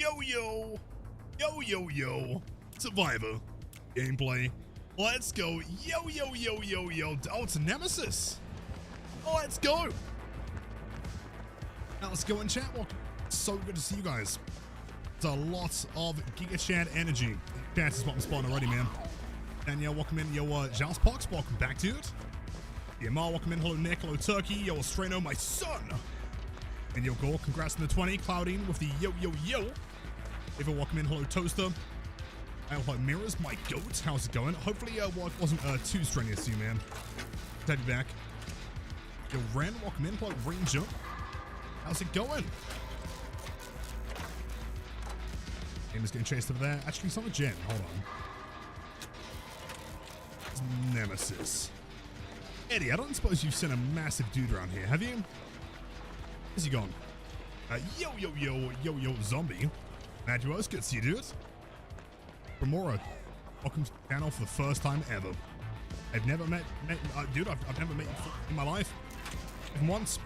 Yo, yo. Yo, yo, yo. Survivor. Gameplay. Let's go. Yo, yo, yo, yo, yo. Oh, it's a Nemesis. Oh, let's go. Now let's go and chat. Well, so good to see you guys. There's a lot of Giga Chat energy. Chat is what spawned already, man. Danielle, welcome in. Yo, Jalspox, welcome back, dude. Yeah, Mar, welcome in. Hello, Nick. Hello, Turkey. Yo, Austrano, my son. And yo, Gore, congrats on the 20. Cloudine with the yo, yo, yo. Eva, welcome in. Hello, Toaster. Hello, Mirrors, my goat. How's it going? Hopefully, work wasn't too strenuous to you, man. Glad to be back. Yo, Ren, welcome in. Hello, Ranger. How's it going? Game is getting chased over there. Actually, it's not a gen. Hold on. It's Nemesis. Eddie, I don't suppose you've seen a massive dude around here, have you? Where's he gone? Yo, yo, yo, yo, yo, zombie. Maduos, good to see you, dude. Remora, welcome to the channel for the first time ever. I've never met dude, I've never met you in my life. Even once.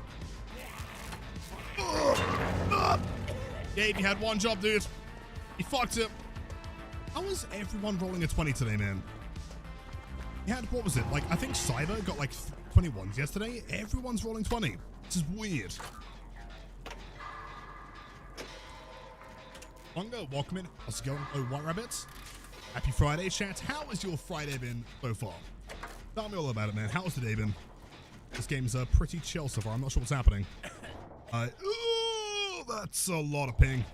Gabe, you had one job, dude. You fucked it. How is everyone rolling a 20 today, man? You had, what was it? Like, I think Cyber got like 21s yesterday. Everyone's rolling 20. This is weird. Longo, welcome in. How's it going? Oh, White Rabbits. Happy Friday, chat. How has your Friday been so far? Tell me all about it, man. How's the day been? This game's pretty chill so far. I'm not sure what's happening. Ooh, that's a lot of ping.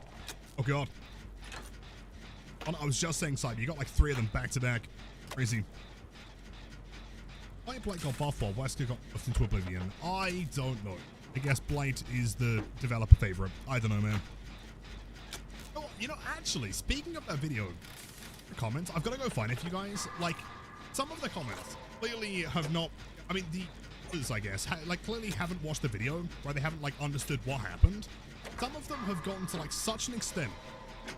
Oh, God. Oh, no, I was just saying, Cyber, you got like 3 of them back to back. Crazy. Why Blight got buffed while Wesker got buffed into Oblivion? I don't know. I guess Blight is the developer favorite. I don't know, man. Oh, you know, actually, speaking of that video, the comments, I've got to go find it for you guys. Like, some of the comments clearly have not, I mean, the others, I guess, like, clearly haven't watched the video, right? They haven't, like, understood what happened. Some of them have gotten to, like, such an extent,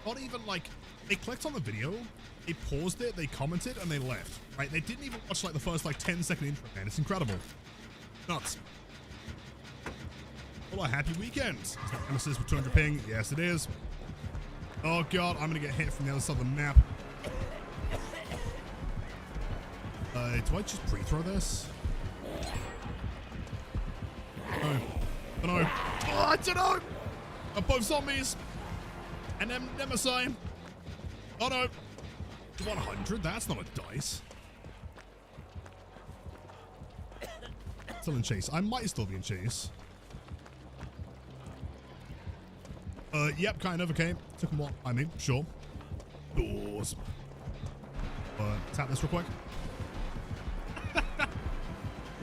not even, like, they clicked on the video, they paused it, they commented, and they left, right? They didn't even watch, like, the first, like, 10-second intro, man. It's incredible. Nuts. Well, a happy weekend. Is that Nemesis with 200 ping? Yes, it is. Oh, God, I'm going to get hit from the other side of the map. Do I just pre-throw this? No. Oh, no. Oh, I don't know. Both zombies. And then Nemesis. Oh, no. 100? That's not a dice. Still in chase. I might still be in chase. Yep, kind of. Okay. Took him what? I mean, sure. Doors. Tap this real quick.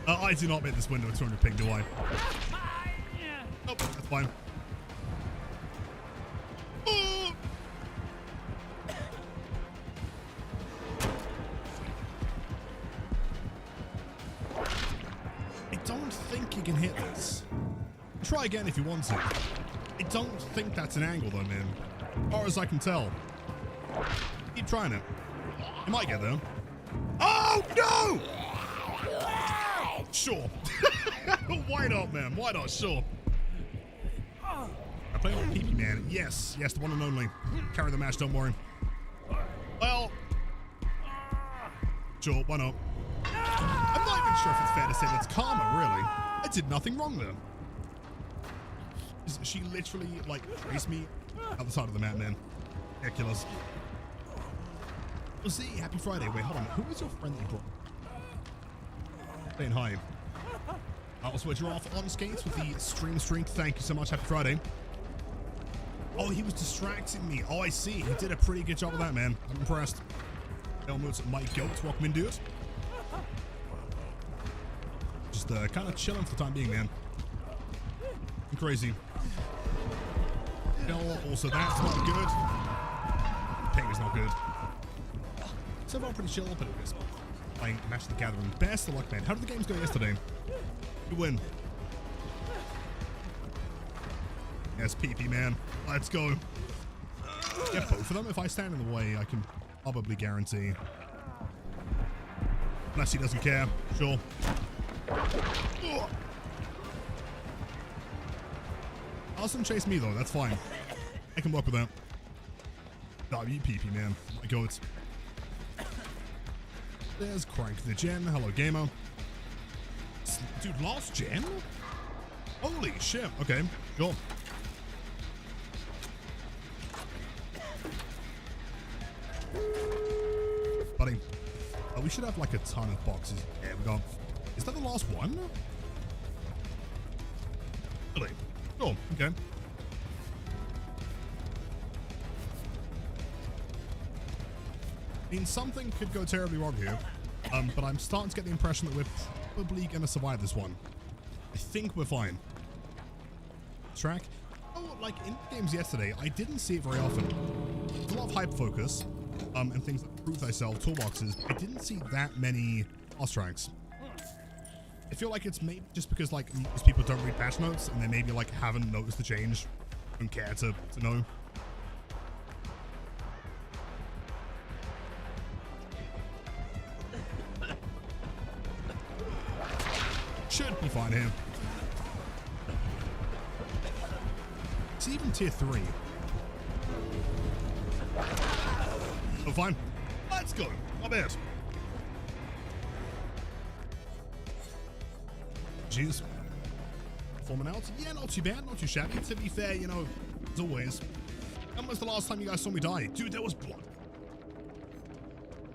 I do not make this window at 200 ping, do I? Nope, that's fine. Oh! I don't think you can hit this. Try again if you want to. I don't think that's an angle though, man. As far as I can tell. Keep trying it. You might get there. Oh, no! Sure. Why not, man? Why not? Sure. I play on PP, man. Yes. Yes, the one and only. Carry the match, don't worry. Well. Sure, why not? I'm not even sure if it's fair to say that's karma, really. I did nothing wrong there. She literally, like, raced me out the side of the map, man. Ridiculous. We'll see. Happy Friday. Wait, hold on. Who was your friend that you brought? Saying hi. Also, you're off on skates with the stream strength. Thank you so much. Happy Friday. Oh, he was distracting me. Oh, I see. He did a pretty good job of that, man. I'm impressed. Elmo's Mike Goat. Welcome in, dude. Just kind of chilling for the time being, man. I'm crazy. Also, that's not good. Ping is not good. So far, pretty chill, but it is. Playing Match the Gathering. Best of luck, man. How did the games go yesterday? You win. Yes, PP, man. Let's go. Get both of them. If I stand in the way, I can probably guarantee. Unless he doesn't care. Sure. Austin chase me, though. That's fine. I can work with that. You PP, man. Oh my god. There's Crank the Gen. Hello, gamer. Dude, last gen? Holy shit. Okay, sure. Buddy. We should have like a ton of boxes. Yeah, we got. Is that the last one? Really? Sure. Okay. I mean, something could go terribly wrong here, but I'm starting to get the impression that we're probably going to survive this one. I think we're fine. Track. Oh, like in games yesterday, I didn't see it very often. There's a lot of hype focus, and things like prove thyself, toolboxes. I didn't see that many boss tracks. I feel like it's maybe just because like most people don't read patch notes, and they maybe like haven't noticed the change, don't care to know. Should be fine here. It's even tier 3. Oh, fine. Let's go. Not bad. Jeez. Performing out? Yeah, not too bad. Not too shabby. To be fair, you know, as always. When was the last time you guys saw me die? Dude, there was blood.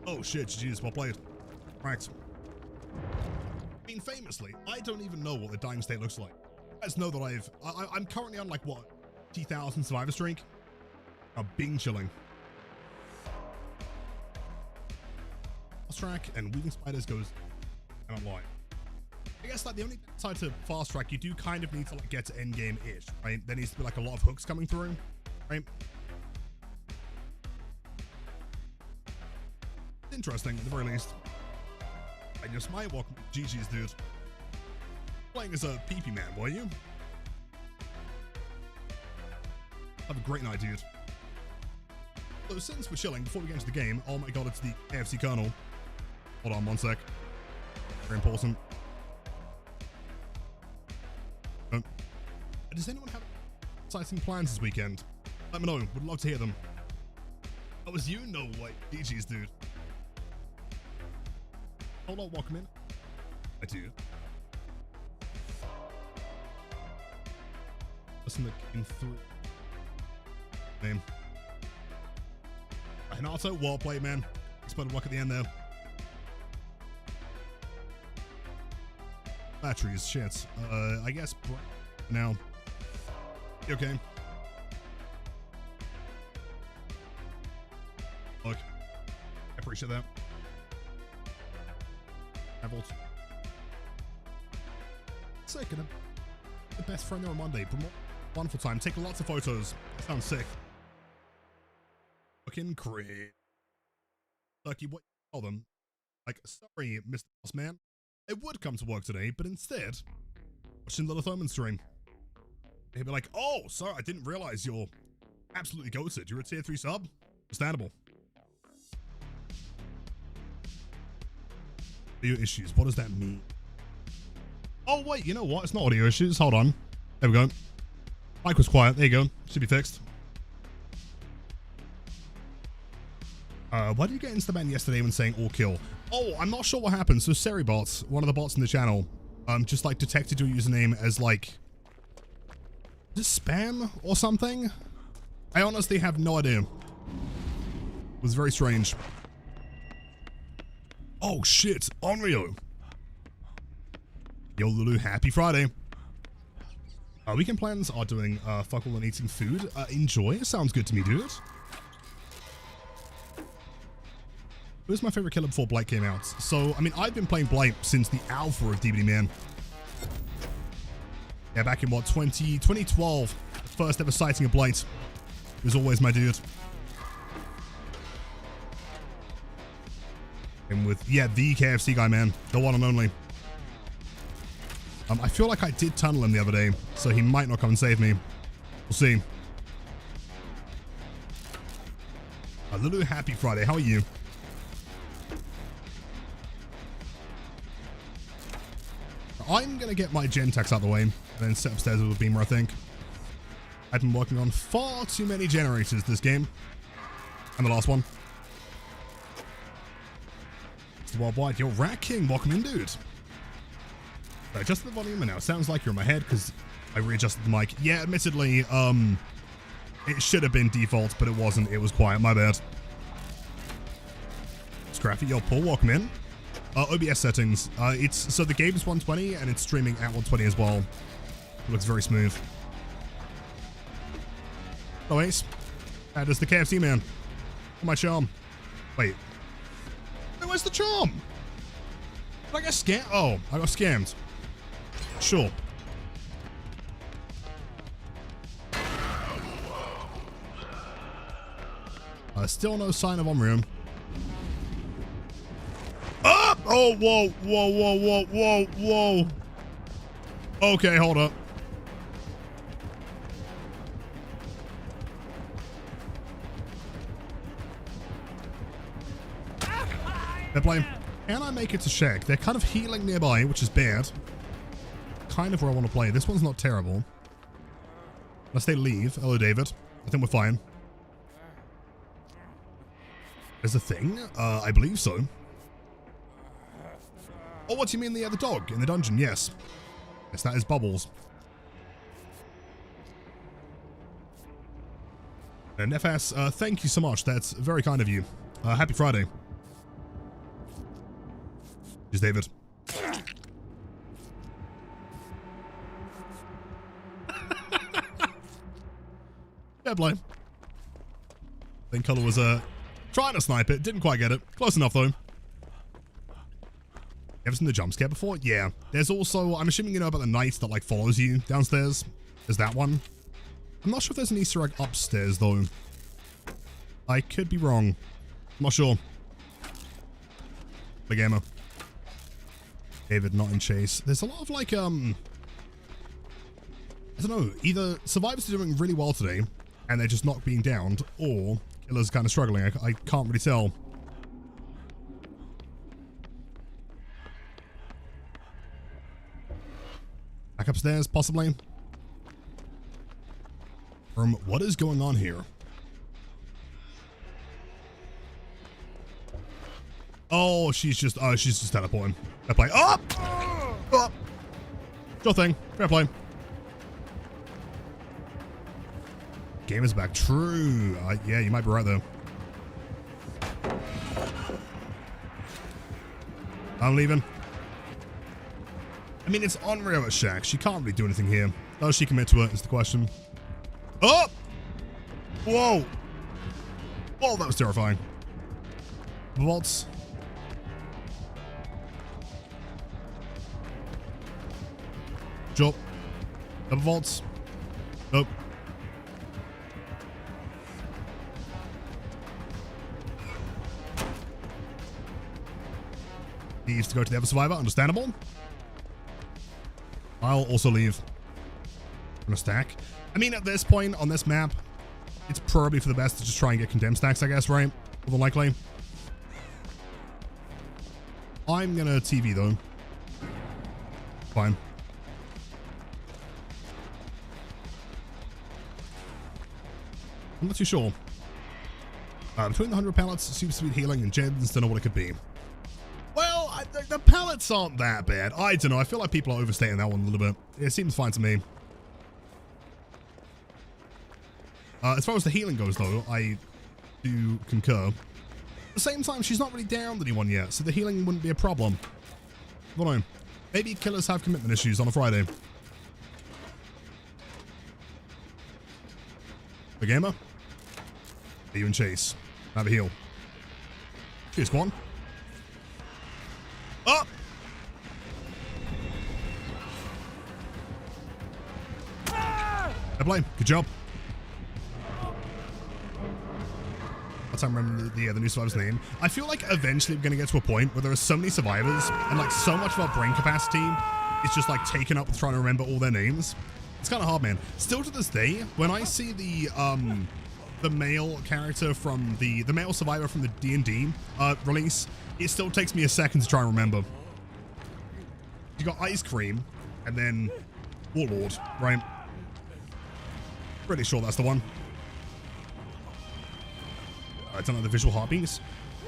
Oh, shit. Jeez. Well played. Right. I mean, famously, I don't even know what the dying state looks like. You guys know that I'm currently on like what, 50,000 survivor streak. I'm Bing chilling. Fast track and weaving spiders goes, and I'm lying. I guess like the only side to fast track, you do kind of need to like get to end game ish, right? There needs to be like a lot of hooks coming through, right? Interesting at the very least. I just might walk. GG's, dude. Playing as a PP man, were you? Have a great night, dude. So since we're chilling, before we get into the game, oh my god, it's the AFC Colonel. Hold on one sec. Very important. Does anyone have exciting plans this weekend? Let me know. Would love to hear them. That was you? No way. GG's, dude. Hold on, welcome in. I do. Listen to in through. Name. Hinato, well played, man. Exploded luck at the end there. Batteries, shit. I guess now. You okay? Look, I appreciate that. Second, the best friend there on Monday. Wonderful time. Take lots of photos. That sounds sick. Fucking great. Lucky, what you tell them? Like, sorry, Mr. Boss Man. I would come to work today, but instead, watching the Lithoman stream. He'd be like, oh, sorry, I didn't realize you're absolutely goated. You're a tier 3 sub? Understandable. Audio issues. What does that mean? Oh, wait, you know what? It's not audio issues. Hold on. There we go. Mic was quiet. There you go. Should be fixed. Why did you get Instaban yesterday when saying all kill? Oh, I'm not sure what happened. So Seribots, one of the bots in the channel, just like detected your username as like spam or something. I honestly have no idea. It was very strange. Oh shit, Onryo. Yo Lulu, happy Friday. Weekend plans are doing fuck all and eating food. Enjoy, sounds good to me, dude. Who's my favorite killer before Blight came out? So, I mean, I've been playing Blight since the alpha of DBD Man. Yeah, back in what, 2012. First ever sighting of Blight. It was always my dude. And with, yeah, the KFC guy, man. The one and only. I feel like I did tunnel him the other day, so he might not come and save me. We'll see. Lulu, happy Friday. How are you? I'm going to get my Gentex out of the way and then sit upstairs with a beamer, I think. I've been working on far too many generators this game. And the last one. It's the Wild Blight. You're Rat King. Welcome in, dude. Right, just the volume now. It sounds like you're in my head because I readjusted the mic. Yeah, admittedly, it should have been default, but it wasn't. It was quiet. My bad. Scrappy, yo, Paul, welcome in. OBS settings. So the game's 120 and it's streaming at 120 as well. It looks very smooth. Oh, Ace. That is the KFC man. Oh, my charm. Wait. Hey, where's the charm? Did I get scammed? Oh, I got scammed. Sure. Still no sign of Omrium. Ah! Oh, whoa, whoa, whoa, whoa, whoa, whoa. Okay, hold up. They're playing. Can I make it to Shack? They're kind of healing nearby, which is bad. Kind of where I want to play. This one's not terrible. Unless they leave. Hello, David. I think we're fine. There's a thing? I believe so. Oh, what do you mean the other dog in the dungeon? Yes. Yes, that is Bubbles. And FS, thank you so much. That's very kind of you. Happy Friday. Here's David. Yeah, Blight. I think Color was trying to snipe it. Didn't quite get it. Close enough, though. Ever seen the jump scare before? Yeah. There's also, I'm assuming you know about the knight that, like, follows you downstairs. There's that one. I'm not sure if there's an Easter egg upstairs, though. I could be wrong. I'm not sure. The gamer. David not in chase. There's a lot of, like, I don't know. Either survivors are doing really well today, and they're just not being downed, or killer's kind of struggling. I can't really tell. Back upstairs, possibly. What is going on here? Oh, she's just teleporting. Fair play. Oh! Oh! Sure thing. Fair play. Game is back. True. Yeah, you might be right, though. I'm leaving. I mean, it's on Rio at Shack. She can't really do anything here. Does she commit to it, is the question. Oh! Whoa! Whoa, that was terrifying. Vaults. Jump. Double vaults. Nope. Needs to go to the other survivor. Understandable. I'll also leave. I'm gonna stack. I mean, at this point on this map, it's probably for the best to just try and get condemned stacks, I guess, right? More than likely. I'm gonna TV though. Fine. I'm not too sure. Between the 100 pallets, super sweet healing, and gens, don't know what it could be. Well, the pallets aren't that bad. I don't know. I feel like people are overstating that one a little bit. It seems fine to me. As far as the healing goes, though, I do concur. At the same time, she's not really downed anyone yet, so the healing wouldn't be a problem. I don't know. Maybe killers have commitment issues on a Friday. The gamer? Are you in chase? Have a heal. Cheers, go on. Oh! I blame. Good job. That's how I remember the new survivor's name. I feel like eventually we're going to get to a point where there are so many survivors and like so much of our brain capacity is just like taken up with trying to remember all their names. It's kind of hard, man. Still to this day, when I see the male character from the male survivor from the D&D release, it still takes me a second to try and remember. You got Ice Cream and then Warlord, right? Pretty sure that's the one. I don't know the visual heartbeats.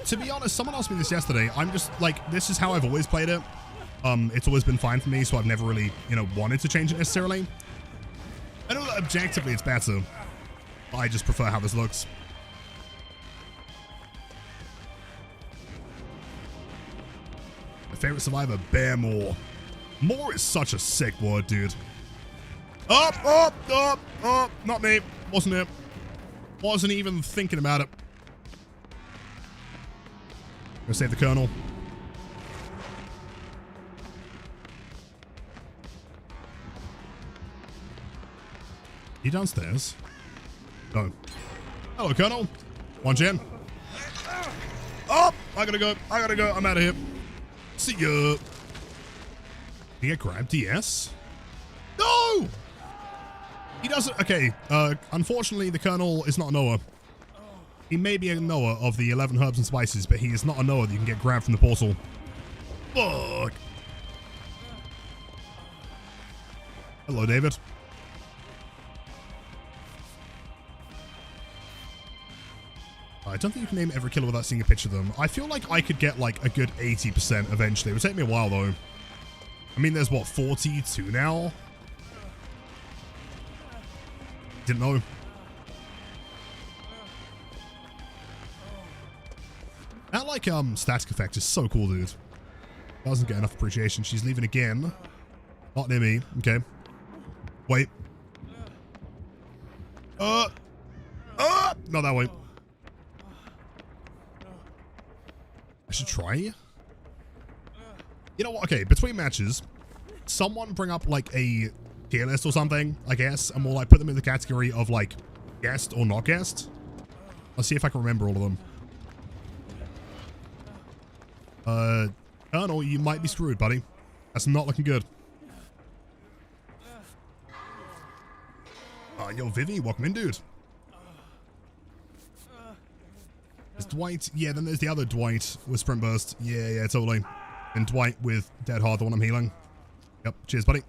To be honest, someone asked me this yesterday. I'm just like, this is how I've always played it. It's always been fine for me, so I've never really, you know, wanted to change it necessarily. I know that objectively it's better. I just prefer how this looks. My favorite survivor, Bear Moore. Moore is such a sick word, dude. Up, up, up, up. Not me. Wasn't it. Wasn't even thinking about it. Gonna save the Colonel. He downstairs? No. Hello, Colonel. One gen. Oh, I gotta go. I gotta go. I'm out of here. See ya. Did he get grabbed? DS? No! He doesn't. Okay. Unfortunately, the Colonel is not a knower. He may be a knower of the 11 herbs and spices, but he is not a knower that you can get grabbed from the portal. Fuck. Hello, David. I don't think you can name every killer without seeing a picture of them. I feel like I could get like a good 80% eventually. It would take me a while though. I mean, there's what, 42 now? Didn't know. That like static effect is so cool, dude. Doesn't get enough appreciation. She's leaving again. Not near me. Okay. Wait. Not that way. I should try. You know what? Okay, between matches, someone bring up like a tier list or something, I guess, and we'll like put them in the category of like guest or not guest. Let's see if I can remember all of them. Colonel, you might be screwed, buddy. That's not looking good. Yo, Vivi, welcome in, dude. There's Dwight. Yeah, then there's the other Dwight with Sprint Burst. Yeah, totally. And Dwight with Dead Hard, the one I'm healing. Yep, cheers, buddy.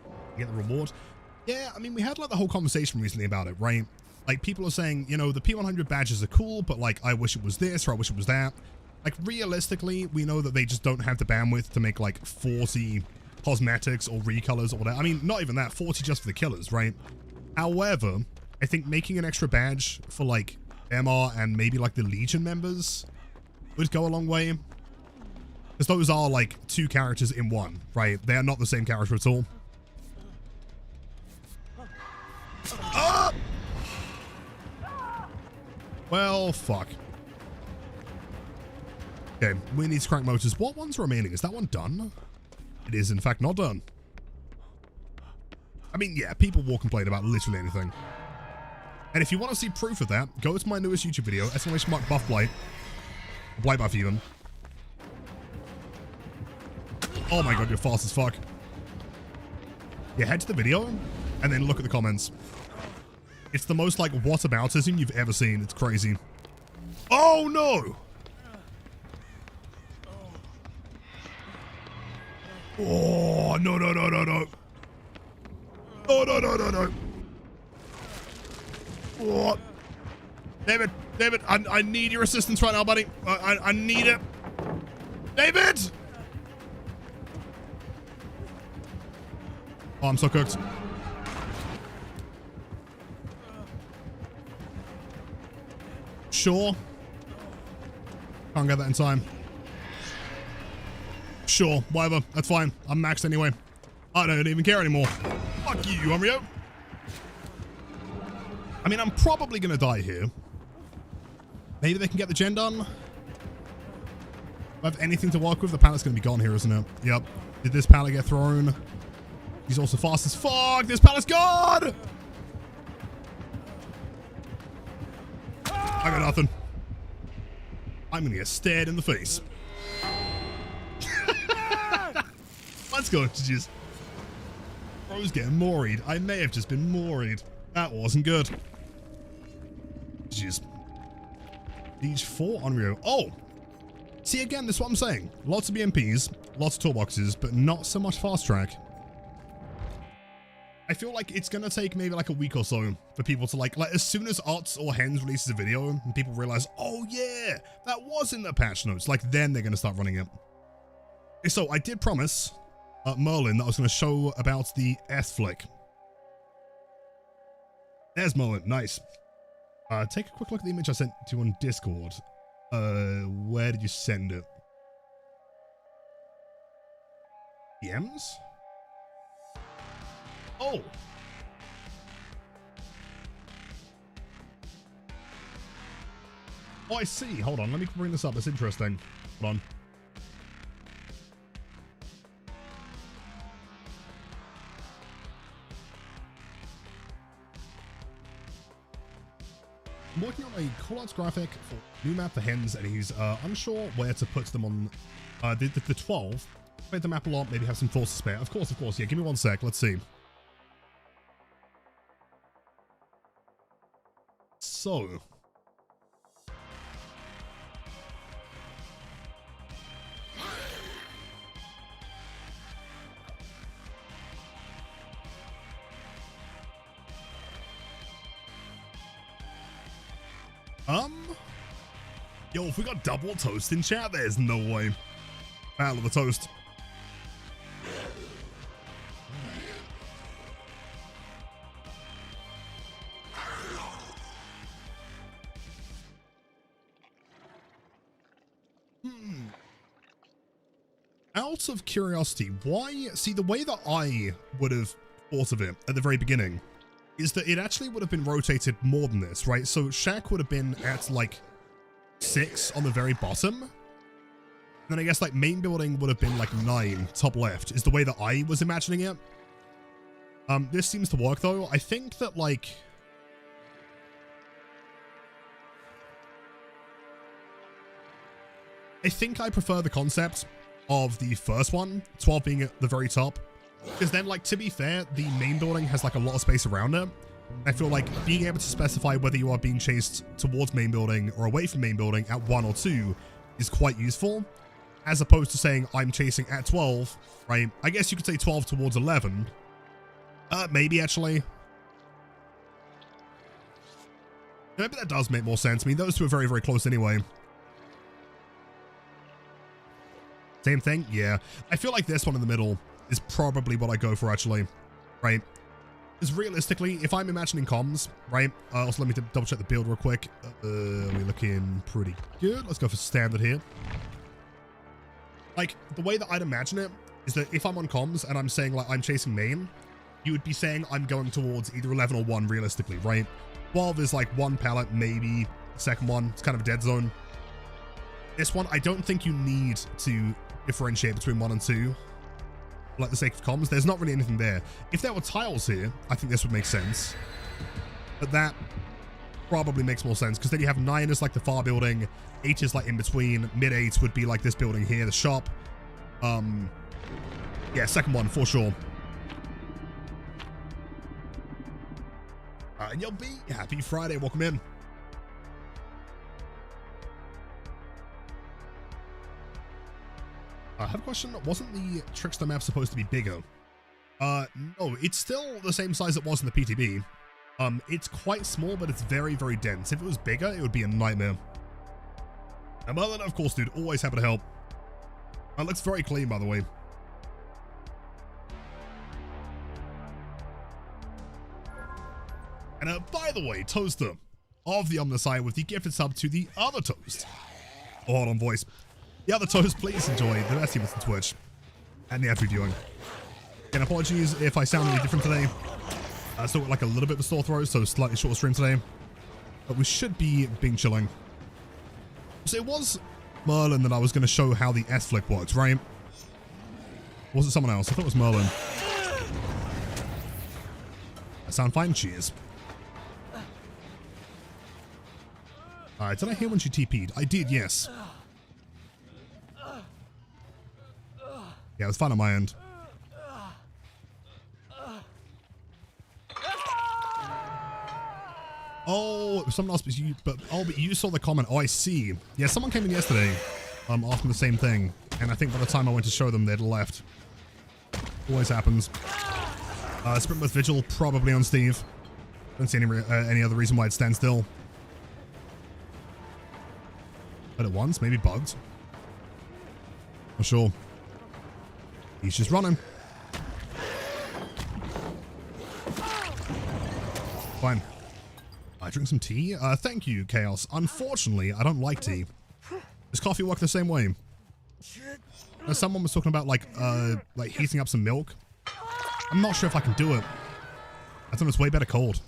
You get the reward. Yeah, I mean, we had like the whole conversation recently about it, right? Like, people are saying, you know, the P100 badges are cool, but like, I wish it was this or I wish it was that. Like, realistically, we know that they just don't have the bandwidth to make like 40 cosmetics or recolors or whatever. I mean, not even that, 40 just for the killers, right? However, I think making an extra badge for like MR and maybe like the Legion members would go a long way. Because those are like two characters in one, right? They are not the same character at all. Ah! Well, fuck. Okay, we need to crank motors. What one's remaining? Is that one done? It is, in fact, not done. I mean, yeah, people will complain about literally anything. And if you want to see proof of that, go to my newest YouTube video, !mark buff Blight. Blight buff even. Oh my god, you're fast as fuck. Yeah, head to the video, and then look at the comments. It's the most, like, whataboutism you've ever seen. It's crazy. Oh, no! Oh, no, no, no, no, no. Oh, no, no, no, no. Oh. David, I need your assistance right now, buddy. I need it. David! Oh, I'm so cooked. Sure. Can't get that in time. Sure, whatever. That's fine. I'm maxed anyway. I don't even care anymore. Fuck you, Umrio. I mean, I'm probably gonna die here. Maybe they can get the gen done. If I have anything to work with, the pallet's gonna be gone here, isn't it? Yep. Did this pallet get thrown? He's also fast as fuck. This pallet's gone! I got nothing. I'm gonna get stared in the face. Let's go, GG's. Bro's getting moried. I may have just been moried. That wasn't good. GG's. Siege 4 on Rio. Oh! See, again, this is what I'm saying. Lots of BMPs, lots of toolboxes, but not so much fast track. I feel like it's gonna take maybe like a week or so for people to like as soon as Ots or Hens releases a video and people realize, oh yeah, that was in the patch notes, like then they're gonna start running it. So I did promise Merlin that I was gonna show about the S-Flick. There's Merlin, nice. Take a quick look at the image I sent to you on Discord. Where did you send it? DMs? Oh. Oh, I see. Hold on. Let me bring this up. That's interesting. Hold on. I'm working on a callouts graphic for new map for Hens, and he's unsure where to put them on the 12. Played the map a lot. Maybe have some thoughts to spare. Of course. Yeah, give me 1 sec. Let's see. So, yo, if we got double toast in chat, there's no way. Battle of the toast. Out of curiosity, why? See, the way that I would have thought of it at the very beginning is that it actually would have been rotated more than this, right? So Shack would have been at like 6 on the very bottom. And then I guess like main building would have been like 9 top left is the way that I was imagining it. This seems to work though. I think that like, I think I prefer the concept of the first one, 12 being at the very top, because then like, to be fair, the main building has like a lot of space around it. I feel like being able to specify whether you are being chased towards main building or away from main building at 1 or 2 is quite useful, as opposed to saying I'm chasing at 12, right? I guess you could say 12 towards 11. Maybe actually. Maybe that does make more sense. I mean, those two are very, very close anyway. Same thing? Yeah. I feel like this one in the middle is probably what I go for, actually. Right? Because realistically, if I'm imagining comms, right? Also, let me double check the build real quick. We're looking pretty good. Let's go for standard here. Like, the way that I'd imagine it is that if I'm on comms and I'm saying, like, I'm chasing main, you would be saying I'm going towards either 11 or 1, realistically, right? 12 is, like, 1 pallet, maybe. Second one, it's kind of a dead zone. This one, I don't think you need to differentiate between 1 and 2 for like the sake of comms. There's not really anything there. If there were tiles here, I think this would make sense, but that probably makes more sense because then you have 9 as like the far building, 8 is like in between, mid 8 would be like this building here, the shop. Yeah, second one for sure. And you'll be happy Friday. Welcome in. I have a question. Wasn't the Trickster map supposed to be bigger? No, it's still the same size it was in the PTB. It's quite small, but it's very, very dense. If it was bigger, it would be a nightmare. And Merlin, of course, dude, always happy to help. It looks very clean, by the way. And by the way, Toaster of the Omnisci with the gifted sub to the other Toast. Oh, hold on, voice. The other Toast, please enjoy the best humans on Twitch and the ad viewing. And apologies if I sound any different today. I still got like a little bit of a sore throat, so slightly shorter stream today. But we should be being chilling. So it was Merlin that I was going to show how the S-Flick works, right? Or was it someone else? I thought it was Merlin. I sound fine, cheers. Alright, did I hear when she TP'd? I did, yes. Yeah, it was fine on my end. Oh, someone else, but you saw the comment. Oh, I see. Yeah, someone came in yesterday, asking the same thing, and I think by the time I went to show them, they'd left. Always happens. Sprint with Vigil, probably on Steve. Don't see any other reason why it stands still. But at once, maybe bugged. Not sure. He's just running. Fine. I drink some tea. Thank you, Chaos. Unfortunately, I don't like tea. Does coffee work the same way? Someone was talking about like heating up some milk. I'm not sure if I can do it. I think it's way better cold.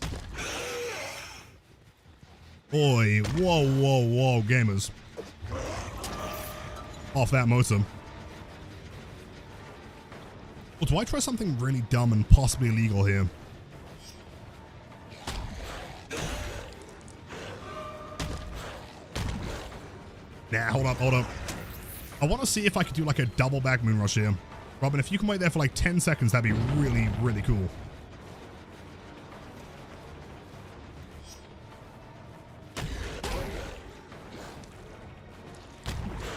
Oi, whoa, whoa, whoa, gamers. Off that motor. Well, do I try something really dumb and possibly illegal here? Nah, hold up, hold up. I want to see if I could do like a double back moonrush here. Robin, if you can wait there for like 10 seconds, that'd be really, really cool.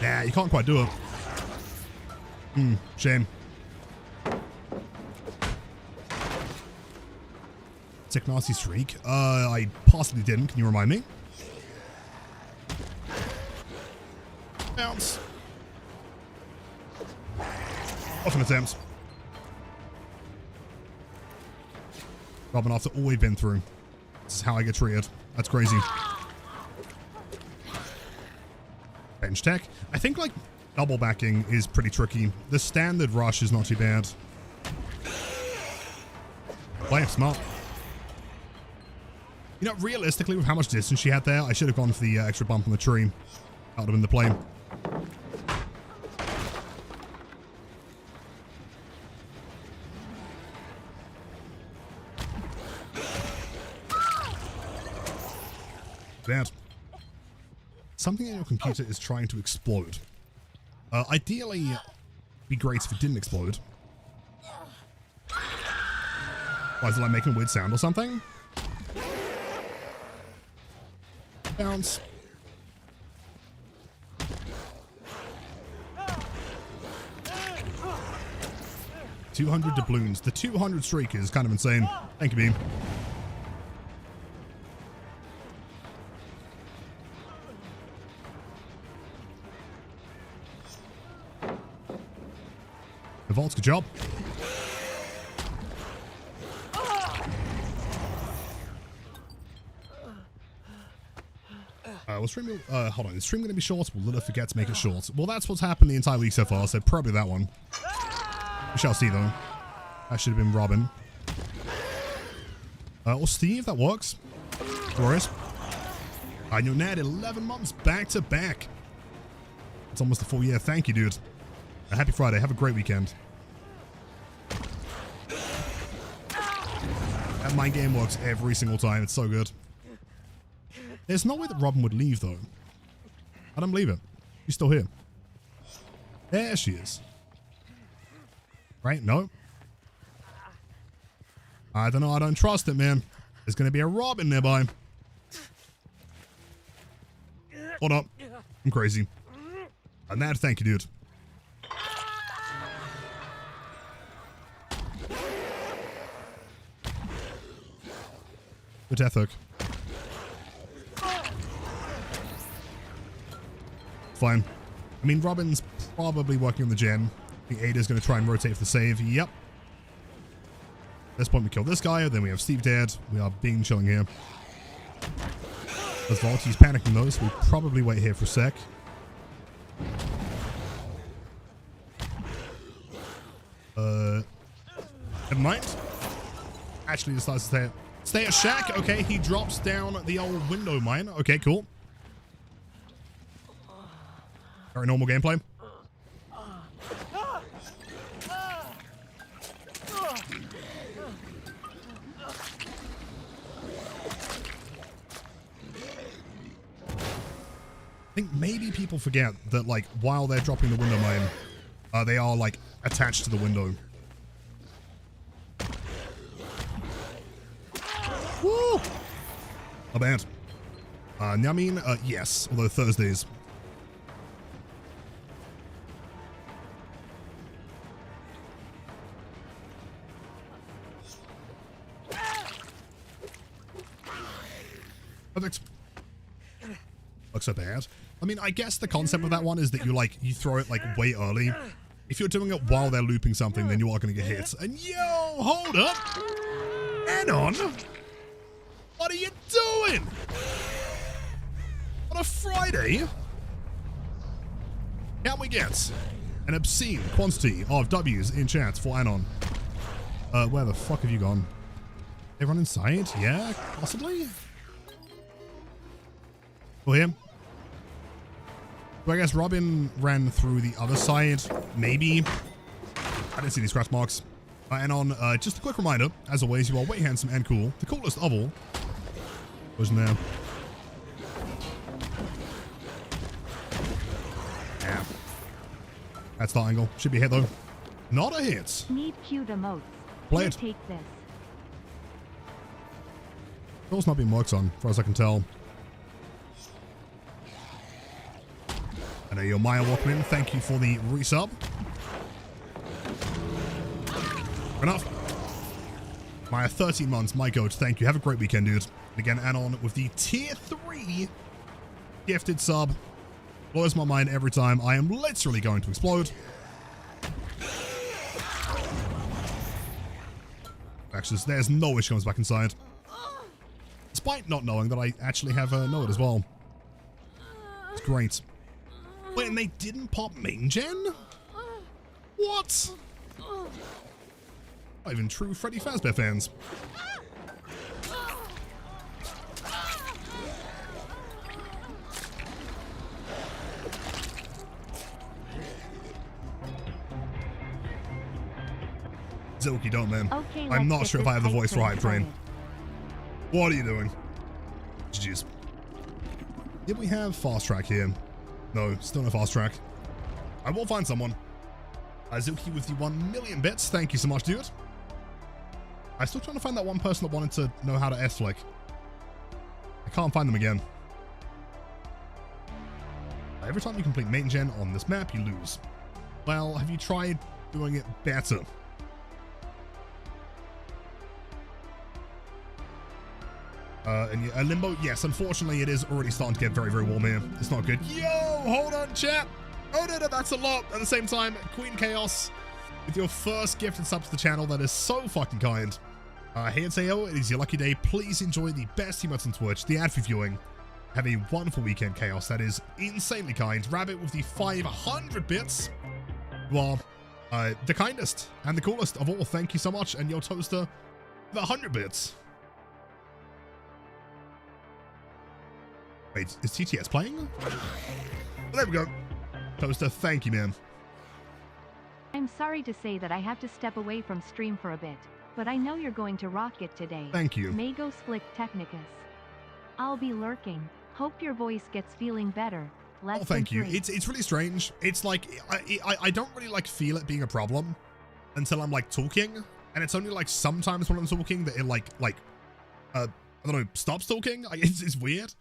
Nah, you can't quite do it. Shame. Sick nasty streak. I possibly didn't. Can you remind me? Bounce. Often attempts. Robin, after all we've been through, this is how I get treated. That's crazy. Bench tech. I think like double backing is pretty tricky. The standard rush is not too bad. Play it smart. You know, realistically, with how much distance she had there, I should have gone for the extra bump on the tree. That would have been the play. Bad. Something in your computer is trying to explode. Ideally, it'd be great if it didn't explode. Why is it like making a weird sound or something? Bounce. $200 doubloons. The 200 streak is kind of insane. Thank you, Beam. The vaults, good job. We'll stream, hold on, is stream going to be short? Will Lilith forget to make it short? Well, that's what's happened the entire week so far, so probably that one. We shall see, though. That should have been Robin. Or Steve, that works. Glorious. I know Ned, 11 months back to back. It's almost a full year. Thank you, dude. Happy Friday. Have a great weekend. That mind game works every single time. It's so good. There's no way that Robin would leave, though. I don't believe it. She's still here. There she is. Right? No? I don't know. I don't trust it, man. There's going to be a Robin nearby. Hold up. I'm crazy. And that, thank you, dude. Good death hook. Fine. I mean, Robin's probably working on the gen. I think Ada's going to try and rotate for the save. Yep. At this point, we kill this guy. Then we have Steve dead. We are being chilling here. As Volty's panicking though, so we'll probably wait here for a sec. Never mind. Actually decides to stay at Shack. Okay, he drops down the old window mine. Okay, cool. Very normal gameplay. I think maybe people forget that, like, while they're dropping the window mine, they are, like, attached to the window. Woo! Not bad. Nyamin, yes, although Thursdays. Perfect. Looks so bad. I mean, I guess the concept of that one is that you throw it like way early. If you're doing it while they're looping something, then you are going to get hit. And yo, hold up. Anon, what are you doing? On a Friday, can we get an obscene quantity of W's in chat for Anon? Where the fuck have you gone? They run inside? Yeah, possibly? Oh, here. So I guess Robin ran through the other side. Maybe. I didn't see any scratch marks. Anon, just a quick reminder, as always, you are way handsome and cool. The coolest of all. Wasn't there? Yeah. That's the angle. Should be a hit, though. Not a hit. Need cute emotes. Play it. Take this. Door's not being worked on, as far as I can tell. I know you're Maya walking in. Thank you for the resub. Enough. Maya, 13 months. My goat. Thank you. Have a great weekend, dude. And again, Anon with the tier 3 gifted sub. Blows my mind every time. I am literally going to explode. Actually, there's no way she comes back inside. Despite not knowing that I actually have a node as well. It's great. Wait, and they didn't pop main gen? What? Not even true Freddy Fazbear fans. Zilky, don't, man. Okay, I'm not sure if I have the voice for Hype Train. What are you doing? GG's. Did we have fast track here? No, still no fast track. I will find someone. Zilky with the 1 million bits. Thank you so much, dude. I'm still trying to find that one person that wanted to know how to S-flick. I can't find them again. Every time you complete main gen on this map, you lose. Well, have you tried doing it better? And yeah, Limbo, yes, unfortunately, it is already starting to get very, very warm here. It's not good. Yo, hold on, chat. Oh, no, that's a lot. At the same time, Queen Chaos, with your first gifted sub to the channel, that is so fucking kind. Hey, it's AO, it is your lucky day. Please enjoy the best emotes on Twitch, the ad-free viewing. Have a wonderful weekend, Chaos. That is insanely kind. Rabbit with the 500 bits. You are the kindest and the coolest of all. Thank you so much. And your Toaster, the 100 bits. Wait, is TTS playing? Oh, there we go. Toaster, thank you, man. I'm sorry to say that I have to step away from stream for a bit, but I know you're going to rock it today. Thank you. Magos Flick Technicus. I'll be lurking. Hope your voice gets feeling better. Oh, thank you. It's really strange. It's like, I don't really like feel it being a problem until I'm like talking, and it's only like sometimes when I'm talking that it I don't know, stops talking. It's weird.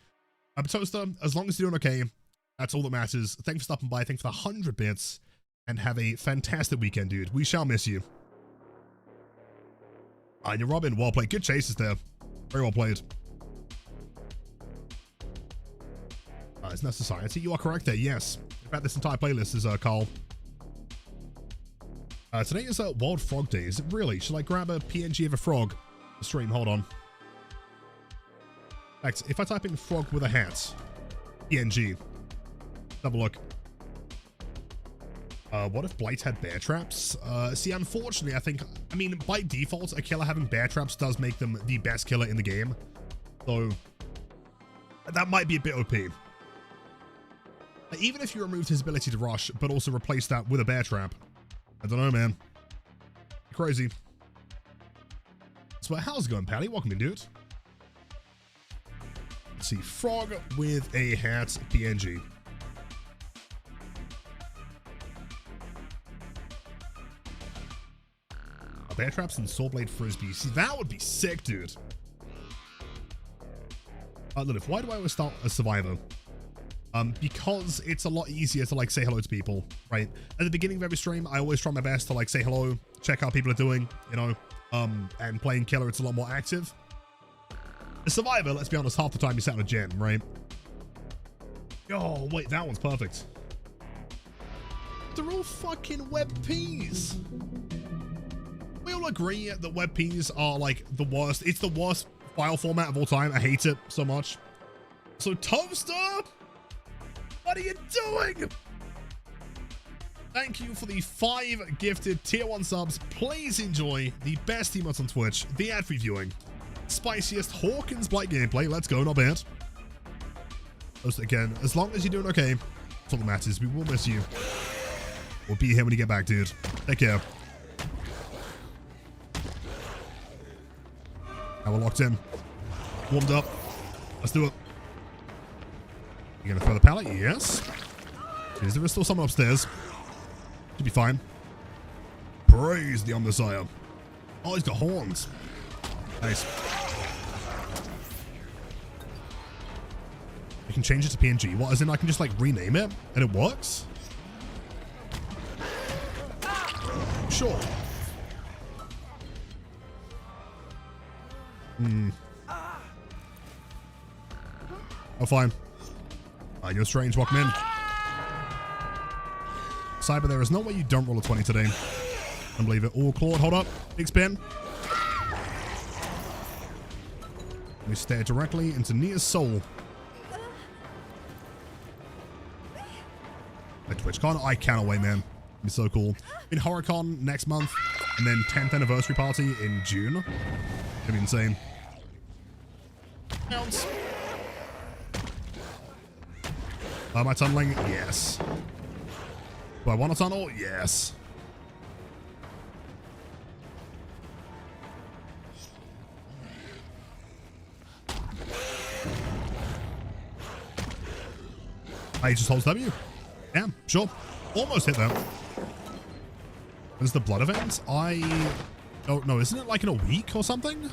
But Toaster, as long as you're doing okay, that's all that matters. Thanks for stopping by. Thanks for the 100 bits. And have a fantastic weekend, dude. We shall miss you. And you're Robin. Well played. Good chases there. Very well played. Isn't that Society? You are correct there. Yes. In fact, this entire playlist is Carl. Today is Wild Frog Day. Is it really? Should I grab a PNG of a frog? The stream. Hold on. If I type in frog with a hat, PNG, have a look. What if Blight had bear traps? See, unfortunately, I mean, by default, a killer having bear traps does make them the best killer in the game. So, that might be a bit OP. Even if you removed his ability to rush, but also replaced that with a bear trap. I don't know, man. Crazy. So, how's it going, Pally? Welcome in, dude. Let's see, frog with a hat, PNG. Bear traps and soul blade frisbee. See, that would be sick, dude. Lilith, why do I always start as survivor? Because it's a lot easier to like say hello to people, right? At the beginning of every stream, I always try my best to like say hello, check how people are doing, you know. And playing killer, it's a lot more active. A survivor, let's be honest, half the time you sat on a gen, right? Oh, wait, that one's perfect. They're all fucking web Ps. We all agree that web Ps are like the worst. It's the worst file format of all time. I hate it so much. So Toaster, what are you doing? Thank you for the 5 gifted tier 1 subs. Please enjoy the best emotes on Twitch, the ad-free viewing, spiciest Hawkins Blight gameplay. Let's go, not bad. Toaster again, as long as you're doing okay, that's all that matters. We will miss you. We'll be here when you get back, dude. Take care. Now we're locked in. Warmed up. Let's do it. You gonna throw the pallet? Yes. Is there still someone upstairs? Should be fine. Praise the Omnissiah. Oh, he's got horns. Nice. You can change it to PNG. What, as in I can just like rename it and it works? Sure. Oh, fine. You're strange. Welcome in. Cyber, there is no way you don't roll a 20 today. I believe it. All clawed. Hold up. Big spin. We stare directly into Nia's soul. At TwitchCon, I cannot wait, man. It'll be so cool. In HorrorCon next month, and then 10th anniversary party in June. It'll be insane. Bounce. Am I tunneling? Yes. Do I want to tunnel? Yes. He just holds W. Yeah, sure. Almost hit that. When's the blood event? I don't know. Isn't it like in a week or something?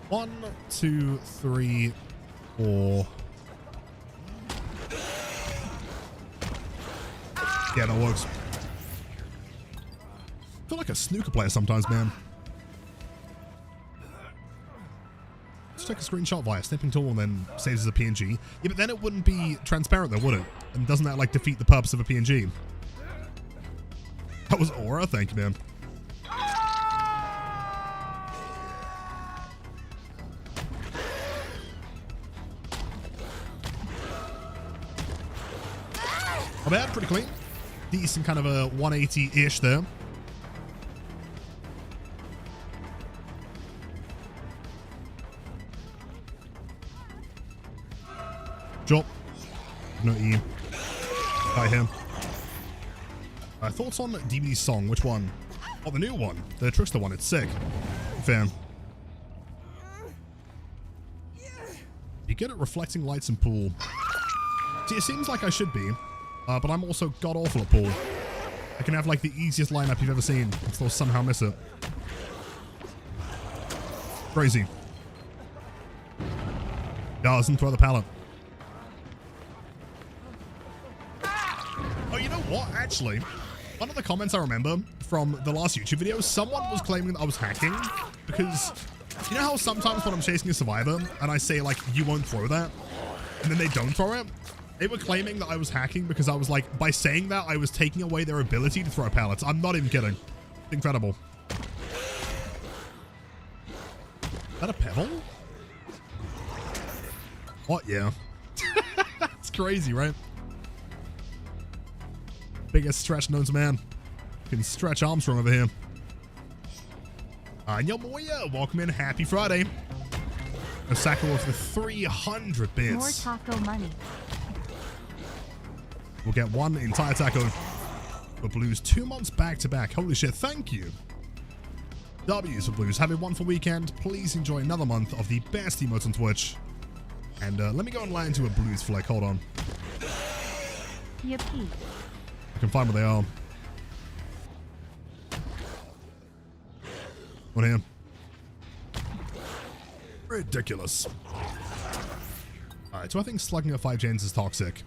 1, 2, 3, 4. Yeah, that works. I feel like a snooker player sometimes, man. Let's take a screenshot via snipping tool and then saves as a PNG. Yeah, but then it wouldn't be transparent though, would it? And doesn't that like defeat the purpose of a PNG? That was aura, thank you, man. Not bad, pretty clean. Decent kind of a 180-ish there. Drop. No E. By him. Thoughts on DBD's song? Which one? Oh, the new one. The Trickster one. It's sick. Fan. You good at reflecting lights in pool. See, it seems like I should be. But I'm also god-awful at pool. I can have, like, the easiest lineup you've ever seen and still somehow miss it. Crazy. Doesn't throw the pallet. Oh, you know what? Actually, one of the comments I remember from the last YouTube video, someone was claiming that I was hacking because you know how sometimes when I'm chasing a survivor and I say, like, you won't throw that, and then they don't throw it? They were claiming that I was hacking because I was like, by saying that, I was taking away their ability to throw pallets. I'm not even kidding. Incredible. Is that a pebble? What? Yeah. It's crazy, right? Biggest stretch known to man. Can stretch Armstrong over here. Yo, Moya, welcome in. Happy Friday. Osaka with the 300 bits. More taco money. We'll get one entire taco for Blues 2 months back to back. Holy shit, thank you. W's for Blues. Have a wonderful weekend. Please enjoy another month of the best emotes on Twitch. And let me go and land to a Blues flick. Hold on. Yippee. I can find where they are. One here. Ridiculous. Alright, so I think slugging at 5 gens is toxic.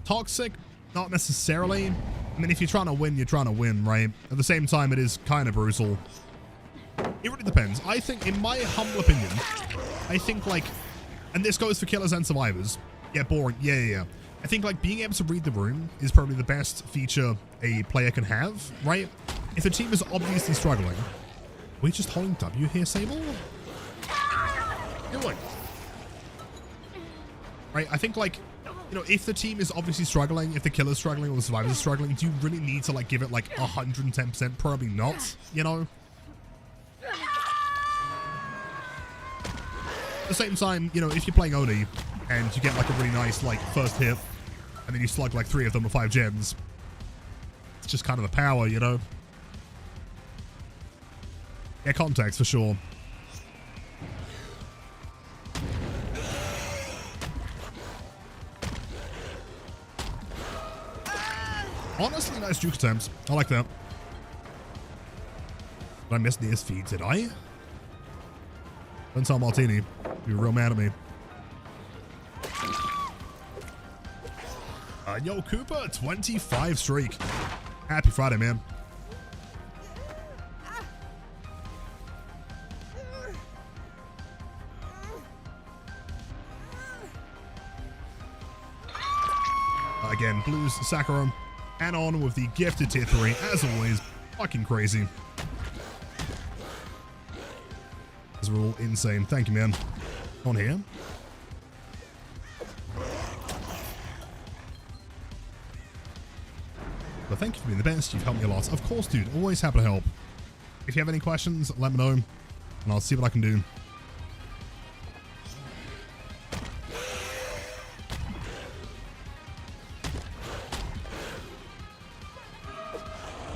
Toxic? Not necessarily. I mean, if you're trying to win, you're trying to win, right? At the same time, it is kind of brutal. It really depends. I think, in my humble opinion, I think, like, and this goes for killers and survivors. Yeah, boring. Yeah. I think, like, being able to read the room is probably the best feature a player can have, right? If a team is obviously struggling, are we just holding W here, Sable? Doing? Right, I think, like, you know, if the team is obviously struggling, if the killer's struggling or the survivors are struggling, do you really need to, like, give it, like, 110%? Probably not, you know? At the same time, you know, if you're playing Oni and you get, like, a really nice, like, first hit, and then you slug, like, 3 of them with 5 gems, it's just kind of the power, you know? Yeah, context, for sure. Honestly, nice juke attempts. I like that. Did I miss Nia's feed? Did I? Don't tell Martini. You're real mad at me. Yo, Cooper, 25 streak. Happy Friday, man. Again, Blues, Sakura. And on with the gifted tier 3, as always, fucking crazy. These are all insane. Thank you, man. On here. But thank you for being the best. You've helped me a lot. Of course, dude. Always happy to help. If you have any questions, let me know, and I'll see what I can do.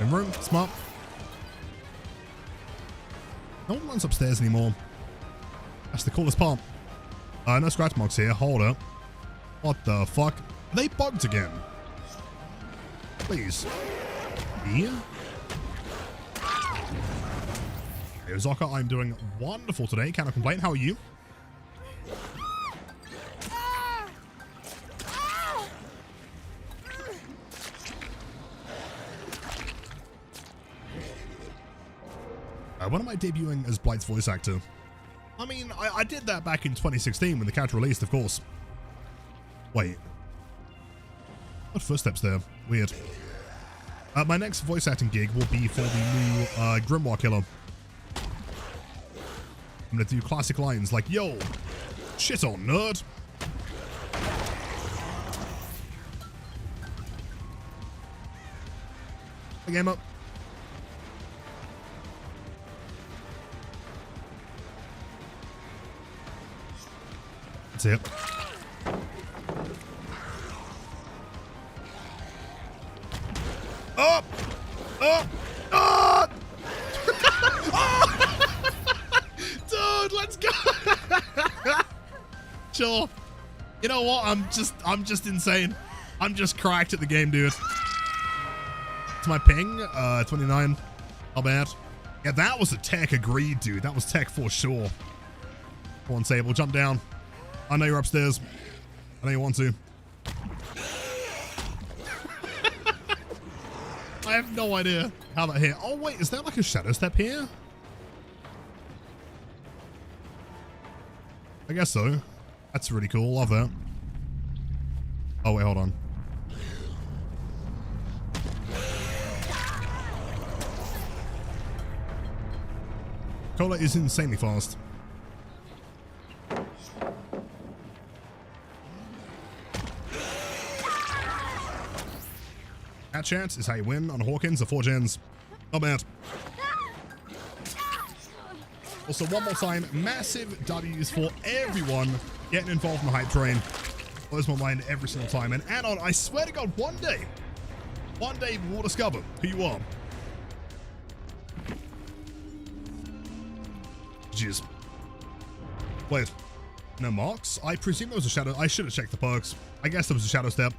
In room, smart. No one runs upstairs anymore. That's the coolest part. No scratch marks here. Hold up. What the fuck? Are they bugged again? Please. Ian? Hey, Zoka, I'm doing wonderful today. Cannot complain. How are you? When am I debuting as Blight's voice actor? I mean, I did that back in 2016 when the character released, of course. Wait. What footsteps there? Weird. My next voice acting gig will be for the new Grimoire Killer. I'm gonna do classic lines like, yo, shit on, nerd. The game up. That's it. Oh! Oh! Oh! Oh! Dude, let's go! Sure. You know what? I'm just insane. I'm just cracked at the game, dude. It's my ping, 29. Not bad. Yeah, that was a tech, agreed, dude. That was tech for sure. Come on, Sable, jump down. I know you're upstairs. I know you want to. I have no idea how that hit. Oh, wait, is that like a shadow step here? I guess so. That's really cool. Love that. Oh, wait, hold on. Cola is insanely fast. That chance is how you win on Hawkins or 4 gens. Not bad. Also, one more time, massive W's for everyone getting involved in the hype train. Blows my mind every single time. And add-on, I swear to God, one day we'll discover who you are. Jeez. Wait. No marks? I presume there was a shadow. I should have checked the perks. I guess there was a shadow step.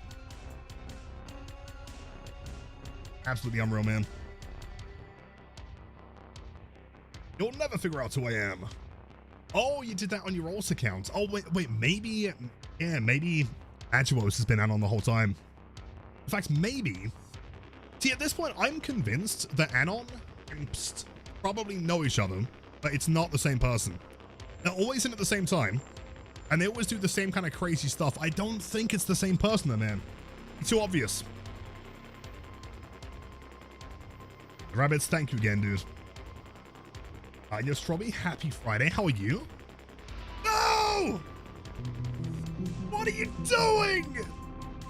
Absolutely unreal, man. You'll never figure out who I am. Oh, you did that on your Ults account. Oh, wait, maybe... Yeah, maybe Agios has been out on the whole time. In fact, maybe... See, at this point, I'm convinced that Anon and Psst probably know each other. but it's not the same person. They're always in at the same time, and they always do the same kind of crazy stuff. I don't think it's the same person, though, man. It's too obvious. Rabbits, thank you again, dude. Yo, Strawberry, happy Friday. How are you? No! What are you doing?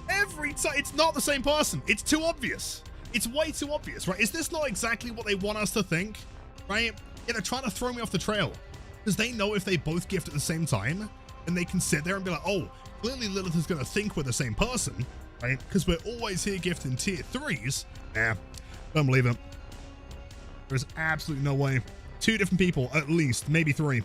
Every time, it's not the same person. It's too obvious. It's way too obvious, right? Is this not exactly what they want us to think, right? Yeah, they're trying to throw me off the trail because they know if they both gift at the same time, then they can sit there and be like, oh, clearly Lilith is going to think we're the same person, right? Because we're always here gifting tier 3s. Nah, don't believe it. There's absolutely no way. 2 different people, at least, maybe 3.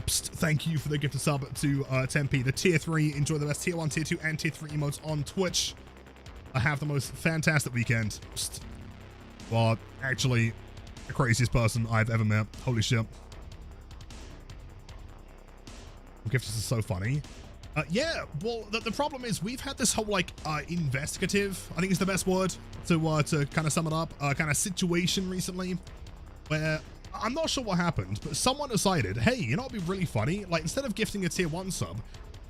Thank you for the gifted sub to Tempe. The tier 3, enjoy the best tier 1, tier 2, and tier 3 emotes on Twitch. I have the most fantastic weekend. Well, actually, the craziest person I've ever met. Holy shit. Gifts is so funny. Yeah, well, the problem is we've had this whole, like, investigative, I think is the best word to kind of sum it up, kind of situation recently where I'm not sure what happened, but someone decided, hey, you know what'd be really funny? Like, instead of gifting a tier 1 sub,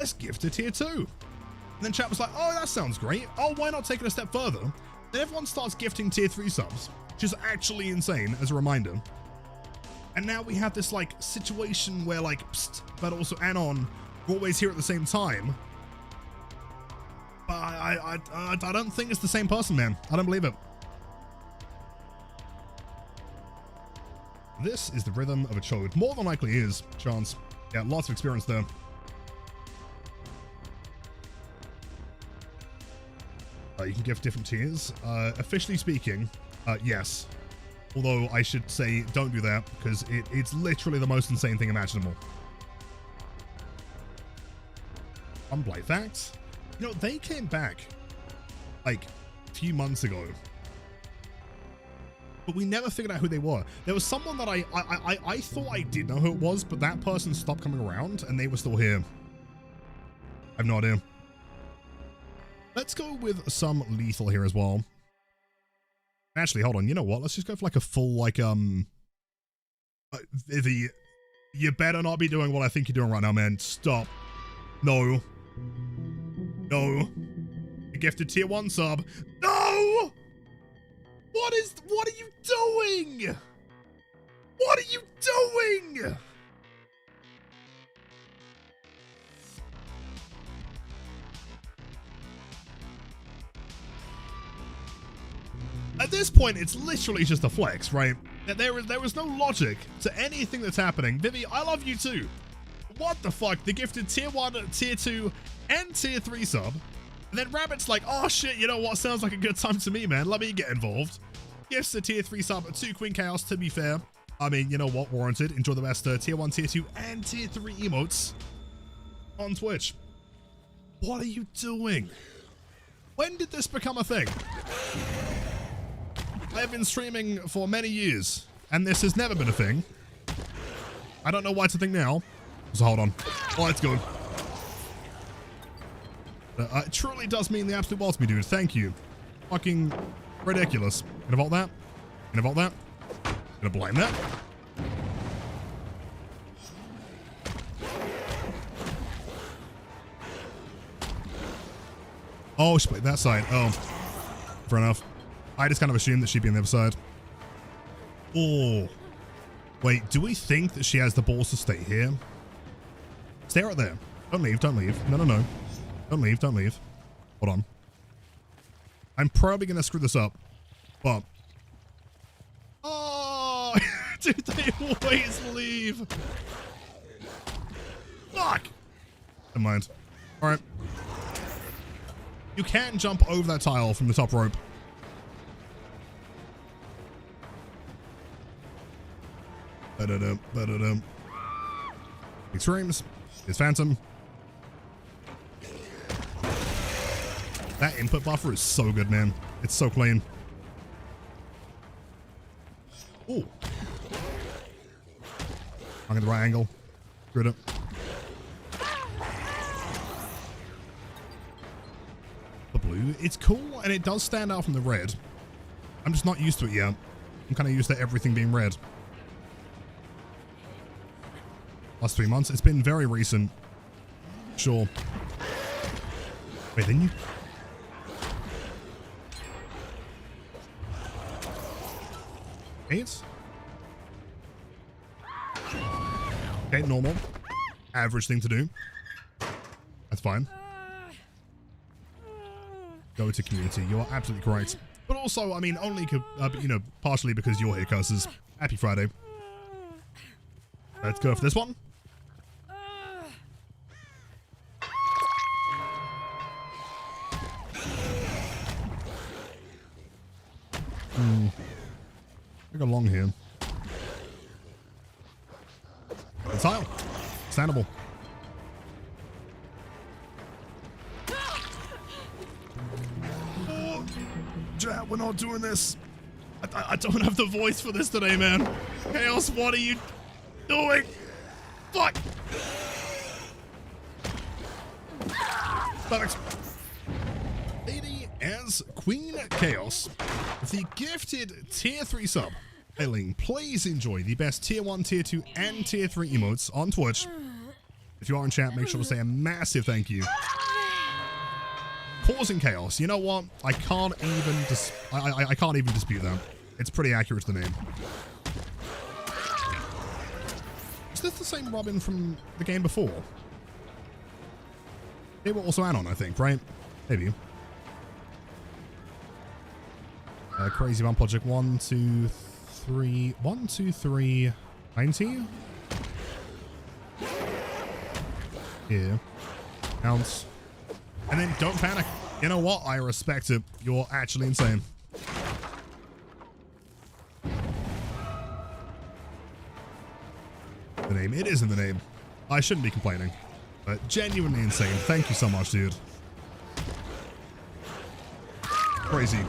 let's gift a tier 2. And then chat was like, oh, that sounds great. Oh, why not take it a step further? Then everyone starts gifting tier 3 subs, which is actually insane as a reminder. And now we have this, like, situation where, like, but also Anon, we're always here at the same time. But I don't think it's the same person, man. I don't believe it. This is the rhythm of a chode. More than likely is, chance. Yeah, lots of experience there. You can gift different tiers. Officially speaking, yes. Although I should say don't do that because it's literally the most insane thing imaginable. On Blight facts, you know, they came back like a few months ago, but we never figured out who they were. There was someone that I thought I did know who it was, but that person stopped coming around and they were still here. I have no idea. Let's go with some lethal here as well. Actually, hold on. You know what? Let's just go for like a full, like, you better not be doing what I think you're doing right now, man. Stop. No. No. A gifted tier 1 sub. No! What are you doing? What are you doing? At this point, it's literally just a flex, right? There is no logic to anything that's happening. Vivi, I love you too. What the fuck? The gifted tier 1, tier 2, and tier 3 sub. And then Rabbit's like, oh shit, you know what? Sounds like a good time to me, man. Let me get involved. Gifts a tier 3 sub to Queen Chaos, to be fair. I mean, you know what? Warranted. Enjoy the best tier 1, tier 2, and tier 3 emotes on Twitch. What are you doing? When did this become a thing? I have been streaming for many years, and this has never been a thing. I don't know why it's a thing now. So hold on. Oh, it's good. It truly does mean the absolute world to me, dude. Thank you. Fucking ridiculous. Gonna vault that. Gonna vault that. Gonna blind that. Oh, she played that side. Oh. Fair enough. I just kind of assumed that she'd be on the other side. Oh. Wait, do we think that she has the balls to stay here? Stay right there. Don't leave, don't leave. No, no, no. Don't leave, don't leave. Hold on. I'm probably going to screw this up, but... Oh! Dude, they always leave. Fuck! Never mind. Alright. You can jump over that tile from the top rope. Ba-da-dum, ba-da-dum. Extremes. It's Phantom. That input buffer is so good, man. It's so clean. Ooh. I'm in the right angle. Screwed it. The blue, it's cool and it does stand out from the red. I'm just not used to it yet. I'm kind of used to everything being red. Last 3 months. It's been very recent. Sure. Wait, didn't you? Eight? Okay, normal. Average thing to do. That's fine. Go to community. You're absolutely correct. But also, I mean, only, you know, partially because you're here, curses. Happy Friday. Let's go for this one. We got along here. Tile. Standable. Oh, Jack, we're not doing this. I don't have the voice for this today, man. Chaos, what are you doing? Fuck. Perfect. Lady as Queen Chaos. The gifted tier 3 sub. Ailing, please enjoy the best tier 1, tier 2, and tier 3 emotes on Twitch. If you are in chat, make sure to say a massive thank you. Causing chaos. You know what? I can't even I can't even dispute that. It's pretty accurate to the name. Is this the same Robin from the game before? They were also Anon, I think, right? Maybe. Crazy One Project 1, 2, 3, 1, 2, 3, 90. Yeah. Bounce. And then don't panic. You know what? I respect it. You're actually insane. The name. It is in the name. I shouldn't be complaining. But genuinely insane. Thank you so much, dude. Crazy.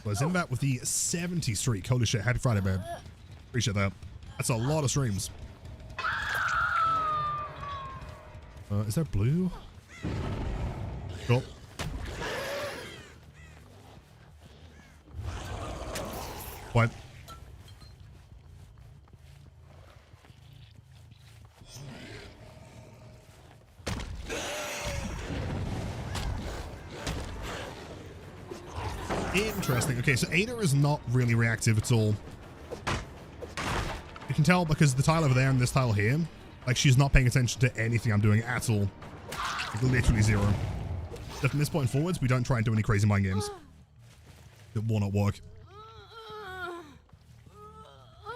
Was in that with the 70 streak. Holy shit. Happy Friday, man. Appreciate that. That's a lot of streams. Is there blue? Cool. What? Interesting. Okay, so Ada is not really reactive at all. You can tell because the tile over there and this tile here, like she's not paying attention to anything I'm doing at all. Like literally zero. So from this point forwards, we don't try and do any crazy mind games. It will not work.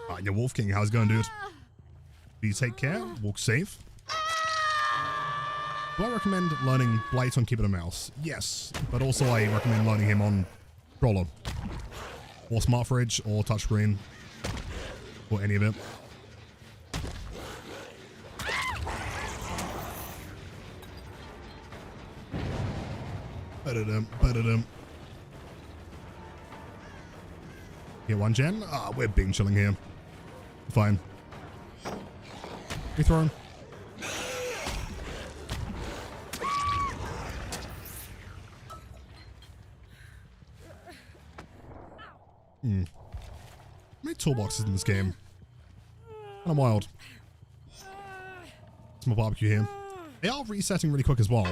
Alright, yeah, Wolf King, how's it going, dude? Do you take care? Walk safe? Do I recommend learning Blight on keyboard and mouse? Yes, but also I recommend learning him on controller. Or smart fridge, or touchscreen. Or any of it. Ba-da-dum. Get one gen? Ah, we're Bing chilling here. Fine. We throw him. How many toolboxes in this game? Kind of wild. Some more barbecue here. They are resetting really quick as well.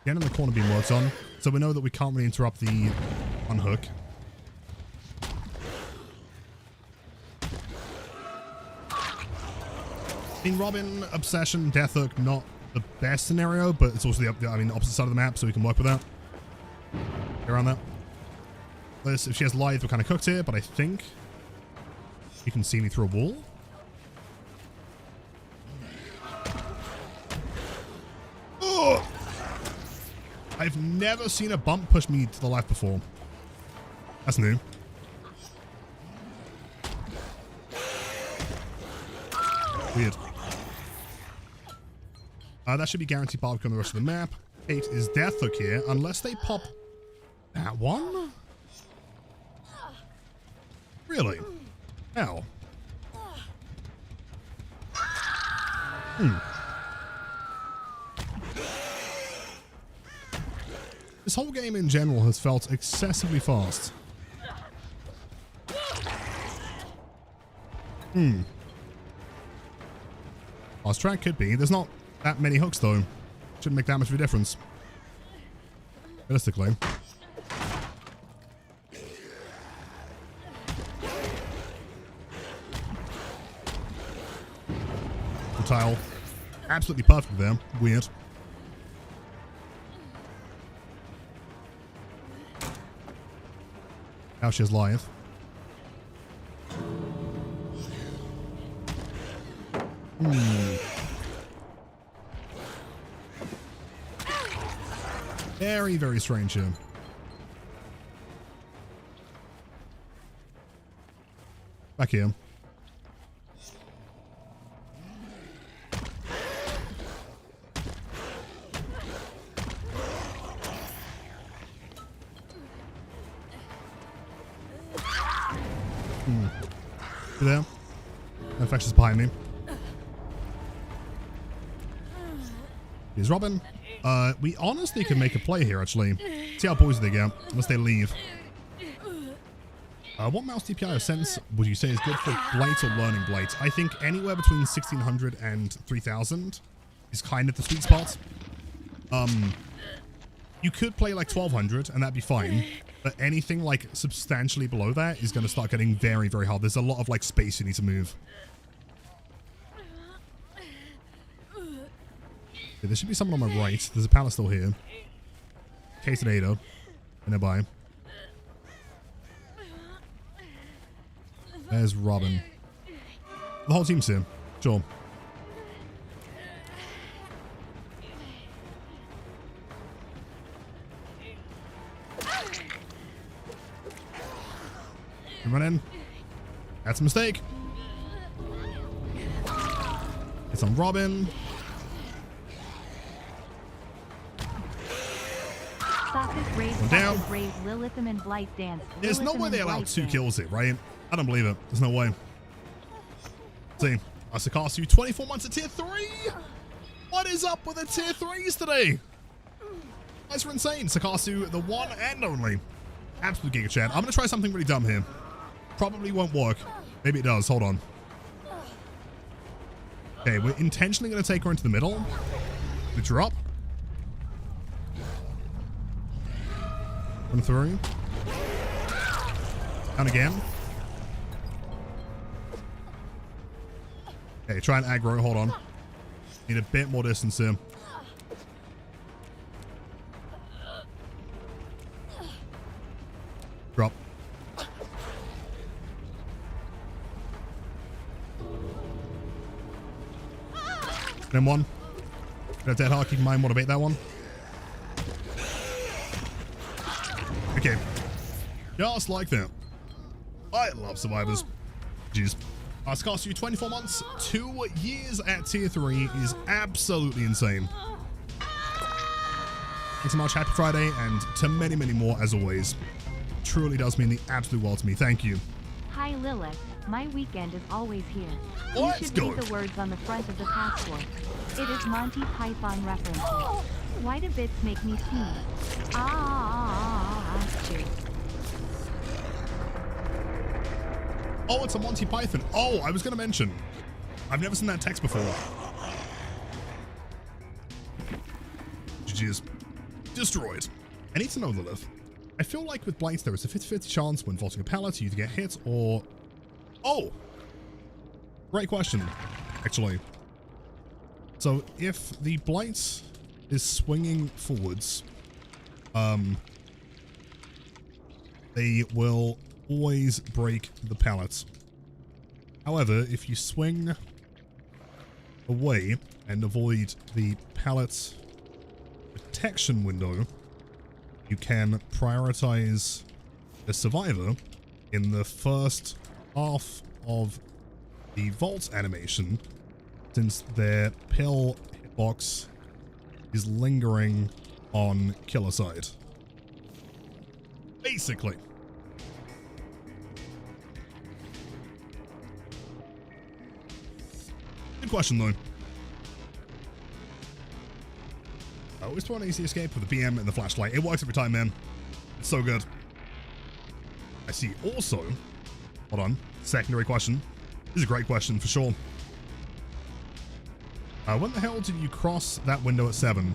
Again, in the corner being worked on, so we know that we can't really interrupt the unhook. I mean, Robin, Obsession, Death Hook, not the best scenario, but it's also the opposite side of the map, so we can work with that. Get around that. If she has Lithe, we're kind of cooked here, but I think you can see me through a wall. Oh! I've never seen a bump push me to the left before. That's new. Weird. That should be guaranteed barbecue on the rest of the map. 8 is Death Hook here, unless they pop that one? Really? How? This whole game in general has felt excessively fast. Fast track could be. There's not that many hooks though. Shouldn't make that much of a difference. Realistically. The tile. Absolutely perfect there. Weird. Now she has Lieth. Very, very strange here. Back here. You there? Infectious behind me. Here's Robin. We honestly can make a play here, actually. See how poised they get, unless they leave. What mouse DPI or sense would you say is good for Blight or learning Blight? I think anywhere between 1600 and 3000 is kind of the sweet spot. You could play like 1200 and that'd be fine. But anything like substantially below that is going to start getting very, very hard. There's a lot of like space you need to move. Okay, there should be someone on my right. There's a pallet still here. Quesadilla. Nearby. There's Robin. The whole team's here. Sure. Run in. That's a mistake. It's on Robin. One down. There's no way they allowed 2 kills here, right? I don't believe it. There's no way. See, Sakasu, 24 months at tier 3. What is up with the tier 3s today? You guys are insane. Sakasu, the one and only. Absolute Giga Chat. I'm going to try something really dumb here. Probably won't work. Maybe it does. Hold on. Okay, we're intentionally going to take her into the middle. Lift her up. Run through. Down again. Okay, try and aggro. Hold on. Need a bit more distance here. Drop. Then one. Got dead hard. Keep in mind, want to bait that one. Okay. Just like that. I love survivors. Jeez. It's cost you 24 months, 2 years at tier 3 is absolutely insane. Thanks so much. Happy Friday, and to many, many more as always. Truly does mean the absolute world to me. Thank you. Hi Lilith. My weekend is always here. Let's you should go. read the words on the front of the passport. It is Monty Python references. Why do bits make me sneeze? Cheers. Oh, it's a Monty Python. Oh, I was going to mention. I've never seen that text before. GG's. Destroyed. I need to know, Lilith. I feel like with Blight, there is a 50-50 chance when vaulting a pallet you either get hit or... Oh! Great question, actually. So, if the Blight is swinging forwards, they will always break the pallet. However, if you swing away and avoid the pallet protection window, you can prioritize the survivor in the first half of the vault animation, since their pill hitbox is lingering on killer side. Basically. Good question, though. I always throw an easy escape with the BM and the flashlight. It works every time, man. It's so good. I see. Also, hold on. Secondary question. This is a great question for sure. When the hell did you cross that window at 7?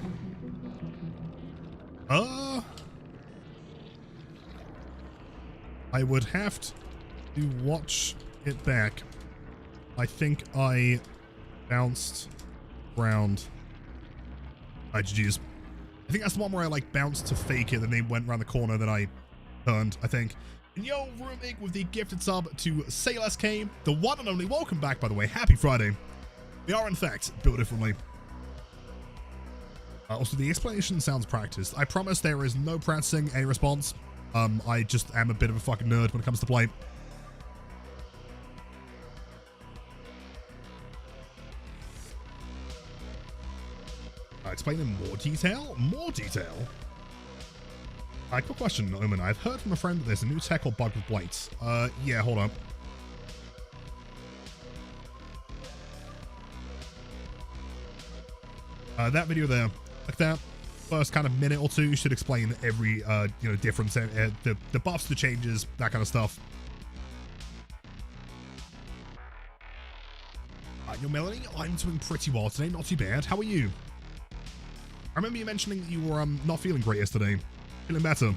I would have to watch it back. I think I bounced around. GG's. I think that's the one where I like bounced to fake it, then they went around the corner, then I turned, I think. And yo, Rumig with the gifted sub to Sail SK, the one and only. Welcome back, by the way. Happy Friday. We are, in fact, built differently. Also, the explanation sounds practiced. I promise there is no practicing any response. I just am a bit of a fucking nerd when it comes to Blight. Explain in more detail? More detail? Quick question, Omen. I've heard from a friend that there's a new tech or bug with Blight. Yeah, hold on. That video there, like that, first kind of minute or two should explain every, difference, the buffs, the changes, that kind of stuff. Yo, Melanie, I'm doing pretty well today, not too bad. How are you? I remember you mentioning that you were not feeling great yesterday. Feeling better.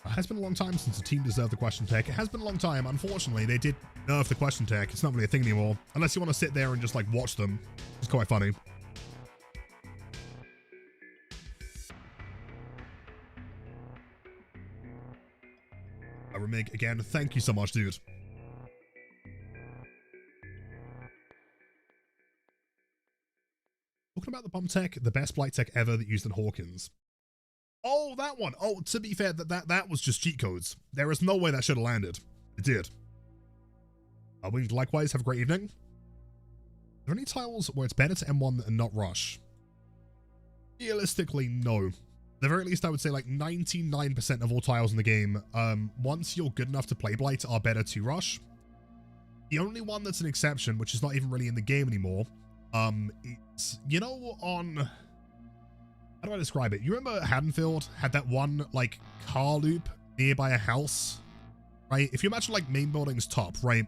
It has been a long time since the team deserved the question tech. It has been a long time. Unfortunately, they did nerf the question tech. It's not really a thing anymore. Unless you want to sit there and just like watch them. It's quite funny. Remig, again, thank you so much, dude. Talking about the bomb tech, the best Blight tech ever that used in Hawkins. Oh, that one. Oh, to be fair, that was just cheat codes. There is no way that should have landed. It did. We likewise have a great evening. Are there any tiles where it's better to M1 and not rush? Realistically, no. At the very least, I would say like 99% of all tiles in the game, once you're good enough to play Blight, are better to rush. The only one that's an exception, which is not even really in the game anymore, it's, you know, on... How do I describe it? You remember Haddonfield had that one, like, car loop nearby a house, right? If you imagine, like, main building's top, right?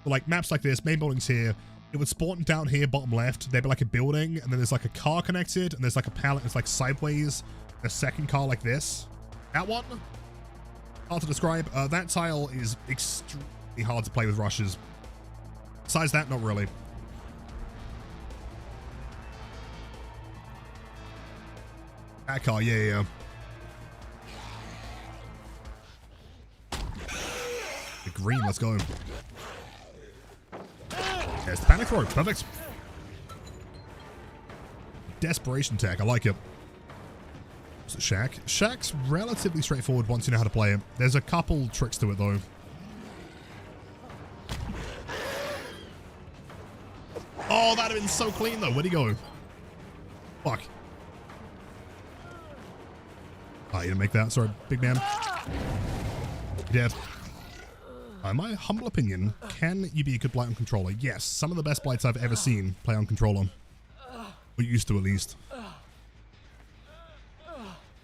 So, like, maps like this, main building's here. It would spawn down here, bottom left. There'd be, like, a building, and then there's, like, a car connected, and there's, like, a pallet. It's, like, sideways. A second car like this. That one? Hard to describe. That tile is extremely hard to play with rushes. Besides that, not really. That car, yeah. The green, let's go. There's the panic throw, perfect. Desperation tech, I like it. Is it Shack? Shack's relatively straightforward once you know how to play it. There's a couple tricks to it though. Oh, that'd have been so clean though. Where'd he go? Fuck. Oh, you didn't make that. Sorry, big man. You're dead. In my humble opinion, can you be a good Blight on controller? Yes. Some of the best Blights I've ever seen play on controller. Or used to, at least.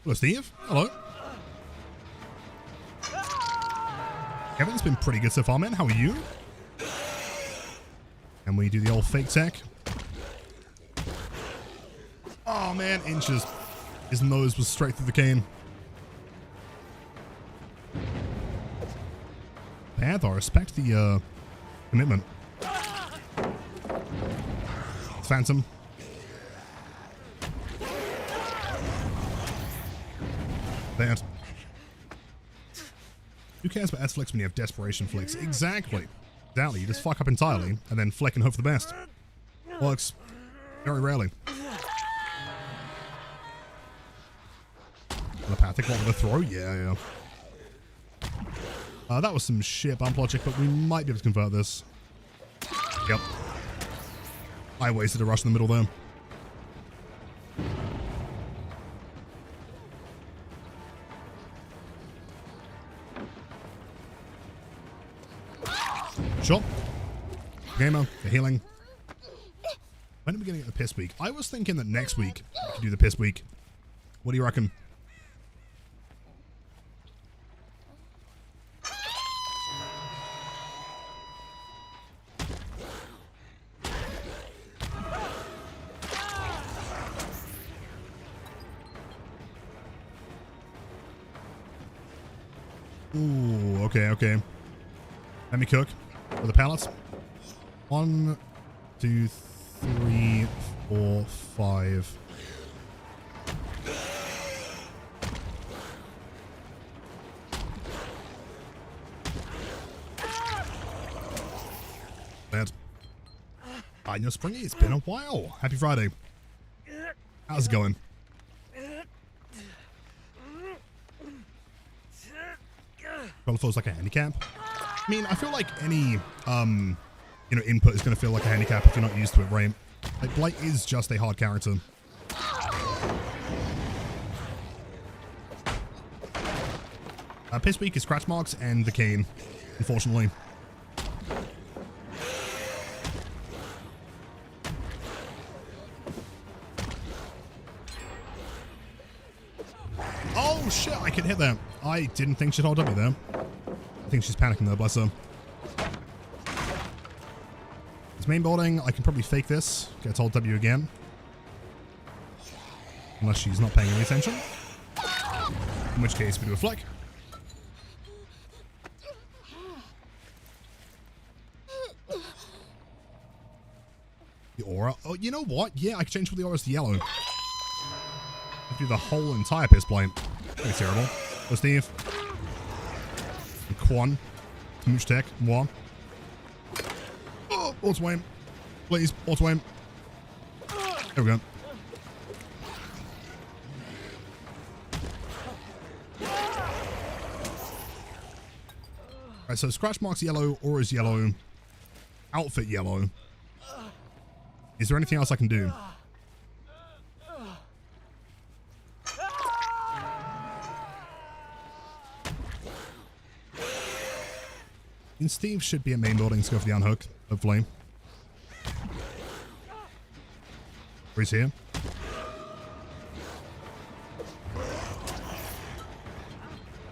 Hello, Steve. Hello. Kevin's been pretty good so far, man. How are you? And we do the old fake tech. Oh, man. Inches. His nose was straight through the cane. Bad, though. I respect the commitment. Phantom. Bad. Who cares about S-Flicks when you have desperation flicks? Exactly. Exactly. You just fuck up entirely and then flick and hope for the best. Works. Very rarely. Telepathic, what with a throw? Yeah. That was some shit bump logic, but we might be able to convert this. Yep. I wasted a rush in the middle there. Sure. Gamer, for healing. When are we going to get the piss week? I was thinking that next week we could do the piss week. What do you reckon? Ooh, okay, okay. Let me cook for the pallets. 1, 2, 3, 4, 5. Bad. I know, Springy, it's been a while. Happy Friday. How's it going? Probably feels like a handicap. I mean, I feel like any, you know, input is going to feel like a handicap if you're not used to it, right? Like, Blight is just a hard character. Piss week is scratch marks and the cane, unfortunately. Oh shit, I can hit that. I didn't think she'd hold W there. I think she's panicking though, bless her. It's main building. I can probably fake this. Get hold W again. Unless she's not paying any attention. In which case we do a flick. The aura. Oh, you know what? Yeah, I can change the auras to yellow. I can do the whole entire piss blight. Pretty terrible. So Steve. And Quan. Mooch Tech. Moi. Oh, auto aim. Please, auto aim. There we go. Alright, so scratch marks yellow, auras yellow, outfit yellow. Is there anything else I can do? And Steve should be at main building to go for the unhook, hopefully. Or he's here.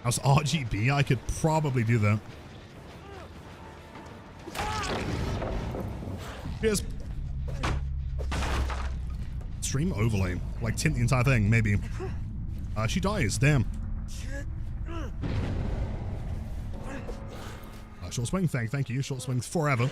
How's RGB? I could probably do that. Here's stream overlay. Like tint the entire thing, maybe. She dies, damn. Short swing, thank you. Short swings forever.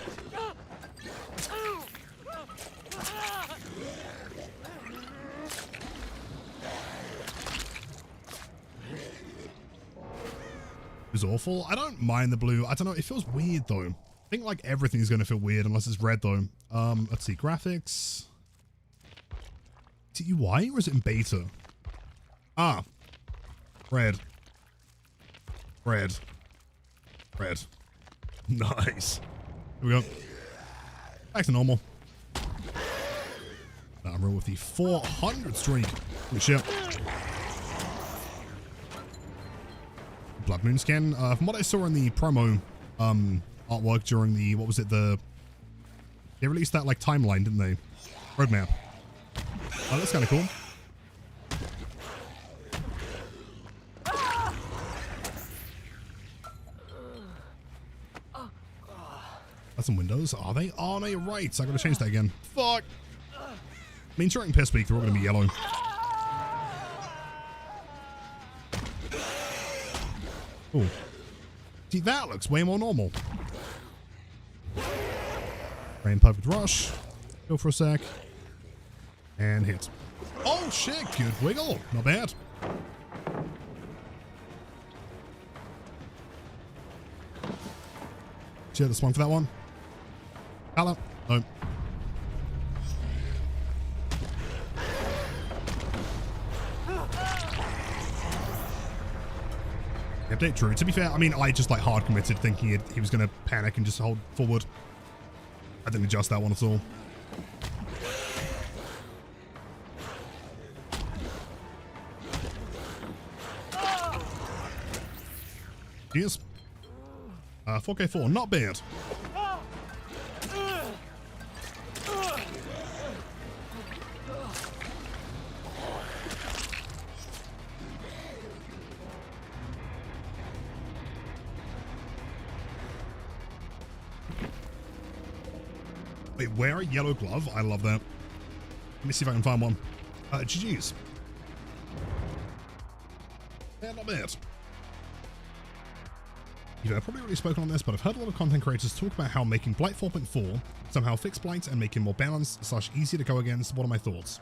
It was awful. I don't mind the blue. I don't know. It feels weird though. I think like everything's going to feel weird unless it's red though. Let's see. Graphics. Is it UI or is it in beta? Ah. Red. Red. Red. Nice. Here we go. Back to normal. I'm rolling with the 400 streak. Holy shit. Blood Moon skin. From what I saw in the promo artwork during the, what was it, they released that like timeline, didn't they? Roadmap. Oh, that's kind of cool. That's some windows. Are they? Oh, no, you're right. So I gotta change that again. Fuck. I mean, during piss week, they're all gonna be yellow. Ooh. See, that looks way more normal. Rain Perfect Rush. Go for a sec. And hit. Oh, shit. Good wiggle. Not bad. Cheer the swung for that one. Hello. No. Update true. To be fair, I mean, I just like hard committed thinking he was going to panic and just hold forward. I didn't adjust that one at all. Cheers. 4K4, not bad. Wait, wear a yellow glove? I love that. Let me see if I can find one. GG's. Yeah, not bad. I've probably already spoken on this, but I've heard a lot of content creators talk about how making Blight 4.4 somehow fix Blight and make him more balanced / easier to go against. What are my thoughts?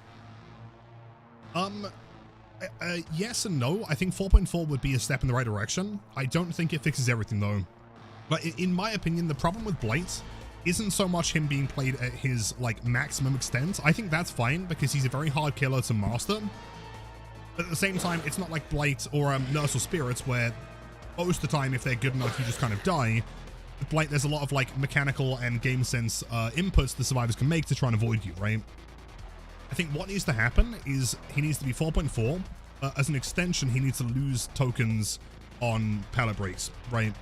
Yes and no. I think 4.4 would be a step in the right direction. I don't think it fixes everything though. But in my opinion, the problem with Blight isn't so much him being played at his like maximum extent. I think that's fine because he's a very hard killer to master. But at the same time, it's not like Blight or Nurse or Spirits where most of the time, if they're good enough, you just kind of die. With Blight, there's a lot of like mechanical and game sense inputs the survivors can make to try and avoid you, right? I think what needs to happen is he needs to be 4.4. As an extension, he needs to lose tokens on pallet breaks, right?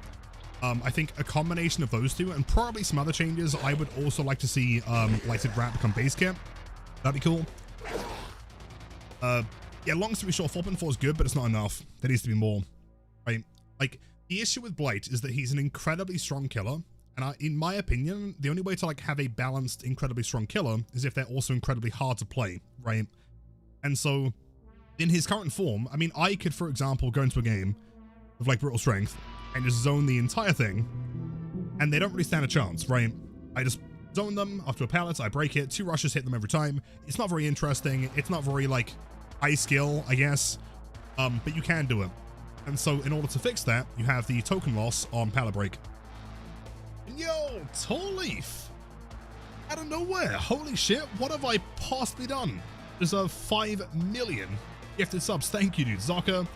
I think a combination of those two and probably some other changes. I would also like to see Lighted Rat become base kit. That'd be cool. Yeah, long story short, 4.4 is good, but it's not enough. There needs to be more, right? Like, the issue with Blight is that he's an incredibly strong killer, and in my opinion, the only way to like have a balanced, incredibly strong killer is if they're also incredibly hard to play, right? And so, in his current form, I mean, I could, for example, go into a game with like Brutal Strength and just zone the entire thing, and they don't really stand a chance, right? I just zone them after a pallet, I break it, 2 rushes hit them every time. It's not very interesting, it's not very like high skill, I guess, but you can do it. And so in order to fix that, you have the token loss on pallet break. Yo, Tall Leaf, out of nowhere, holy shit, what have I possibly done? Deserve 5 million gifted subs. Thank you, dude. Zaka,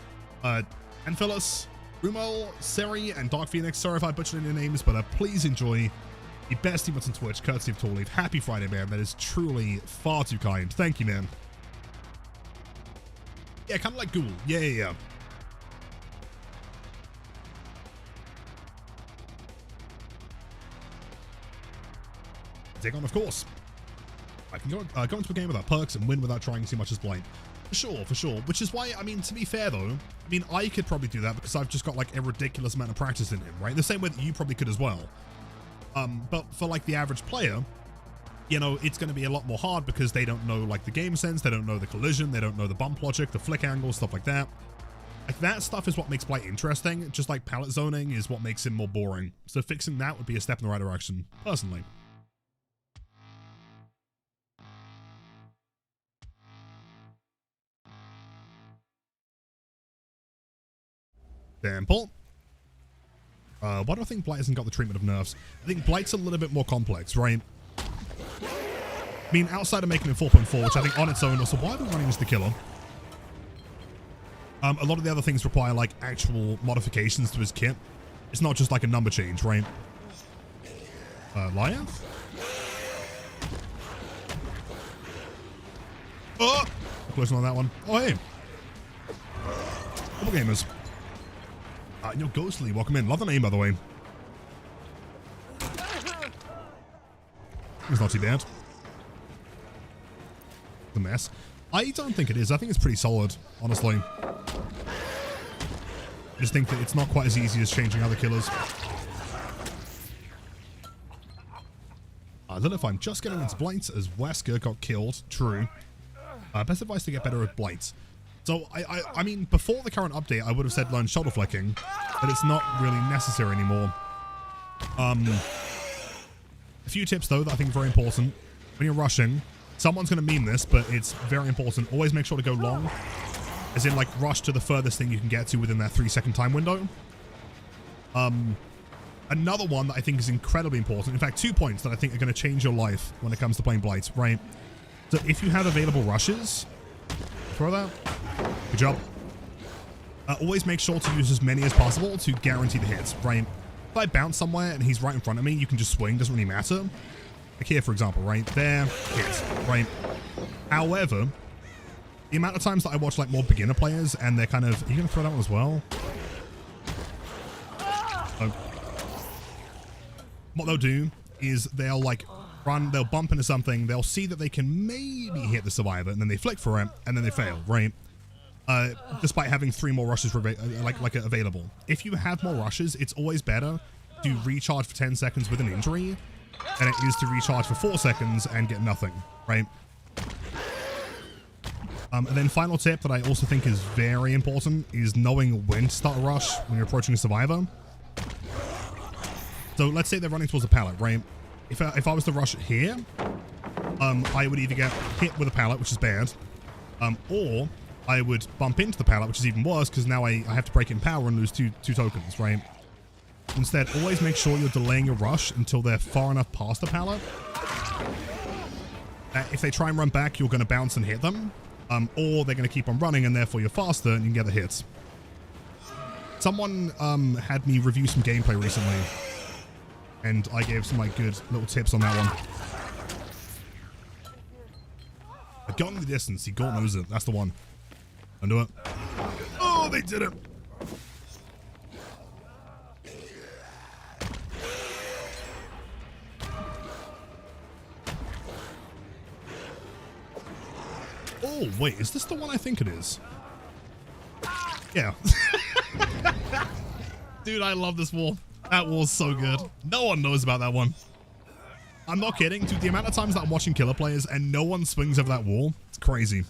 Anphilus, Rumel, Seri, and Dark Phoenix. Sorry if I butchered any names, but please enjoy the best emotes on Twitch, courtesy of Tall Leaf. Happy Friday, man. That is truly far too kind. Thank you, man. Yeah, kind of like Ghoul. Yeah. Take on, of course. I can go into a game without perks and win without trying too much as Blight. For sure. Which is why, I mean, to be fair though, I mean, I could probably do that because I've just got like a ridiculous amount of practice in him, right? The same way that you probably could as well. But for like the average player, you know, it's going to be a lot more hard because they don't know like the game sense, they don't know the collision, they don't know the bump logic, the flick angle, stuff like that. Like that stuff is what makes Blight interesting, just like pallet zoning is what makes him more boring. So fixing that would be a step in the right direction, personally. Example. Why do I think Blight hasn't got the treatment of nerfs? I think Blight's a little bit more complex, right? I mean, outside of making it 4.4, which I think on its own, also, why are we running as the killer? A lot of the other things require, like, actual modifications to his kit. It's not just, like, a number change, right? Liar? Oh! Close on that one. Oh, hey. Couple gamers. Yo, Ghostly, welcome in. Love the name, by the way. It's not too bad. The mess. I don't think it is. I think it's pretty solid, honestly. I just think that it's not quite as easy as changing other killers. I don't know if I'm just getting into Blight as Wesker got killed. True. Best advice to get better at Blight. So, I mean, before the current update, I would have said learn shoulder flicking, but it's not really necessary anymore. A few tips, though, that I think are very important. When you're rushing, someone's going to meme this, but it's very important. Always make sure to go long, as in, like, rush to the furthest thing you can get to within that 3-second time window. Another one that I think is incredibly important, in fact, 2 points that I think are going to change your life when it comes to playing Blight, right? So, if you have available rushes, throw that. Good job. Always make sure to use as many as possible to guarantee the hits, right? If I bounce somewhere and he's right in front of me, you can just swing, doesn't really matter. Like here, for example, right? There, hit, right? However, the amount of times that I watch like more beginner players and they're kind of, are you going to throw that one as well? What they'll do is they'll like run, they'll bump into something, they'll see that they can maybe hit the survivor, and then they flick for it, and then they fail, right? Despite having 3 more rushes available. If you have more rushes, it's always better to recharge for 10 seconds with an injury than it is to recharge for 4 seconds and get nothing, right? And then final tip that I also think is very important is knowing when to start a rush when you're approaching a survivor. So let's say they're running towards a pallet, right? If I was to rush here, I would either get hit with a pallet, which is bad, or I would bump into the pallet, which is even worse because now I have to break in power and lose two tokens, right? Instead, always make sure you're delaying your rush until they're far enough past the pallet. If they try and run back, you're going to bounce and hit them, or they're going to keep on running and therefore you're faster and you can get the hits. Someone had me review some gameplay recently, and I gave some like good little tips on that one. A gun in the distance, he God knows it. That's the one. Undo it. Oh, they did it. Oh, wait, is this the one I think it is? Yeah. Dude, I love this wall. That wall's so good. No one knows about that one. I'm not kidding, dude. The amount of times that I'm watching killer players and no one swings over that wall, it's crazy.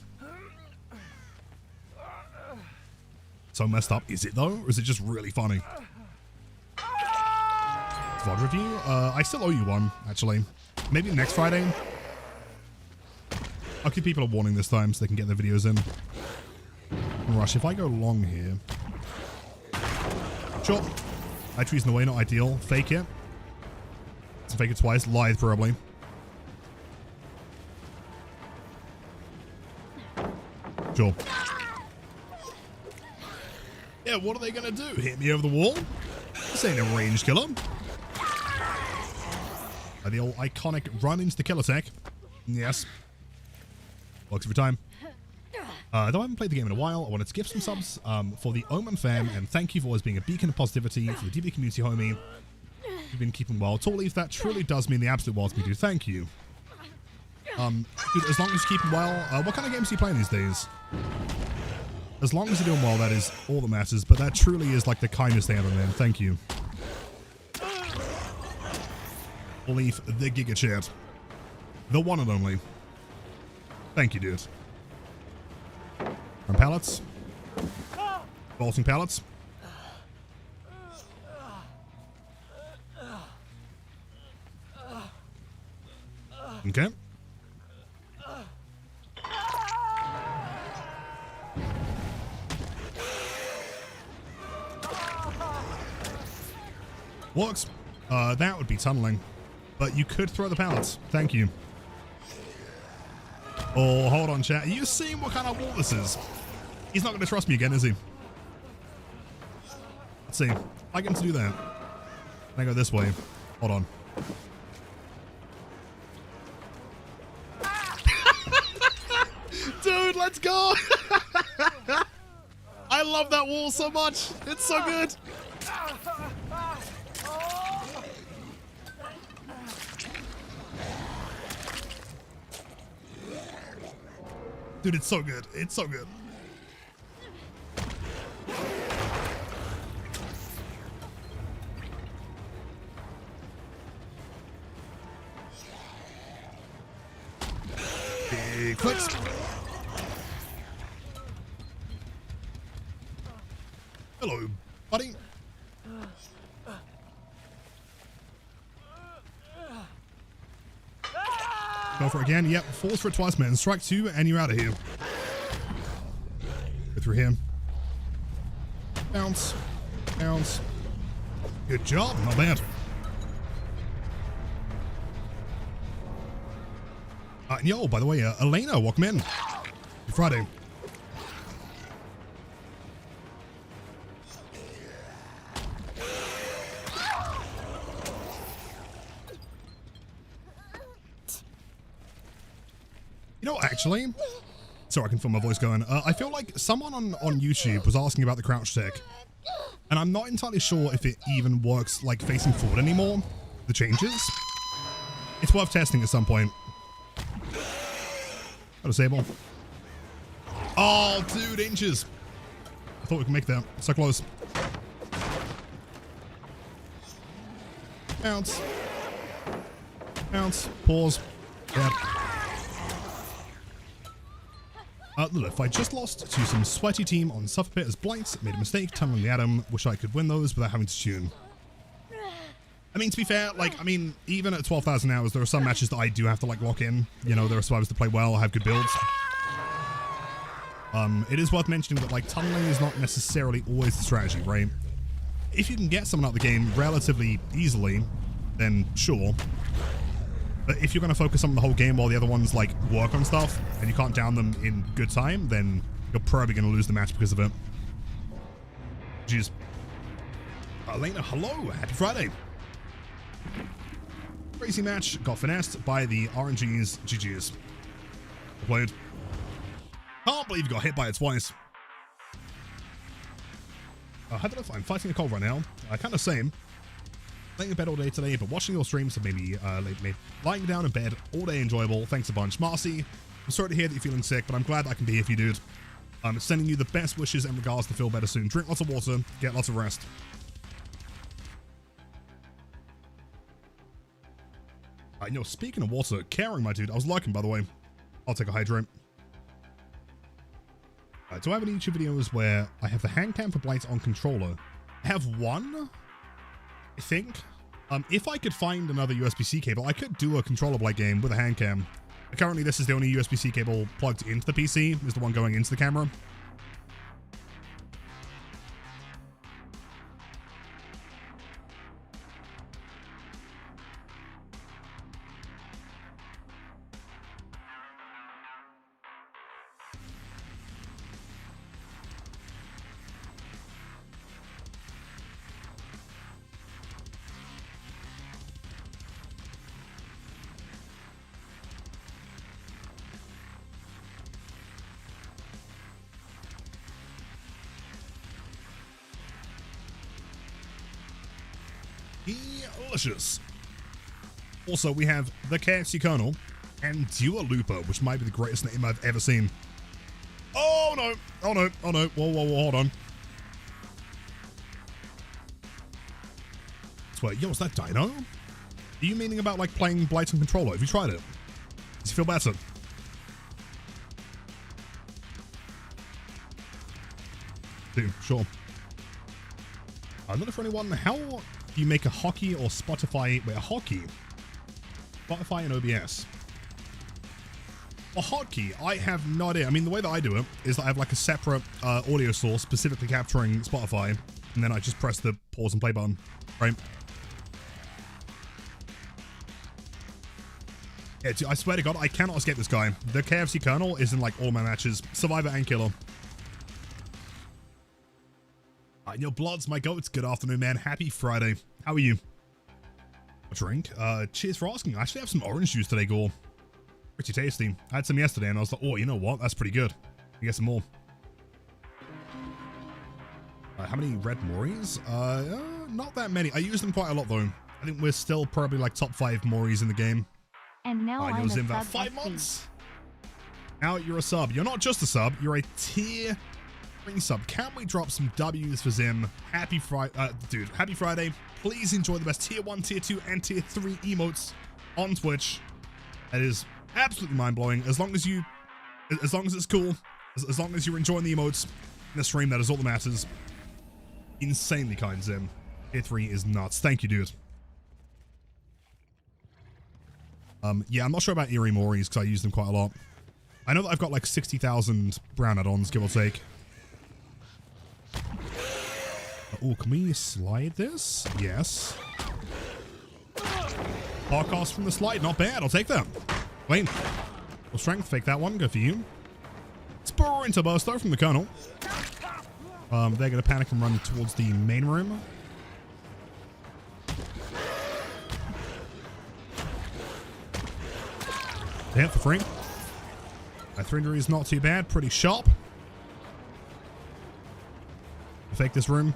So messed up. Is it though? Or is it just really funny? VOD review? I still owe you one, actually. Maybe next Friday. I'll give people a warning this time so they can get their videos in. Rush, if I go long here. Sure. That tree's in the way, not ideal. Fake it. Fake it twice. Lithe, probably. Sure. Yeah, what are they gonna do? Hit me over the wall? This ain't a range killer. The old iconic run into the kill attack. Yes. Works every time. Though I haven't played the game in a while, I wanted to give some subs for the Omen fam, and thank you for always being a beacon of positivity for the DB community, homie. You've been keeping well. Tall Leaf, that truly does mean the absolute world to me, dude. Thank you. Dude, as long as you're keeping well, what kind of games are you playing these days? As long as you're doing well, that is all that matters, but that truly is like the kindest thing ever, man. Thank you. Tall Leaf, the Giga Chat. The one and only. Thank you, dude. From pallets. Bolting pallets. Okay. Works. That would be tunneling. But you could throw the pallets. Thank you. Oh, hold on, chat. Are you seeing what kind of wall this is? He's not going to trust me again, is he? Let's see. I get him to do that. Can I go this way? Hold on. Dude, let's go! I love that wall so much. It's so good. Dude, it's so good. It's so good. Big flips. Hello, buddy. Go for it again. Yep, falls for it twice, man. Strike two, and you're out of here. Go through here. Bounce. Bounce. Good job. Not bad. Yo, by the way, Elena, welcome in. Happy Friday. You know, actually, sorry, I can feel my voice going. I feel like someone on YouTube was asking about the crouch tech, and I'm not entirely sure if it even works like facing forward anymore. The changes. It's worth testing at some point. Got a Sable. Oh, 2 inches. I thought we could make that. So close. Bounce. Bounce. Pause. Yep. Lilith, I just lost to some sweaty team on Suffer Pit as Blight. Made a mistake tunneling the Atom. Wish I could win those without having to tune. I mean, to be fair, like, I mean, even at 12,000 hours, there are some matches that I do have to, like, lock in. You know, there are survivors that play well, have good builds. It is worth mentioning that, like, tunneling is not necessarily always the strategy, right? If you can get someone out of the game relatively easily, then sure. But if you're going to focus on the whole game while the other ones, like, work on stuff, and you can't down them in good time, then you're probably going to lose the match because of it. Jeez. Elena, hello. Happy Friday. Crazy match. Got finessed by the RNGs. GG's. Played. Can't believe you got hit by it twice. I don't know if I'm fighting a cold right now. Kind of same. Laying in bed all day today, but watching your streams have made me lying down in bed all day enjoyable. Thanks a bunch. Marcy, I'm sorry to hear that you're feeling sick, but I'm glad that I can be here for you, dude. I'm sending you the best wishes and regards to feel better soon. Drink lots of water, get lots of rest. You know, speaking of water, caring, my dude, I was lurking, by the way. I'll take a hydrate. Do I have any YouTube videos where I have the hand cam for Blight on controller? I have one, I think. If I could find another USB-C cable, I could do a controller Blight game with a hand cam. Currently, this is the only USB-C cable plugged into the PC, is the one going into the camera. Delicious. Also, we have the KFC Colonel and Dua Lupa, which might be the greatest name I've ever seen. Oh no! Oh no! Oh no! Whoa, whoa, whoa! Hold on. Wait, yo, is that Dino? Are you meaning about like playing Blight on controller? Have you tried it? Does it feel better? Dude, sure. I'm not for anyone. How do you make a hockey or Spotify? Wait, a hockey? Spotify and OBS. A hotkey, I have no idea. I mean, the way that I do it is that I have like a separate audio source specifically capturing Spotify, and then I just press the pause and play button, right? Yeah, dude, I swear to God, I cannot escape this guy. The KFC Colonel is in like all my matches, Survivor and Killer. Your Bloods, my goats. Good afternoon, man. Happy Friday. How are you? A drink? Cheers for asking. I actually have some orange juice today, Gore. Pretty tasty. I had some yesterday and I was like, oh, you know what? That's pretty good. You get some more. How many red Moris? Not that many. I use them quite a lot, though. I think we're still probably like top 5 Moris in the game. And now I was in about 5 months. Now you're a sub. You're not just a sub. You're a tier 3 sub. Can we drop some W's for Zim? Happy Friday. Dude, happy Friday. Please enjoy the best tier 1, tier 2, and tier 3 emotes on Twitch. That is absolutely mind-blowing. As long as it's cool, as long as you're enjoying the emotes in the stream, that is all that matters. Insanely kind, Zim. Tier 3 is nuts. Thank you, dude. Yeah, I'm not sure about Eerie Moris because I use them quite a lot. I know that I've got like 60,000 brown add-ons, give or take. Oh, can we slide this? Yes. Podcast from the slide, not bad. I'll take that. Wayne, full strength, fake that one. Good for you. Sprinter Burster from the Colonel. They're going to panic and run towards the main room. Yeah, for free. My 300 is not too bad. Pretty sharp. I'll fake this room.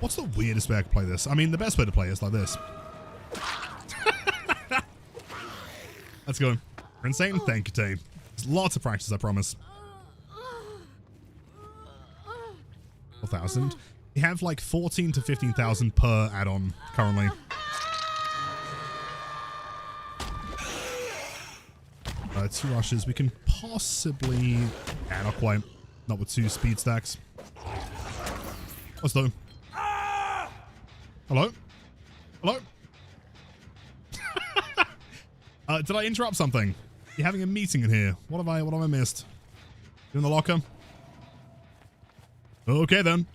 What's the weirdest way I could play this? I mean, the best way to play is like this. Let's go. We're insane. Thank you, Tay. There's lots of practice, I promise. 4,000. We have like 14 to 15,000 per add-on currently. 2 rushes. We can possibly... Yeah, not quite. Not with 2 speed stacks. Let's do. Hello? Hello? Did I interrupt something? You're having a meeting in here. What have I missed? You in the locker? Okay then.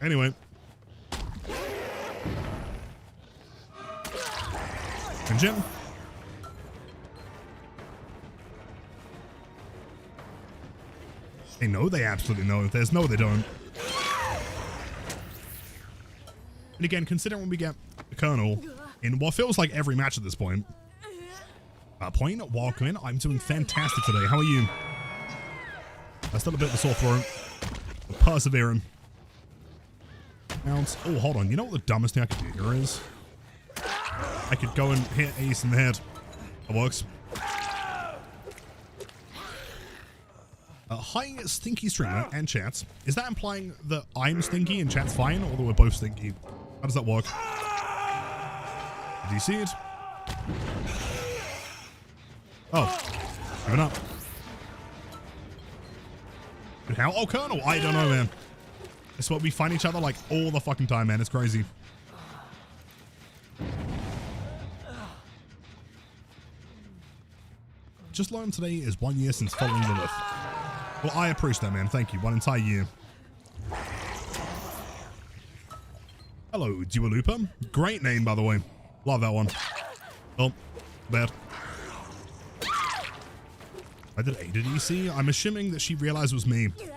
Anyway. And Jim. They know, they absolutely know. If there's no, they don't. And again, considering when we get the Colonel in what feels like every match at this point. Point, welcome in. I'm doing fantastic today. How are you? I still a bit of a sore throat. But persevering. Bounce. Oh, hold on. You know what the dumbest thing I could do here is? I could go and hit Ace in the head. That works. Hi, Stinky Streamer and chat. Is that implying that I'm stinky and chat's fine, or that we're both stinky? How does that work? Do you see it? Oh, giving up. How? Oh, Colonel. I don't know, man. It's what we find each other like all the fucking time, man. It's crazy. Just learned today is 1 year since following Lilith. Well, I appreciate that, man. Thank you. 1 entire year. Hello, Dualupa. Great name, by the way. Love that one. Oh, bad. I did A to DC. I'm assuming that she realized it was me. She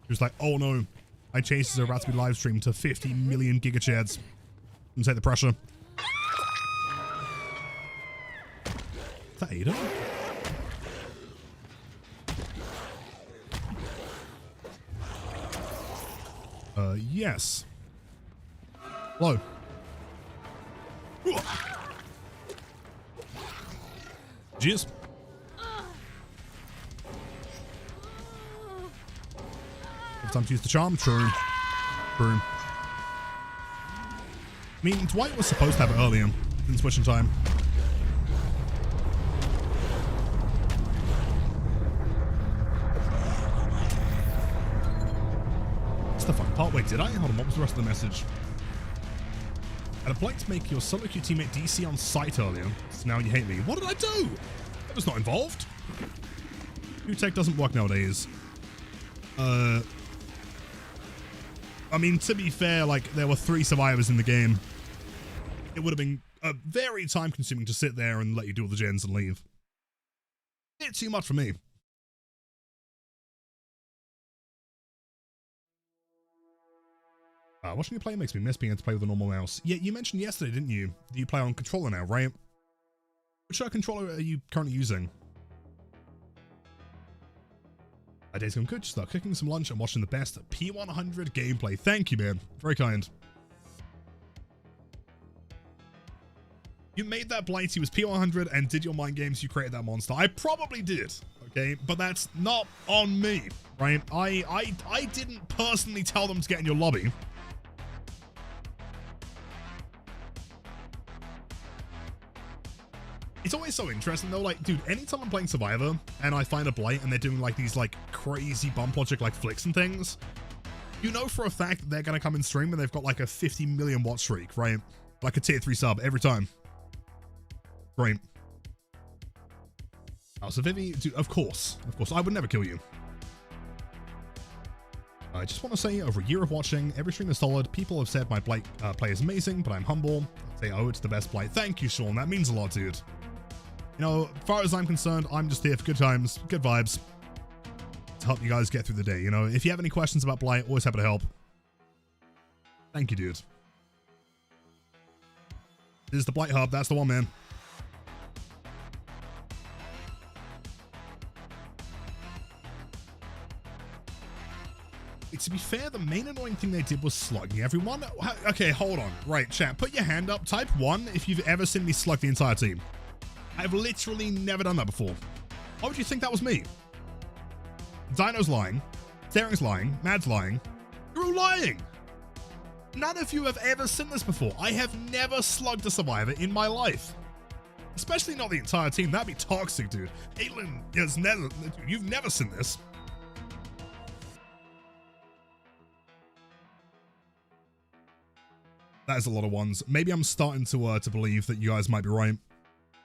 was like, oh no. I chased her about to be live streamed to 50 million gigachads. And take the pressure. Is that Ada? Yes. Hello. Jeez. Have time to use the charm? True. True. I mean, Dwight was supposed to have it earlier. Didn't switch in time. What's the fuck part? Wait, did I? Hold on, what was the rest of the message? I'd have liked to make your solo queue teammate DC on site earlier, so now you hate me. What did I do? I was not involved. New tech doesn't work nowadays. I mean, to be fair, like, there were 3 survivors in the game. It would have been very time-consuming to sit there and let you do all the gens and leave. Bit too much for me. Watching you play makes me miss being able to play with a normal mouse. Yeah, you mentioned yesterday, didn't you? That you play on controller now, right? Which controller are you currently using? My day's going good. Just start cooking some lunch and watching the best P100 gameplay. Thank you, man. Very kind. You made that Blight. He was P100 and did your mind games. You created that monster. I probably did. Okay, but that's not on me, right? I didn't personally tell them to get in your lobby. It's always so interesting though, like, dude, anytime I'm playing Survivor and I find a Blight and they're doing like these like crazy bump logic like flicks and things, you know for a fact that they're gonna come in stream and they've got like a 50 million watt streak, right? Like a tier 3 sub every time. Great. Oh, so Vivi, dude, of course, I would never kill you. I just want to say, over a year of watching, every stream is solid. People have said my Blight play is amazing, but I'm humble. I'd say, oh, it's the best Blight. Thank you, Sean. That means a lot, dude. You know, as far as I'm concerned, I'm just here for good times, good vibes, to help you guys get through the day. You know, if you have any questions about Blight, always happy to help. Thank you, dude. This is the Blight Hub. That's the one, man. To be fair, the main annoying thing they did was slugging everyone. Okay, hold on. Right, chat, put your hand up. Type 1 if you've ever seen me slug the entire team. I've literally never done that before. Why would you think that was me? Dino's lying. Staring's lying. Mad's lying. You're all lying. None of you have ever seen this before. I have never slugged a survivor in my life. Especially not the entire team. That'd be toxic, dude. Caitlyn has never... You've never seen this. That is a lot of ones. Maybe I'm starting to believe that you guys might be right.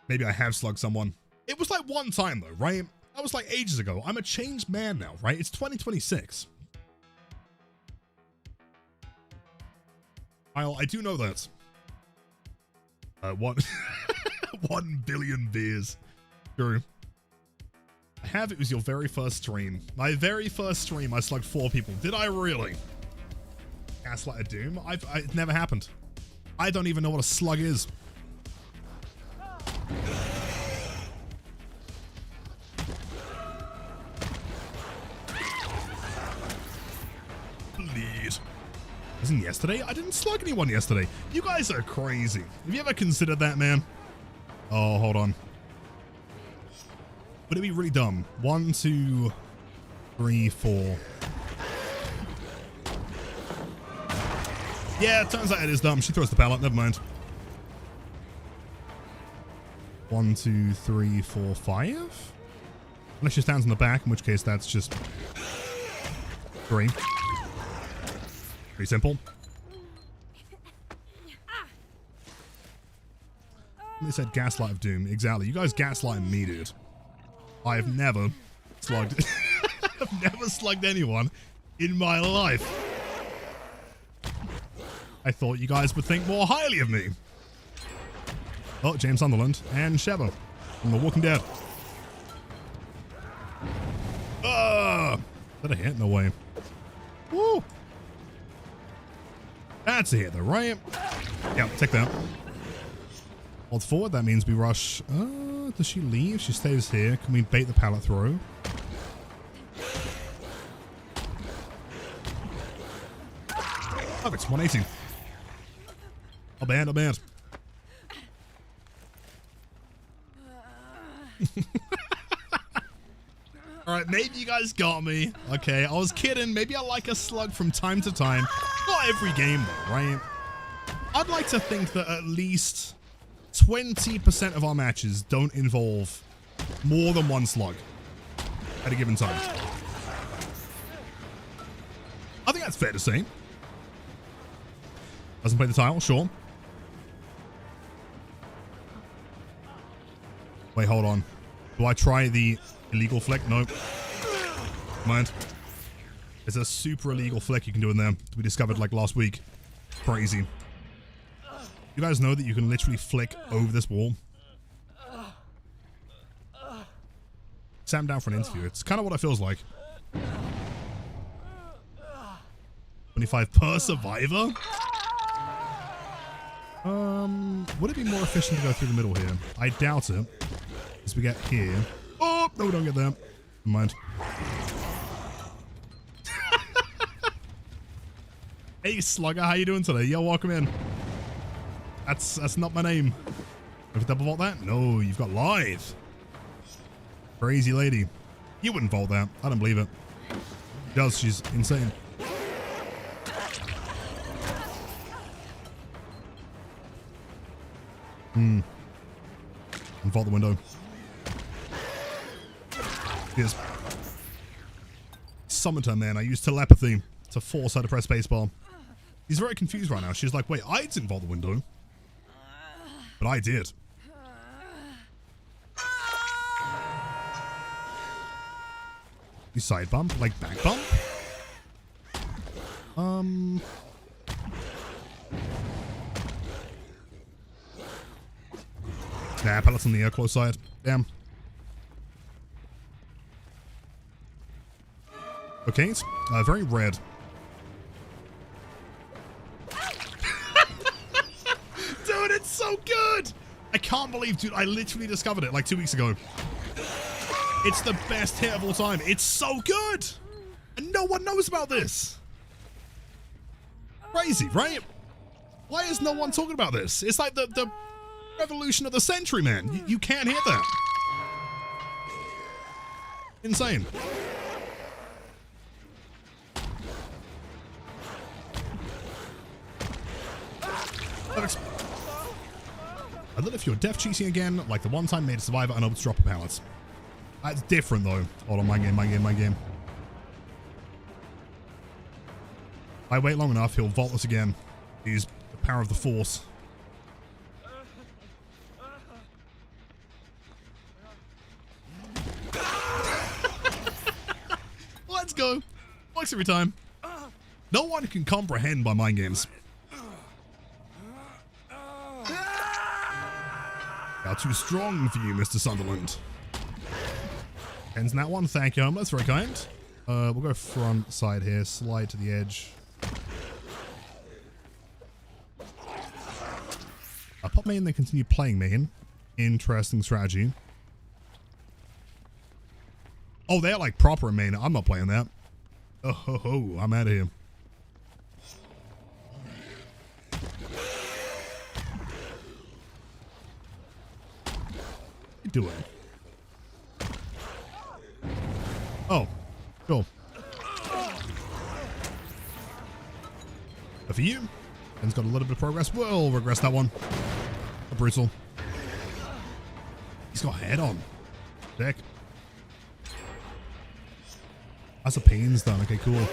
Maybe I have slugged someone. It was like one time though, right? That was like ages ago. I'm a changed man now, right? It's 2026. I do know that. 1 billion beers. True. I have. It was your very first stream. My very first stream, I slugged 4 people. Did I really? Gaslight of Doom? It never happened. I don't even know what a slug is. Please. Wasn't yesterday? I didn't slug anyone yesterday. You guys are crazy. Have you ever considered that, man? Oh, hold on. Would it be really dumb? 1, 2, 3, 4. Yeah, it turns out it is dumb. She throws the pallet. Never mind. 1, 2, 3, 4, 5. Unless she stands in the back, in which case that's just 3. Pretty simple. They said Gaslight of Doom. Exactly. You guys gaslighting me, dude. I have never slugged. I've never slugged anyone in my life. I thought you guys would think more highly of me. Oh, James Sunderland and Sheva from The Walking Dead. Is that a hit? No way. Woo! That's a hit though, right? Yeah, take that. Hold forward, that means we rush. Does she leave? She stays here. Can we bait the pallet throw? Oh, it's 180. Not bad, not bad. Alright, maybe you guys got me. Okay, I was kidding. Maybe I like a slug from time to time. Not every game though, right? I'd like to think that at least 20% of our matches don't involve more than one slug at a given time. I think that's fair to say. Doesn't play the tile, sure. Wait, hold on. Do I try the illegal flick? Nope. Mind. There's a super illegal flick you can do in there that we discovered like last week. Crazy. You guys know that you can literally flick over this wall? Sat him down for an interview. It's kind of what it feels like. 25 per survivor? Would it be more efficient to go through the middle here? I doubt it. As we get here. Oh, no, we don't get there. Never mind. Hey, Slugger, how you doing today? Yo, welcome in. That's not my name. Have you double vault that? No, you've got live. Crazy lady. You wouldn't vault that. I don't believe it. She does. She's insane. And vault the window. Yes. Summoned her, man. I used telepathy to force her to press spacebar. She's very confused right now. She's like, wait, I didn't vault the window. But I did. You side bump? Like back bump? Nah, pellets on the close side. Damn. Okay, it's very red. Dude, it's so good! I can't believe, dude, I literally discovered it like 2 weeks ago. It's the best hit of all time. It's so good! And no one knows about this. Crazy, right? Why is no one talking about this? It's like the revolution of the century, man. You can't hit that. Perfect. I don't know if you're death cheating again, like the one time made a survivor unable to drop a pallet. That's different though. Hold on, my game. If I wait long enough, he'll vault us again. Use the power of the force. Let's go. Works every time. No one can comprehend my mind games. Are too strong for you, Mr. Sunderland. Ends in that one. Thank you, that's very kind. We'll go front side here. Slide to the edge. Pop main, then continue playing main. Interesting strategy. Oh, they're like proper in main. I'm not playing that. Oh, ho, ho. I'm out of here. What are you doing? Oh, cool. But for you, Ben's got a little bit of progress. We'll regress that one. Brutal. He's got head on. Dick. That's a pains done. Okay, cool.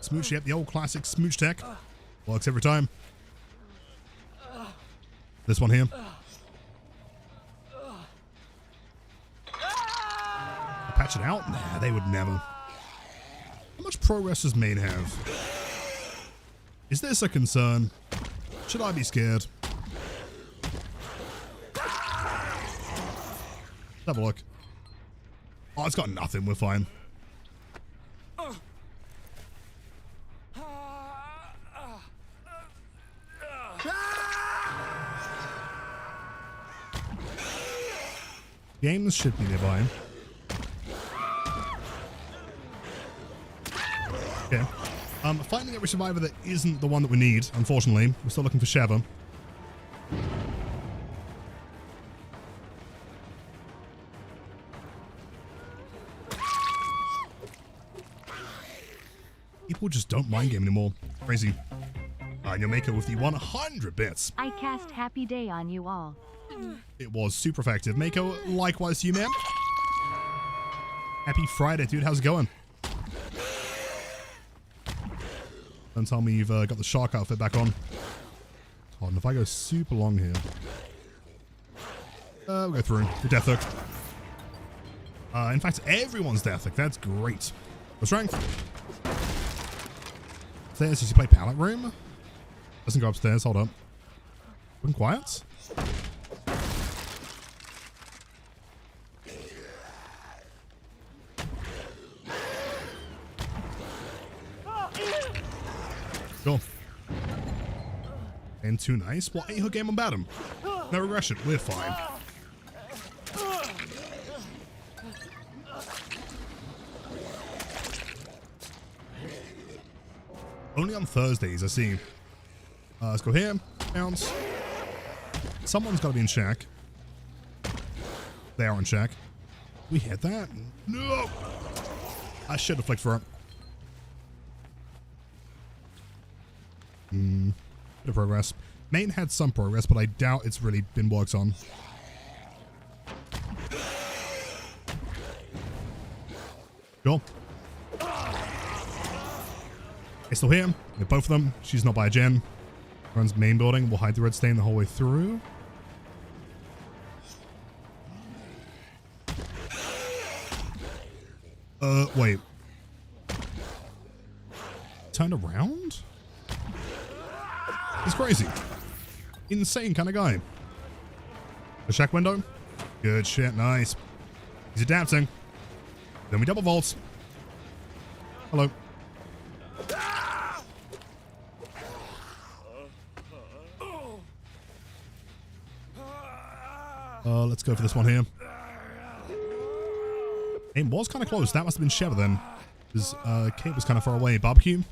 Smooch, yep, the old classic smooch tech. Works every time. This one here. Patch it out? Nah, they would never. How much progress does main have? Is this a concern? Should I be scared? Let's have a look. Oh, it's got nothing. We're fine. Games should be nearby. Okay. Finding every survivor that isn't the one that we need, unfortunately. We're still looking for Sheva. People just don't mind game anymore. Crazy. And your maker with the 100 bits. I cast Happy Day on you all. It was super effective. Mako, likewise to you, man. Happy Friday, dude. How's it going? Don't tell me you've got the shark outfit back on. Oh, and if I go super long here. We'll go through. The death hook. In fact, everyone's death hook. That's great. Go strength. Stairs, does he play pallet room? Doesn't go upstairs. Hold up. Been quiet. Cool. And too nice. Well, 8-hook game on bottom. No regression. We're fine. Only on Thursdays, I see. Let's go here. Bounce. Someone's got to be in shack. They are in shack. We hit that? No! I should have flicked for it. Bit of progress. Main had some progress, but I doubt it's really been worked on. Cool. It's still here. They're both of them. She's not by a gen. Runs main building. We'll hide the red stain the whole way through. Wait. Turned around? He's crazy. Insane kind of guy. The shack window. Good shit. Nice. He's adapting. Then we double vault. Hello. Let's go for this one here. Aim was kind of close. That must have been Sheva then. Because Kate was kind of far away. Barbecue.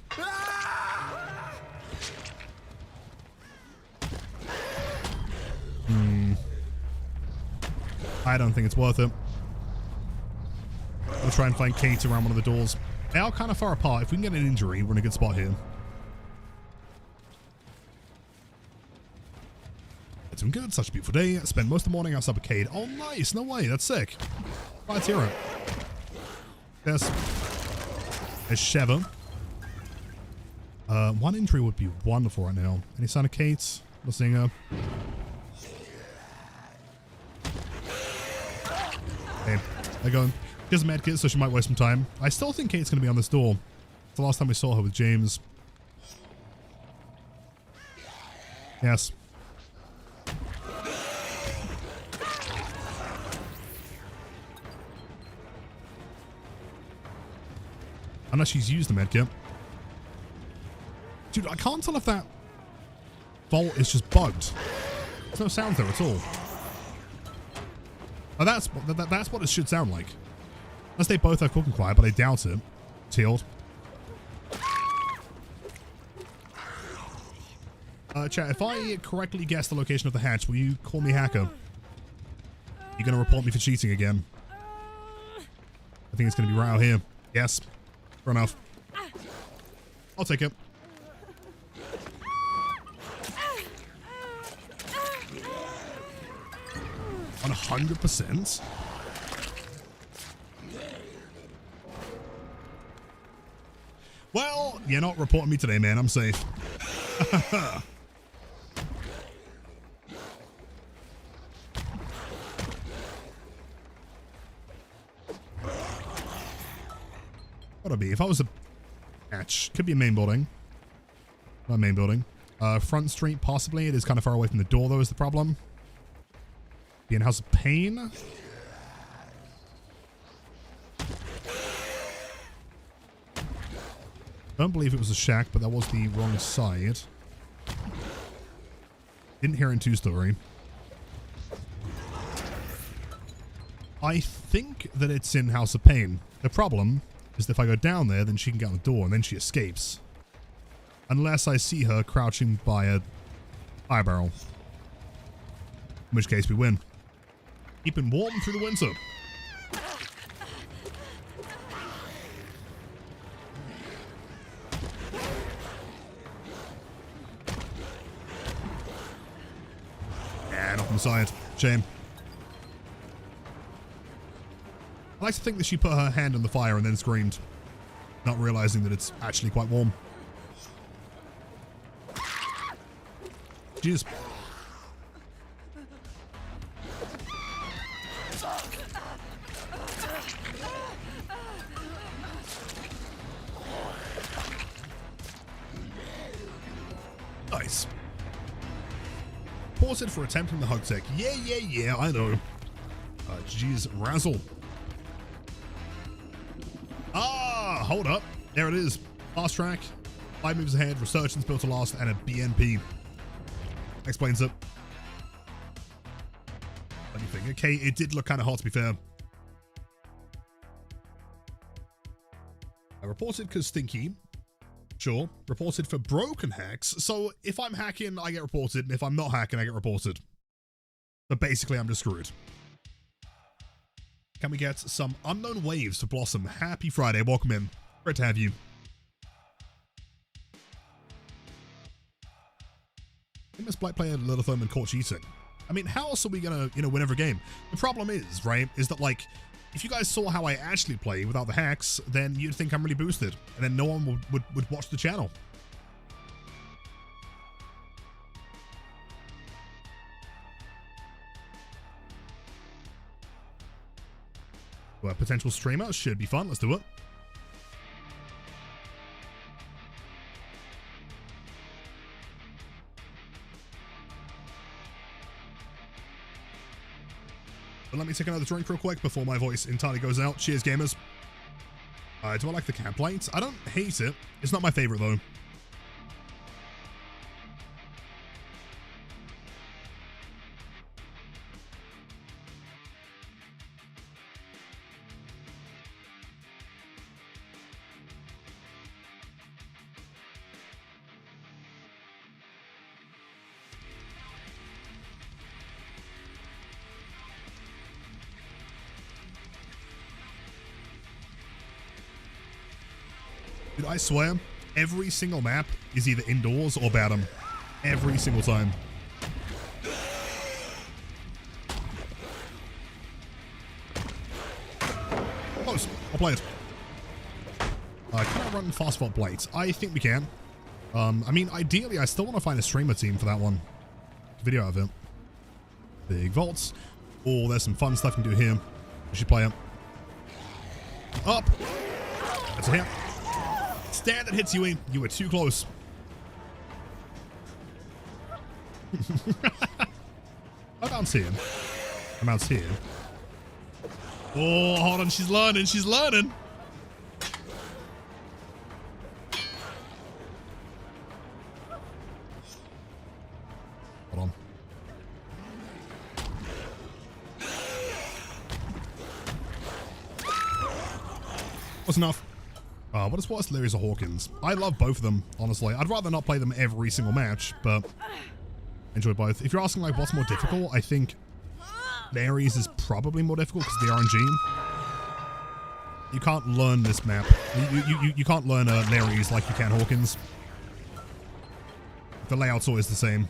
I don't think it's worth it. We'll try and find Kate around one of the doors. They are kind of far apart. If we can get an injury, we're in a good spot here. It's been good. Such a beautiful day. Spent most of the morning outside Arcade. Oh, nice. No way. That's sick. Let's hear it. There's Sheva. One injury would be wonderful right now. Any sign of Kate? Not seeing her. Okay, they're going. Here's a medkit, so she might waste some time. I still think Kate's going to be on this door. It's the last time we saw her with James. Yes. Unless she's used the medkit. Dude, I can't tell if that vault is just bugged. There's no sound there at all. Oh, that's what it should sound like. Unless they both have cooking quiet, but I doubt it. Tealed. Chat, if I correctly guess the location of the hatch, will you call me hacker? You're going to report me for cheating again. I think it's going to be right out here. Yes. Fair enough. I'll take it. On 100%. Well, you're not reporting me today, man. I'm safe. What'd it be? If I was a hatch, could be a main building. Not a main building. Front street, possibly. It is kind of far away from the door, though, is the problem. Be in House of Pain. Don't believe it was a shack, but that was the wrong side. Didn't hear in two-story. I think that it's in House of Pain. The problem is that if I go down there, then she can get on the door, and then she escapes. Unless I see her crouching by a fire barrel. In which case we win. Keeping warm through the winter. Yeah, not on the side. Shame. I like to think that she put her hand on the fire and then screamed, not realizing that it's actually quite warm. Jeez. Nice. Paused for attempting the hug tech. Yeah, I know. Jeez, razzle. Ah, hold up. There it is. Fast track. 5 moves ahead. Resurgence built to last, and a BNP. Explains it. What do you think? Okay, it did look kind of hot, to be fair. I reported because stinky. Sure. Reported for broken hacks. So if I'm hacking, I get reported. And if I'm not hacking, I get reported. But basically, I'm just screwed. Can we get some unknown waves to Blossom? Happy Friday. Welcome in. Great to have you. Famous Blight player Little Thurman caught cheating. I mean, how else are we gonna, win every game? The problem is, right, is that, like, if you guys saw how I actually play without the hacks, then you'd think I'm really boosted, and then no one would watch the channel. Well, a potential streamer should be fun. Let's do it. But let me take another drink real quick before my voice entirely goes out. Cheers, gamers. Do I like the camp lights? I don't hate it. It's not my favorite, though. Dude, I swear, every single map is either indoors or Batum. Every single time. Close. I'll play it. Can I run fast fault Blight? I think we can. I mean, ideally, I still want to find a streamer team for that one. Video out of it. Big vaults. Oh, there's some fun stuff you can do here. We should play it. Up. That's a hit. Standard hits you in. You were too close. I bounce here. I bounce here. Oh, hold on. She's learning. She's learning. Hold on. What's enough? What is worse, Larry's or Hawkins? I love both of them, honestly. I'd rather not play them every single match, but I enjoy both. If you're asking like what's more difficult, I think Larry's is probably more difficult because the RNG. You can't learn this map. You can't learn Larry's like you can Hawkins. The layout's always the same.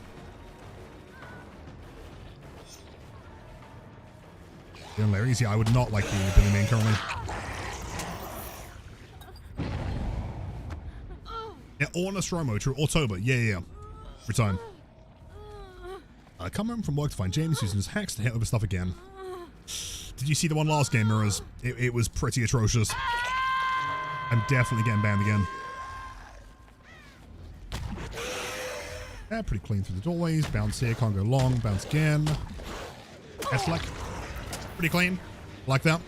Yeah, Larry's, yeah, I would not like the Billy main currently. Yeah, or Nostromo, true. October, yeah. Every time. I come home from work to find James using his hacks to hit over stuff again. Did you see the one last game, Mirrors? It was pretty atrocious. I'm definitely getting banned again. Yeah, pretty clean through the doorways. Bounce here, can't go long. Bounce again. S-Fleck. Pretty clean. Like that.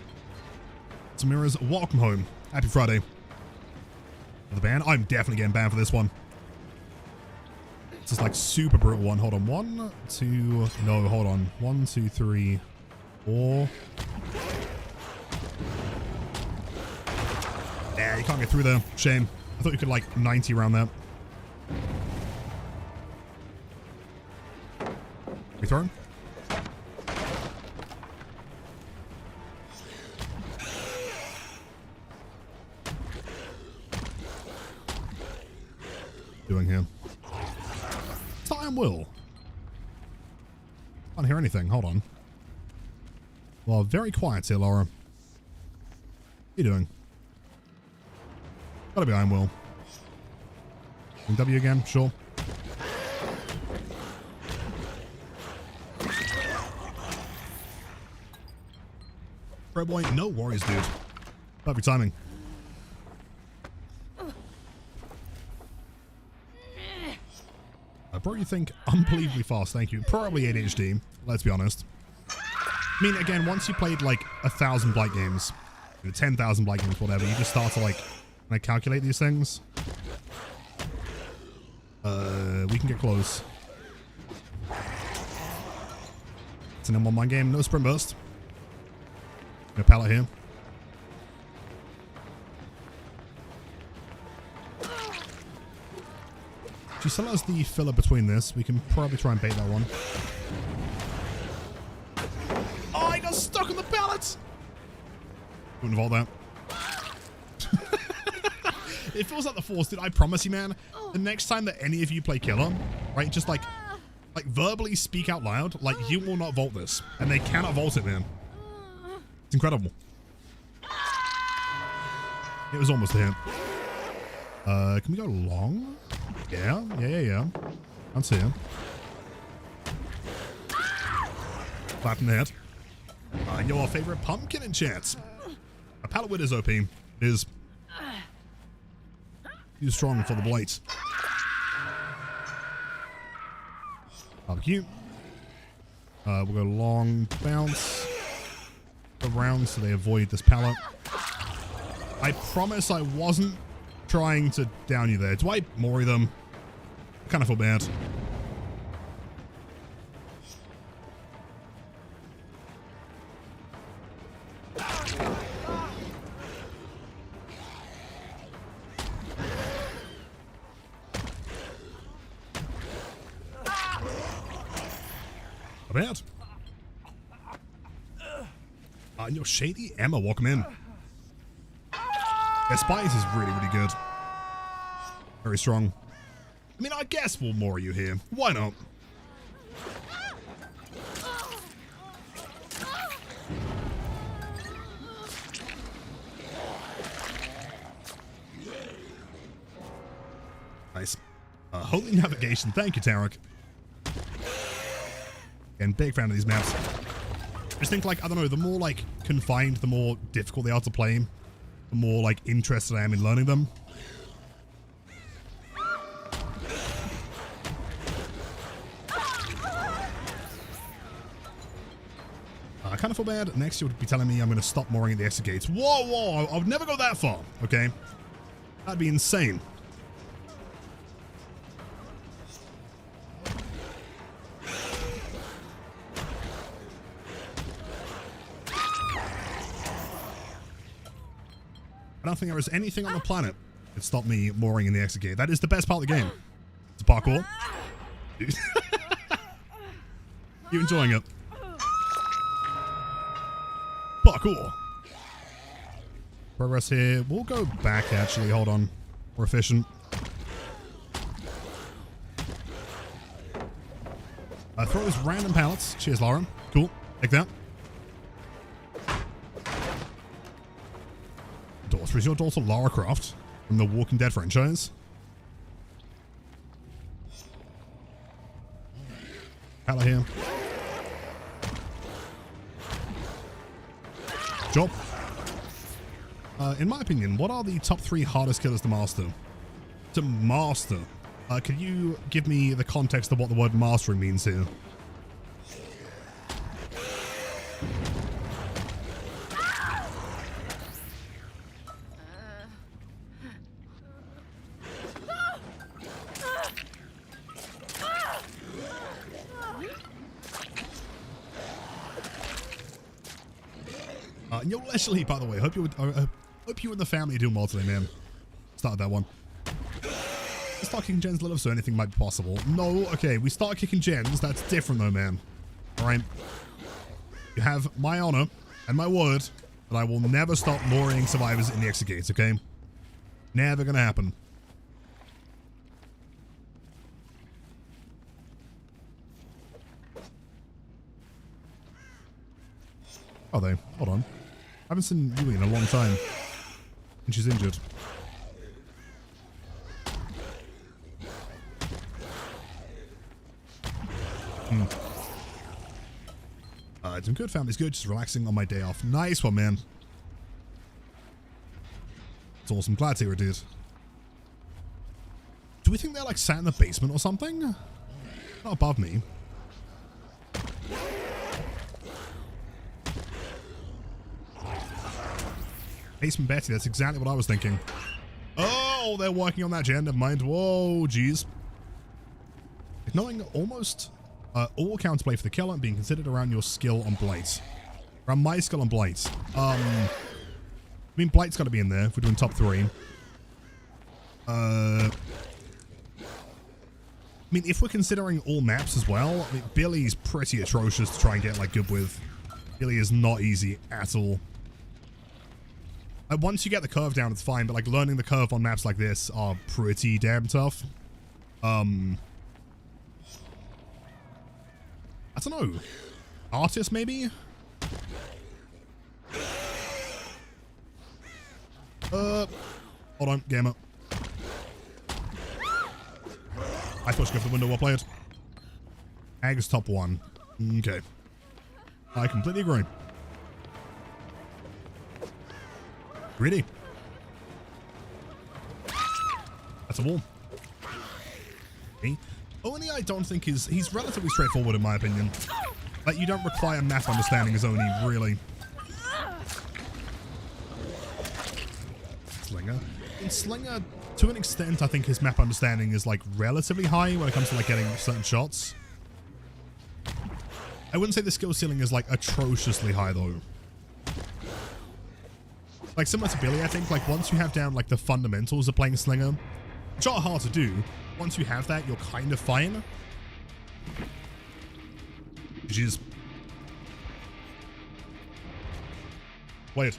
So Mirrors, welcome home. Happy Friday. The ban. I'm definitely getting banned for this one. This is like super brutal one. Hold on. 1, 2. No, hold on. 1, 2, 3, 4. Yeah, you can't get through there. Shame. I thought you could like 90 around that. Return. Doing here. Time will. Can't hear anything. Hold on. Well, very quiet here, Laura. What are you doing? Gotta be Iron Will. W again, sure. Bro boy, no worries, dude. Perfect timing. Bro, you think unbelievably fast, thank you. Probably ADHD, let's be honest. I mean, again, once you played like 1,000 Blight games, 10,000 Blight games, whatever, you just start to like calculate these things. We can get close. It's an M1 game, no sprint burst. No pallet here. She still has the filler between this. We can probably try and bait that one. Oh, I got stuck on the pallets! Wouldn't vault that. It feels like the Force, dude. I promise you, man. The next time that any of you play Killer, right, just like verbally speak out loud, like you will not vault this, and they cannot vault it, man. It's incredible. It was almost a hit. Can we go long? Yeah. That's here. Flat in the head. Your favorite pumpkin in chat. A pallet wit is OP. It is too strong for the Blight. Barbecue. We'll go long bounce around so they avoid this pallet. I promise I wasn't trying to down you there. Do I mori them? I kind of feel bad. Bad. And your shady Emma, welcome in. Yeah, Spice is really, really good. Very strong. I mean, I guess we'll moor you here. Why not? Nice. Holy navigation. Thank you, Tarek. And big fan of these maps. I just think, like, I don't know, the more, like, confined, the more difficult they are to play, the more, like, interested I am in learning them. I kind of feel bad. Next, you would be telling me I'm going to stop mooring in the exit gates. Whoa, whoa, I would never go that far, okay? That'd be insane. I don't think there is anything on the planet that stopped me mooring in the exit gate. That is the best part of the game. It's parkour. You enjoying it? Parkour. Progress here. We'll go back, actually. Hold on. We're efficient. Throws random pallets. Cheers, Laura. Cool. Take that. Daughter. Is your daughter Lara Croft from the Walking Dead franchise? Pallet here. Job. In my opinion, what are the top 3 hardest killers to master? To master. Can you give me the context of what the word mastering means here? Yo, Leslie, by the way, hope you and the family are doing well today, man. Started that one. Start kicking gens little so anything might be possible. No, okay, we start kicking gens. That's different though, man. Alright. You have my honor and my word that I will never stop mooring survivors in the exit gates, okay? Never gonna happen. Are they? Hold on. I haven't seen Yui in a long time. And she's injured. Doing good, family's good. Just relaxing on my day off. Nice one, man. It's awesome. Glad to hear it, dude. Do we think they're like sat in the basement or something? Not above me. Basement Betty, that's exactly what I was thinking. Oh, they're working on that gen. Never mind. Whoa, jeez. Ignoring almost all counterplay for the kill and being considered around your skill on Blight. Around my skill on Blight. I mean, Blight's got to be in there if we're doing top 3. I mean, if we're considering all maps as well, I mean, Billy's pretty atrocious to try and get like good with. Billy is not easy at all. Once you get the curve down, it's fine, but like learning the curve on maps like this are pretty damn tough. I don't know. Artist, maybe? Hold on, gamer. I thought you go for the window while playing it. Ag's top 1. Okay. I completely agree. Greedy. That's a wall. Okay. Only I don't think he's relatively straightforward in my opinion. Like, you don't require math understanding as Oni, really. Slinger. In Slinger, to an extent, I think his map understanding is like relatively high when it comes to like getting certain shots. I wouldn't say the skill ceiling is like atrociously high though. Like similar to Billy, I think like once you have down like the fundamentals of playing Slinger, which are hard to do, once you have that, you're kind of fine. Jeez. Wait.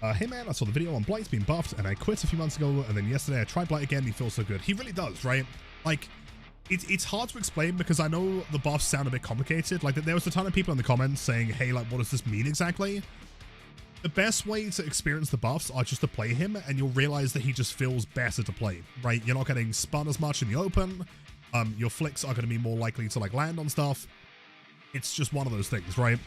Hey man, I saw the video on Blight's being buffed and I quit a few months ago, and then yesterday I tried Blight again. He feels so good. He really does, right? Like, it's hard to explain because I know the buffs sound a bit complicated. Like, there was a ton of people in the comments saying, hey, like, what does this mean exactly? The best way to experience the buffs are just to play him, and you'll realize that he just feels better to play, right? You're not getting spun as much in the open. Your flicks are going to be more likely to, like, land on stuff. It's just one of those things, right?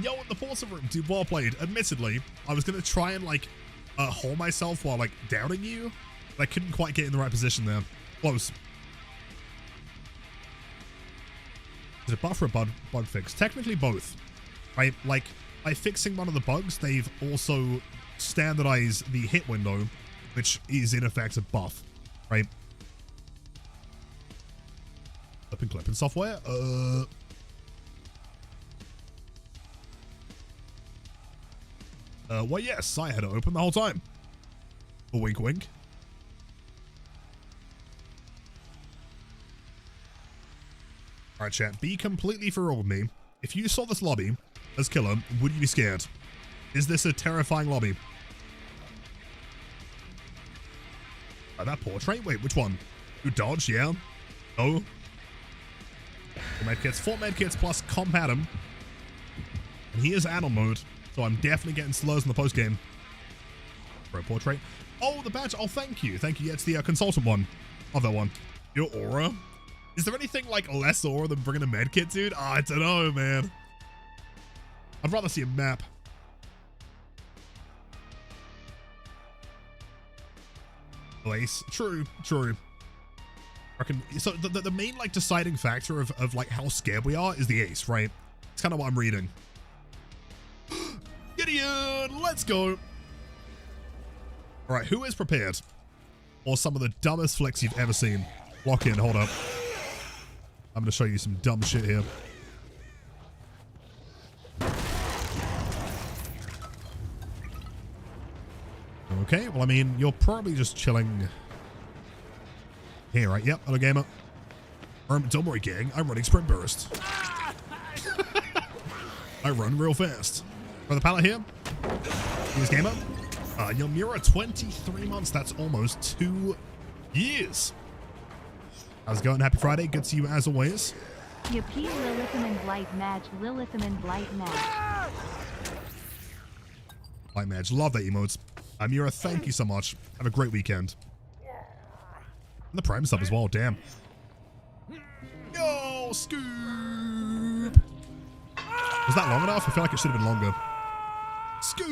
Yo, in the Forza room, dude, well played. Admittedly, I was going to try and, like, hold myself while, like, downing you, but I couldn't quite get in the right position there. Close. Is it a buff or a bug fix? Technically both, right? Like, by fixing one of the bugs, they've also standardized the hit window, which is, in effect, a buff, right? Clipping software? Well, yes, I had it open the whole time. A wink, wink. Alright, chat. Be completely for real with me. If you saw this lobby as killer, would you be scared? Is this a terrifying lobby? That portrait? Wait, which one? You dodge, yeah? No? 4 medkits. 4 medkits plus comp Adam. And he is animal mode. So I'm definitely getting slurs in the post-game. For a portrait. Oh, the badge. Oh, thank you. Thank you. Yeah, it's the consultant one. Of that one. Your aura. Is there anything, like, less aura than bringing a medkit, dude? Oh, I don't know, man. I'd rather see a map. Place. True. True. I reckon, so the main, like, deciding factor of, like, how scared we are is the ace, right? It's kind of what I'm reading. Gideon, let's go. All right, who is prepared for some of the dumbest flicks you've ever seen? Lock in, hold up. I'm going to show you some dumb shit here. Okay, well, I mean, you're probably just chilling here, right? Yep, hello, gamer. Don't worry, gang. I'm running sprint burst. I run real fast. For the pallet here. Here's gamer. Yomura, 23 months. That's almost 2 years. How's it going? Happy Friday. Good to see you as always. Yippee, Lilithum and Blight match. Lilithum and Blight match. Blight match. Love that emotes. Mira, thank you so much. Have a great weekend. And the Prime sub as well. Damn. Yo, Scoop. Was that long enough? I feel like it should have been longer. Scoop.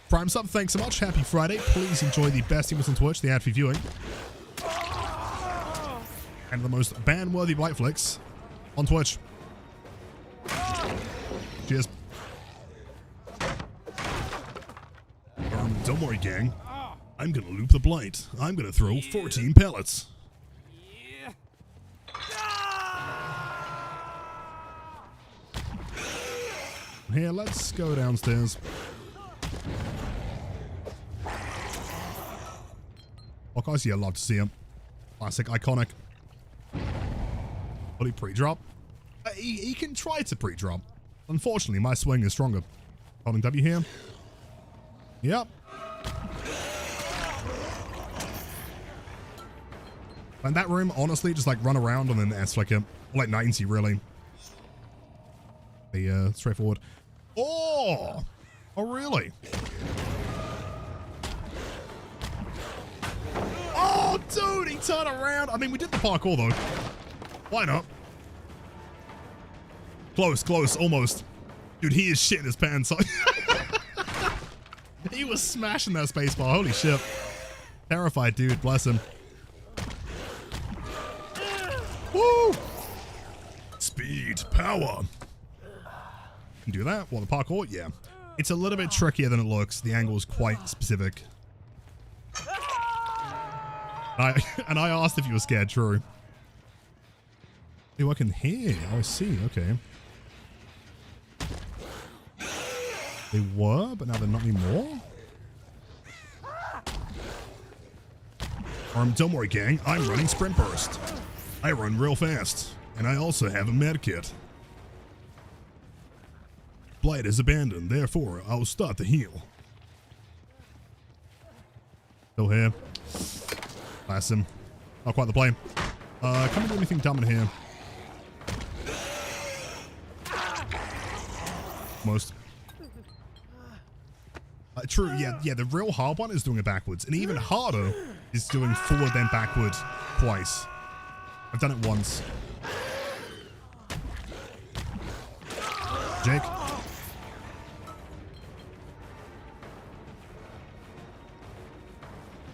Prime sub, thanks so much. Happy Friday. Please enjoy the best emotes on Twitch, the ad-free viewing. And the most ban-worthy Blight flicks on Twitch. Cheers. Don't worry, gang. I'm gonna loop the Blight. I'm gonna throw 14 pellets. Here, let's go downstairs. Oh, guys, yeah, love to see him. Classic, iconic. Will he pre-drop? He can try to pre-drop. Unfortunately, my swing is stronger. Holding W here. Yep. And that room, honestly, just like run around and then that's like a like 90 really. The straightforward. Oh! Oh really? Oh dude, he turned around. I mean, we did the parkour though. Why not? Close, close, almost. Dude, he is shitting his pants. He was smashing that spacebar. Holy shit. Terrified dude, bless him. Woo! Speed, power. Can do that. Well, the parkour, yeah. It's a little bit trickier than it looks. The angle is quite specific. And I asked if you were scared, true. Oh, I can hear. Oh, I see. Okay. They were, but now they're not anymore. Don't worry, gang. I'm running sprint burst. I run real fast, and I also have a med kit. Blight is abandoned, therefore I'll start the heal. Still here. Blast him. Not quite the play. Can't do anything dumb in here. Most. True, yeah, the real hard one is doing it backwards. And even harder is doing forward then backward twice. I've done it once. Jake.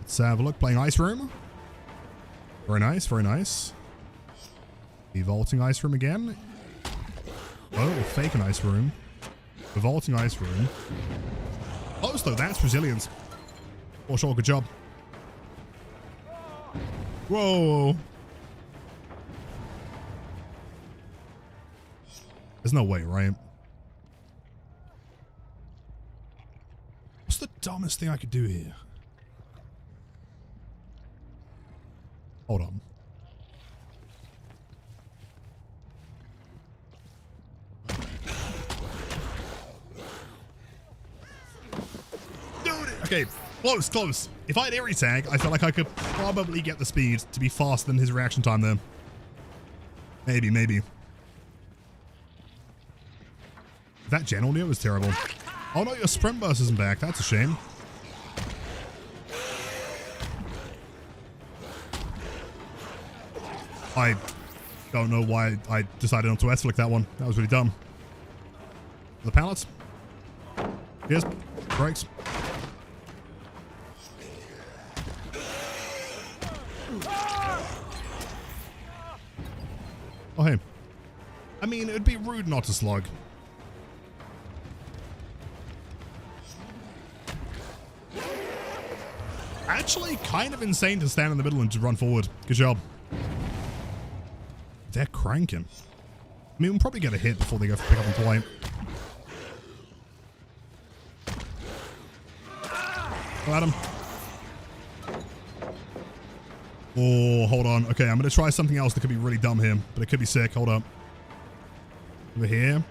Let's have a look. Playing Ice Room. Very nice, very nice. Vaulting Ice Room again. Oh, fake an Ice Room. Vaulting Ice Room. Close though, that's resilience. For sure, good job. Whoa. There's no way, right? What's the dumbest thing I could do here? Hold on. Okay, close. If I had Airy Tag, I feel like I could probably get the speed to be faster than his reaction time there. Maybe. That General Neo was terrible. Oh no, your sprint burst isn't back. That's a shame. I don't know why I decided not to S-flick that one. That was really dumb. The pallets. Yes, brakes. Oh, hey. I mean, it'd be rude not to slug. Actually, kind of insane to stand in the middle and to run forward. Good job. They're cranking. I mean, we'll probably get a hit before they go for pick up and Blight. Go at him. Oh, hold on. Okay, I'm going to try something else that could be really dumb here, but it could be sick. Hold up. Over here.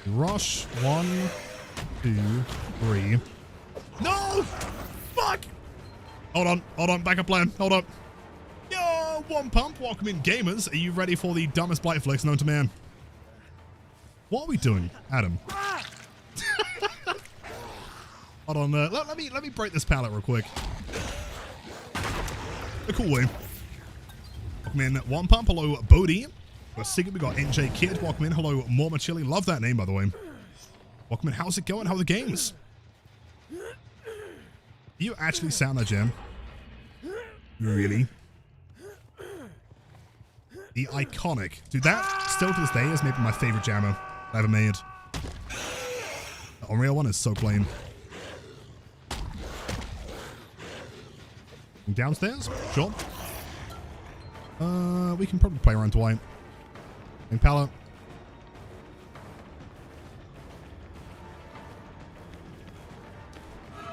Rush. 1, 2, 3. No! Fuck! Hold on. Backup plan. Hold up. Yo, one pump. Welcome in, gamers. Are you ready for the dumbest Blight flicks known to man? What are we doing, Adam? Hold on. Let me break this pallet real quick. A cool way. Welcome in, one pump. Hello, Bodhi. We got Sigurd. We got NJ Kid. Welcome in. Hello, Morma Chili. Love that name, by the way. Welcome in. How's it going? How are the games? You actually sound that jam? Really? The iconic. Dude, that still to this day is maybe my favorite jammer I ever made. The Unreal one is so plain. Downstairs? Sure. We can probably play around Dwight. And pallet.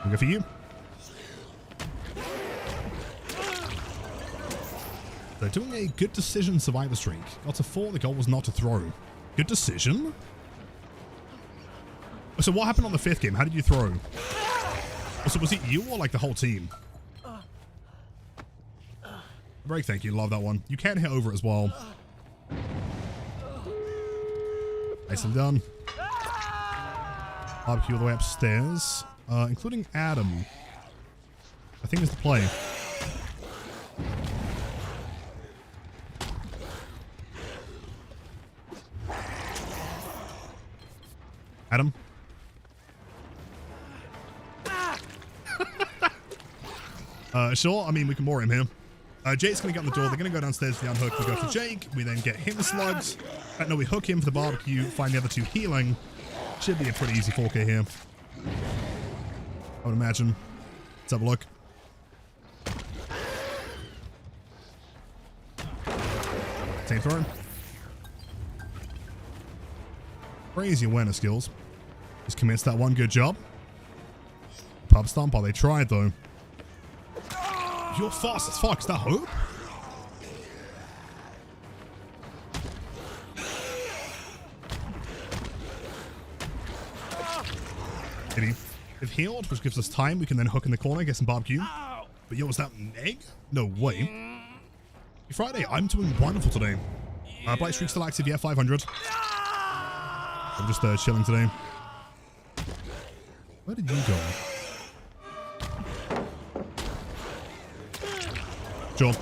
We'll go for you. They're doing a good decision survivor streak. Got to 4, the goal was not to throw. Good decision? So what happened on the 5th game? How did you throw? So was it you or like the whole team? Break, thank you. Love that one. You can hit over it as well. Nicely done. Barbecue all the way upstairs. Including Adam. I think is the play. Adam. Sure. I mean, we can more him here. Jake's going to get on the door. They're going to go downstairs to the unhook. We go for Jake. We then get him slugs. No, we hook him for the barbecue. Find the other 2 healing. Should be a pretty easy 4K here. I would imagine. Let's have a look. Same throw. Crazy awareness skills. Just commits that one. Good job. Pub stomp. Oh, they tried though. You're fast as fuck. Is that hope? Maybe. They've healed, which gives us time. We can then hook in the corner, get some barbecue. But yo, was that Meg? No way. Friday, I'm doing wonderful today. Blight streak still active, yeah, 500. I'm just chilling today. Where did you go? Sure.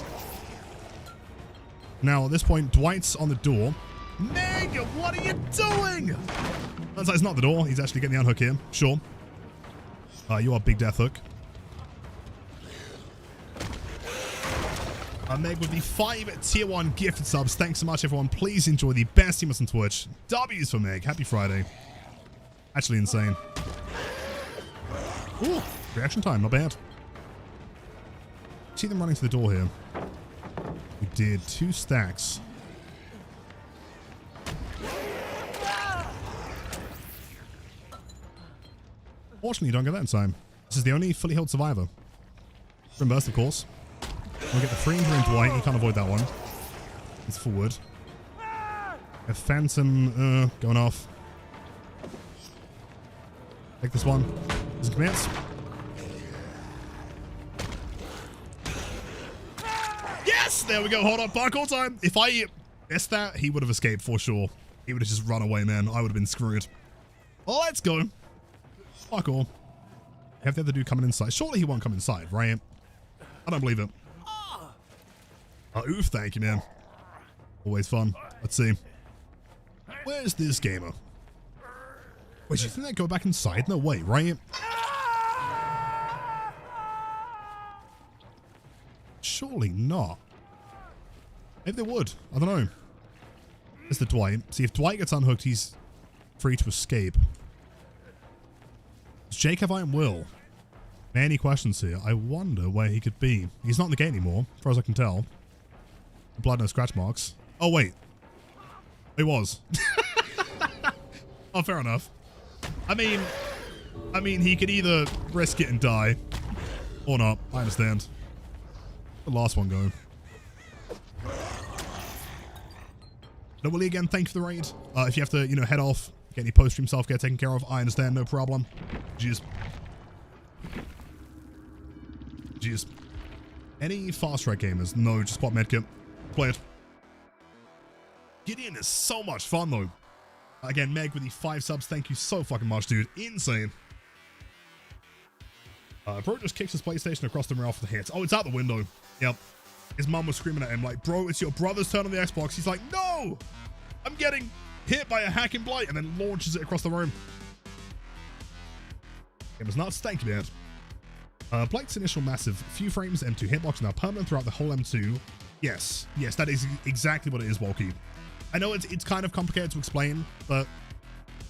Now, at this point, Dwight's on the door. Meg, what are you doing? Turns out it's not the door. He's actually getting the unhook here. Sure. You are Big Death Hook. Meg with the 5 tier 1 gifted subs. Thanks so much, everyone. Please enjoy the best teamers on Twitch. W's for Meg. Happy Friday. Actually insane. Ooh, reaction time. Not bad. See them running to the door here. We did 2 stacks. Fortunately, you don't get that in time. This is the only fully healed survivor. Burst, of course. We'll get the free injury in Blight. You can't avoid that one. He's forward. A Phantom going off. Take this one. Doesn't commence. Yes! There we go. Hold on. Parkour time. If I missed that, he would have escaped for sure. He would have just run away, man. I would have been screwed. Let's go. Parkour. Have the other dude coming inside. Surely he won't come inside, right? I don't believe it. Oof, thank you, man. Always fun. Let's see. Where's this gamer? Wait, do you think they'd go back inside? No way, right? Surely not. Maybe they would. I don't know. It's the Dwight. See, if Dwight gets unhooked, he's free to escape. Does Jake have Iron Will? Many questions here. I wonder where he could be. He's not in the game anymore, as far as I can tell. Blood, no scratch marks. Oh, wait. He was. Oh, fair enough. I mean, he could either risk it and die, or not. I understand. The last one go. No, Willie, again, thank you for the raid. If you have to, head off, get any post-stream self-care taken care of, I understand, no problem. Jeez. Jeez. Any fast track gamers? No, just spot medkit. Play it. Gideon is so much fun, though. Again, Meg with the 5 subs. Thank you so fucking much, dude. Insane. Bro just kicks his PlayStation across the mirror for the hits. Oh, it's out the window. Yep. His mum was screaming at him like, bro, it's your brother's turn on the Xbox. He's like, no! I'm getting hit by a hack in Blight, and then launches it across the room. It was nuts. Thank you, man. Blight's initial massive few frames M2 hitbox now permanent throughout the whole M2. Yes, that is exactly what it is, Walkie. I know it's kind of complicated to explain, but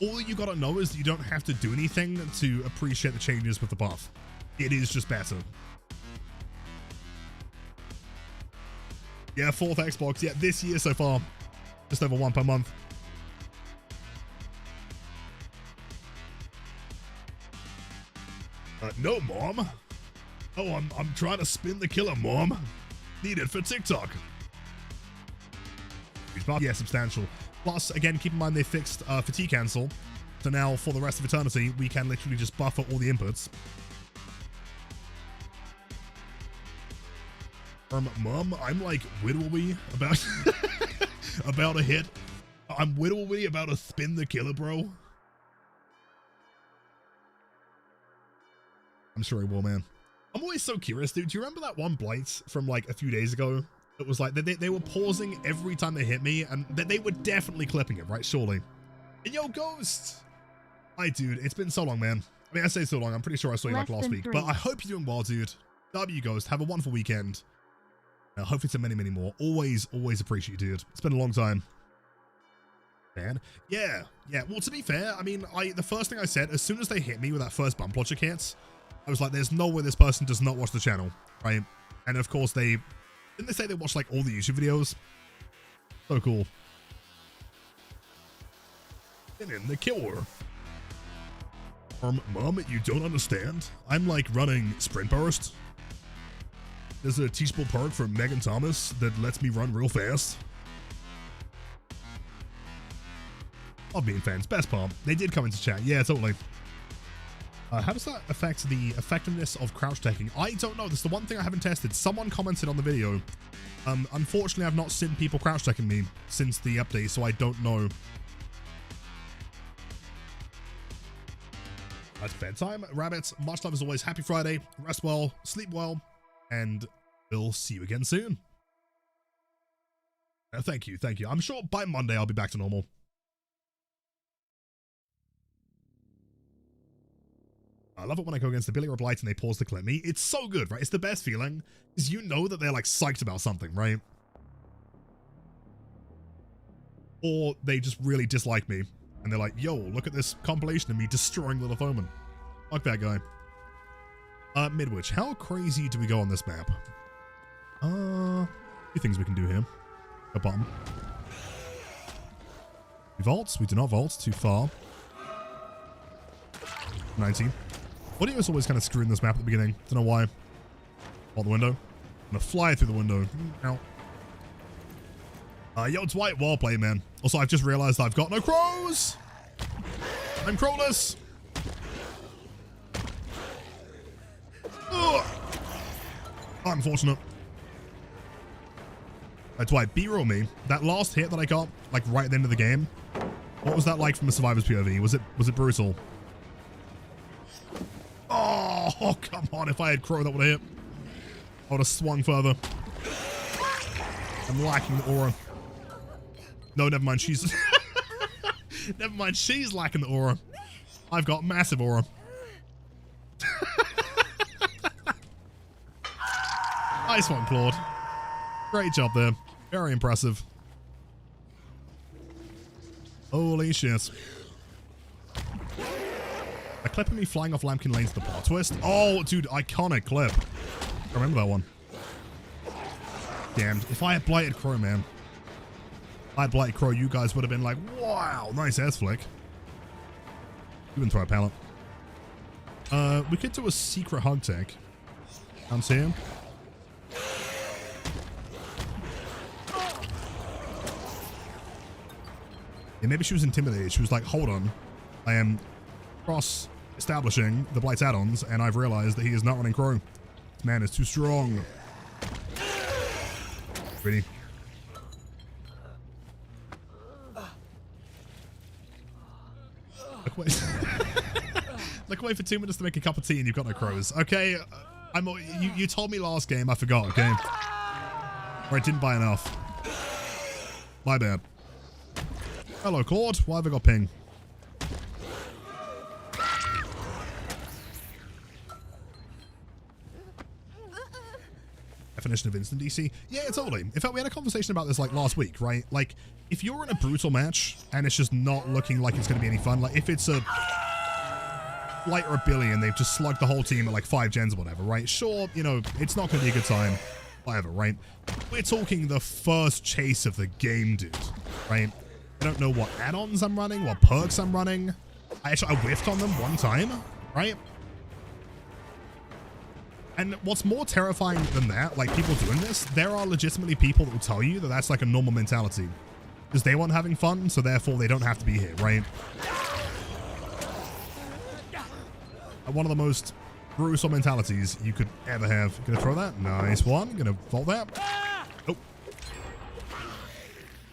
all you gotta know is that you don't have to do anything to appreciate the changes with the buff. It is just better. Yeah, 4th Xbox. Yeah, this year so far. Just over 1 per month. No, Mom. Oh, I'm trying to spin the killer, Mom. Need it for TikTok. Yeah, substantial. Plus, again, keep in mind they fixed fatigue cancel. So now, for the rest of eternity, we can literally just buffer all the inputs. Mom, I'm like widowy about about a hit. I'm widowy about a spin the killer, bro. I'm sure he will, man. I'm always so curious, dude. Do you remember that one Blight from like a few days ago? It was like they were pausing every time they hit me, and they were definitely clipping it, right? Surely. And yo, Ghost. Hi, dude. It's been so long, man. I mean, I say so long. I'm pretty sure I saw you like last week, but I hope you're doing well, dude. W Ghost. Have a wonderful weekend. Hopefully to many, many more. Always appreciate you, dude. It's been a long time. Man. Yeah. Well, to be fair, I mean, the first thing I said, as soon as they hit me with that first bump logic hit, I was like, there's no way this person does not watch the channel, right? And of course, didn't they say they watched like all the YouTube videos? So cool. And in the killer. Mom, you don't understand? I'm like running sprint burst. There's a teachable perk from Megan Thomas that lets me run real fast. Love being fans. Best part. They did come into chat. Yeah, totally. How does that affect the effectiveness of crouch decking? I don't know. This is the one thing I haven't tested. Someone commented on the video. Unfortunately, I've not seen people crouch decking me since the update, so I don't know. That's bedtime. Rabbits, much love as always. Happy Friday. Rest well, sleep well, and we'll see you again soon. Thank you, thank you. I'm sure by Monday I'll be back to normal. I love it when I go against the Billy or Blight and they pause to clip me. It's so good, right? It's the best feeling, because you know that they're like psyched about something, right? Or they just really dislike me, and they're like, yo, look at this compilation of me destroying Little Foeman. Fuck that guy. Midwich, how crazy do we go on this map? A few things we can do here. Go bottom. We vault. We do not vault. Too far. 19. Audio is always kind of screwing this map at the beginning. Don't know why. Out the window. I'm gonna fly through the window. Ow. Yo, it's White. Well played, man. Also, I've just realized I've got no crows. I'm crowless. Ugh. Unfortunate. That's why B-roll me. That last hit that I got, like right at the end of the game. What was that like from a survivor's POV? Was it brutal? Oh, come on. If I had crow, that would have hit. I would have swung further. I'm lacking the aura. No, never mind. She's... never mind. She's lacking the aura. I've got massive aura. Nice one, Claude. Great job there. Very impressive. Holy shit. A clip of me flying off Lambkin Lane's the plot twist. Oh, dude, iconic clip. I remember that one. Damned. If I had Blighted Crow, man. If I had Blighted Crow, you guys would have been like, wow, nice ass flick. You can throw a pallet. We could do a secret hug tech. I'm seeing. Yeah, maybe she was intimidated. She was like, hold on. I am cross-establishing the Blight's add-ons, and I've realized that he is not running Crow. This man is too strong. Really? Look away. Look away for 2 minutes to make a cup of tea and you've got no crows. Okay, you told me last game, I forgot, okay? Or I didn't buy enough. My bad. Hello, Claude. Why have I got ping? Definition of instant DC. Yeah, totally. In fact, we had a conversation about this like last week, right? Like, if you're in a brutal match and it's just not looking like it's going to be any fun, like if it's a Blight or a Billy and they've just slugged the whole team at like 5 gens or whatever, right? Sure, you know, it's not going to be a good time. Whatever, right? We're talking the first chase of the game, dude, right? I don't know what add-ons I'm running, what perks I'm running. I whiffed on them one time, right? And what's more terrifying than that, like people doing this, there are legitimately people that will tell you that that's like a normal mentality. Because they want having fun, so therefore they don't have to be here, right? One of the most gruesome mentalities you could ever have. Gonna throw that? Nice one. Gonna vault that. Oh.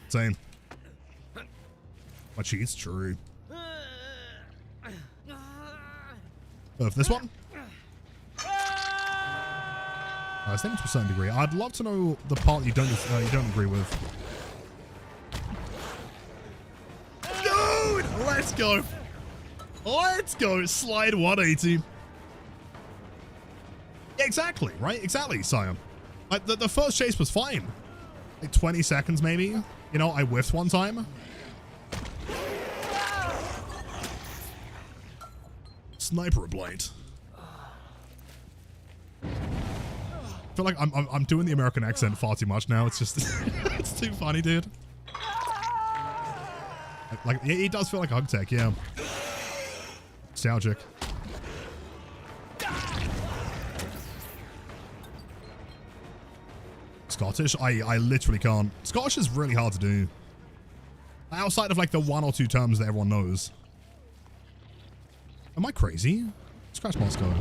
Insane. My cheats? True. Of this one? I think to a certain degree. I'd love to know the part you don't agree with. Dude, let's go. Let's go. Slide 180. Yeah, exactly, right? Exactly, Sire. Like the first chase was fine. Like 20 seconds maybe. You know, I whiffed one time. Sniper Blight. I feel like I'm doing the American accent far too much now. It's just it's too funny, dude. Like he does feel like hug tech, yeah. Nostalgic. Scottish? I literally can't. Scottish is really hard to do. Outside of like the 1 or 2 terms that everyone knows. Am I crazy? Scratch marks going.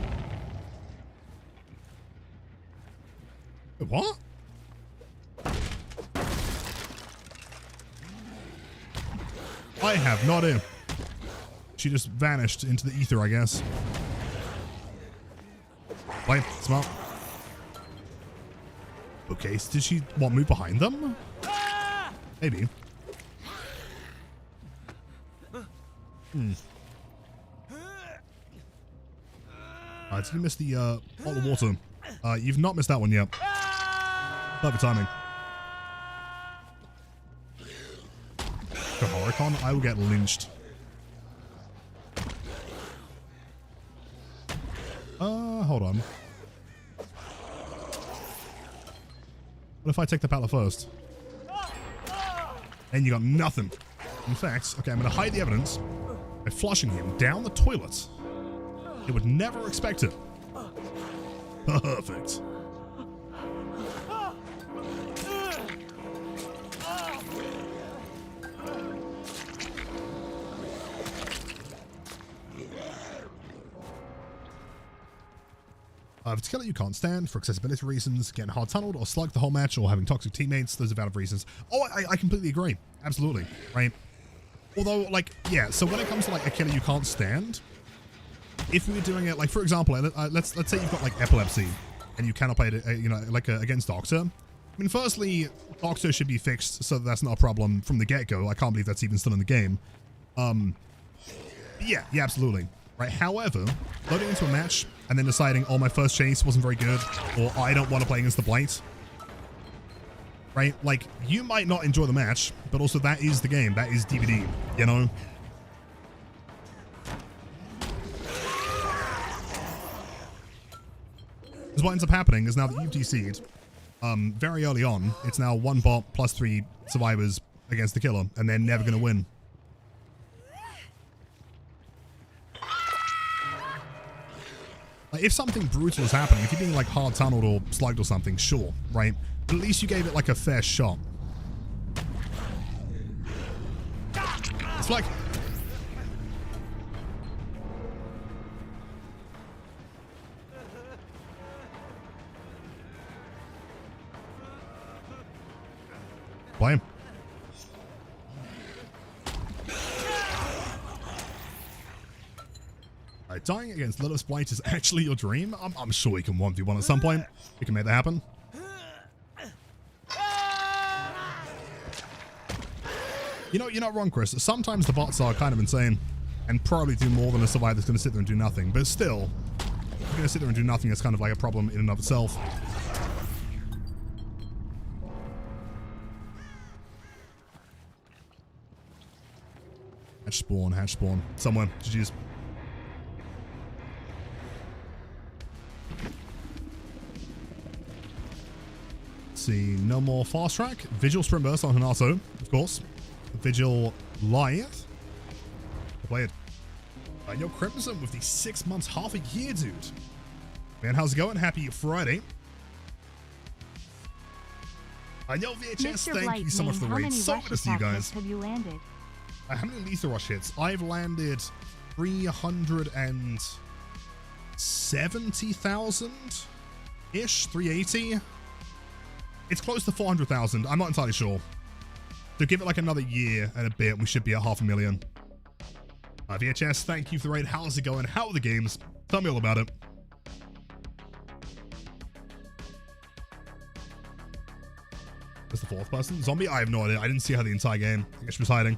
Wait, what? I have no idea. She just vanished into the ether, I guess. Wait, smart. Okay, so did she, what, move behind them? Maybe. Alright, did you miss the bottle of water? You've not missed that one yet. Perfect timing. The Horicon, I will get lynched. Hold on. What if I take the pallet first? And you got nothing. In fact, okay, I'm going to hide the evidence by flushing him down the toilet. They would never expect it. Perfect. If it's a killer you can't stand for accessibility reasons, getting hard tunneled or slugged the whole match, or having toxic teammates, those are valid reasons. Oh, I completely agree. Absolutely. Right? Although, like, yeah, so when it comes to, like, a killer you can't stand, if we were doing it, like, for example, let's say you've got, like, epilepsy, and you cannot play it, you know, like, against Doctor. I mean, firstly, Doctor should be fixed so that's not a problem from the get-go. I can't believe that's even still in the game. Yeah, absolutely. Right, however, loading into a match and then deciding, oh, my first chase wasn't very good, or I don't want to play against the Blight. Right, like, you might not enjoy the match, but also that is the game, that is DVD, you know? Because what ends up happening is now that you've DC'd, very early on, it's now one bot plus 3 survivors against the killer, and they're never going to win. If something brutal is happening, if you're being like hard tunneled or slugged or something, sure, right? But at least you gave it like a fair shot. It's like... Play him. Dying against Lilith's Blight is actually your dream? I'm sure we can 1v1 at some point. We can make that happen. You know, you're not wrong, Chris. Sometimes the bots are kind of insane and probably do more than a survivor that's going to sit there and do nothing. But still, if you're going to sit there and do nothing, it's kind of like a problem in and of itself. Hatch spawn. Somewhere. GG's. See, no more fast track. Vigil sprint burst on Hanato, of course. Vigil Blight. Play it. Yo, Crimson with the 6 months, half a year, dude. Man, how's it going? Happy Friday. Yo, VHS, thank you so much for the raid. So good to see you guys. Have you landed? How many lethal rush hits? I've landed 370,000-ish, 380. It's close to 400,000. I'm not entirely sure. So give it like another year and a bit, and we should be at 500,000. VHS, thank you for the raid. How's it going? How are the games? Tell me all about it. That's the fourth person. Zombie? I have no idea. I didn't see her the entire game. I guess she was hiding.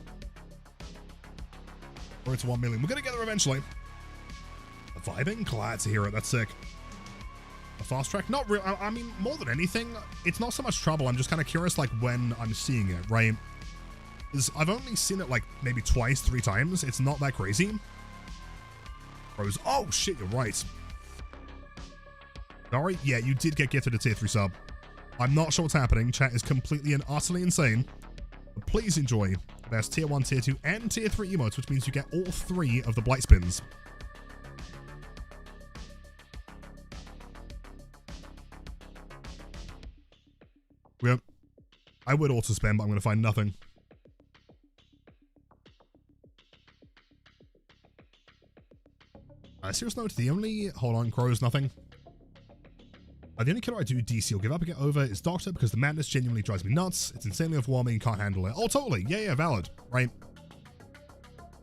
Or it's 1 million. We're going to get there eventually. Vibing? Glad to hear it. That's sick. A fast track? Not real. I mean, more than anything, it's not so much trouble. I'm just kind of curious, like, when I'm seeing it, right? Because I've only seen it, like, maybe twice, 3 times. It's not that crazy. Rose. Oh, shit, you're right. Sorry? Yeah, you did get gifted a tier 3 sub. I'm not sure what's happening. Chat is completely and utterly insane. But please enjoy the best tier 1, tier 2, and tier 3 emotes, which means you get all 3 of the Blight spins. Yep. I would auto spam, but I'm going to find nothing. serious note, the only... Hold on, Crows, nothing. The only killer I do DC or give up and get over is Doctor because the madness genuinely drives me nuts. It's insanely overwhelming, can't handle it. Oh, totally. Yeah, valid. Right?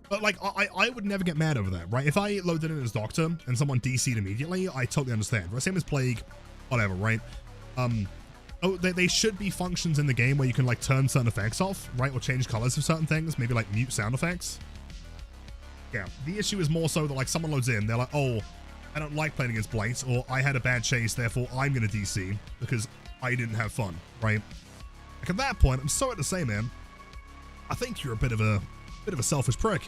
But, like, I would never get mad over that, right? If I loaded in as Doctor and someone DC'd immediately, I totally understand. Right? Same as Plague, whatever, right? Oh, they should be functions in the game where you can, like, turn certain effects off, right? Or change colors of certain things. Maybe, like, mute sound effects. Yeah, the issue is more so that, like, someone loads in, they're like, oh, I don't like playing against Blight, or I had a bad chase, therefore I'm going to DC because I didn't have fun, right? Like, at that point, I'm sorry to say, man, I think you're a bit of a selfish prick.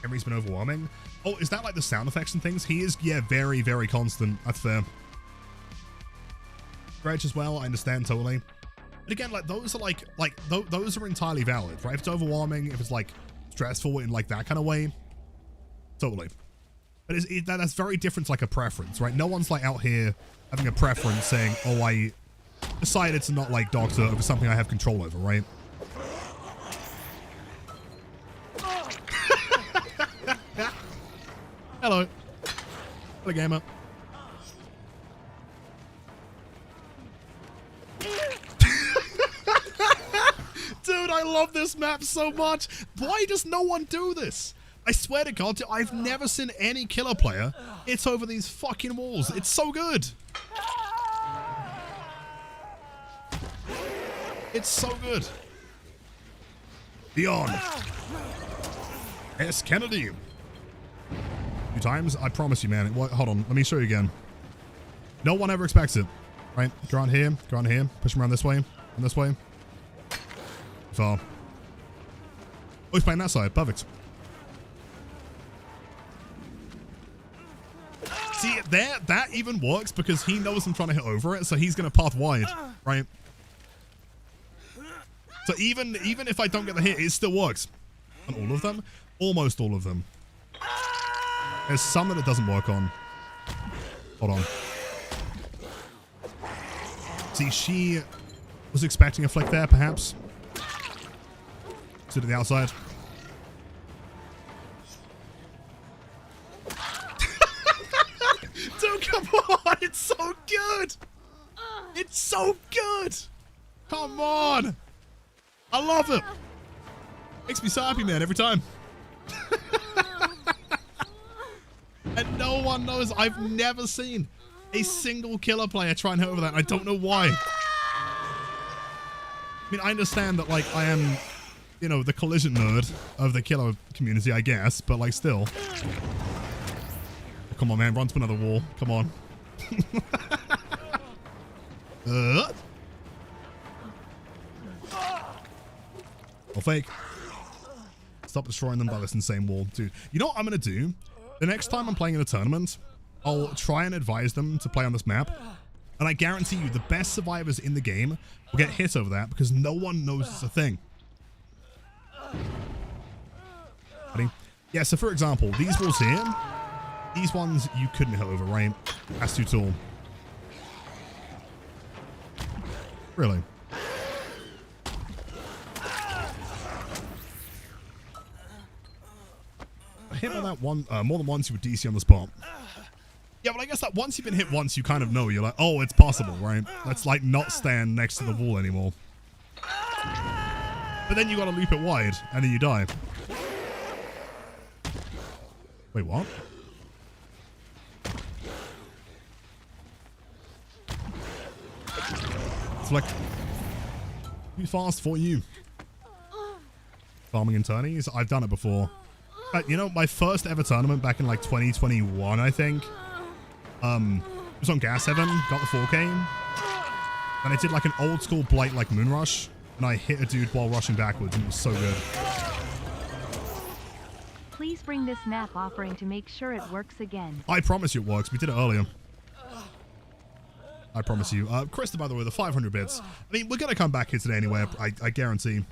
Henry's been overwhelming. Oh, is that like the sound effects and things? He is, yeah, very, very constant. That's fair. Dredge as well, I understand totally. But again, like, those are those are entirely valid, right? If it's overwhelming, if it's like stressful in like that kind of way, totally. But that's very different to like a preference, right? No one's like out here having a preference saying, oh, I decided to not like Doctor over something I have control over, right? Hello. Hello, gamer. Dude, I love this map so much. Why does no one do this? I swear to God, I've never seen any killer player hit over these fucking walls. It's so good. It's so good. Beyond. S. Kennedy. 2 times? I promise you, man. Hold on. Let me show you again. No one ever expects it. Right? Go on here. Go on here. Push him around this way. And this way. Far. Oh, he's playing that side. Perfect. See, that even works because he knows I'm trying to hit over it, so he's going to path wide, right? So even if I don't get the hit, it still works. On all of them? Almost all of them. There's some that it doesn't work on. Hold on. See, she was expecting a flick there, perhaps. Sit at the outside. Dude, come on! It's so good! It's so good! Come on! I love it! Makes me so happy, man, every time. And no one knows. I've never seen a single killer player try and hit over that. I don't know why. I mean, I understand that, like, I am, you know, the collision nerd of the killer community, I guess, but, like, still. Come on, man. Run to another wall. Come on. Or fake. Stop destroying them by this insane wall. Dude, you know what I'm going to do? The next time I'm playing in a tournament, I'll try and advise them to play on this map. And I guarantee you, the best survivors in the game will get hit over that because no one knows it's a thing. Ready? Yeah, so for example, these walls here, these ones you couldn't hit over, right? That's too tall. Really? Hit by that one more than once you would DC on the spot. Yeah, but I guess that once you've been hit once, you kind of know. You're like, oh, it's possible, right? Let's like not stand next to the wall anymore. But then you gotta loop it wide, and then you die. Wait, what? It's like too fast for you. Farming in tourneys? I've done it before. But, you know, my first ever tournament back in like 2021, I think. It was on Gas 7, got the 4K. And I did like an old school Blight like Moonrush. And I hit a dude while rushing backwards and it was so good. Please bring this map offering to make sure it works again. I promise you it works. We did it earlier. I promise you. Krista, by the way, the 500 bits. I mean, we're going to come back here today anyway, I guarantee.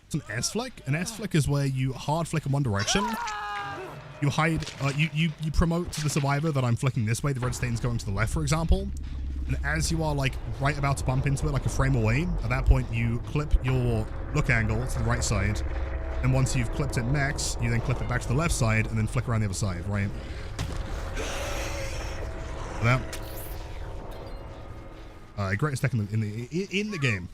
It's an S-flick. An S-flick is where you hard flick in one direction. You hide, you promote to the survivor that I'm flicking this way. The red stain's going to the left, for example. And as you are like right about to bump into it, like a frame away, at that point you clip your look angle to the right side. And once you've clipped it max, you then clip it back to the left side and then flick around the other side, right? That. Greatest tech in the game.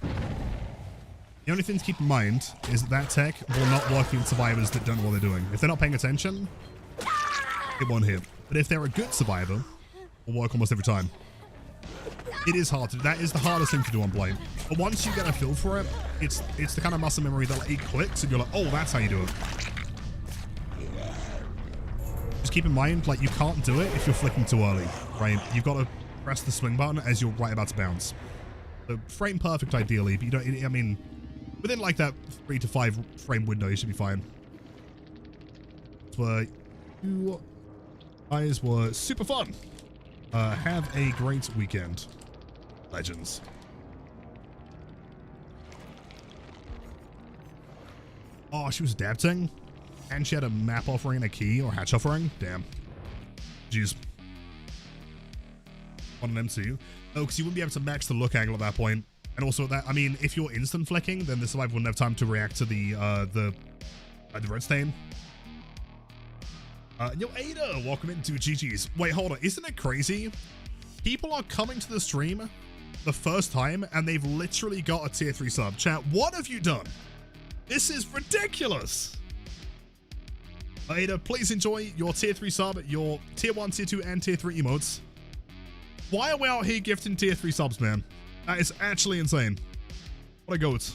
The only thing to keep in mind is that that tech will not work in survivors that don't know what they're doing. If they're not paying attention, it won't hit. But if they're a good survivor, it will work almost every time. It is hard to do. That is the hardest thing to do on Blight. But once you get a feel for it, it's the kind of muscle memory that like, it clicks and you're like, oh, that's how you do it. Just keep in mind, like, you can't do it if you're flicking too early, right? You've got to press the swing button as you're right about to bounce. So frame perfect ideally, but you don't, I mean, within like that 3 to 5 frame window, you should be fine. So, you guys were super fun. Have a great weekend. Legends. Oh, she was adapting? And she had a map offering and a key or hatch offering? Damn. Jeez. One of them too. Oh, because you wouldn't be able to max the look angle at that point. And also that, I mean, if you're instant flicking, then the survivor wouldn't have time to react to the red stain. Yo, Ada, welcome into GG's. Wait, hold on. Isn't it crazy? People are coming to the stream the first time, and they've literally got a tier 3 sub. Chat, what have you done? This is ridiculous. Ada, please enjoy your tier 3 sub, your tier 1, tier 2, and tier 3 emotes. Why are we out here gifting tier 3 subs, man? That is actually insane. What a goat.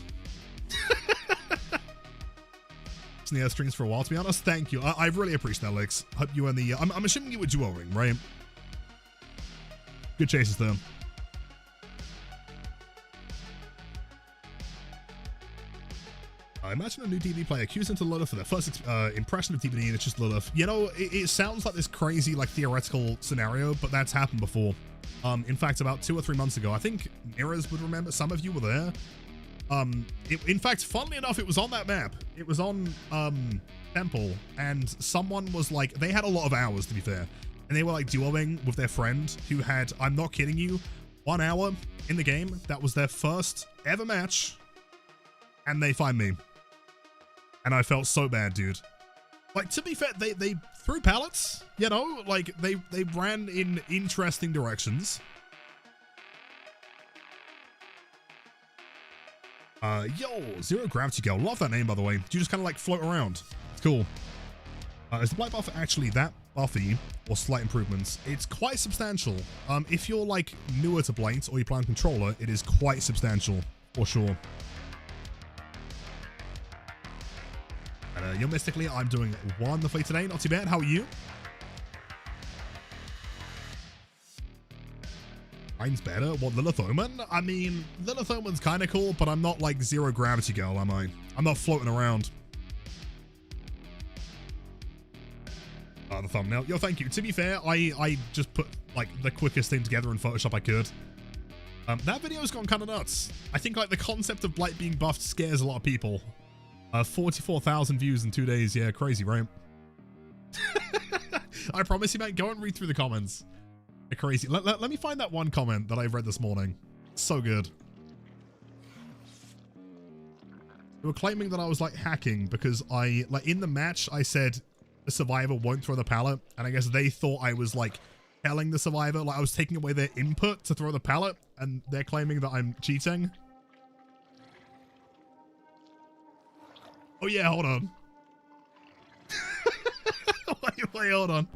Sneer streams for a while, to be honest. Thank you. I really appreciate that, Lex. Hope you and the... I'm assuming you were duoing, right? Good chases, though. I imagine a new DVD player cues into Lilith for their first impression of DVD, and it's just Lilith. You know, it sounds like this crazy, like, theoretical scenario, but that's happened before. In fact, about 2 or 3 months ago, I think Mirrors would remember. Some of you were there. In fact, funnily enough, it was on that map. It was on Temple, and someone was like, they had a lot of hours, to be fair, and they were like duoing with their friend who had, I'm not kidding you, 1 hour in the game. That was their first ever match, and they find me, and I felt so bad, dude. Like, to be fair, they threw pallets, you know, like they ran in interesting directions. Yo, Zero Gravity Girl. Love that name, by the way. Do you just kind of like float around? It's cool. Is the Blight buff actually that buffy or slight improvements? It's quite substantial. If you're like newer to Blight or you play on controller, it is quite substantial for sure. And yo, Mystically, I'm doing wonderfully today. Not too bad. How are you? Mine's better. What, Lilith Omen? I mean, Lilith Omen's kind of cool, but I'm not like Zero Gravity Girl, am I? I'm not floating around. The thumbnail. Yo, thank you. To be fair, I just put like the quickest thing together in Photoshop I could. That video's gone kind of nuts. I think like the concept of Blight being buffed scares a lot of people. 44,000 views in 2 days. Yeah, crazy, right? I promise you, mate, go and read through the comments. They're crazy. Let me find that one comment that I read this morning. So good. They were claiming that I was like hacking because I, like in the match, I said the survivor won't throw the pallet. And I guess they thought I was like telling the survivor, like I was taking away their input to throw the pallet. And they're claiming that I'm cheating. Oh yeah, hold on. wait, hold on.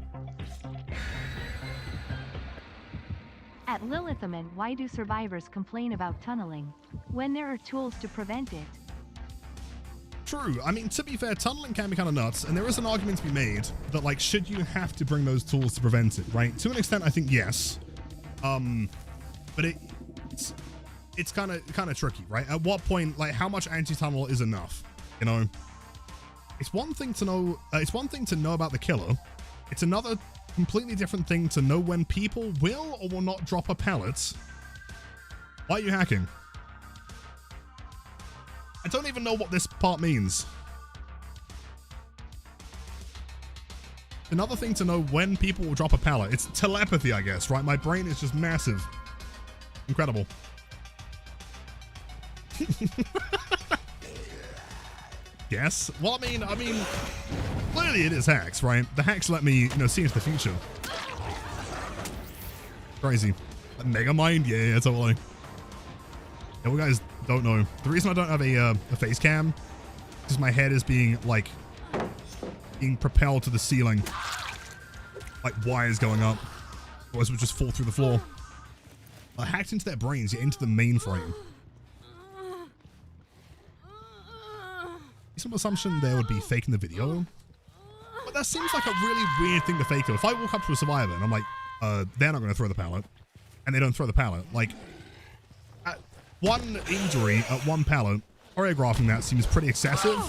At Lilithaman, why do survivors complain about tunneling when there are tools to prevent it? True. I mean, to be fair, tunneling can be kind of nuts, and there is an argument to be made that, like, should you have to bring those tools to prevent it, right? To an extent, I think yes. But it's kind of tricky, right? At what point, like, how much anti-tunnel is enough? You know, it's one thing to know. It's one thing to know about the killer. It's another completely different thing to know when people will or will not drop a pallet. Why are you hacking? I don't even know what this part means. Another thing to know when people will drop a pallet. It's telepathy, I guess, right? My brain is just massive. Incredible. Yes. Well, I mean, clearly it is hacks, right? The hacks let me, see into the future. Crazy. Mega Mind? Yeah, totally. Yeah, you guys don't know. The reason I don't have a face cam is because my head is being propelled to the ceiling. Like wires going up. Otherwise it would just fall through the floor. I hacked into their brains, into the mainframe. Some assumption there would be faking the video. But that seems like a really weird thing to fake though. If I walk up to a survivor and I'm like, they're not going to throw the pallet. And they don't throw the pallet. Like, at one injury at one pallet, choreographing that seems pretty excessive,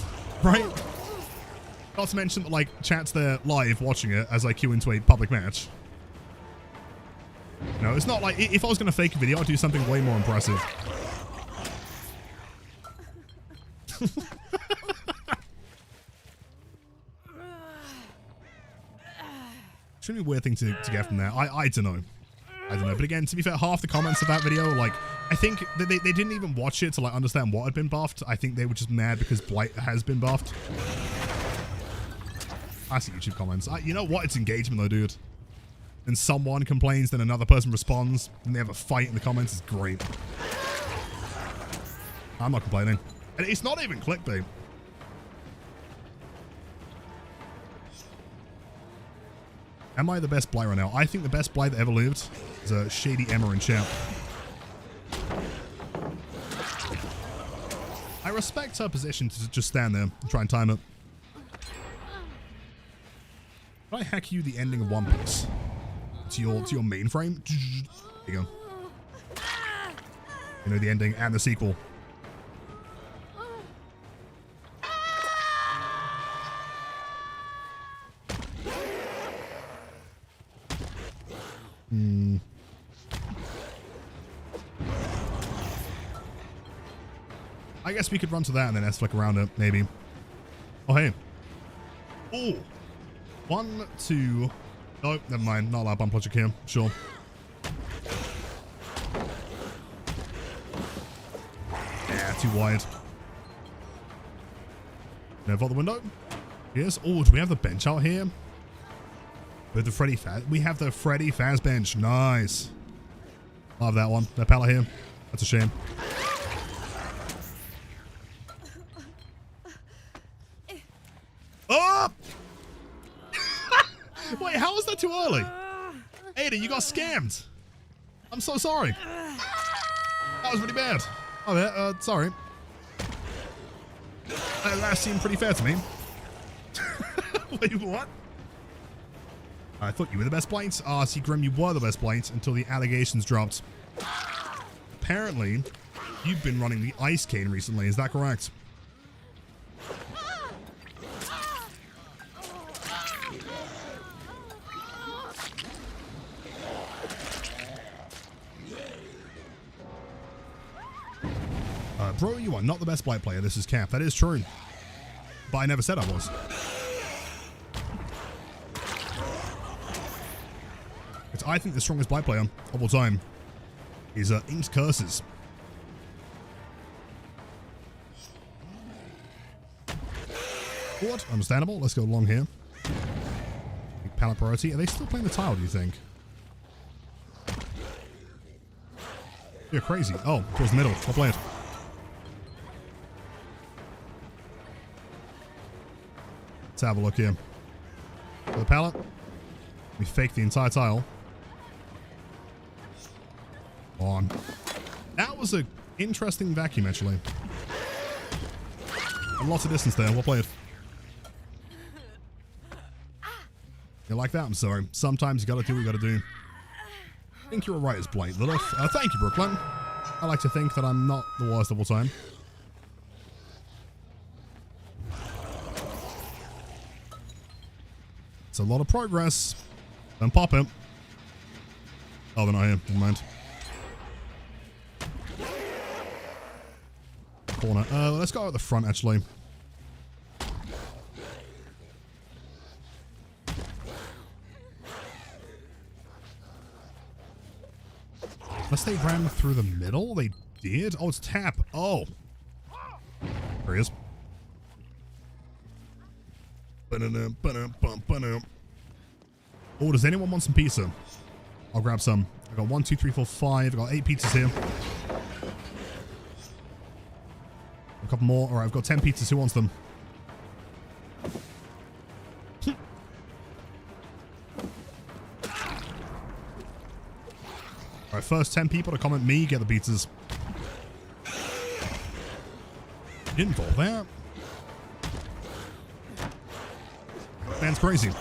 right? Not to mention that, like, chat's there live watching it as I queue into a public match. No, it's not like, if I was going to fake a video, I'd do something way more impressive. Shouldn't be a weird thing to get from there. I don't know. I don't know. But again, to be fair, half the comments of that video, like, I think that they didn't even watch it to, like, understand what had been buffed. I think they were just mad because Blight has been buffed. I see YouTube comments. You know what? It's engagement though, dude. And someone complains, then another person responds, and they have a fight in the comments. It's great. I'm not complaining. And it's not even clickbait. Am I the best Blight right now? I think the best Blight that ever lived is a Shady Emma in chat. I respect her position to just stand there and try and time it. Can I hack you the ending of One Piece? To your mainframe? There you go. You know, the ending and the sequel. I guess we could run to that and then S-flick around it, maybe. Oh, hey. Oh. 1, 2. Nope, never mind. Not allowed bump logic here. Sure. Yeah, too wide. Never the window. Yes. Oh, do we have the bench out here? With the Freddy Faz. We have the Freddy Faz bench. Nice. Love that one. That pallet here. That's a shame. Oh! Wait, how was that too early? Ada, you got scammed. I'm so sorry. That was really bad. Oh, yeah, sorry. That last seemed pretty fair to me. Wait, what? I thought you were the best Blight. Ah, see, Grim, you were the best Blight until the allegations dropped. Apparently, you've been running the Ice Cane recently. Is that correct? Bro, you are not the best Blight player. This is cap. That is true. But I never said I was. I think the strongest Blight player of all time is Inked Curses. What? Understandable. Let's go along here. Big pallet priority. Are they still playing the tile, do you think? You're crazy. Oh, towards the middle. I'll play it. Let's have a look here. For the pallet, we fake the entire tile. On. That was an interesting vacuum, actually. And lots of distance there. We'll play it. You like that? I'm sorry. Sometimes you gotta do what you gotta do. I think you're right as Blight, Lilith. Thank you, Brooklyn. I like to think that I'm not the worst of all time. It's a lot of progress. Don't pop it. Oh, they're not here. Never mind. Corner. Let's go at the front, actually. Unless they ran through the middle? They did? Oh, it's Tap. Oh. There he is. Oh, does anyone want some pizza? I'll grab some. I got 1, 2, 3, 4, 5. I got 8 pizzas here. A couple more. All right, I've got 10 pizzas. Who wants them? All right, first 10 people to comment me get the pizzas. You didn't fall there. Man's crazy.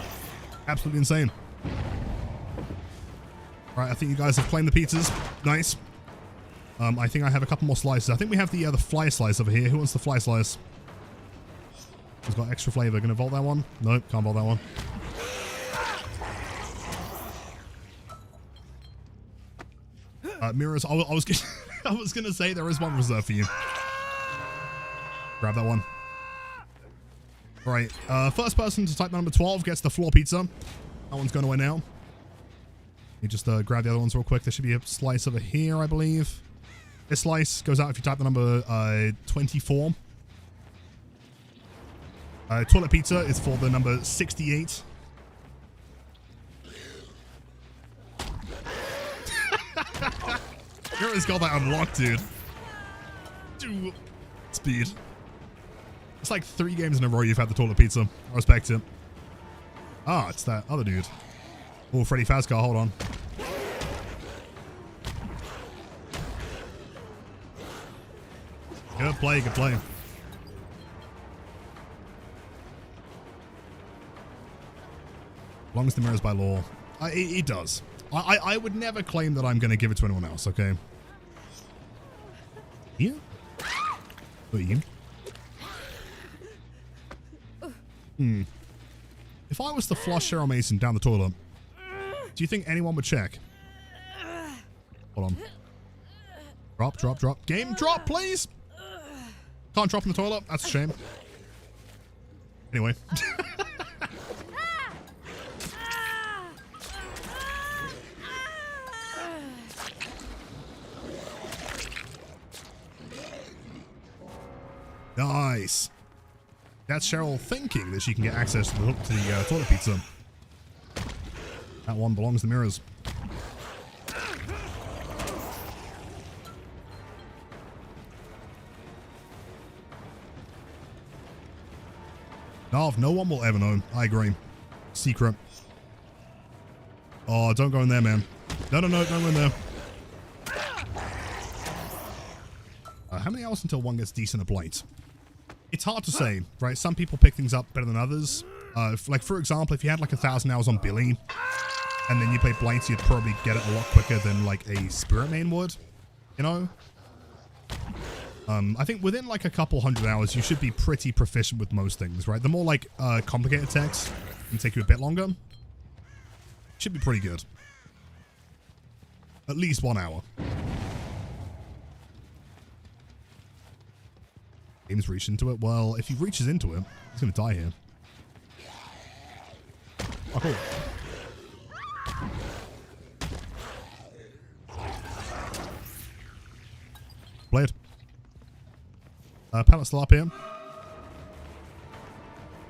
Absolutely insane. All right, I think you guys have claimed the pizzas. Nice. I think I have a couple more slices. I think we have the fly slice over here. Who wants the fly slice? It's got extra flavor. Gonna vault that one? Nope, can't vault that one. Mirrors. I was gonna say there is one reserved for you. Grab that one. All right. First person to type number 12 gets the floor pizza. That one's going away now. You just grab the other ones real quick. There should be a slice over here, I believe. This slice goes out if you type the number 24. Toilet pizza is for the number 68. Hero's got that unlocked, dude. Speed. It's like 3 games in a row you've had the toilet pizza. I respect it. Ah, it's that other dude. Oh, Freddy Fazcar, hold on. Good play, good play. Belongs to mirrors by law. It does. I would never claim that I'm going to give it to anyone else, okay? Yeah? Oh, you? If I was to flush Cheryl Mason down the toilet, do you think anyone would check? Hold on. Drop, drop, drop. Game drop, please! Can't drop in the toilet. That's a shame. Anyway. Nice. That's Cheryl thinking that she can get access to the toilet pizza. That one belongs to mirrors. No one will ever know. I agree. Secret. Oh, don't go in there, man. No, don't go in there. How many hours until one gets decent at Blight? It's hard to say, right? Some people pick things up better than others. Like, for example, if you had like 1,000 hours on Billy, and then you play Blight, you'd probably get it a lot quicker than like a Spirit main would, you know? I think within like a couple hundred hours, you should be pretty proficient with most things, right? The more like complicated techs can take you a bit longer. Should be pretty good. At least 1 hour. Game's reached into it. Well, if he reaches into it, he's gonna die here. Oh, cool. Blade. Pallet's still up here.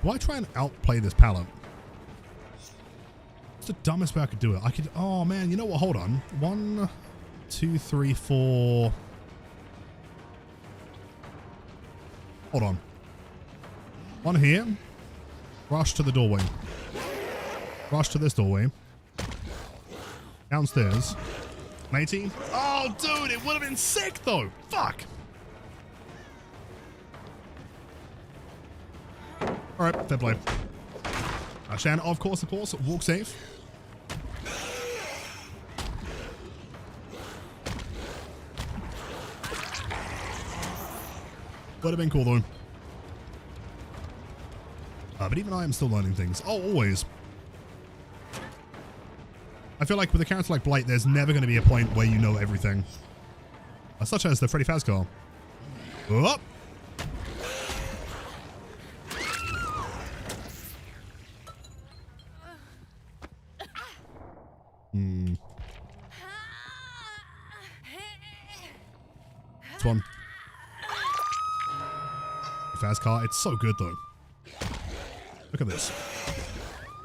Do I try and outplay this pallet? It's the dumbest way I could do it. I could... Oh, man. You know what? Hold on. 1, 2, 3, 4... Hold on. One here. Rush to the doorway. Rush to this doorway. Downstairs. 18. Oh, dude, it would have been sick, though. Fuck. All right, fair play. Shan, of course, walk safe. Would have been cool, though. But even I am still learning things. Oh, always. I feel like with a character like Blight, there's never going to be a point where you know everything. Such as the Freddy Fazcar. Oh! next one. Fast car. It's so good, though. Look at this.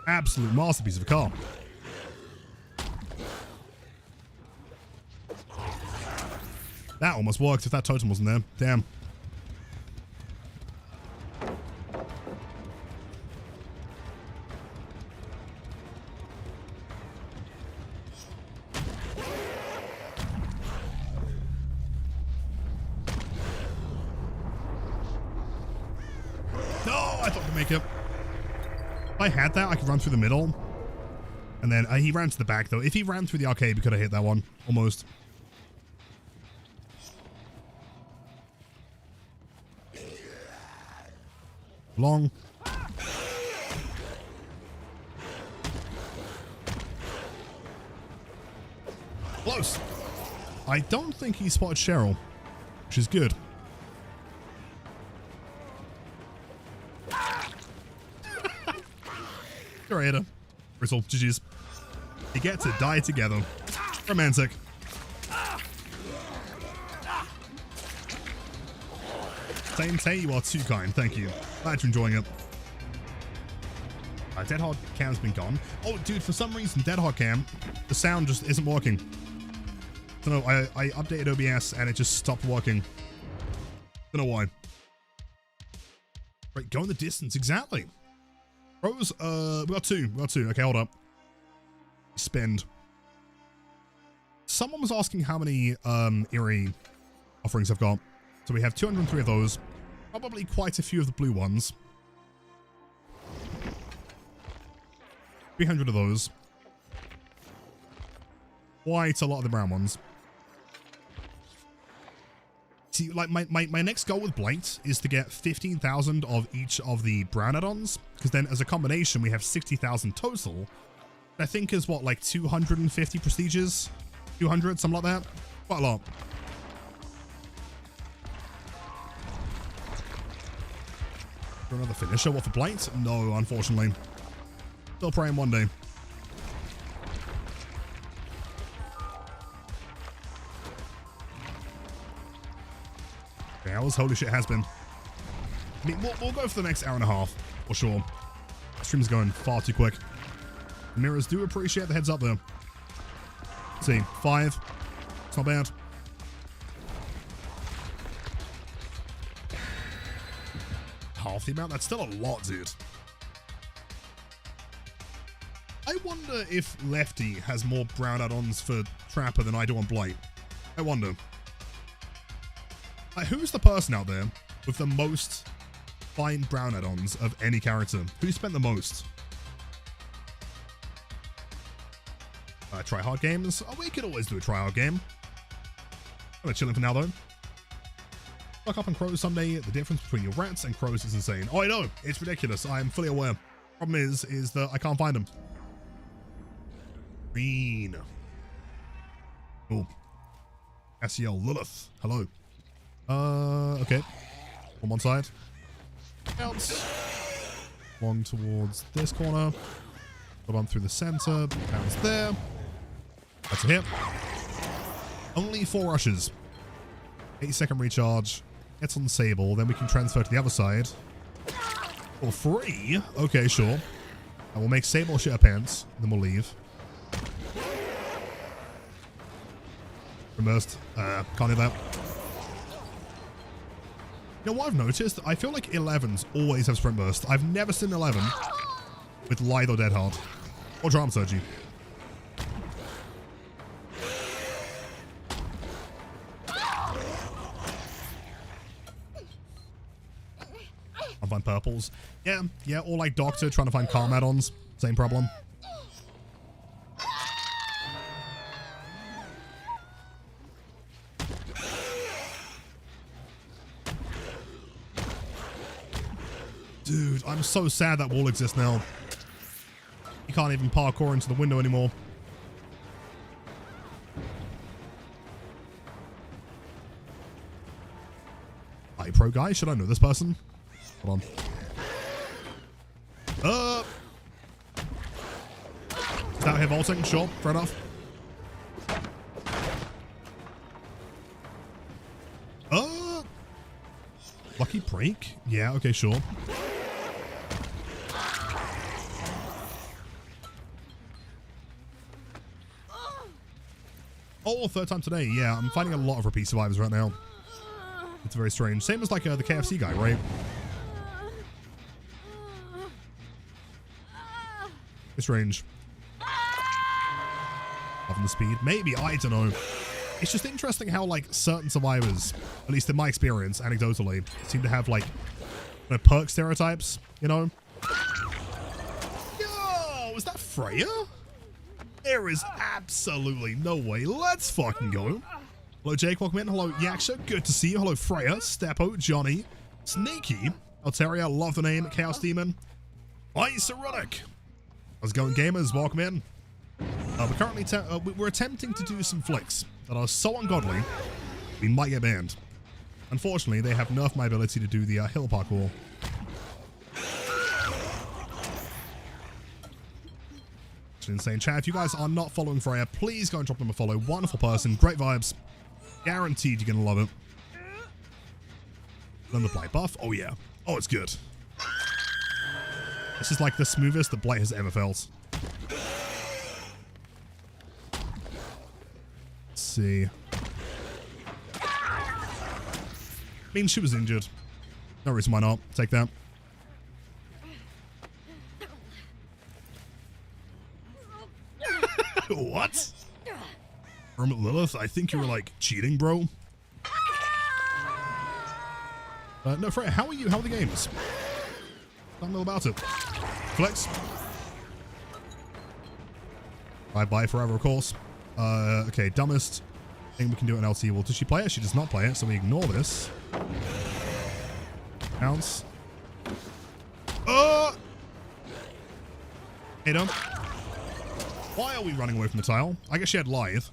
Absolute masterpiece of a car. That almost worked if that totem wasn't there. Damn. No, I thought to make it. If I had that, I could run through the middle. And then he ran to the back, though. If he ran through the arcade, we could have hit that one. Almost. Long. Close. I don't think he spotted Cheryl, which is good. Curator. Bristle. GG's. You get to die together. Romantic. Tay, you are too kind. Thank you. Glad you're enjoying it. Dead Hard Cam's been gone. Oh, dude, for some reason, Dead Hard Cam, the sound just isn't working. Don't know, I updated OBS and it just stopped working. Don't know why. Right, go in the distance. Exactly. Pros, we got two. Okay, hold up. Spend. Someone was asking how many eerie offerings I've got. So we have 203 of those. Probably quite a few of the blue ones. 300 of those. Quite a lot of the brown ones. See, like my next goal with Blight is to get 15,000 of each of the brown add-ons, because then as a combination we have 60,000 total. I think is what, like 250 prestiges? 200, something like that? Quite a lot. For another finisher? What, for Blight? No, unfortunately. Still praying one day. Hours? Holy shit, has been. I mean, we'll go for the next hour and a half, for sure. Stream's going far too quick. Mirrors do appreciate the heads up there. Let's see, 5. It's not bad. Half the amount? That's still a lot, dude. I wonder if Lefty has more brown add-ons for Trapper than I do on Blight. I wonder. Like, who's the person out there with the most fine brown add-ons of any character? Who spent the most? Try hard games? Oh, we could always do a try hard game. I'm chilling for now, though. Fuck up on crows someday. The difference between your rats and crows is insane. Oh, I know. It's ridiculous. I am fully aware. Problem is that I can't find them. Green. Cool. SEL Lilith. Hello. Okay. On one side. Bounce. Long towards this corner. Go on through the center. Bounce there. That's a hit. Only 4 rushes. 8-second recharge. Gets on Sable. Then we can transfer to the other side. For free? Okay, sure. I will make Sable shit her pants. Then we'll leave. Reversed. Can't do that. You know what I've noticed? I feel like 11s always have sprint burst. I've never seen 11 with Lithe or Dead Hard. Or Drama Surgery. I'll find purples. Yeah, or like Doctor trying to find calm add-ons. Same problem. Dude, I'm so sad that wall exists now. You can't even parkour into the window anymore. Hi, pro guy. Should I know this person? Hold on. Is that here vaulting? Sure, fair enough. break? Yeah, okay, sure. Oh, third time today. Yeah, I'm finding a lot of repeat survivors right now. It's very strange. Same as like the KFC guy, right? It's strange. Loving the speed. Maybe, I don't know. It's just interesting how like certain survivors, at least in my experience, anecdotally, seem to have like perk stereotypes, you know? Yo, is that Freya? There is absolutely no way. Let's fucking go. Hello, Jake. Welcome in. Hello, Yaksha. Good to see you. Hello, Freya, Steppo, Johnny, Sneaky, Alteria. Love the name. Chaos Demon. Ice Erotic. How's it going, gamers? Welcome in. We're currently we're attempting to do some flicks that are so ungodly we might get banned. Unfortunately, they have nerfed my ability to do the hill parkour. It's insane. Chat, if you guys are not following Freya, please go and drop them a follow. Wonderful person, great vibes. Guaranteed you're gonna love it. Then the Blight buff. Oh yeah. Oh, it's good. This is like the smoothest that Blight has ever felt. Let's see. I mean, she was injured. No reason why not. Take that. What? Hermit Lilith, I think you were like cheating, bro. No, Freya, how are you? How are the games? Don't know about it. Flex. Bye forever, of course. Okay, dumbest thing we can do in LT. Well, does she play it? She does not play it, so we ignore this. Bounce. Hey, don't. Why are we running away from the tile? I guess she had Lithe.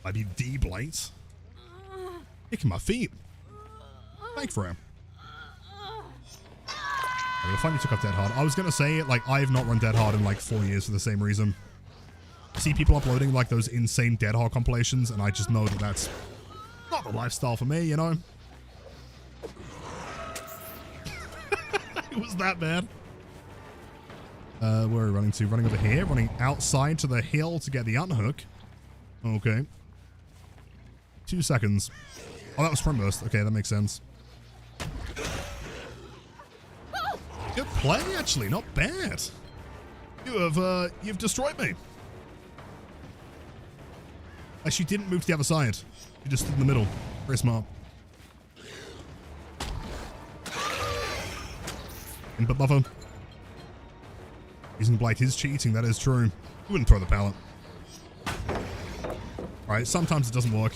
I'd be D Blight. Kicking my feet. Thank for him. I finally took up Dead Hard. I was gonna say, like, I have not run Dead Hard in like 4 years for the same reason. I see people uploading like those insane Dead Hard compilations, and I just know that that's not the lifestyle for me, you know? It was that bad. Where are we running to? Running over here, running outside to the hill to get the unhook. Okay. 2 seconds. Oh, that was Sprint Burst. Okay, that makes sense. Good play, actually. Not bad. You've destroyed me. Like, she didn't move to the other side. She just stood in the middle. Very smart. Input buffer. Using Blight is cheating, that is true. You wouldn't throw the pallet. Alright, sometimes it doesn't work.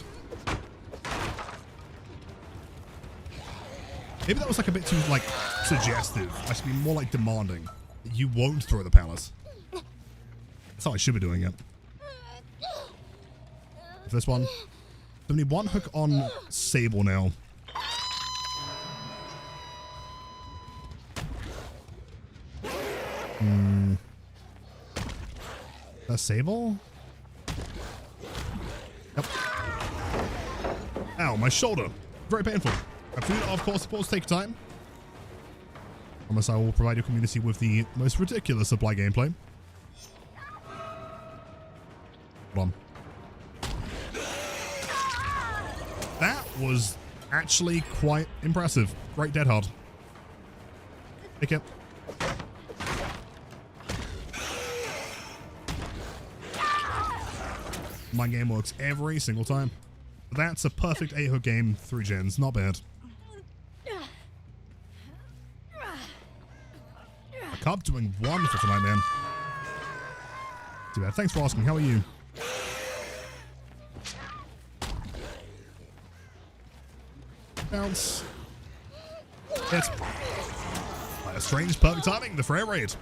Maybe that was like a bit too, like, suggestive. I should be more like demanding. You won't throw the palace. That's how I should be doing it. For this one. Only one hook on Sable now. That's Sable? Yep. Ow, my shoulder. Very painful. Food, of course, supposed to take time. Promise I will provide your community with the most ridiculous supply gameplay. Hold on. That was actually quite impressive. Great Dead Hard. Take it. My game works every single time. That's a perfect 8-hook game, 3 gens. Not bad. A Cub doing wonderful tonight, man. Too bad. Thanks for asking. How are you? Bounce. Yes. By a strange perfect timing, the frame rate.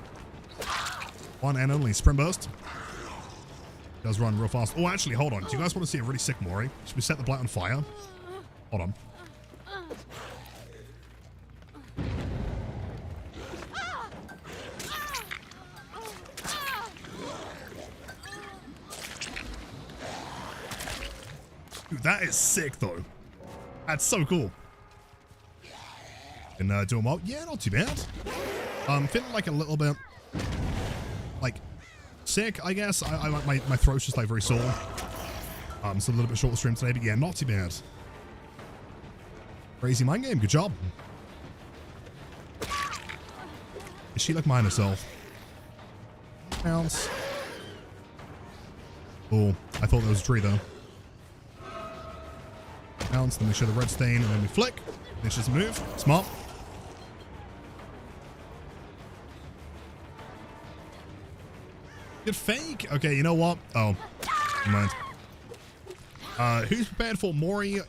One and only Sprint Burst. Does run real fast. Oh, actually, hold on. Do you guys want to see a really sick Mori? Should we set the Blight on fire? Hold on. Dude, that is sick, though. That's so cool. And doing well. Yeah, not too bad. Feeling like a little bit like sick, I guess. My throat's just like very sore. So a little bit short stream today, but yeah, not too bad. Crazy mind game, good job. Is she like mine herself? Bounce. Oh, I thought there was a tree though. Bounce, then we show the red stain, and then we flick. Then she doesn't move. Smart. Good fake. Okay, you know what? Oh, never mind. Who's prepared for Mori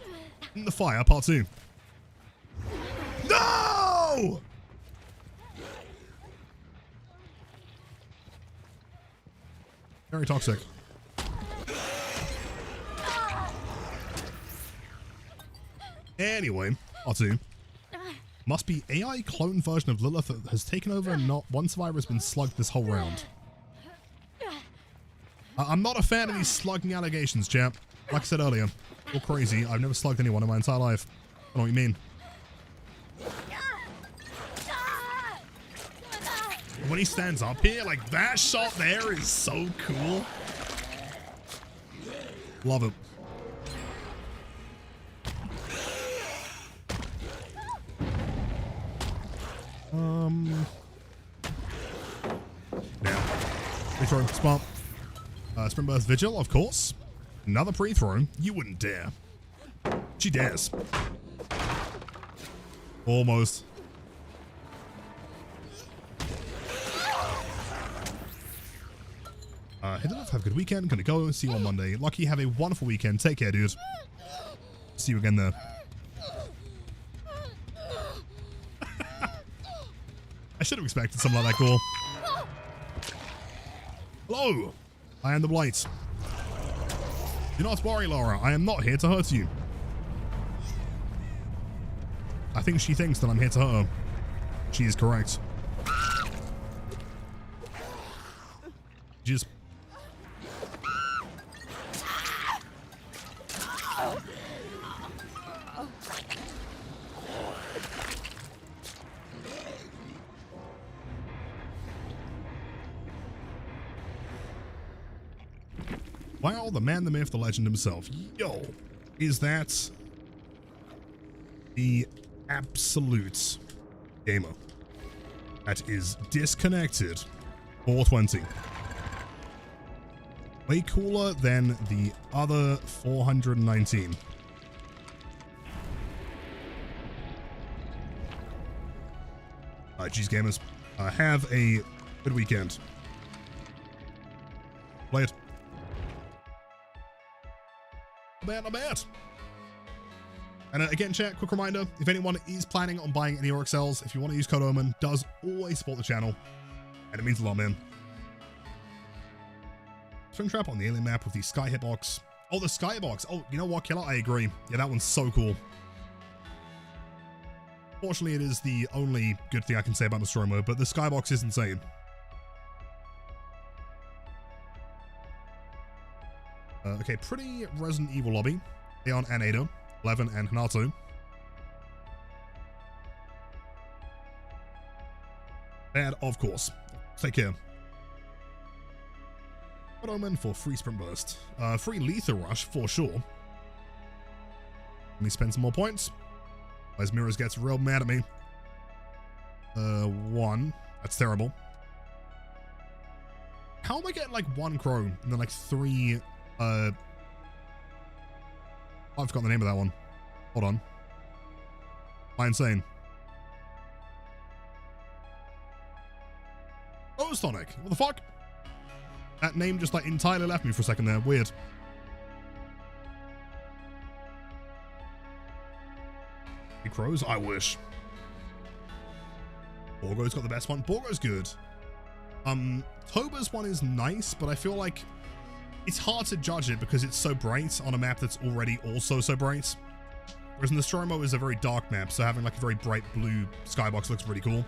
in the Fire Part 2? No! Very toxic. Anyway, Part 2. Must be AI clone version of Lilith that has taken over and not one survivor has been slugged this whole round. I'm not a fan of these slugging allegations, champ. Like I said earlier, you're crazy. I've never slugged anyone in my entire life. I don't know what you mean. When he stands up here, like that shot there is so cool. Love it. Now, free throw, smart. Sprint burst vigil, of course. Another pre-throw. You wouldn't dare. She dares. Almost. Hit enough. Have a good weekend. Gonna go. See you on Monday. Lucky, have a wonderful weekend. Take care, dude. See you again there. I should have expected something like that cool. Hello. I am the Blight. Do not worry, Laura. I am not here to hurt you. I think she thinks that I'm here to hurt her. She is correct. Just... Wow, the man, the myth, the legend himself. Yo, is that the absolute gamer that is disconnected 420? Way cooler than the other 419. Geez, gamers, have a good weekend. Play it. Not bad. And again, chat, quick reminder, if anyone is planning on buying any RXLs, if you want to use code Omen, does always support the channel, and it means a lot, man. Swing trap on the alien map with the sky hitbox. Oh, the sky hitbox. Oh, you know what, killer? I agree. Yeah, that one's so cool. Fortunately, it is the only good thing I can say about Destroy Mode, but the skybox is insane. Okay, pretty Resident Evil lobby. Leon and Ada, 11 and Hanato. Bad, of course. Take care. Good Omen for free sprint burst. Free lethal rush for sure. Let me spend some more points. As Mirrors gets real mad at me. 1. That's terrible. How am I getting like 1 crow and then like 3... I've forgotten the name of that one. Hold on. Am I insane? Oh, Sonic. What the fuck? That name just like entirely left me for a second there. Weird. He crows? I wish. Borgo's got the best one. Borgo's good. Toba's one is nice, but I feel like it's hard to judge it because it's so bright on a map that's already also so bright. Whereas Nostromo is a very dark map, so having like a very bright blue skybox looks really cool.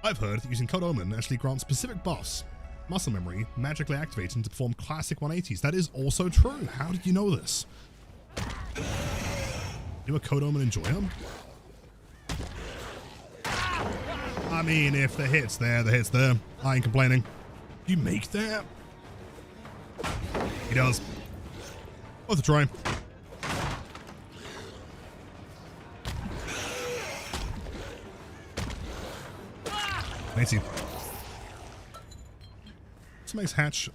I've heard that using Code Omen actually grants specific buffs, muscle memory, magically activating to perform classic 180s. That is also true. How did you know this? You a Code Omen enjoyer? I mean, if the hit's there, the hit's there. I ain't complaining. You make that? He does. Worth a try. Nice. This makes Hatch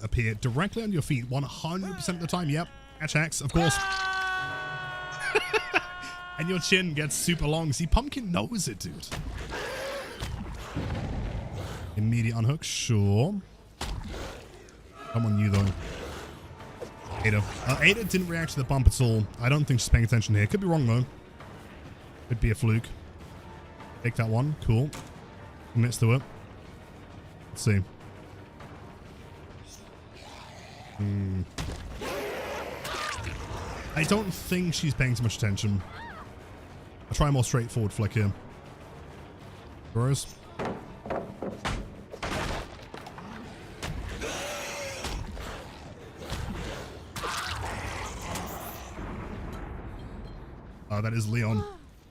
appear directly on your feet 100% of the time. Yep. Hatch hacks, of course. And your chin gets super long. See, Pumpkin knows it, dude. Immediate unhook, sure. Come on, you though. Ada. Ada didn't react to the bump at all. I don't think she's paying attention here. Could be wrong though. Could be a fluke. Take that one. Cool. Commits to it. Let's see. I don't think she's paying too much attention. I'll try a more straightforward flick here. Gross. That is Leon.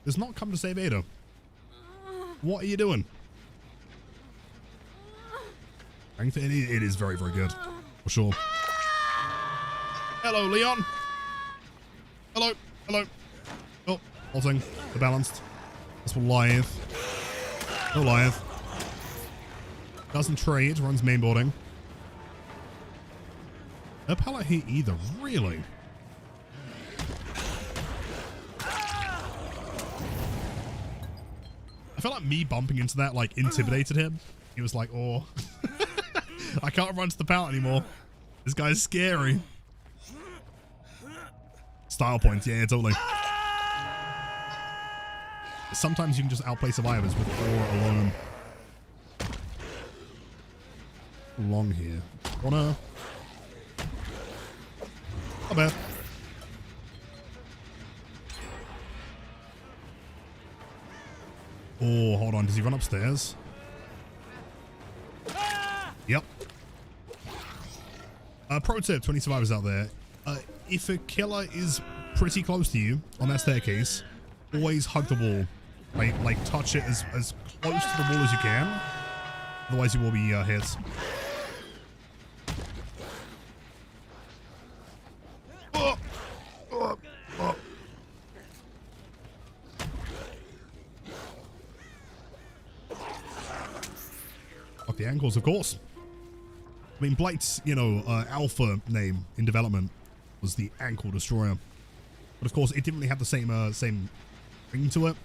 Does not come to save Ada. What are you doing? It is very, very good. For sure. Hello, Leon. Hello. Hello. Oh, halting. The balanced. That's Goliath. Goliath. Doesn't trade. Runs mainboarding. No pallet here either. Really? I felt like me bumping into that like intimidated him. He was like, oh, I can't run to the pallet anymore. This guy's scary. Style points, yeah, totally. Sometimes you can just outplay survivors with aura alone. Long here. Wanna? Not bad. Oh, hold on. Does he run upstairs? Yep. Pro tip, 20 survivors out there. If a killer is pretty close to you on that staircase, always hug the wall. Like touch it as close to the wall as you can. Otherwise you will be hit. Oh. Oh. Oh. Off the ankles, of course. I mean, Blight's, you know, alpha name in development was the Ankle Destroyer. But of course, it didn't really have the same ring to it.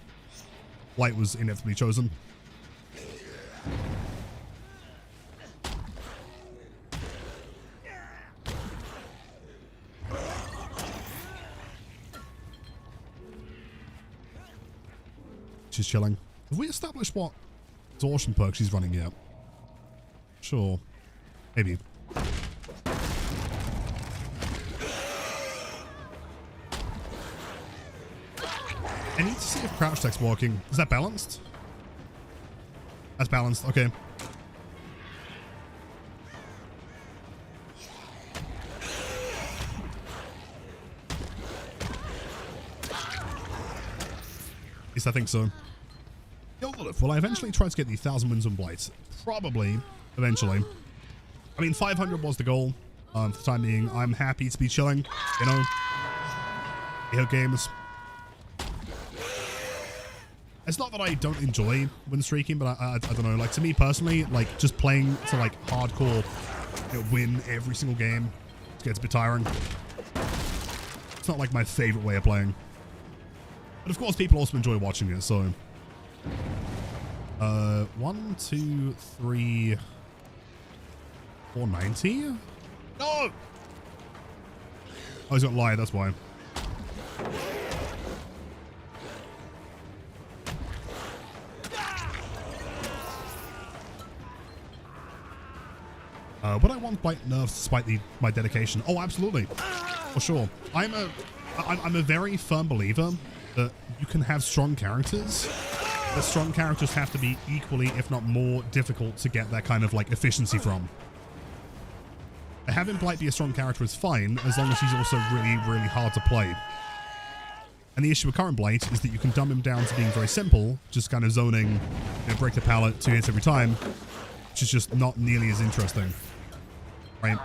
Blight was inevitably chosen. She's chilling. Have we established what exhaustion perk she's running yet? Sure. Maybe. I need to see if crouch tech's working. Is that balanced? That's balanced. Okay. At least I think so. Will I eventually try to get the 1,000 wins on Blight? Probably. Eventually. I mean, 500 was the goal. For the time being, I'm happy to be chilling. You know. Video games. It's not that I don't enjoy win streaking, but I don't know. Like, to me personally, like, just playing to, like, hardcore, you know, win every single game, it gets a bit tiring. It's not, like, my favorite way of playing. But, of course, people also enjoy watching it, so... 1, 2, 3... 490? No! Oh, he's got lie, that's why. Would I want Blight nerfs despite my dedication? Oh, absolutely. For sure. I'm a very firm believer that you can have strong characters The strong characters have to be equally, if not more, difficult to get that kind of like efficiency from. Having Blight be a strong character is fine, as long as he's also really, really hard to play. And the issue with current Blight is that you can dumb him down to being very simple, just kind of zoning, you know, break the pallet, 2 hits every time, which is just not nearly as interesting. Right?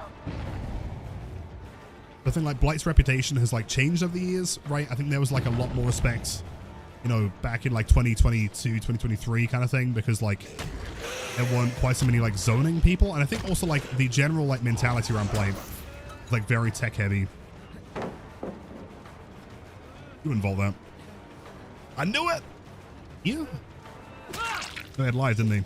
The thing, like, Blight's reputation has like changed over the years, right? I think there was like a lot more respect, you know, back in like 2022, 2023 kind of thing, because like there weren't quite so many like zoning people. And I think also like the general like mentality around Blight is like very tech heavy. You involved that. I knew it! Yeah. They had lies, didn't they?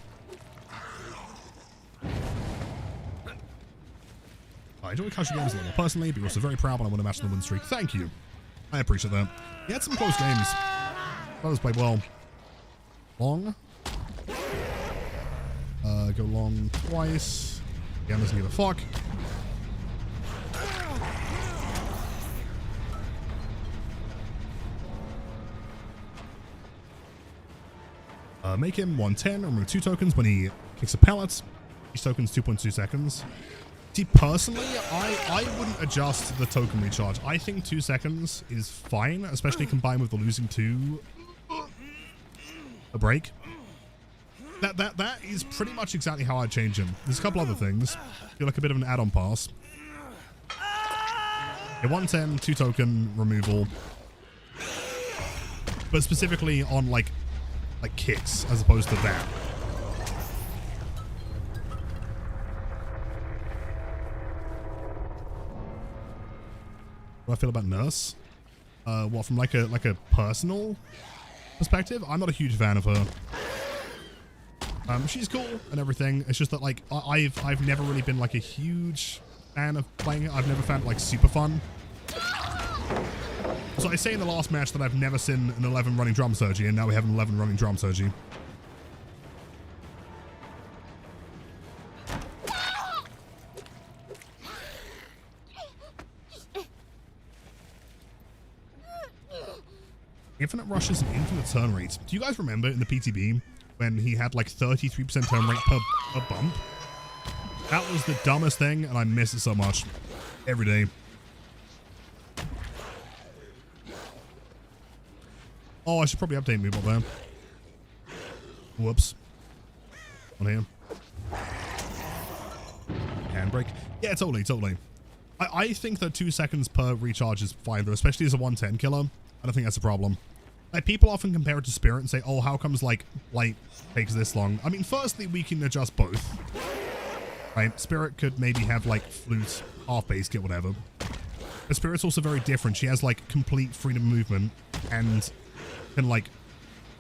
I enjoy casual games a little personally, but you're also very proud when I want to match the win streak. Thank you. I appreciate that. You had some close games. Brothers played well. Long. Go long twice. Again, doesn't give a fuck. Make him 110, remove 2 tokens when he kicks a pallet. Each token's 2.2 seconds. See, personally, I wouldn't adjust the token recharge. I think 2 seconds is fine, especially combined with the losing 2 a break. That is pretty much exactly how I'd change him. There's a couple other things. Feel like a bit of an add-on pass. Yeah, 110, 2 token removal. But specifically on like kicks as opposed to that. What do I feel about Nurse? What, from like a personal perspective? I'm not a huge fan of her. She's cool and everything. It's just that like I've never really been like a huge fan of playing it. I've never found it like super fun. So I say in the last match that I've never seen an 11 running drum surgery, and now we have an 11 running drum surgery. Infinite rushes and infinite turn rates. Do you guys remember in the PTB when he had like 33% turn rate per bump? That was the dumbest thing, and I miss it so much every day. Oh, I should probably update Moobot there. Whoops. On here. Handbrake. Yeah, totally. I think that 2 seconds per recharge is fine, though, especially as a 110 killer. I don't think that's a problem. Like, people often compare it to Spirit and say, oh, how comes, like, Blight takes this long? I mean, firstly, we can adjust both. Right? Spirit could maybe have, like, flute, half-base kit, whatever. But Spirit's also very different. She has, like, complete freedom of movement and can, like,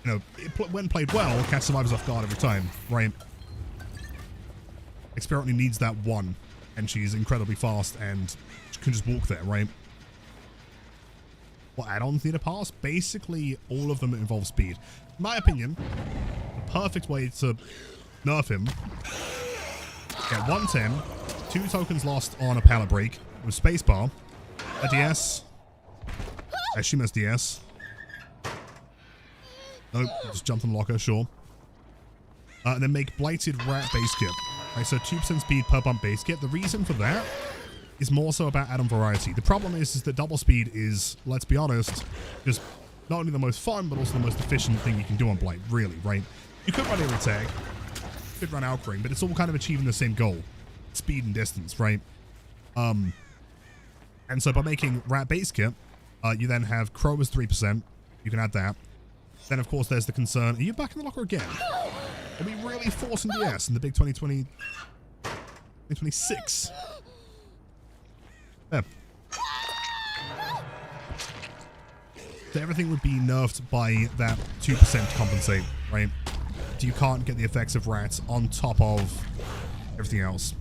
you know, when played well, catch survivors off guard every time, right? Spirit only needs that one, and she's incredibly fast and can just walk there, right? What add-ons need a pass? Basically, all of them involve speed. In my opinion, the perfect way to nerf him, get 110, 2 tokens lost on a pallet break with spacebar, a DS, she missed DS. Nope, just jumped on the locker, sure. And then make Blighted Rat base kit. Right, so 2% speed per bump base kit. The reason for that is more so about add-on variety. The problem is that double speed is, let's be honest, just not only the most fun, but also the most efficient thing you can do on Blight, really, right? You could run air attack, you could run outring, but it's all kind of achieving the same goal. Speed and distance, right? And so by making Rat base kit, you then have Crow as 3%. You can add that. Then, of course, there's the concern. Are you back in the locker again? Are we really forcing DS in the big 2026? Yeah. So everything would be nerfed by that 2% compensate, right? You can't get the effects of rats on top of everything else.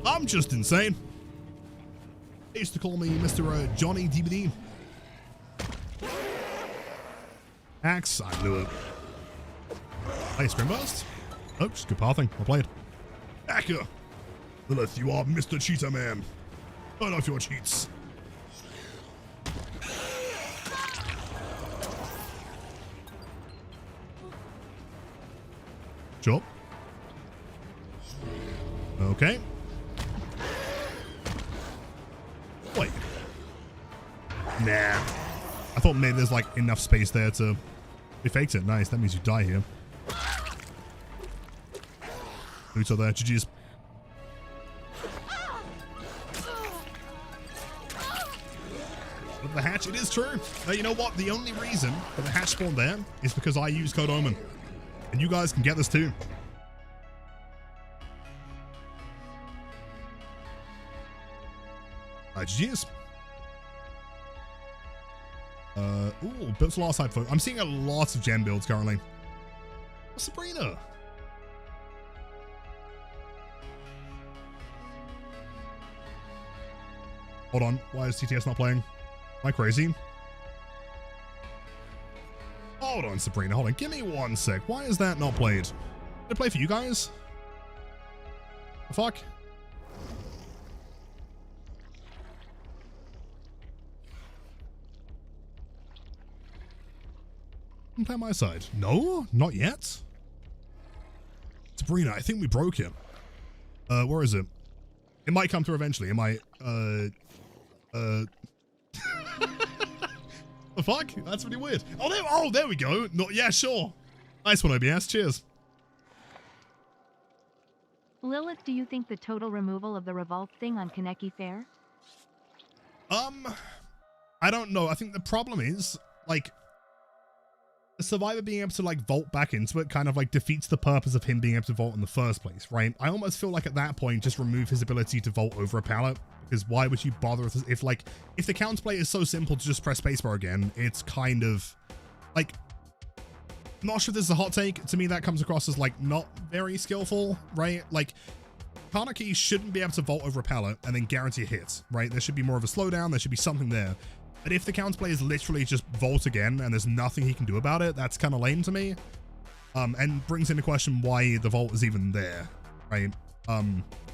I'm just insane. They used to call me Mr. Johnny DVD. Axe, I knew it. Hey, Scrim Burst? Oh, just good pathing. Well played. Hacker. Lilith, you are Mr. Cheater Man. Turn off your cheats. Sure. Okay. Wait. Nah. I thought maybe there's like enough space there to... They faked it. Nice. That means you die here. Loot are there. GG's. But the hatch, it is true. You know what? The only reason that the hatch spawned there is because I use Code Omen. And you guys can get this too. GG's. Ooh, built to last side folk. I'm seeing a lot of gem builds currently. Oh, Sabrina. Hold on. Why is TTS not playing? Am I crazy? Hold on, Sabrina. Hold on. Give me 1 sec. Why is that not played? Did it play for you guys? The fuck? Play on my side. No, not yet. Sabrina, I think we broke it. Where is it? It might come through eventually. It might, the fuck? That's really weird. Oh, there we go. No, yeah, sure. Nice one, OBS. Cheers. Lilith, do you think the total removal of the revolt thing on Kaneki fair? I don't know. I think the problem is, like, the survivor being able to like vault back into it kind of like defeats the purpose of him being able to vault in the first place, right? I almost feel like at that point just remove his ability to vault over a pallet, because why would you bother with this? If the counterplay is so simple to just press spacebar again, it's kind of like, I'm not sure if this is a hot take. To me that comes across as like not very skillful, right? Like Kaneki shouldn't be able to vault over a pallet and then guarantee a hit, right? There should be more of a slowdown, there should be something there. But if the counterplay is literally just vault again and there's nothing he can do about it, that's kind of lame to me. And brings into question why the vault is even there, right?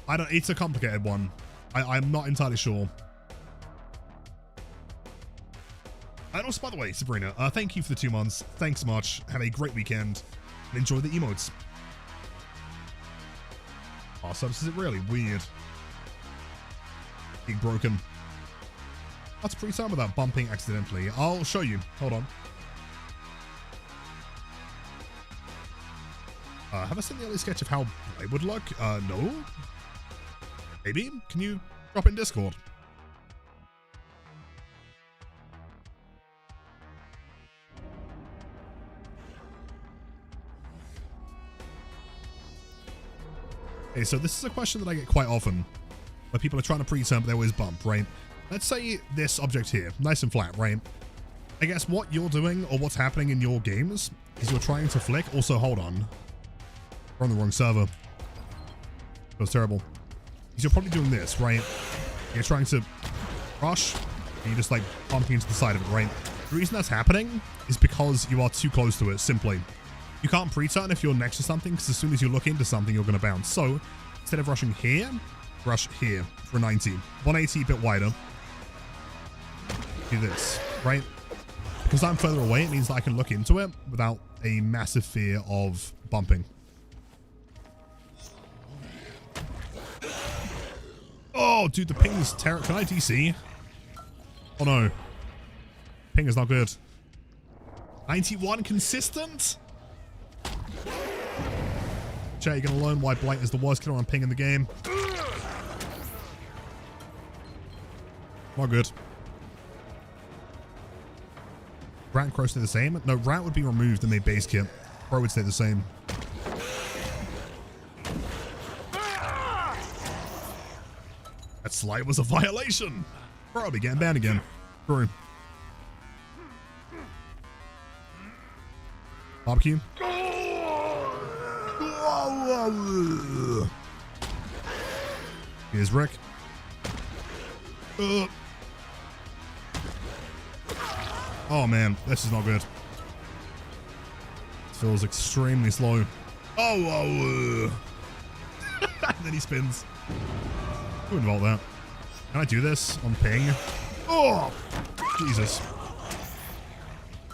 It's a complicated one. I'm not entirely sure. And also, by the way, Sabrina, thank you for the 2 months. Thanks so much. Have a great weekend and enjoy the emotes. Oh, so this is really weird. Being broken. That's pre-time without bumping accidentally. I'll show you. Hold on. Have I seen the early sketch of how Blight would look? No. Maybe? Can you drop in Discord? Okay, so this is a question that I get quite often, where people are trying to pre-term, but they always bump, right? Let's say this object here, nice and flat, right? I guess what you're doing or what's happening in your games is you're trying to flick. Also, hold on. We're on the wrong server. That was terrible. Because you're probably doing this, right? You're trying to rush and you're just like bumping into the side of it, right? The reason that's happening is because you are too close to it, simply. You can't pre-turn if you're next to something, because as soon as you look into something, you're going to bounce. So instead of rushing here, rush here for 90. 180 a bit wider. Do this, right? Because I'm further away, it means that I can look into it without a massive fear of bumping. Oh, dude, the ping is terrible. Can I DC? Oh, no. Ping is not good. 91 consistent? Chat, you're going to learn why Blight is the worst killer on ping in the game. Not good. Rat and Crow stay the same? No, Rat would be removed and made base kit. Crow would stay the same. That slide was a violation. Bro, I'll be getting banned again. True. Barbecue. Here's Rick. Oh man, this is not good. It feels extremely slow. Oh, and then he spins. Who involved that? Can I do this on ping? Oh! Jesus.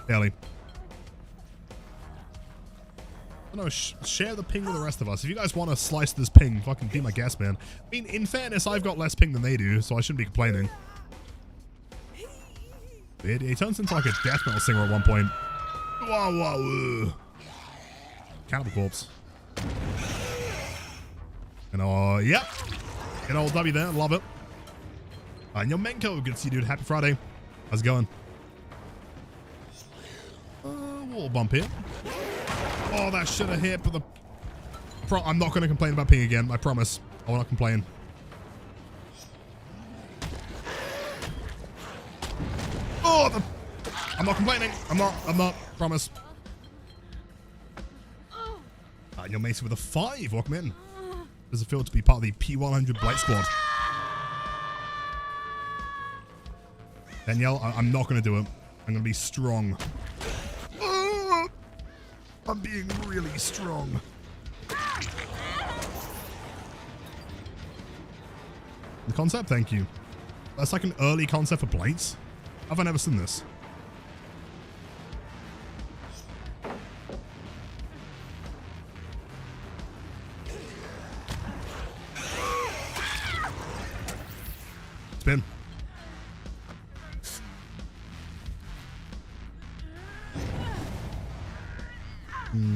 Barely. No, share the ping with the rest of us. If you guys want to slice this ping, fucking be my guest, man. I mean, in fairness, I've got less ping than they do, so I shouldn't be complaining. He turns into like a death metal singer at one point. Wow, wow. Cannibal Corpse. And yep. Get old W there, love it. And Yomenko, good to see you, dude. Happy Friday. How's it going? Wall bump here. Oh, that should have hit, but I'm not going to complain about ping again. I promise. I will not complain. Oh, I'm not complaining. I'm not. Promise. And you're Mason with a 5. Welcome in. Does it feel to be part of the P100 Blight squad? Danielle, I'm not going to do it. I'm going to be strong. I'm being really strong. The concept? Thank you. That's like an early concept for Blight. Have I never seen this? Spin.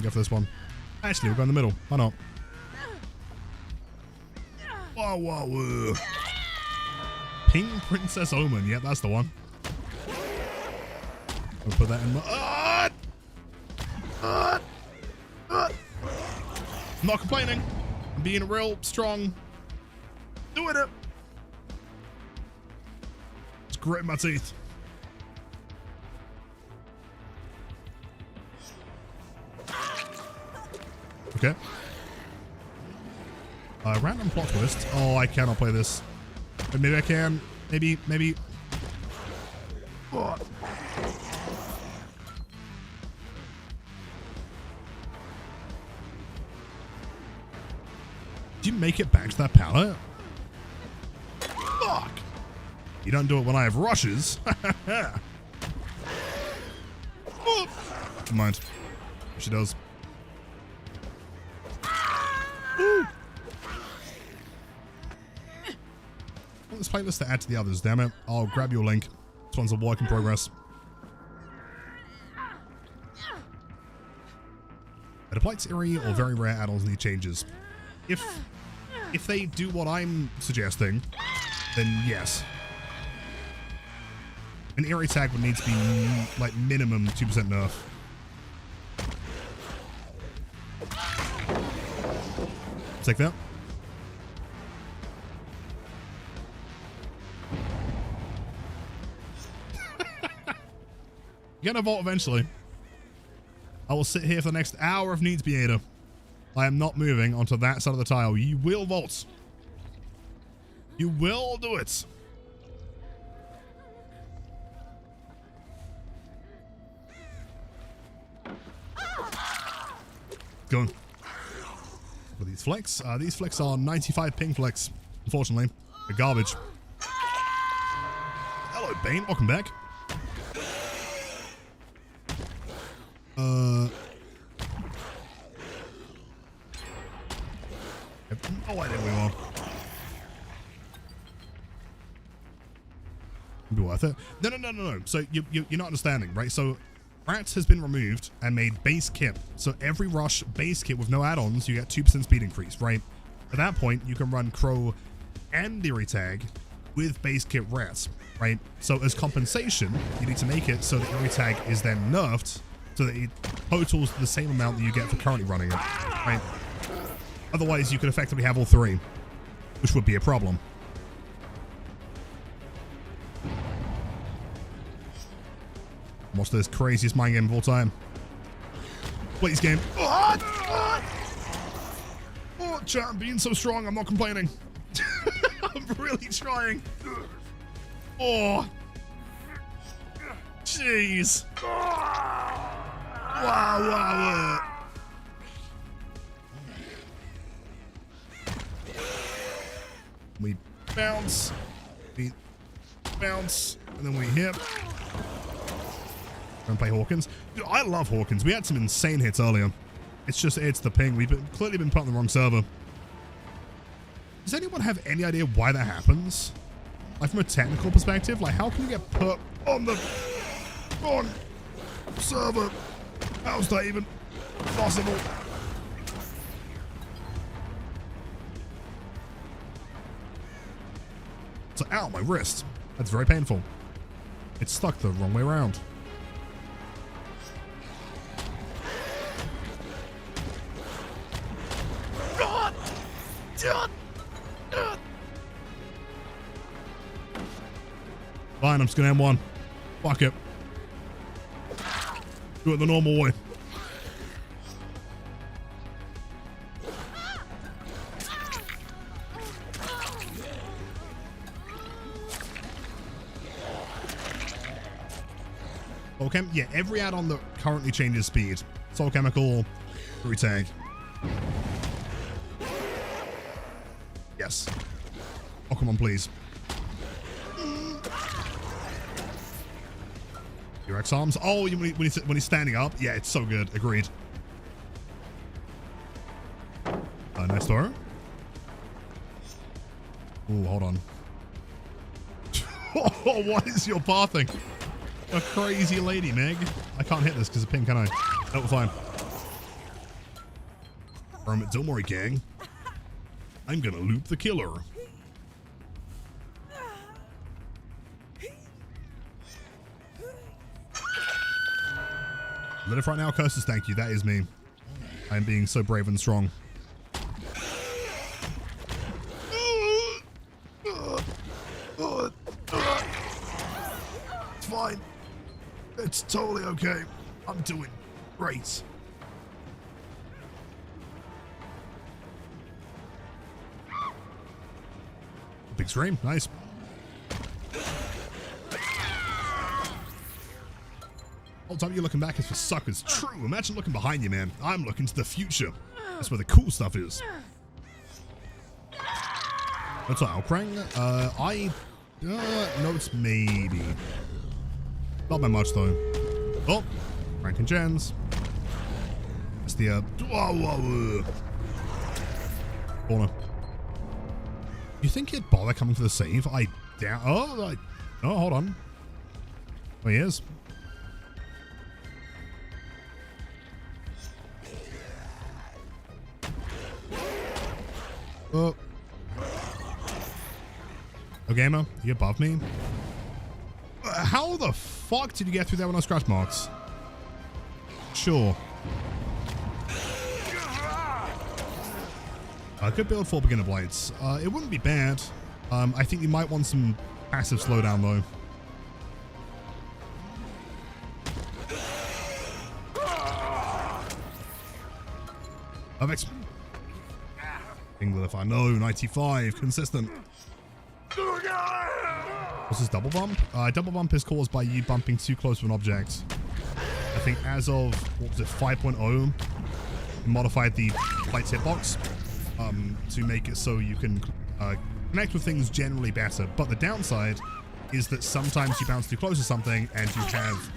Go for this one. Actually, we'll go in the middle. Why not? Whoa, whoa, whoa. Ping Princess Omen. Yeah, that's the one. We'll put that in. I'm not complaining. I'm being real strong. Doing it. It's gritting my teeth. Okay. Random plot twist. Oh, I cannot play this. But maybe I can. Maybe. Oh. Did you make it back to that pallet? Fuck. You don't do it when I have rushes. Oh. Never mind. She does. This playlist to add to the others, damn it. I'll grab your link. This one's a work in progress. But Blight's eerie or very rare add-ons need changes. If they do what I'm suggesting, then yes. An eerie tag would need to be like minimum 2% nerf. Take that. You're gonna vault eventually. I will sit here for the next hour if needs be, Ada. I am not moving onto that side of the tile. You will vault. You will do it. Go on. For these flicks. These flicks are 95 ping flicks. Unfortunately, they're garbage. Hello, Bane. Welcome back. No idea where we are. Be worth it. No. So you're not understanding, right? So Rats has been removed and made base kit. So every rush base kit with no add-ons, you get 2% speed increase, right? At that point, you can run Crow and Eerie Tag with base kit Rats, right? So as compensation, you need to make it so that Eerie Tag is then nerfed so that it totals the same amount that you get for currently running it, right? Otherwise, you could effectively have all three, which would be a problem. What's this craziest mind game of all time? Please, game. Oh, chat, I'm being so strong. I'm not complaining. I'm really trying. Oh. Jeez. Wow. We bounce. We bounce. And then we hit. And play Hawkins. Dude, I love Hawkins. We had some insane hits earlier. It's just, it's the ping. We've clearly been put on the wrong server. Does anyone have any idea why that happens? Like from a technical perspective, like how can you get put on the wrong server? How's that even possible? So, ow, my wrist. That's very painful. It's stuck the wrong way around. Fine, I'm just gonna M1. Fuck it. Do it the normal way. Soul Chem? Yeah, every add-on that currently changes speed. Soul Chemical, retag. Yes. Oh, come on, please. Your X arms. Oh, when he's standing up. Yeah, it's so good. Agreed. Nice throw. Ooh, hold on. Oh, what is your pathing? A crazy lady, Meg. I can't hit this because of ping, can I? No, we're fine. Don't worry, gang. I'm gonna loop the killer. Live right now, curses, thank you. That is me. I am being so brave and strong. It's fine. It's totally okay. I'm doing great. Big scream, nice. Whole time you're looking back is for suckers. True. Imagine looking behind you, man. I'm looking to the future. That's where the cool stuff is. That's what Alkrang. Notes maybe. Not by much though. Oh, Frank and Jens. That's the corner. You think he'd bother coming for the save? I doubt. Oh, hold on. Oh, he is. Oh. Oh, gamer, you above me? How the fuck did you get through there with no scratch marks? Sure. Good build for beginner Blights. It wouldn't be bad. I think you might want some passive slowdown though. Perfect. English, I know, 95, consistent. What's this double bump? Double bump is caused by you bumping too close to an object. I think as of, what was it, 5.0, modified the Blight's hitbox to make it so you can connect with things generally better. But the downside is that sometimes you bounce too close to something and you have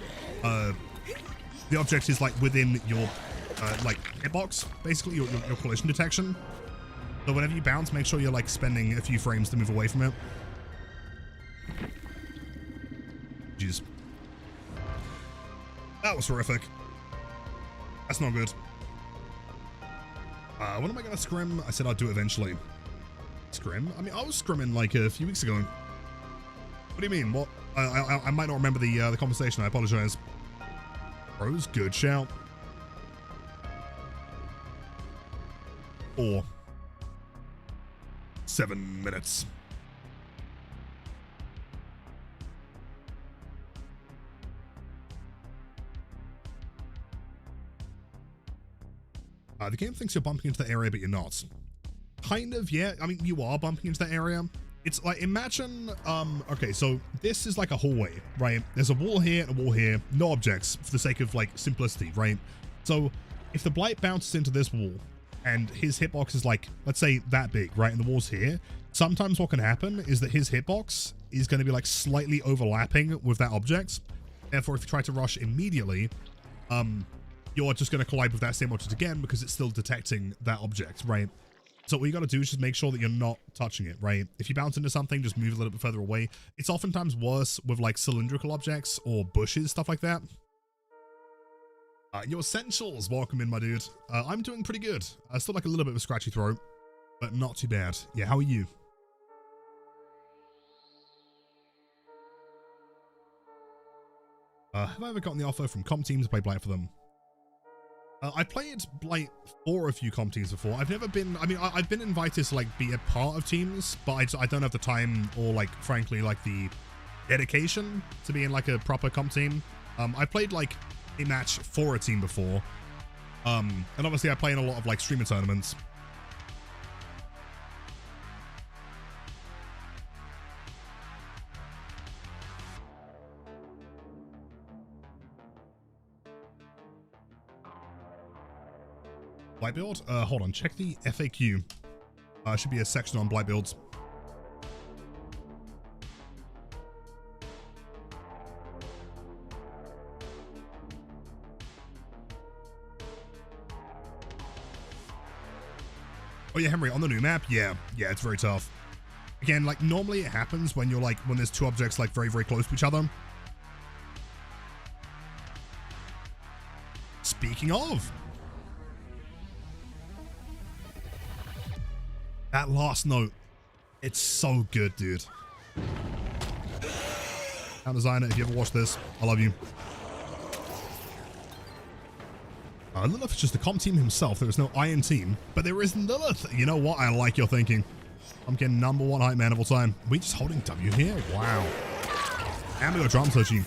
the object is like within your like hitbox, basically your collision detection. So whenever you bounce, make sure you're like spending a few frames to move away from it. Jeez. That was horrific. That's not good. When am I gonna scrim? I said I'd do it eventually. Scrim? I mean, I was scrimming like a few weeks ago. What do you mean? What? I might not remember the conversation. I apologize. Bros, good shout. 4. 7 minutes. The game thinks you're bumping into the area, but you're not. Kind of, yeah. I mean, you are bumping into that area. It's like, imagine, okay, so this is like a hallway, right? There's a wall here and a wall here. No objects, for the sake of, like, simplicity, right? So, if the Blight bounces into this wall, and his hitbox is like, let's say that big, right? And the wall's here. sometimes what can happen is that his hitbox is going to be like slightly overlapping with that object. Therefore, if you try to rush immediately, you're just going to collide with that same object again because it's still detecting that object, right? So what you got to do is just make sure that you're not touching it, right? If you bounce into something, just move a little bit further away. It's oftentimes worse with like cylindrical objects or bushes, stuff like that. Your essentials, welcome in, my dude. I'm doing pretty good. I still like a little bit of a scratchy throat, but not too bad. Yeah, how are you? Have I ever gotten the offer from comp teams to play Blight for them? I played Blight for a few comp teams before. I've never been, I mean, I've been invited to like be a part of teams, but I don't have the time or like, frankly, like the dedication to be in like a proper comp team. I played like a match for a team before. And obviously I play in a lot of like streamer tournaments. Blight build? Hold on, check the FAQ. Should be a section on Blight builds. Oh yeah, Henry, on the new map? Yeah, it's very tough. Again, like normally it happens when you're like, when there's two objects like very, very close to each other. Speaking of, that last note, it's so good, dude. Sound designer, if you ever watch this, I love you. Lilith is just the comp team himself. There is no Iron team, but there is Lilith. You know what? I like your thinking. I'm getting #1 hype man of all time. We just holding W here? Wow. And we got drum touching.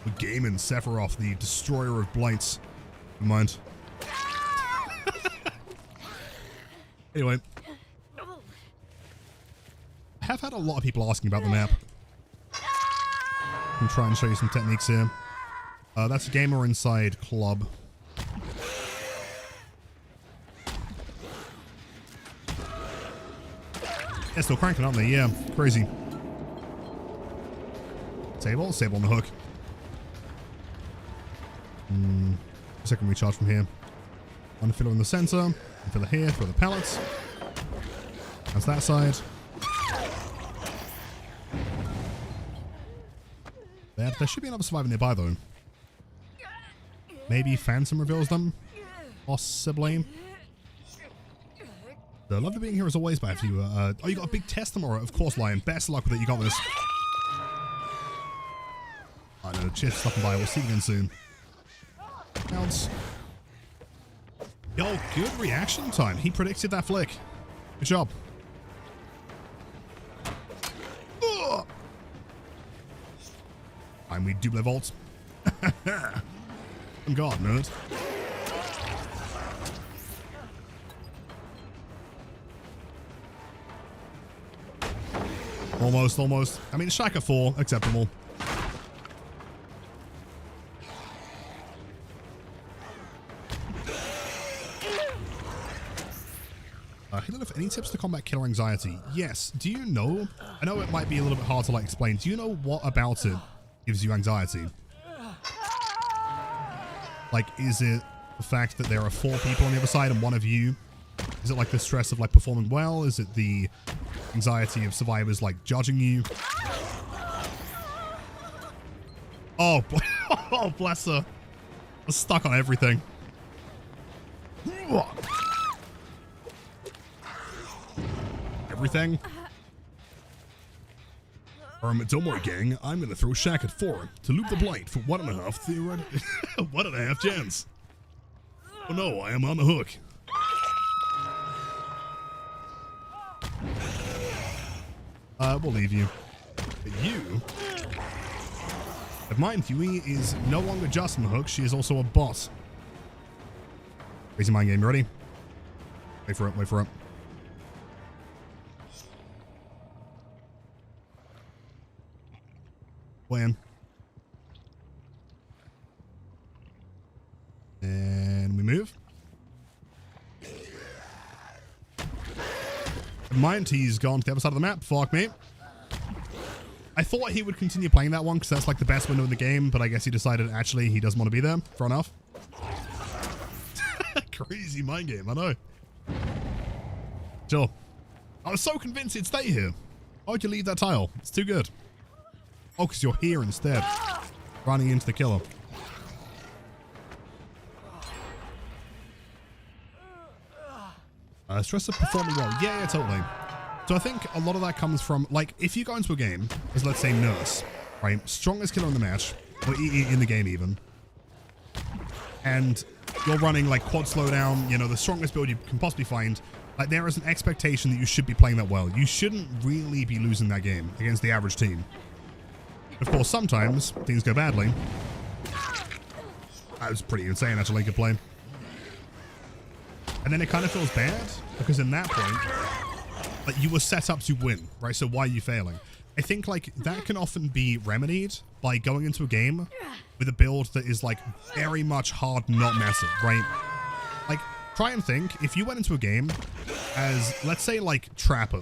We're gaming Sephiroth, the destroyer of Blights. Never mind. Anyway. I have had a lot of people asking about the map. I'm trying to show you some techniques here. That's a gamer inside club. They're still cranking, aren't they? Yeah, crazy. Sable on the hook. Second recharge from here. One filler in the center. One filler here for the pallets. That's that side. There should be another survivor nearby though. Maybe Phantom reveals them? Possibly. Lovely being here as always, but if you, oh, you got a big test tomorrow. Of course, Lion. Best of luck with it. You got this. I know. Cheers for stopping by. We'll see you again soon. Bounce. Yo, good reaction time. He predicted that flick. Good job. And we double vault. On guard, nerd. Almost. I mean, Shaka 4, acceptable. Any tips to combat killer anxiety? Yes. Do you know? I know it might be a little bit hard to like explain. Do you know what about it gives you anxiety? Like, is it the fact that there are 4 people on the other side and one of you? Is it like the stress of like performing well? Is it the anxiety of survivors like judging you? Oh, oh bless her. I'm stuck on everything. Everything? Don't worry, gang. I'm gonna throw Shaq at 4 to loop the Blight for 1.5 theoretically 1.5 gens. Oh no, I am on the hook. We'll leave you. But you... If mind, Huey is no longer just on the hook, she is also a boss. Crazy mind game, you ready? Wait for it. Plan. And we move. mind. He's gone to the other side of the map. Fuck me. I thought he would continue playing that one because that's like the best window in the game, but I guess he decided actually he doesn't want to be there. Fair enough. Crazy mind game, I know. Sure. I was so convinced he'd stay here. Why'd you leave that tile? It's too good. Oh, because you're here instead. Running into the killer. Stress of performing well. Yeah, totally. So I think a lot of that comes from, like, if you go into a game as, let's say, Nurse, right? Strongest killer in the match, or in the game even. And you're running, like, quad slowdown, you know, the strongest build you can possibly find. Like, there is an expectation that you should be playing that well. You shouldn't really be losing that game against the average team. Of course, sometimes things go badly. That was pretty insane, actually, good play. And then it kind of feels bad, because in that point, like, you were set up to win, right? So why are you failing? I think, like, that can often be remedied by going into a game with a build that is, like, very much hard, not massive, right? Like, try and think, if you went into a game as, let's say, like, Trapper,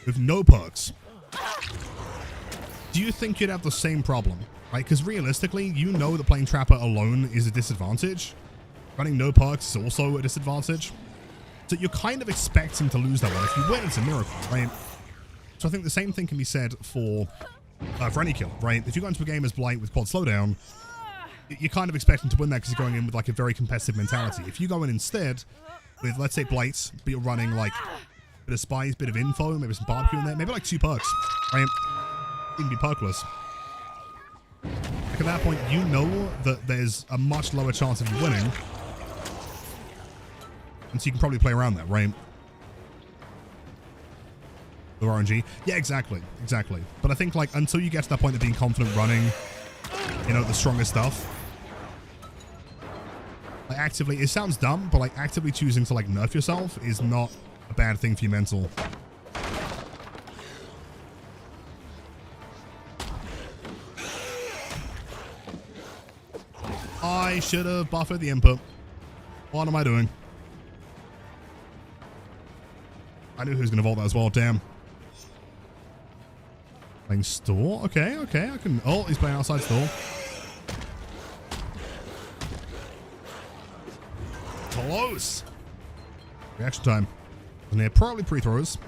with no perks, do you think you'd have the same problem, right? Because realistically, you know that playing Trapper alone is a disadvantage. Running no perks is also a disadvantage. So you're kind of expecting to lose that one. If you win, it's a miracle, right? So I think the same thing can be said for any kill, right? If you go into a game as Blight with quad slowdown, you're kind of expecting to win that because you're going in with like a very competitive mentality. If you go in instead with, let's say, Blight, but you're running like a bit of spies, bit of info, maybe some barbecue in there, maybe like 2 perks, right? You can be perkless. Like at that point, you know that there's a much lower chance of you winning. And so you can probably play around that, right? The RNG. Yeah, exactly. Exactly. But I think, like, until you get to that point of being confident running, you know, the strongest stuff, like, actively, it sounds dumb, but, like, actively choosing to, like, nerf yourself is not a bad thing for your mental. I should have buffered the input. What am I doing? I knew who was going to vault that as well. Damn. Playing store? Okay, okay. I can... Oh, he's playing outside store. Close. Reaction time. And they're probably pre-throws.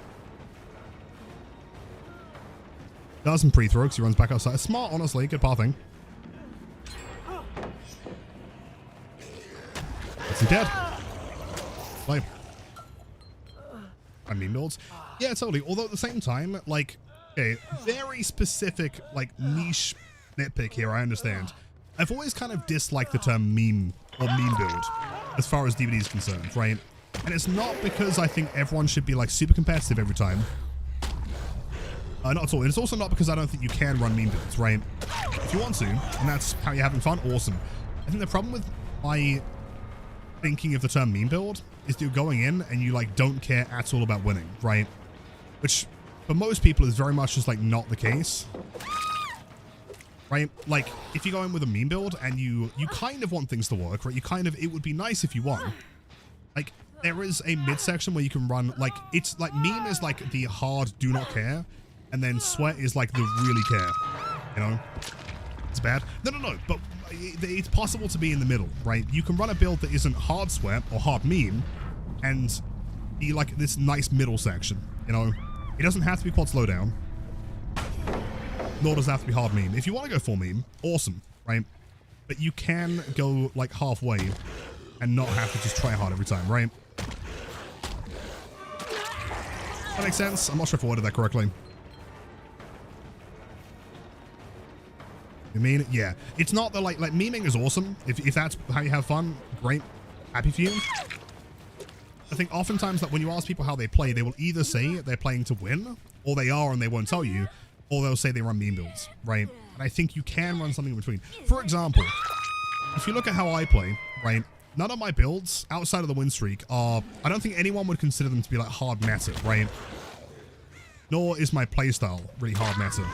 Doesn't pre-throw because he runs back outside. Smart, honestly. Good pathing. That's him dead. Play. I mean builds. Yeah, totally. Although at the same time, like, okay, very specific, like, niche nitpick here, I understand. I've always kind of disliked the term meme or meme build as far as DVD is concerned, right? And it's not because I think everyone should be, like, super competitive every time. Not at all. It's also not because I don't think you can run meme builds, right? If you want to, and that's how you're having fun, awesome. I think the problem with my thinking of the term meme build is you're going in and you, like, don't care at all about winning, right? Which for most people is very much just, like, not the case, right? Like, if you go in with a meme build and you kind of want things to work, right? You kind of, it would be nice if you won. Like, there is a midsection where you can run, like, it's like meme is like the hard do not care, and then sweat is like the really care, you know? It's bad. No, but it's possible to be in the middle, right? You can run a build that isn't hard sweat or hard meme and be like this nice middle section, you know? It doesn't have to be quad slowdown, nor does it have to be hard meme. If you want to go full meme, awesome, right? But you can go like halfway and not have to just try hard every time, right? That makes sense. I'm not sure if I worded that correctly. You mean? Yeah. It's not the like memeing is awesome. If that's how you have fun, great. Happy for you. I think oftentimes that when you ask people how they play, they will either say they're playing to win, or they are and they won't tell you, or they'll say they run meme builds, right? And I think you can run something in between. For example, if you look at how I play, right? None of my builds outside of the win streak are, I don't think anyone would consider them to be like hard meta, right? Nor is my playstyle really hard meta.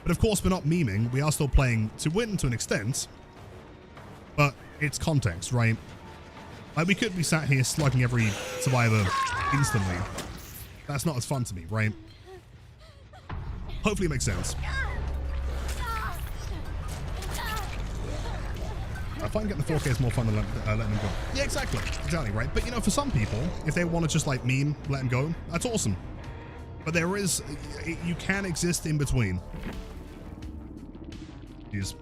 But of course, we're not memeing. We are still playing to win to an extent, but it's context, right? Like, we could be sat here slugging every survivor instantly. That's not as fun to me, right? Hopefully it makes sense. I find getting the 4K is more fun than letting them go. Yeah, exactly, right? But, you know, for some people, if they want to just, like, meme, let them go, that's awesome. But there is, you can exist in between. Jeez.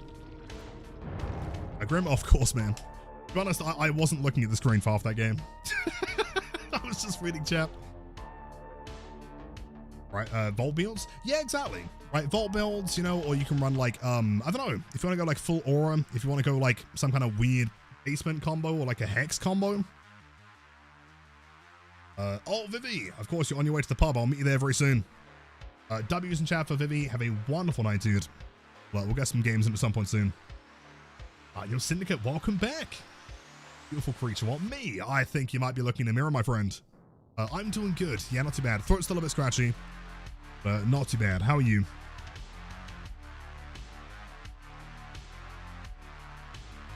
Grim, of course, man. To be honest, I wasn't looking at the screen for half that game. I was just reading chat. Right, vault builds? Yeah, exactly. Right, vault builds, you know, or you can run like, I don't know, if you want to go like full aura, if you want to go like some kind of weird basement combo or like a hex combo. Oh, Vivi, of course, you're on your way to the pub. I'll meet you there very soon. W's in chat for Vivi. Have a wonderful night, dude. Well, we'll get some games in at some point soon. Your Syndicate, welcome back. Beautiful creature. What, me? I think you might be looking in the mirror, my friend. I'm doing good. Yeah, not too bad. Throat's still a bit scratchy. Not too bad. How are you?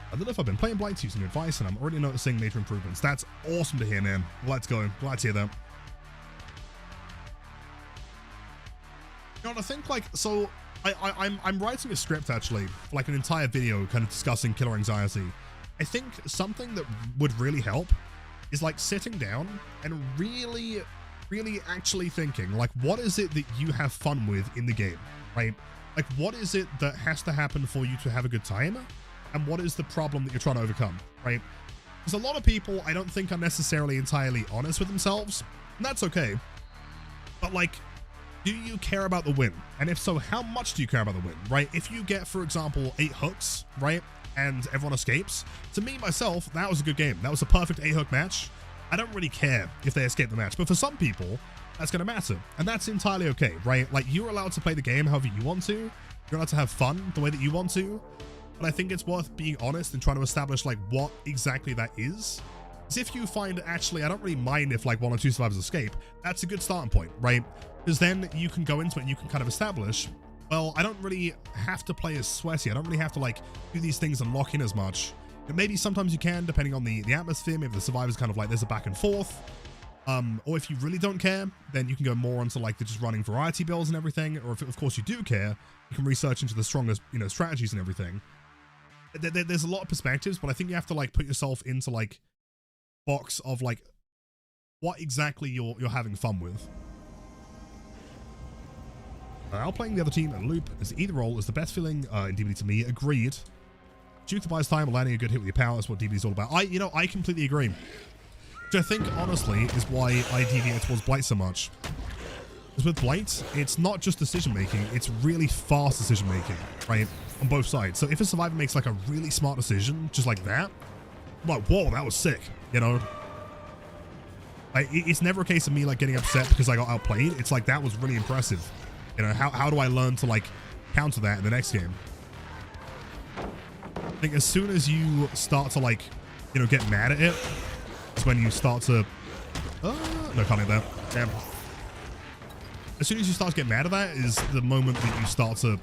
I don't know if I've been playing Blight using your advice, and I'm already noticing major improvements. That's awesome to hear, man. Let's go. Glad to hear that. You know what I think? Like, so I'm writing a script actually, for like an entire video, kind of discussing killer anxiety. I think something that would really help is like sitting down and really actually thinking, like, what is it that you have fun with in the game, right? Like, what is it that has to happen for you to have a good time? And what is the problem that you're trying to overcome, right? Because a lot of people, I don't think, are necessarily entirely honest with themselves, and that's okay. But, like, do you care about the win? And if so, how much do you care about the win, right? If you get, for example, 8 hooks, right, and everyone escapes, to me, myself, that was a good game. That was a perfect 8-hook match. I don't really care if they escape the match, but for some people, that's going to matter, and that's entirely okay, right? Like, you're allowed to play the game however you want to. You're allowed to have fun the way that you want to. But I think it's worth being honest and trying to establish like what exactly that is. Because if you find actually, I don't really mind if like 1 or 2 survivors escape, that's a good starting point, right? Because then you can go into it and you can kind of establish, well, I don't really have to play as sweaty. I don't really have to like do these things and lock in as much. And maybe sometimes you can, depending on the atmosphere. Maybe the survivors kind of like there's a back and forth. Or if you really don't care, then you can go more onto like the just running variety builds and everything. Or if of course you do care, you can research into the strongest, you know, strategies and everything. There's a lot of perspectives, but I think you have to like put yourself into like box of like what exactly you're having fun with. Outplaying the other team and loop as either role is the best feeling in DBD to me. Agreed. Duke the buys time or landing a good hit with your power is what DBD is all about. I completely agree. Which I think honestly is why I deviate towards Blight so much. Because with Blight, it's not just decision making, it's really fast decision making, right? On both sides. So if a survivor makes like a really smart decision, just like that, I'm like, whoa, that was sick, you know? Like, it's never a case of me like getting upset because I got outplayed. It's like, that was really impressive. You know, how do I learn to like counter that in the next game? I think as soon as you start to like, you know, get mad at it, it's when you start to, no, can't hit that. Damn. As soon as you start to get mad at that is the moment that you start to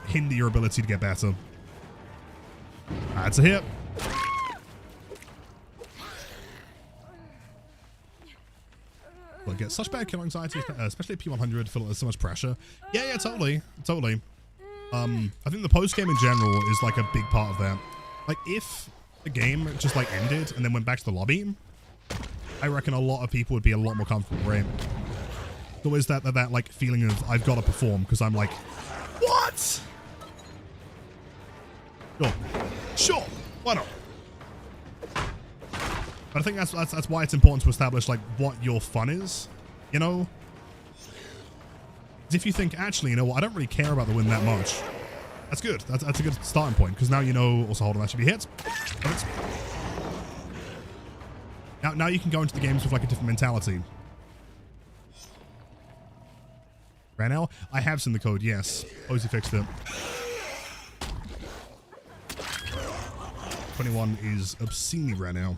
hinder your ability to get better. That's a hit. Well, get such bad kill anxiety, especially at P100, feel like there's so much pressure. Yeah, totally. I think the post game in general is like a big part of that. Like if the game just like ended and then went back to the lobby, I reckon a lot of people would be a lot more comfortable, right? There always that like feeling of I've got to perform because I'm like, what? Sure, why not? But I think that's why it's important to establish like what your fun is, you know? If you think actually, you know what, I don't really care about the win that much. That's good. That's a good starting point because now you know. Also, hold on, that should be hit. Now you can go into the games with like a different mentality. Right now, I have seen the code. Yes, Posey fixed it. 21 is obscenely rare now.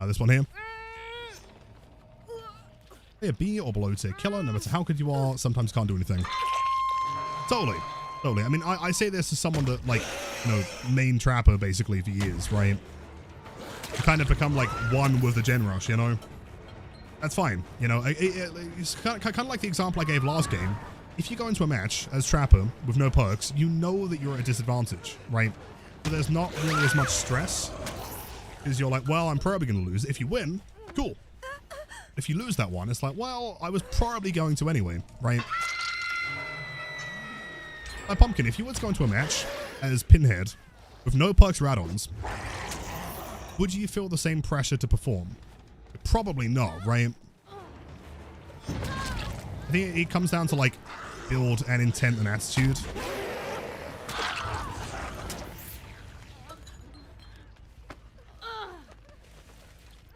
This one here. Yeah, B or below tier killer, no matter how good you are, sometimes can't do anything. Totally. I mean, I say this as someone that, like, main trapper basically for years, right? You kind of become like one with the gen rush, you know? That's fine, you know? It's kind of like the example I gave last game. If you go into a match as trapper with no perks, you know that you're at a disadvantage, right? But there's not really as much stress because you're like, well, I'm probably going to lose. If you win, cool. If you lose that one, it's like, well, I was probably going to anyway, right? Like Pumpkin, if you were to go into a match as Pinhead with no perks or add-ons, would you feel the same pressure to perform? Probably not, right? I think it comes down to like build and intent and attitude.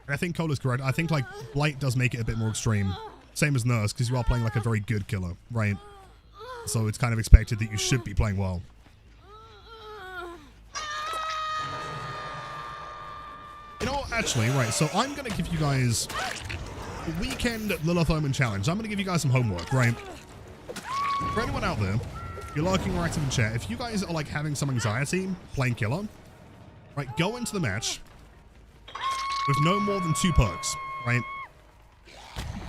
And I think Cola's correct. I think like Blight does make it a bit more extreme. Same as Nurse, because you are playing like a very good killer, right? So it's kind of expected that you should be playing well. You know what, actually, right, so I'm going to give you guys the weekend Lilith Omen challenge. I'm going to give you guys some homework, right? For anyone out there, you're lurking or active in chat, if you guys are like having some anxiety playing killer, right, go into the match with no more than 2 perks, right?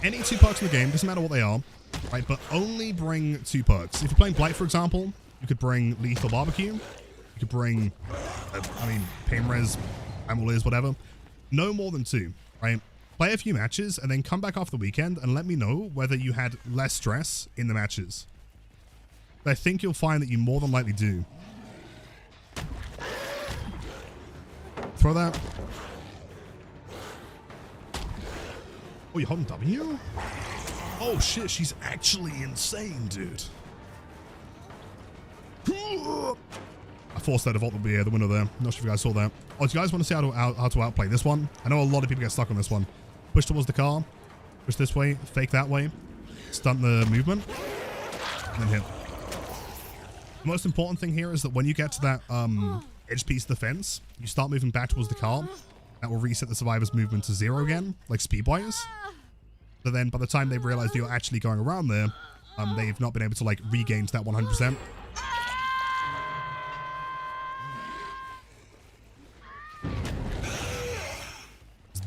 Any 2 perks in the game, doesn't matter what they are, right, but only bring 2 perks. If you're playing Blight, for example, you could bring Lethal Barbecue, you could bring, Pain Res, Amoliz, whatever. No more than 2, right? Play a few matches and then come back after the weekend and let me know whether you had less stress in the matches. I think you'll find that you more than likely do. Throw that. Oh, you're holding W? Oh shit, she's actually insane, dude. I forced that default to be the winner there. Not sure if you guys saw that. Oh, do you guys want to see how to outplay this one? I know a lot of people get stuck on this one. Push towards the car. Push this way. Fake that way. Stunt the movement. And then hit. The most important thing here is that when you get to that edge piece of the fence, you start moving back towards the car. That will reset the survivor's movement to 0 again, like speed-wise. So then by the time they've realized you're actually going around there, they've not been able to like regain to that 100%.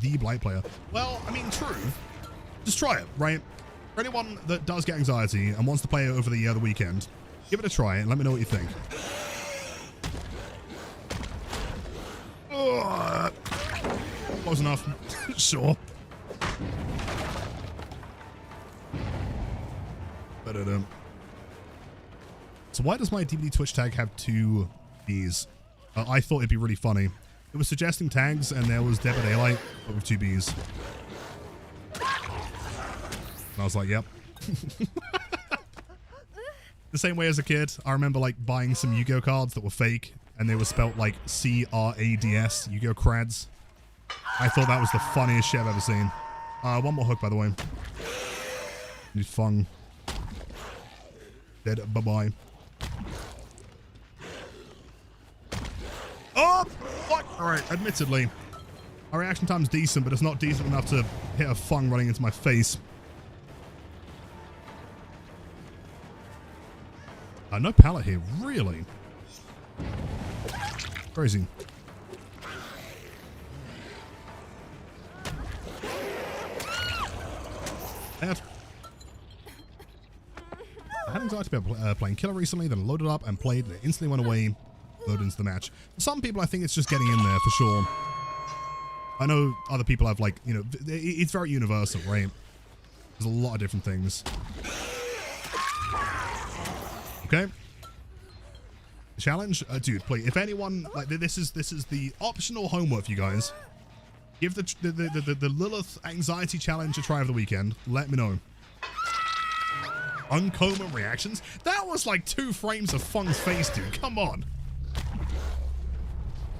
The Blight player. Well, I mean, true. Just try it, right? For anyone that does get anxiety and wants to play it over the weekend, give it a try and let me know what you think. Close enough. Sure. So why does my DVD Twitch tag have 2 Bs? I thought it'd be really funny. It was suggesting tags, and there was Dead by Daylight, but with 2 Bs. And I was like, yep. The same way as a kid, I remember like buying some Yu-Gi-Oh cards that were fake, and they were spelt like C-R-A-D-S, Yu-Gi-Oh Crads. I thought that was the funniest shit I've ever seen. One more hook, by the way. Need fun. Dead, bye-bye. Oh, fuck! Alright, admittedly, my reaction time's decent, but it's not decent enough to hit a Fung running into my face. No pallet here, really? Crazy. I had anxiety about playing killer recently, then I loaded up and played, and it instantly went away, loaded into the match. For some people, I think it's just getting in there for sure. I know other people have like, you know, it's very universal, right? There's a lot of different things. Okay. Challenge? Dude, please, if anyone, like, this is the optional homework for you guys. Give the Lilith anxiety challenge a try over the weekend. Let me know. Uncommon reactions? That was like 2 frames of Fung's face, dude. Come on.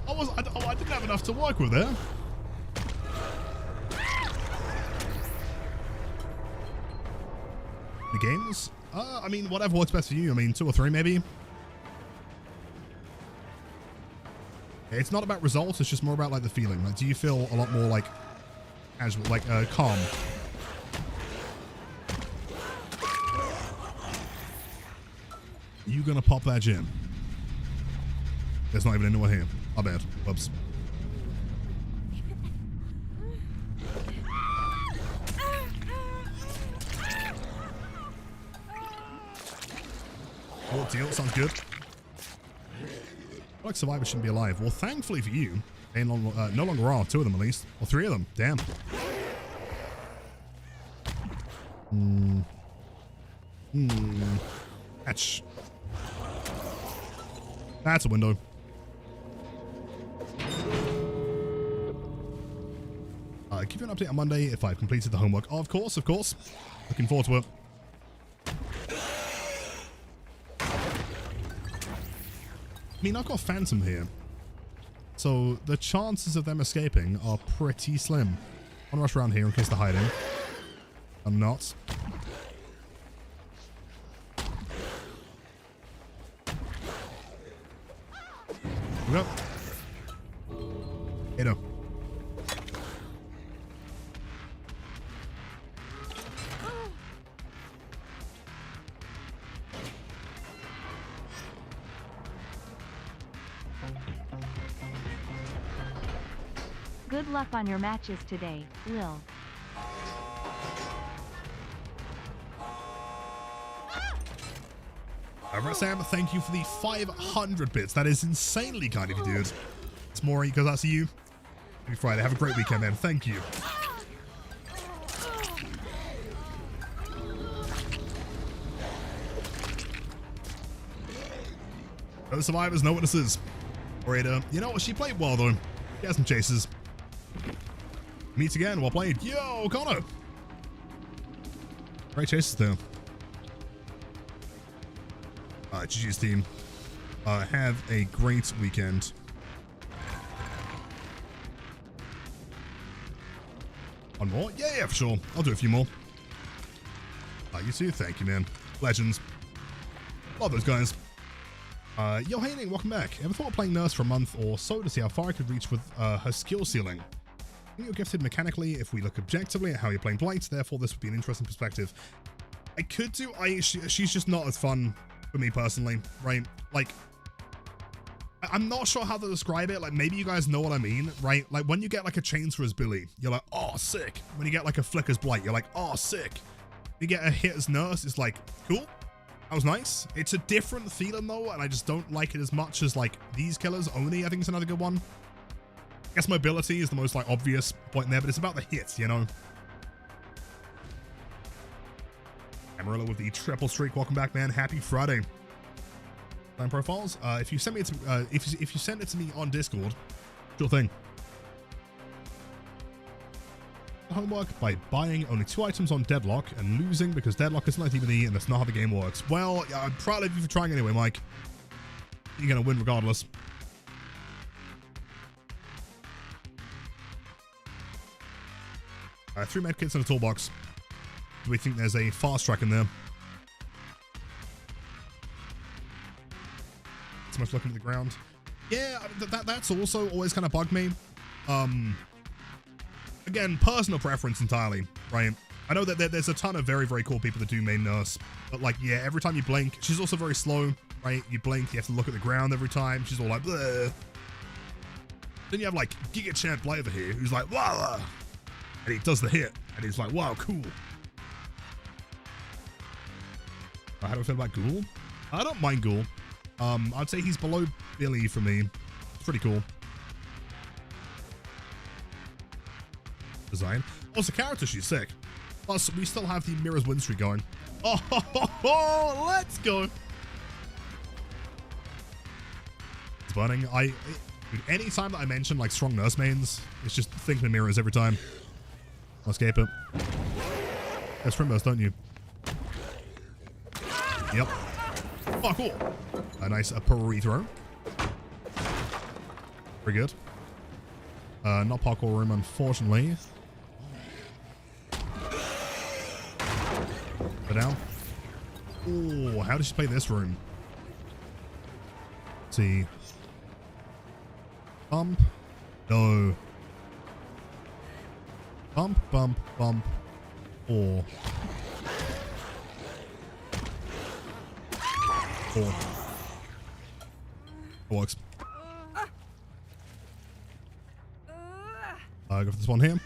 I didn't have enough to work with there. The games? I mean, whatever works best for you. I mean, 2 or 3 maybe. It's not about results, it's just more about like the feeling. Like, do you feel a lot more like casual, like calm? You gonna pop that gem? There's not even anyone here. My bad. Whoops. Oh, deal. Sounds good. Like survivors shouldn't be alive. Well, thankfully for you, they no longer are. 2 of them at least. Or 3 of them. Damn. Hatch. That's a window. Give you an update on Monday if I've completed the homework. Oh, of course, of course. Looking forward to it. I mean, I've got Phantom here. So the chances of them escaping are pretty slim. I'll rush around here in case they're hiding. I'm not. Here we go. Hey, no. Good luck on your matches today, Lil. Sam, thank you for the 500 bits. That is insanely kind of you, dude. It's Maury, because I see you. Happy Friday. Have a great weekend, man. Thank you. No survivors, no witnesses. Orator. You know what? She played well, though. She has some chases. Meet again. Well played. Yo, Connor. Great chases, though. GG's team. Have a great weekend. One more? Yeah, for sure. I'll do a few more. You too. Thank you, man. Legends. Love those guys. Yo, Haining, welcome back. Ever thought of playing Nurse for a month or so to see how far I could reach with her skill ceiling? I think you're gifted mechanically if we look objectively at how you're playing Blight, therefore this would be an interesting perspective. I could do... she's just not as fun for me personally, right? Like, I'm not sure how to describe it. Like, maybe you guys know what I mean, right? Like, when you get like a Chainsaw as Billy, you're like, oh, sick. When you get like a Flick as Blight, you're like, oh, sick. You get a hit as Nurse, it's like, cool. That was nice. It's a different feeling though, and I just don't like it as much as like these killers. Oni, I think, is another good one. I guess mobility is the most like obvious point there, but it's about the hits, you know. Amarillo with the triple streak. Welcome back, man. Happy Friday. Time profiles. If you send me to if you send it to me on Discord, sure thing. Homework by buying only 2 items on Deadlock and losing because Deadlock is not DBD and that's not how the game works. Well, I'm proud of you for trying anyway, Mike. You're gonna win regardless. 3 medkits and a toolbox. Do we think there's a fast track in there? So much looking at the ground. Yeah, that's also always kind of bugged me. Again, personal preference entirely, right? I know that there's a ton of very, very cool people that do main Nurse, but like, yeah, every time you blink, she's also very slow, right? You blink, you have to look at the ground every time. She's all like, bleh. Then you have like Giga Champ Blight over here, who's like, wow, and he does the hit, and he's like, wow, cool. How do I feel about Ghoul? I don't mind Ghoul. I'd say he's below Billy for me. It's pretty cool. Design. Also, character, she's sick. Plus, we still have the Mirror's win streak going. Oh, let's go. It's burning. Dude, any time that I mention like strong Nurse mains, it's just thinking of Mirrors every time. I'll escape it. That's Primburst, don't you? Yep. Oh, cool. A nice parry throw. Very good. Not parkour room, unfortunately. Go down. Oh, how does she play this room? Let's see. Bump. No. Bump, bump, bump. Or. Four. It works. Go for this one here.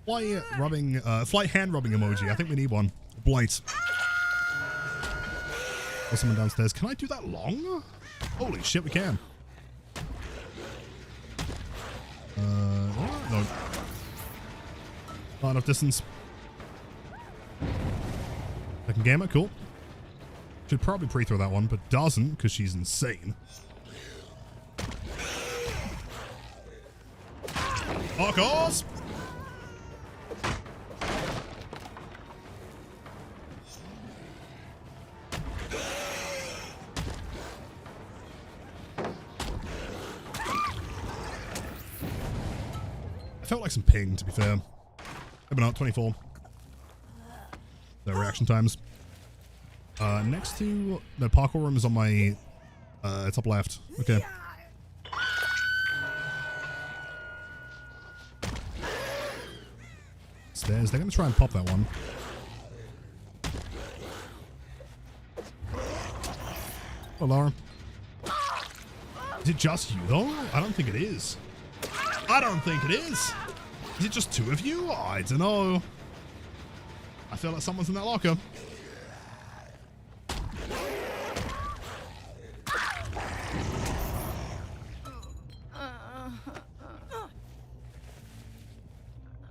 Fly rubbing, flight hand rubbing emoji. I think we need one. Blight. There's someone downstairs. Can I do that long? Holy shit, we can. No. Not enough distance. Second gamer, cool. Should probably pre-throw that one, but doesn't because she's insane. Of course! I felt like some ping, to be fair. Maybe not, 24. No reaction times. Next to the parkour room is on my top left. Okay. Stairs. They're gonna try and pop that one. Oh, Laura. Is it just you though? I don't think it is. I don't think it is. Is it just two of you? I don't know. I feel like someone's in that locker.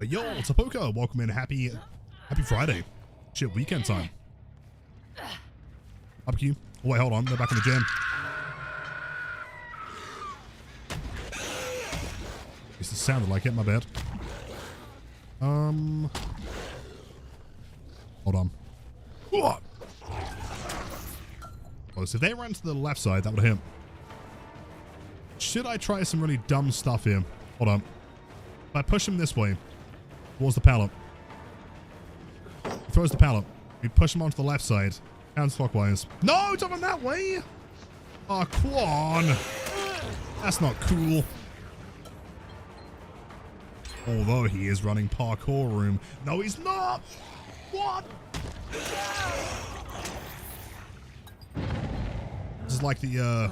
Yo, it's a poker. Welcome in. Happy Friday. Shit, weekend time. Barbecue. Oh wait, hold on. They're back in the gym. At least it sounded like it. My bad. Hold on. Oh, so if they ran to the left side, that would hit. Should I try some really dumb stuff here? Hold on. If I push him this way, towards the pallet. He throws the pallet. We push him onto the left side. Counterclockwise. No, it's on that way! Oh, come on. That's not cool. Although he is running parkour room. No, he's not! What? This is like the,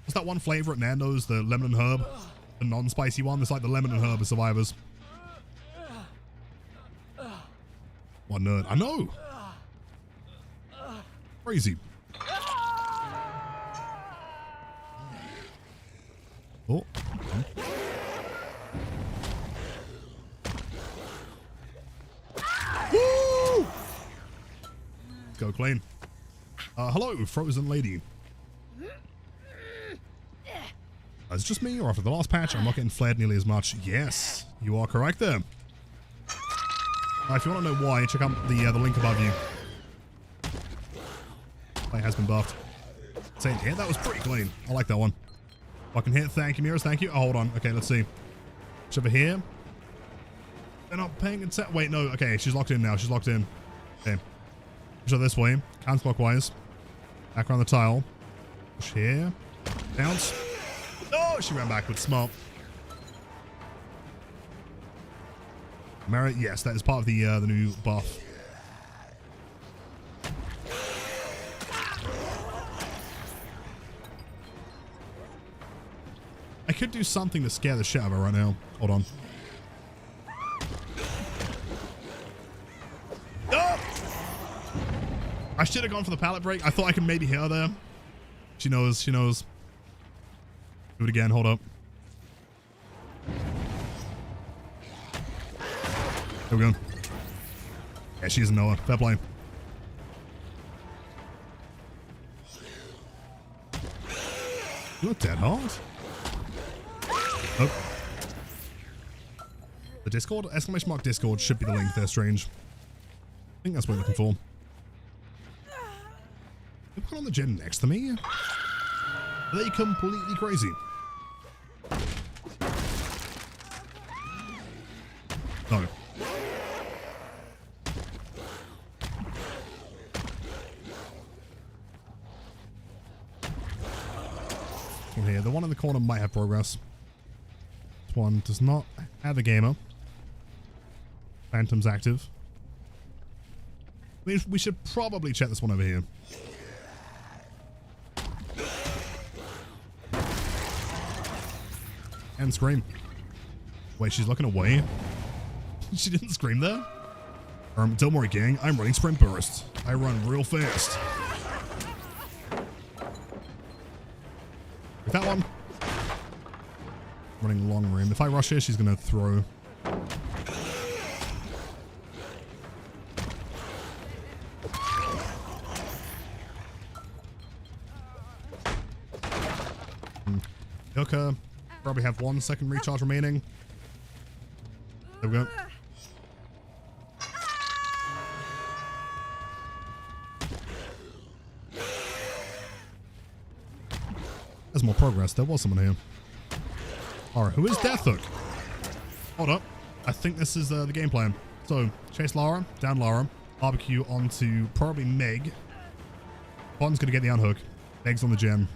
what's that one flavor at Nando's? The lemon and herb? The non-spicy one? It's like the lemon and herb of Survivors. What nerd? I know! Crazy. Oh. Woo! Go clean. Hello, frozen lady. Is it just me, or after the last patch, I'm not getting flared nearly as much? Yes, you are correct there. If you want to know why, check out the link above you. Play has been buffed. Same here. That was pretty clean. I like that one. Fucking hit. Thank you, Mirrors. Thank you. Oh, hold on. Okay, let's see. She's over here. They're not paying attention. Wait, no. Okay, she's locked in now. She's locked in. Okay. Push her this way. Counterclockwise. Back around the tile. Push here. Bounce. Oh, she ran backwards. Smart. Merit. Yes, that is part of the new buff. I could do something to scare the shit out of her right now. Hold on. Oh! I should have gone for the pallet break. I thought I could maybe hit her there. She knows. She knows. Do it again. Hold up. There we go. Yeah, she doesn't know her. Fair play. You look dead hard. Oh. The Discord? Exclamation mark Discord should be the link there, Strange. I think that's what we're looking for. They put on the gym next to me? Are they completely crazy? No. From here, the one in the corner might have progress. This one does not have a gamer. Phantom's active. We should probably check this one over here. And Scream. Wait, she's looking away? She didn't scream there? Don't worry, gang. I'm running sprint burst. I run real fast. With that one. Running long room. If I rush her, she's going to throw. Hook her. Probably have 1 second recharge remaining. There we go. There's more progress. There was someone here. Alright, who is Death Hook? Hold up. I think this is the game plan. So, chase Lara, down Lara, barbecue onto probably Meg. Bond's gonna get the unhook. Meg's on the gem.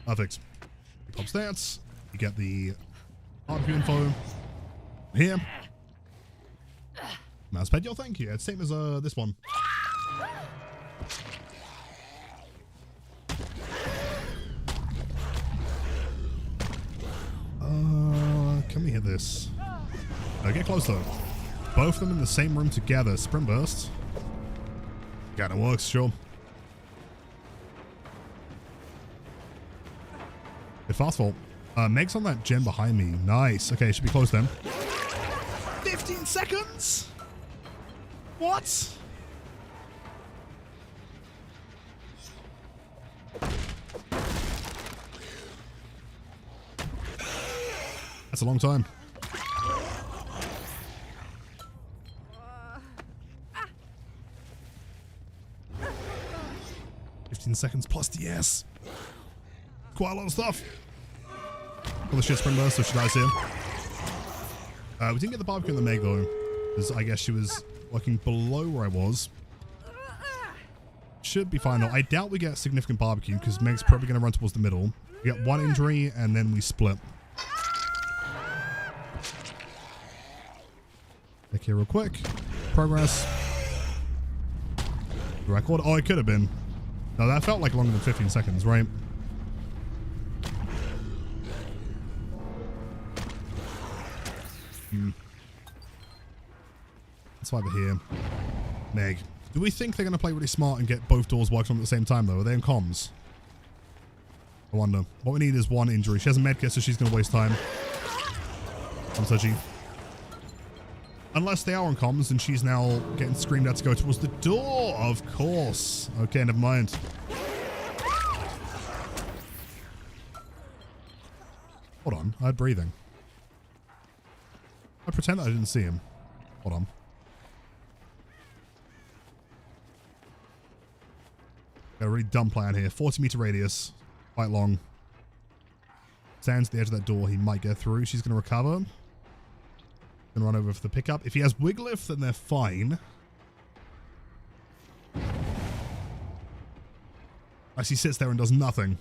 Perfect. You pop stats. You get the barbecue info. Here. Mousepad, yo, thank you. It's same as this one. Can we hit this? No, get close though. Both of them in the same room together. Sprint burst. Kinda works, sure. Good fast fault. Meg's on that gem behind me. Nice. Okay, should be close then. 15 seconds? What? That's a long time. Seconds plus DS. Quite a lot of stuff. Well, the shit sprint burst, so she dies here. We didn't get the barbecue on the Meg though, because I guess she was working below where I was. Should be fine though. I doubt we get significant barbecue because Meg's probably going to run towards the middle. We get 1 injury and then we split. Check here real quick. Progress. Record. Oh, it could have been. No, that felt like longer than 15 seconds, right? That's why we're here. Meg. Do we think they're going to play really smart and get both doors working on at the same time, though? Are they in comms? I wonder. What we need is 1 injury. She has a medkit, so she's going to waste time. I'm touchy. Unless they are on comms and she's now getting screamed at to go towards the door. Of course. Okay, never mind. Hold on. I had breathing. I pretend that I didn't see him. Hold on. Got a really dumb plan here. 40-meter radius. Quite long. Stands at the edge of that door. He might get through. She's going to recover. Gonna run over for the pickup. If he has Wigliff, then they're fine. As he sits there and does nothing.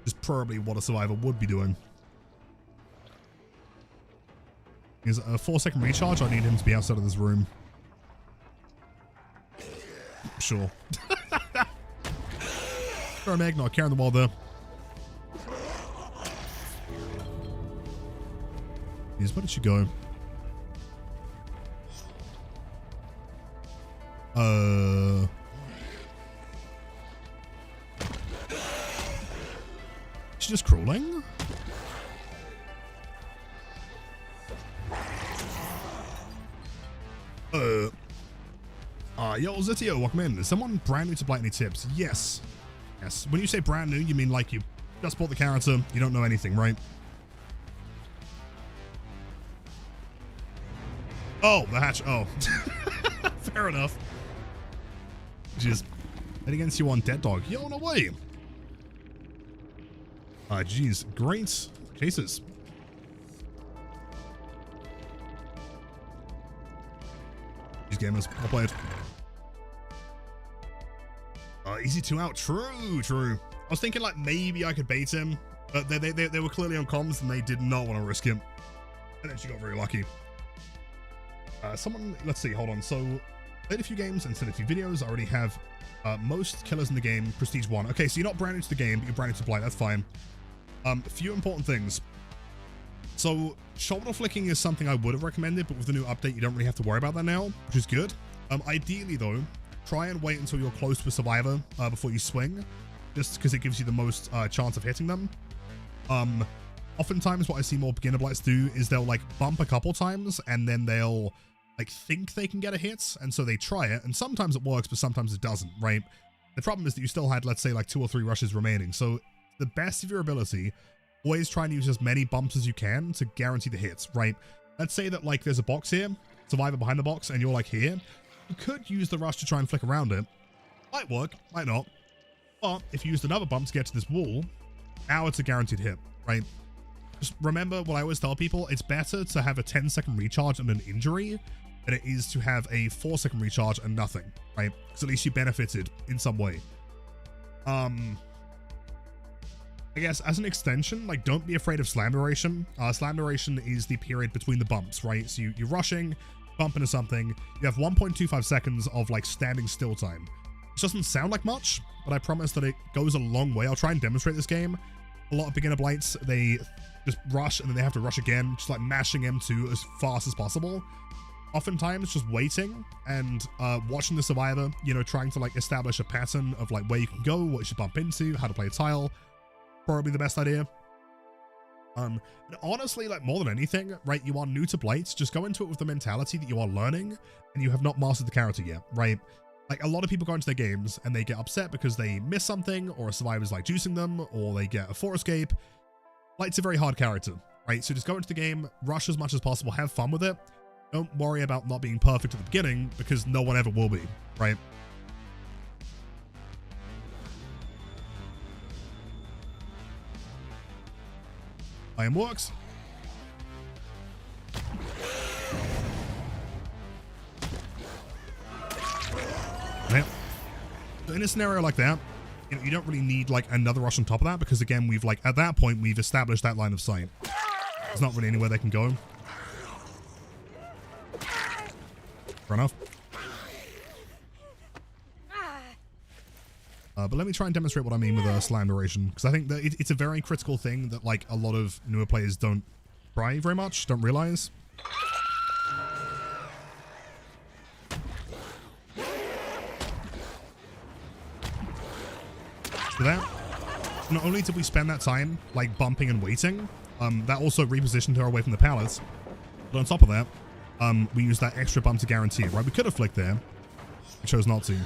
Is probably what a survivor would be doing. Is a 4-second recharge. I need him to be outside of this room. Sure. Throw an egg, not carrying the ball there. Where did she go? She's just crawling? Yo, Zitio, welcome in. Is someone brand new to Blight? Any tips? Yes. Yes. When you say brand new, you mean like you just bought the character, you don't know anything, right? Oh, the hatch. Oh. Fair enough. Just head against you on Dead Dog. Yo, no way. Jeez. Great cases. These gamers. Well played. Easy 2 out. True, true. I was thinking like maybe I could bait him, but they were clearly on comms and they did not want to risk him. And then she got very lucky. Someone, let's see, hold on. So Played a few games and seen a few videos. I already have most killers in the game, Prestige 1. Okay, so you're not brand new to the game, but you're brand new to Blight. That's fine. A few important things. So, shoulder flicking is something I would have recommended, but with the new update, you don't really have to worry about that now, which is good. Ideally, though, try and wait until you're close to a survivor before you swing, just because it gives you the most chance of hitting them. Oftentimes, what I see more beginner Blights do is they'll, like, bump a couple times, and then they'll, like, think they can get a hit, and so they try it, and sometimes it works, but sometimes it doesn't, right? The problem is that you still had, let's say, like 2 or 3 rushes remaining, so the best of your ability, always try and use as many bumps as you can to guarantee the hits, right? Let's say that, like, there's a box here, survivor behind the box, and you're, like, here. You could use the rush to try and flick around it. Might work, might not. But if you used another bump to get to this wall, now it's a guaranteed hit, right? Just remember what I always tell people, it's better to have a 10-second recharge and an injury than it is to have a 4-second recharge and nothing, right? Because at least you benefited in some way. I guess as an extension, like, don't be afraid of slam duration. Slam duration is the period between the bumps, right? So you're rushing, bump into something, you have 1.25 seconds of, like, standing still time. Which doesn't sound like much, but I promise that it goes a long way. I'll try and demonstrate this game. A lot of beginner Blights, they just rush and then they have to rush again, just like mashing M2 as fast as possible. Oftentimes just waiting and watching the survivor, you know, trying to, like, establish a pattern of, like, where you can go, what you should bump into, how to play a tile. Probably the best idea. And honestly, like, more than anything, right, you are new to Blight, just go into it with the mentality that you are learning and you have not mastered the character yet, right? Like, a lot of people go into their games and they get upset because they miss something, or a survivor's, like, juicing them, or they get a 4 escape. Blight's a very hard character, right? So just go into the game, rush as much as possible, have fun with it. Don't worry about not being perfect at the beginning, because no one ever will be, right? Iron works. Right. So in a scenario like that, you know, you don't really need, like, another rush on top of that, because again, we've, like, at that point, we've established that line of sight. There's not really anywhere they can go. Fair enough. But let me try and demonstrate what I mean with slam duration, because I think that it's a very critical thing that, like, a lot of newer players don't try very much, don't realize. For that, not only did we spend that time, like, bumping and waiting, that also repositioned her away from the pallets, but on top of that, we used that extra bump to guarantee it, right? We could have flicked there. We chose not to.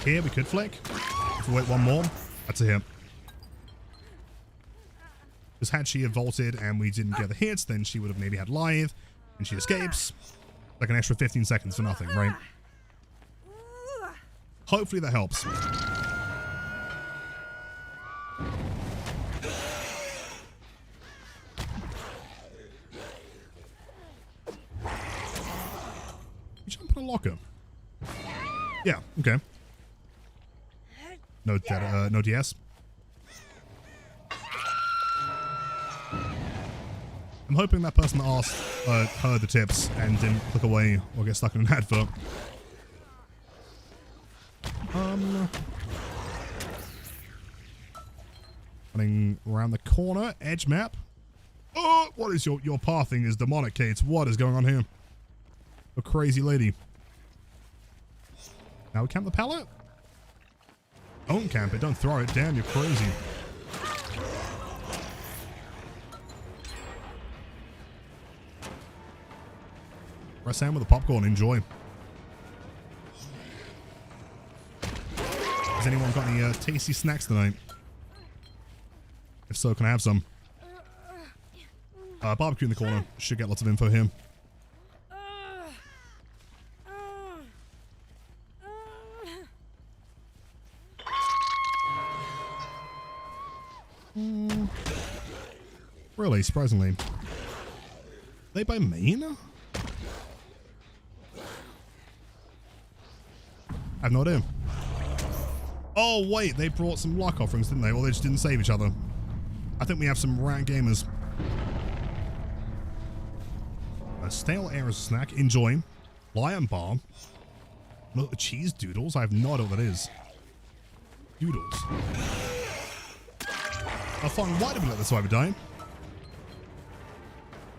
Here, we could flick. If we wait one more, that's a hit. Because had she have vaulted and we didn't get the hits, then she would have maybe had Lithe, and she escapes. Like an extra 15 seconds for nothing, right? Hopefully that helps. You jump in a locker. Yeah, okay. No, no DS. I'm hoping that person that asked heard the tips and didn't click away or get stuck in an advert. Running around the corner, edge map. Oh, what is your pathing is demonic, Kate. What is going on here? A crazy lady. Now we camp the pallet? Don't camp it, don't throw it down, you're crazy. Press down with the popcorn, enjoy. Has anyone got any tasty snacks tonight? If so, can I have some? Barbecue in the corner, should get lots of info here. Really, surprisingly. They by main? I have no idea. Oh wait, they brought some luck offerings, didn't they? Or they just didn't save each other. I think we have some rank gamers. A stale air as a snack. Enjoy. Lion bar. No, cheese doodles? I have no idea what that is. Doodles. I find why did we let this survivor die?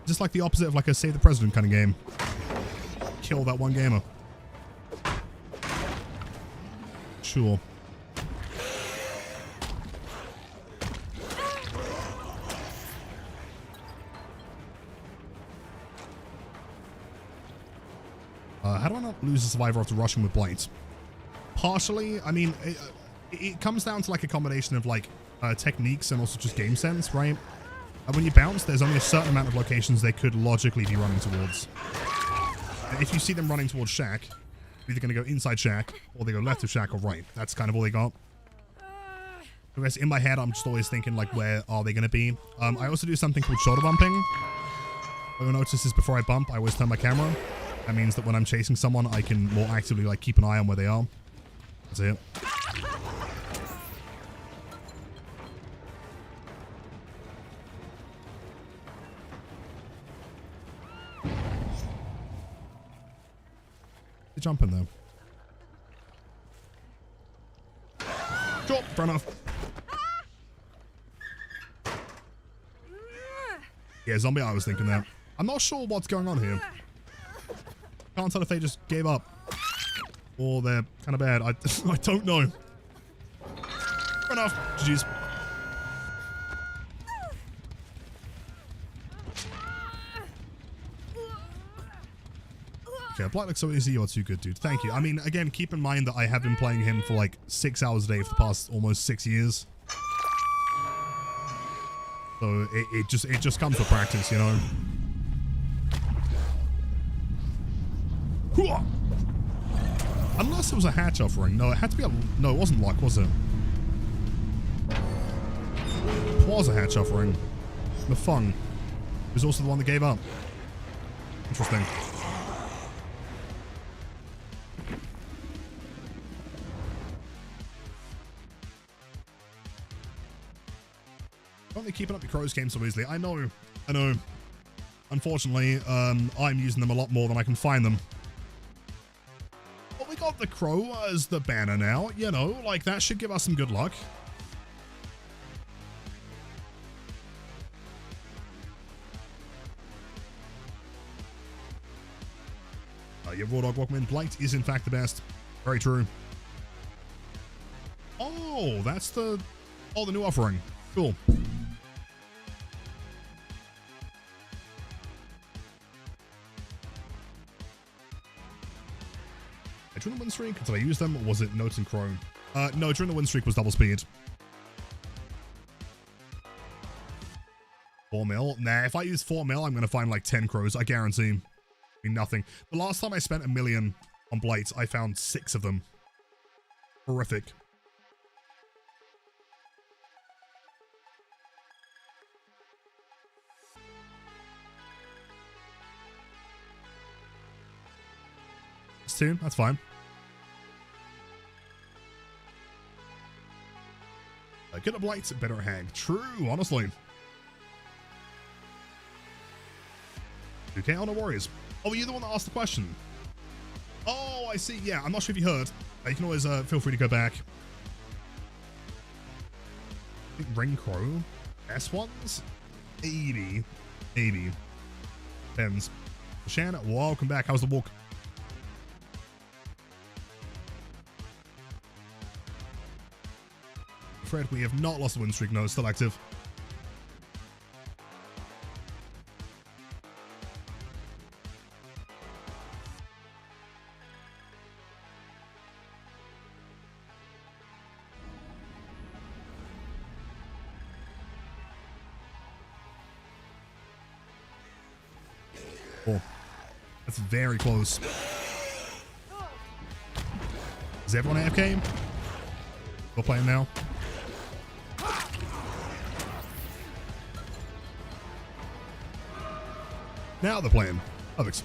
Just like the opposite of like a Save the President kind of game. Kill that one gamer. Sure. How do I not lose a survivor after rushing with Blight? Partially, I mean, it comes down to like a combination of like techniques and also just game sense, right? When you bounce, there's only a certain amount of locations they could logically be running towards. And if you see them running towards Shack, they're either going to go inside Shack, or they go left of Shack or right. That's kind of all they got. Whereas in my head, I'm just always thinking, like, where are they going to be? I also do something called shoulder bumping. What you'll notice is before I bump, I always turn my camera. That means that when I'm chasing someone, I can more actively, like, keep an eye on where they are. That's it. Jump in there. Sure, fair enough. Yeah, zombie, I was thinking that. I'm not sure what's going on here. Can't tell if they just gave up. Or they're kind of bad. I don't know. Fair enough. GG's. Okay, Blight looks so easy. You're too good, dude. Thank you. I mean, again, keep in mind that I have been playing him for like 6 hours a day for the past almost 6 years. So it just comes with practice, you know. Hooah! Unless it was a hatch offering. No, it had to be a... No, it wasn't luck, was it? It was a hatch offering. The Fung was also the one that gave up. Interesting. Only keeping up your crows game so easily. I know. Unfortunately, I'm using them a lot more than I can find them. But we got the crow as the banner now. You know, like that should give us some good luck. Yeah, Raw Dog, welcome in. Blight is in fact the best. Very true. Oh, that's the... Oh, the new offering. Cool. During the win streak, did I use them, or was it Notes and Chrome? No, during the win streak was double speed. 4 mil? Nah, if I use 4 mil, I'm going to find like 10 crows, I guarantee. I mean, nothing. The last time I spent $1 million on Blight, I found 6 of them. Horrific. It's 2, that's fine. Good at Blight, better at Hag. True, honestly. Okay, on the Warriors. Oh, you're the one that asked the question. Oh, I see. Yeah, I'm not sure if you heard. You can always feel free to go back. I think Ring Crow. S1s? 80. 80. Depends. Shan, welcome back. How's the walk? Fred, we have not lost the win streak. No, it's still active. Oh, that's very close. Is everyone AFK? We're playing now. Now they're playing. Perfect.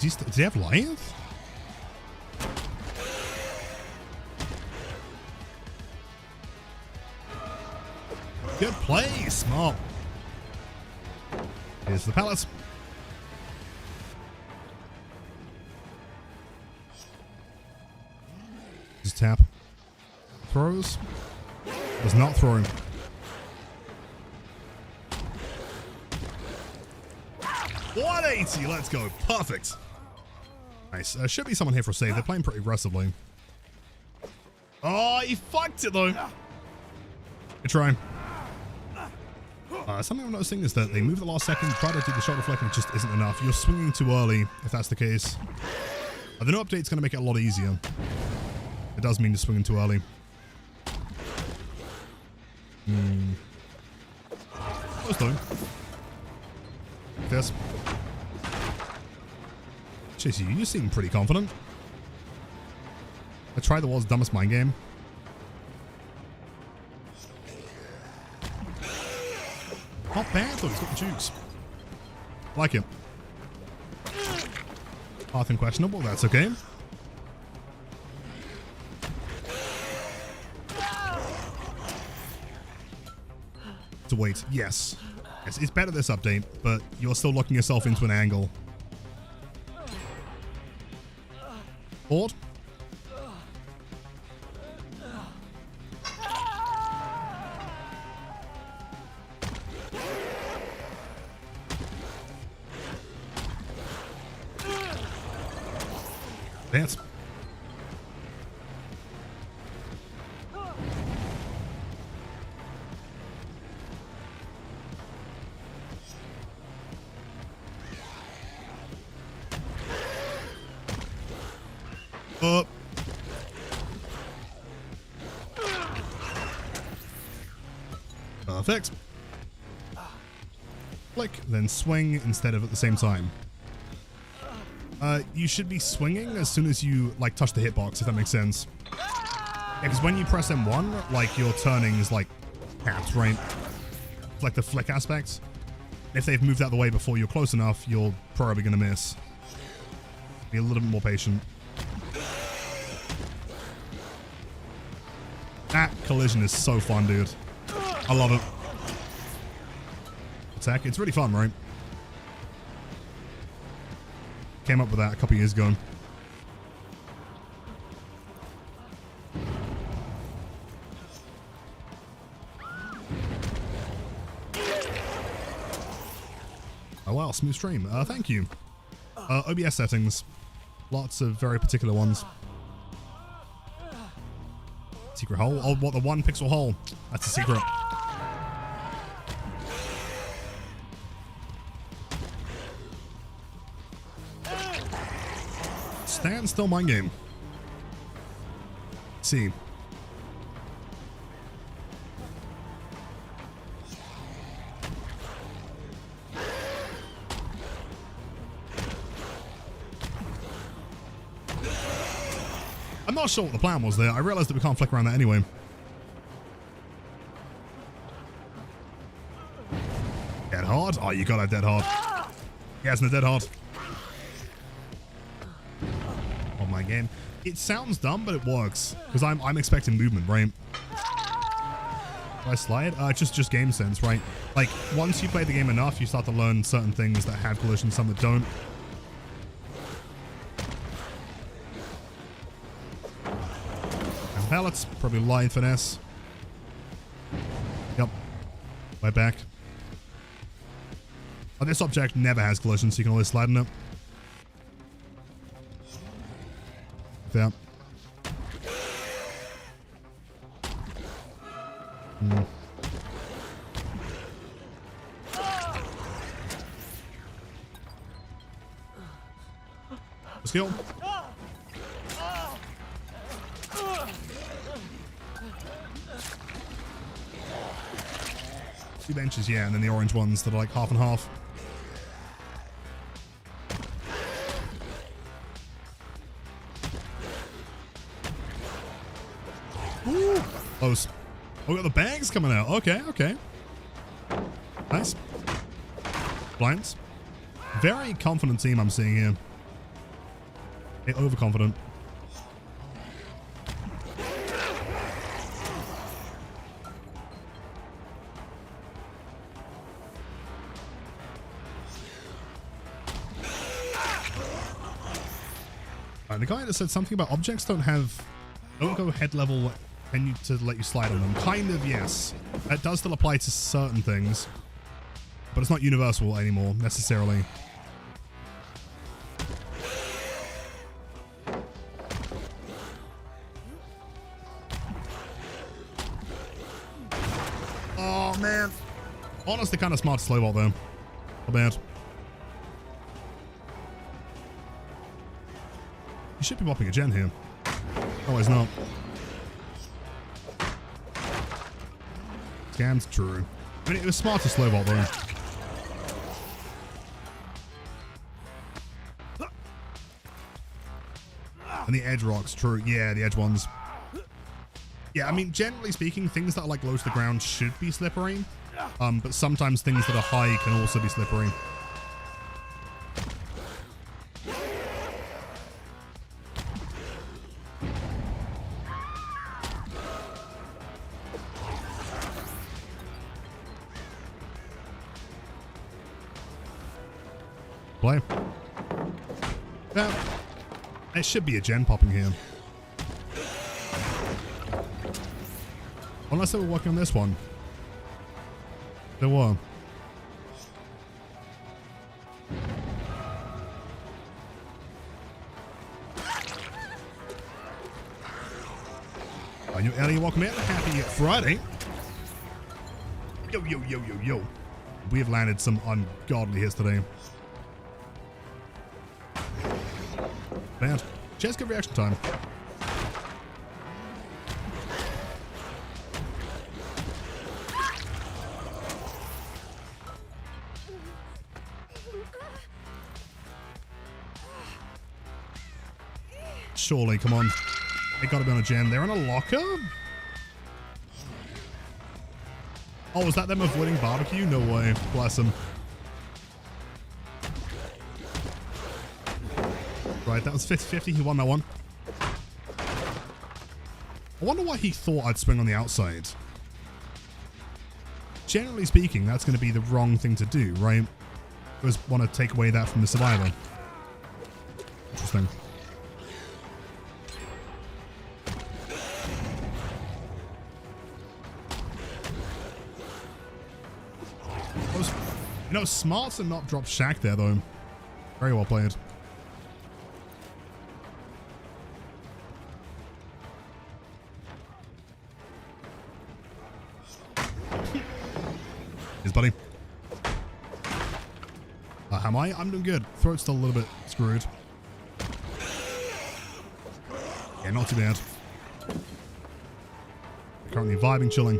Does he have lions? Good play, smart. Here's the pallets. Just tap. Throws. Does not throw him. 180. Let's go. Perfect. Nice. Should be someone here for a save. They're playing pretty aggressively. Oh, he fucked it though. Good try. Something I'm noticing is that they move the last second, try to do the shot deflecting, it just isn't enough. You're swinging too early, if that's the case. The new update's going to make it a lot easier. It does mean you're swinging too early. Close though. This. Chasey, you seem pretty confident. I tried the world's dumbest mind game. Not bad though, he's got the juice. Like it. Path unquestionable, that's okay. To wait, yes. Yes, it's better this update, but you're still locking yourself into an angle. Board? Dance. Up. Perfect. Flick, then swing instead of at the same time. You should be swinging as soon as you, like, touch the hitbox, if that makes sense. Yeah, because when you press M1, like, your turning is, like, tapped, right? It's like the flick aspect. If they've moved out of the way before you're close enough, you're probably going to miss. Be a little bit more patient. That collision is so fun, dude. I love it. Attack. It's really fun, right? Came up with that a couple years ago. Oh wow, smooth stream. Thank you. OBS settings. Lots of very particular ones. Secret hole? Oh, what, the 1 pixel hole? That's a secret. Stand still mind game. Let's see. I'm not sure what the plan was there. I realized that we can't flick around that anyway. Dead hard? Oh, you got that dead hard. He hasn't a dead hard. On my game. It sounds dumb, but it works. Because I'm expecting movement, right? Do I slide? Just game sense, right? Like, once you play the game enough, you start to learn certain things that have collision, some that don't. Pallets, probably line finesse. Yep. Right back. Oh, this object never has collision, so you can always slide in it. Yeah. Skill. 2 benches, yeah, and then the orange ones that are like half and half. Ooh, close. Oh, we got the bags coming out. Okay, okay. Nice. Blinds. Very confident team I'm seeing here. Hey, overconfident. The guy that said something about objects don't go head level and to let you slide on them. Kind of, yes. That does still apply to certain things, but it's not universal anymore, necessarily. Oh, man. Honestly, kind of smart to slow vault, though. Not bad. You should be popping a gen here. Oh, he's not. Scams, true. I mean, it was smart to slow vault, though. And the edge rocks, true. Yeah, the edge ones. Yeah, I mean, generally speaking, things that are like low to the ground should be slippery. But sometimes things that are high can also be slippery. Play. Yeah. There should be a gen popping here. Unless they were working on this one. There were. Are you Ellie? Welcome in. Happy Friday. Yo, yo, yo, yo, yo. We have landed some ungodly hits today. Bad. Just good reaction time. Surely, come on. They gotta be on a gen. They're in a locker? Oh, was that them avoiding barbecue? No way. Bless them. Right, that was 50-50. He won that one. I wonder why he thought I'd swing on the outside. Generally speaking, that's going to be the wrong thing to do, right? I just want to take away that from the survivor. Interesting. You know, smart to not drop Shack there, though. Very well played. Here's buddy. Am I? I'm doing good. Throat's still a little bit screwed. Yeah, not too bad. Currently vibing, chilling.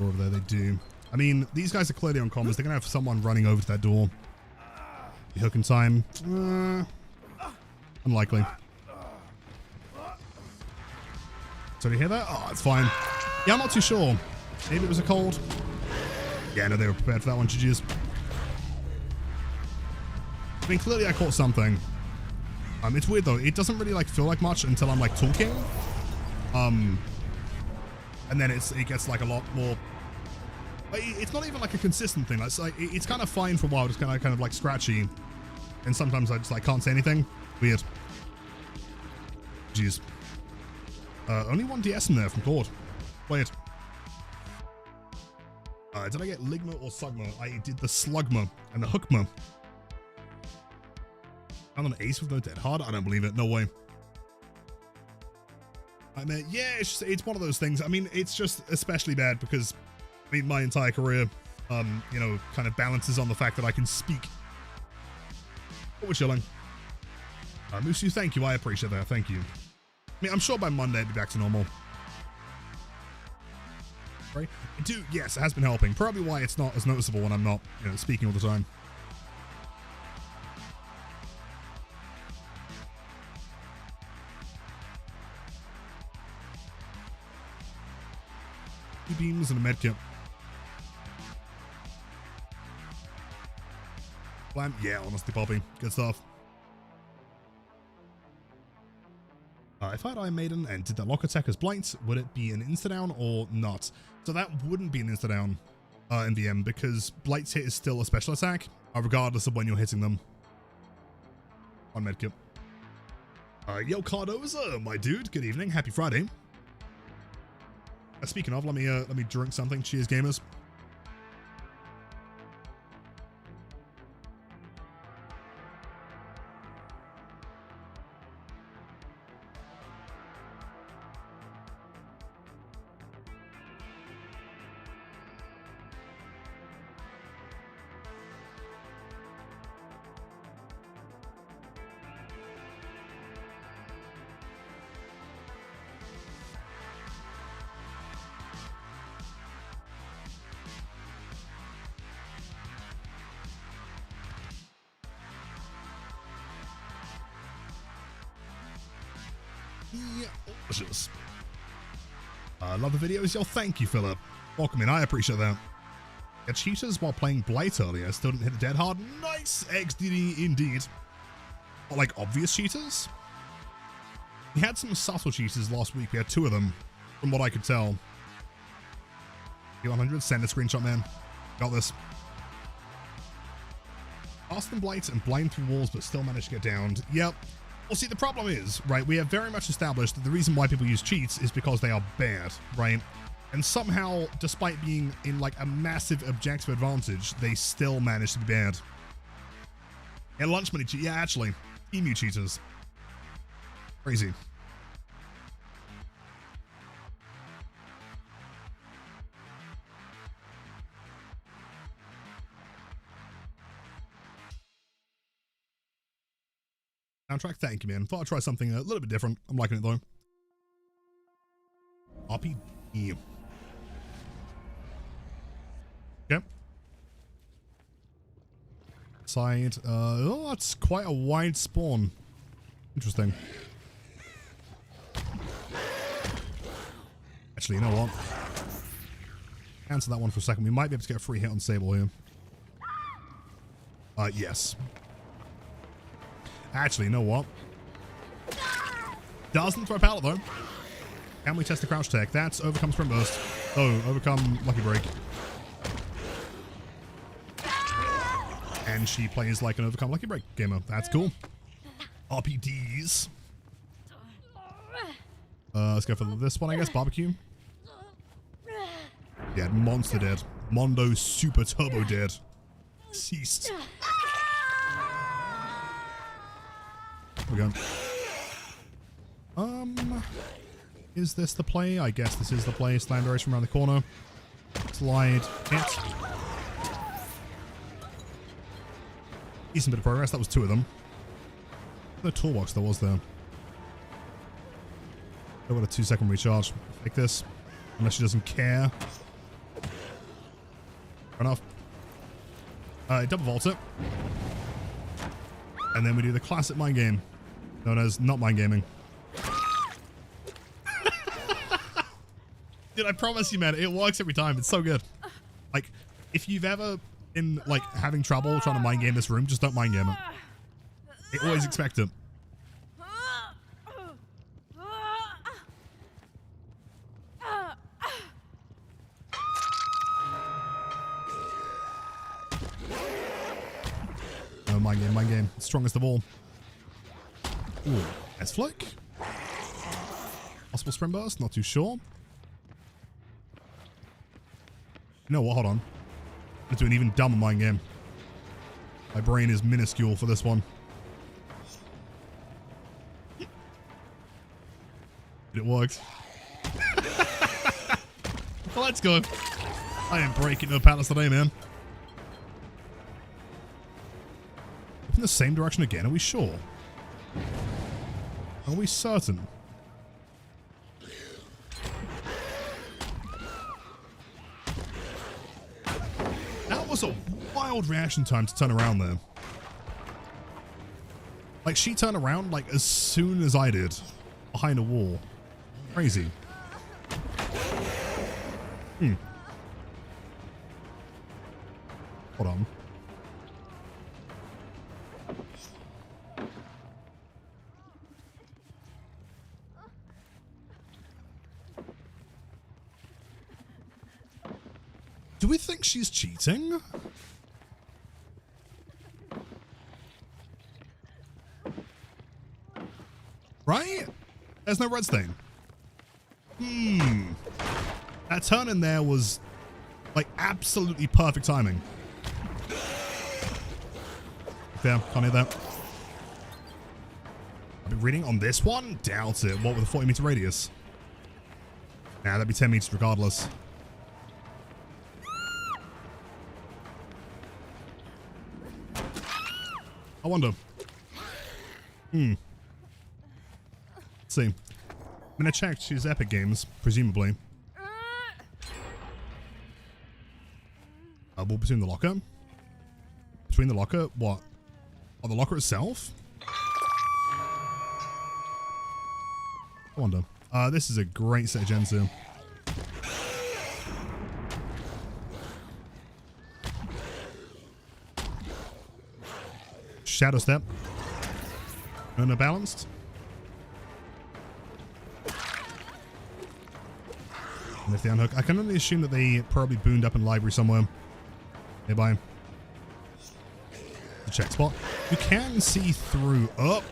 Over there, they do. I mean, these guys are clearly on comms. They're going to have someone running over to that door. The hook in time. Unlikely. So do you hear that? Oh, it's fine. Yeah, I'm not too sure. Maybe it was a cold. Yeah, no, they were prepared for that one. GG's. I mean, clearly I caught something. It's weird though. It doesn't really like feel like much until I'm like talking. And then it gets like a lot more. It's not even like a consistent thing. It's like it's kind of fine for a while, just kind of like scratchy, and sometimes I just like can't say anything. Weird. Jeez. Only one DS in there from Claude. Play it. Did I get Ligma or Sugma? I did the Slugma and the Hookma. I'm an ace with no dead hard. I don't believe it. No way. I mean, yeah, it's one of those things. I mean, it's just especially bad because, I mean, my entire career, you know, kind of balances on the fact that I can speak. But we're chilling. Musu, thank you. I appreciate that. Thank you. I mean, I'm sure by Monday it'll be back to normal. Right? Dude, yes, it has been helping. Probably why it's not as noticeable when I'm not, you know, speaking all the time. Beams and a medkit. Blam. Yeah, honestly, Poppy. Good stuff. If I had Iron Maiden and did that lock attack as Blight, would it be an insta-down or not? So that wouldn't be an insta-down. in VM because Blight's hit is still a special attack, regardless of when you're hitting them. On medkit. Yo, Cardoza, my dude. Good evening. Happy Friday. Speaking of, let me drink something. Cheers, gamers. Delicious. Love the videos. Yo, thank you, Philip. Welcome in. I appreciate that. Got cheaters while playing Blight earlier. Still didn't hit the dead hard. Nice XDD indeed. Or like obvious cheaters? We had some subtle cheaters last week. We had 2 of them, from what I could tell. P100, send a screenshot, man. Got this. Faster than Blight and blind through walls, but still managed to get downed. Yep. Well, see, the problem is, right, we have very much established that the reason why people use cheats is because they are bad, right? And somehow, despite being in, like, a massive objective advantage, they still manage to be bad. Yeah, lunch money cheat. Yeah, actually. Emu cheaters. Crazy. Soundtrack, thank you, man. Thought I'd try something a little bit different. I'm liking it, though. RPG. Okay. Side. Oh, that's quite a wide spawn. Interesting. Actually, you know what? Cancel that one for a second. We might be able to get a free hit on Sable here. Yes. Actually, you know what? Doesn't throw a pallet, though. Can we test the crouch tech? That's overcome sprint burst. Oh, overcome lucky break. And she plays like an overcome lucky break gamer. That's cool. RPDs. Let's go for this one, I guess. Barbecue. Yeah, monster dead. Mondo super turbo dead. Ceased. There we go. Is this the play? I guess this is the play. Slam race from around the corner. Slide. Hit. Decent bit of progress. That was 2 of them. The toolbox there was there. Oh, what a 2-second recharge. Like this. Unless she doesn't care. Fair enough. Double vault it. And then we do the classic mind game. Known as not mind gaming. Dude, I promise you, man, it works every time. It's so good. Like, if you've ever been, like, having trouble trying to mind game this room, just don't mind game it. They always expect it. No, mind game, mind game. Strongest of all. Ooh, S-Flick. Possible sprint burst, not too sure. You know what, hold on. Let's do an even dumber mind game. My brain is minuscule for this one. It works. Well, let's go. I am breaking no pallets today, man. In the same direction again, are we sure? Are we certain? That was a wild reaction time to turn around there. Like, she turned around, like, as soon as I did. Behind a wall. Crazy. Hold on. Do Do we think she's cheating? Right? There's no red stain. That turn in there was like absolutely perfect timing. Yeah, can't hear that. I've been reading on this one? Doubt it. What with a 40 meter radius? Nah, that'd be 10 meters regardless. I wonder. Let's see. I'm gonna check. She's Epic Games, presumably. Wall between the locker? Between the locker? What? Oh, the locker itself? I wonder. This is a great set of gens here. Shadow step. No balanced. And if they unhook, I can only assume that they probably boomed up in the library somewhere nearby. The check spot. You can see through. Oh,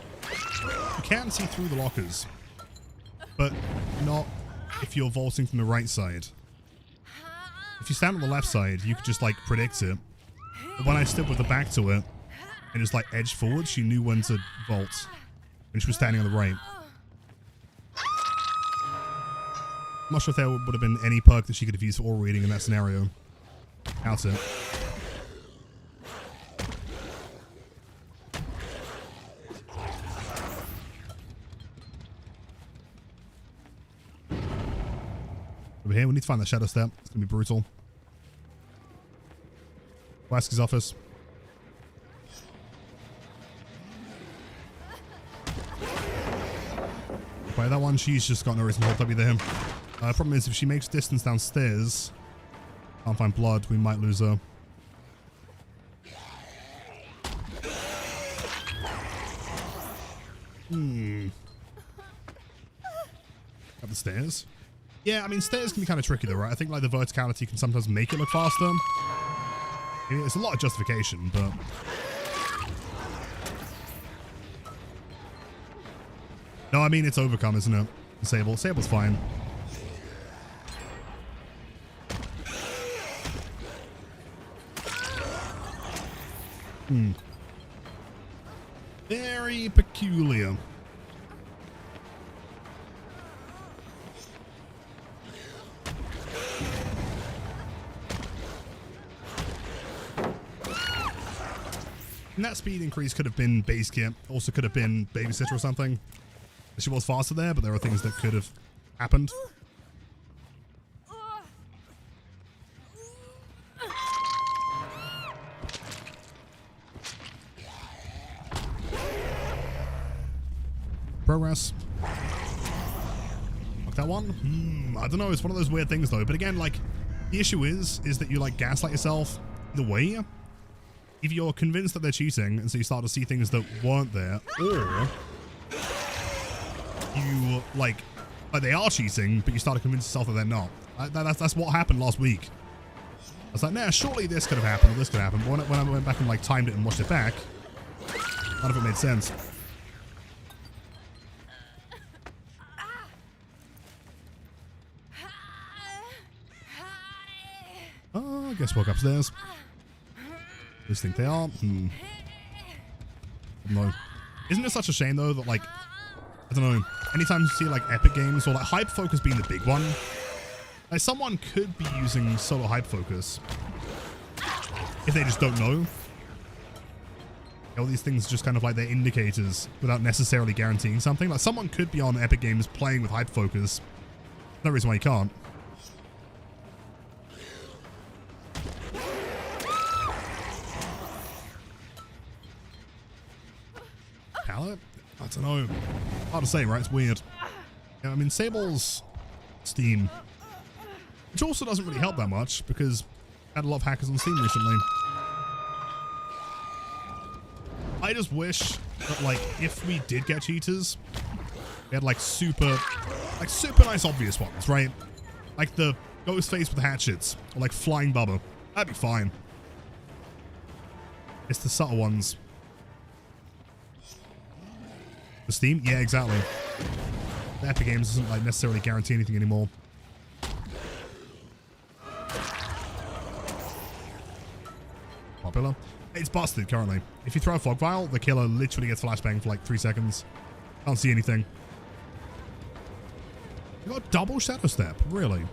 you can see through the lockers, but not if you're vaulting from the right side. If you stand on the left side, you could just like predict it. But when I stood with the back to it and just like edged forward, she knew when to vault when she was standing on the right. I'm not sure if there would have been any perk that she could have used for aura reading in that scenario. Doubt it. Over here, we need to find that shadow step. It's gonna be brutal. Waski's office. By that one, she's just got no reason to hold W there. Problem is, if she makes distance downstairs, can't find blood, we might lose her. Up the stairs. Yeah, I mean, stairs can be kind of tricky though, right? I think like the verticality can sometimes make it look faster. It's a lot of justification, but... No, I mean, it's overcome, isn't it? Sable. Sable's fine. Very peculiar. And that speed increase could have been base kit, also could have been babysitter or something. She was faster there, but there are things that could have happened. Progress. Lock that one. I don't know. It's one of those weird things though. But again, like, the issue is that you like gaslight yourself the way. If you're convinced that they're cheating, and so you start to see things that weren't there, or you like they are cheating, but you start to convince yourself that they're not. That's what happened last week. I was like, nah, surely this could have happened, or this could happen. But when I went back and like timed it and watched it back, none of it made sense. Oh, I guess walk upstairs. Just think they are. No. Isn't it such a shame though that like, I don't know, anytime you see like Epic Games or like Hype Focus being the big one, like someone could be using solo Hype Focus if they just don't know. All these things just kind of like they're indicators without necessarily guaranteeing something. Like someone could be on Epic Games playing with Hype Focus. No reason why you can't. Palette? I don't know. Hard to say, right? It's weird. Yeah, I mean, Sable's Steam, which also doesn't really help that much because I had a lot of hackers on Steam recently. I just wish that, like, if we did get cheaters, we had like super nice obvious ones, right? Like the Ghost face with hatchets. Or like flying Bubba. That'd be fine. It's the subtle ones. The Steam? Yeah, exactly. The Epic Games doesn't like necessarily guarantee anything anymore. Popular. It's busted currently. If you throw a fog vial, the killer literally gets flashbang for like 3 seconds. Can't see anything. You got double shadow step, really?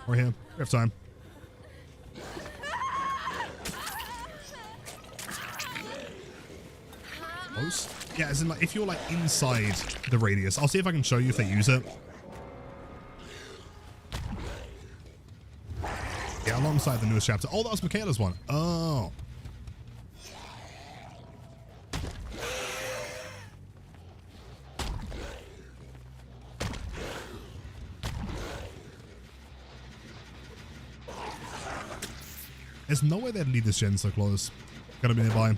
We're here. We have time. Close? Yeah, as in like if you're like inside the radius. I'll see if I can show you if they use it. Yeah, alongside the newest chapter. Oh, that was Michaela's one. Oh. There's no way they'd leave this gen so close. Gotta be nearby.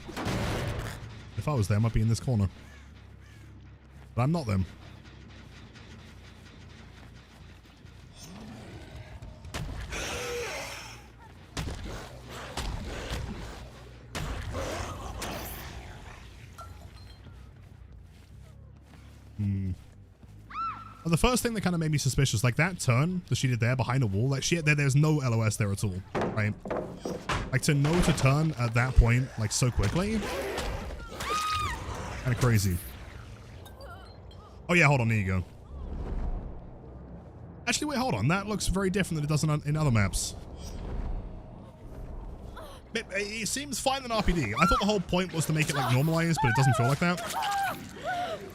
If I was there, I might be in this corner. But I'm not them. Well, the first thing that kind of made me suspicious, like that turn that she did there behind a wall, like there's no LOS there at all, right? Like to know to turn at that point, like so quickly, kind of crazy. Oh yeah, hold on, there you go. Actually, wait, hold on. That looks very different than it does in other maps. It seems fine in RPD. I thought the whole point was to make it like normalized, but it doesn't feel like that.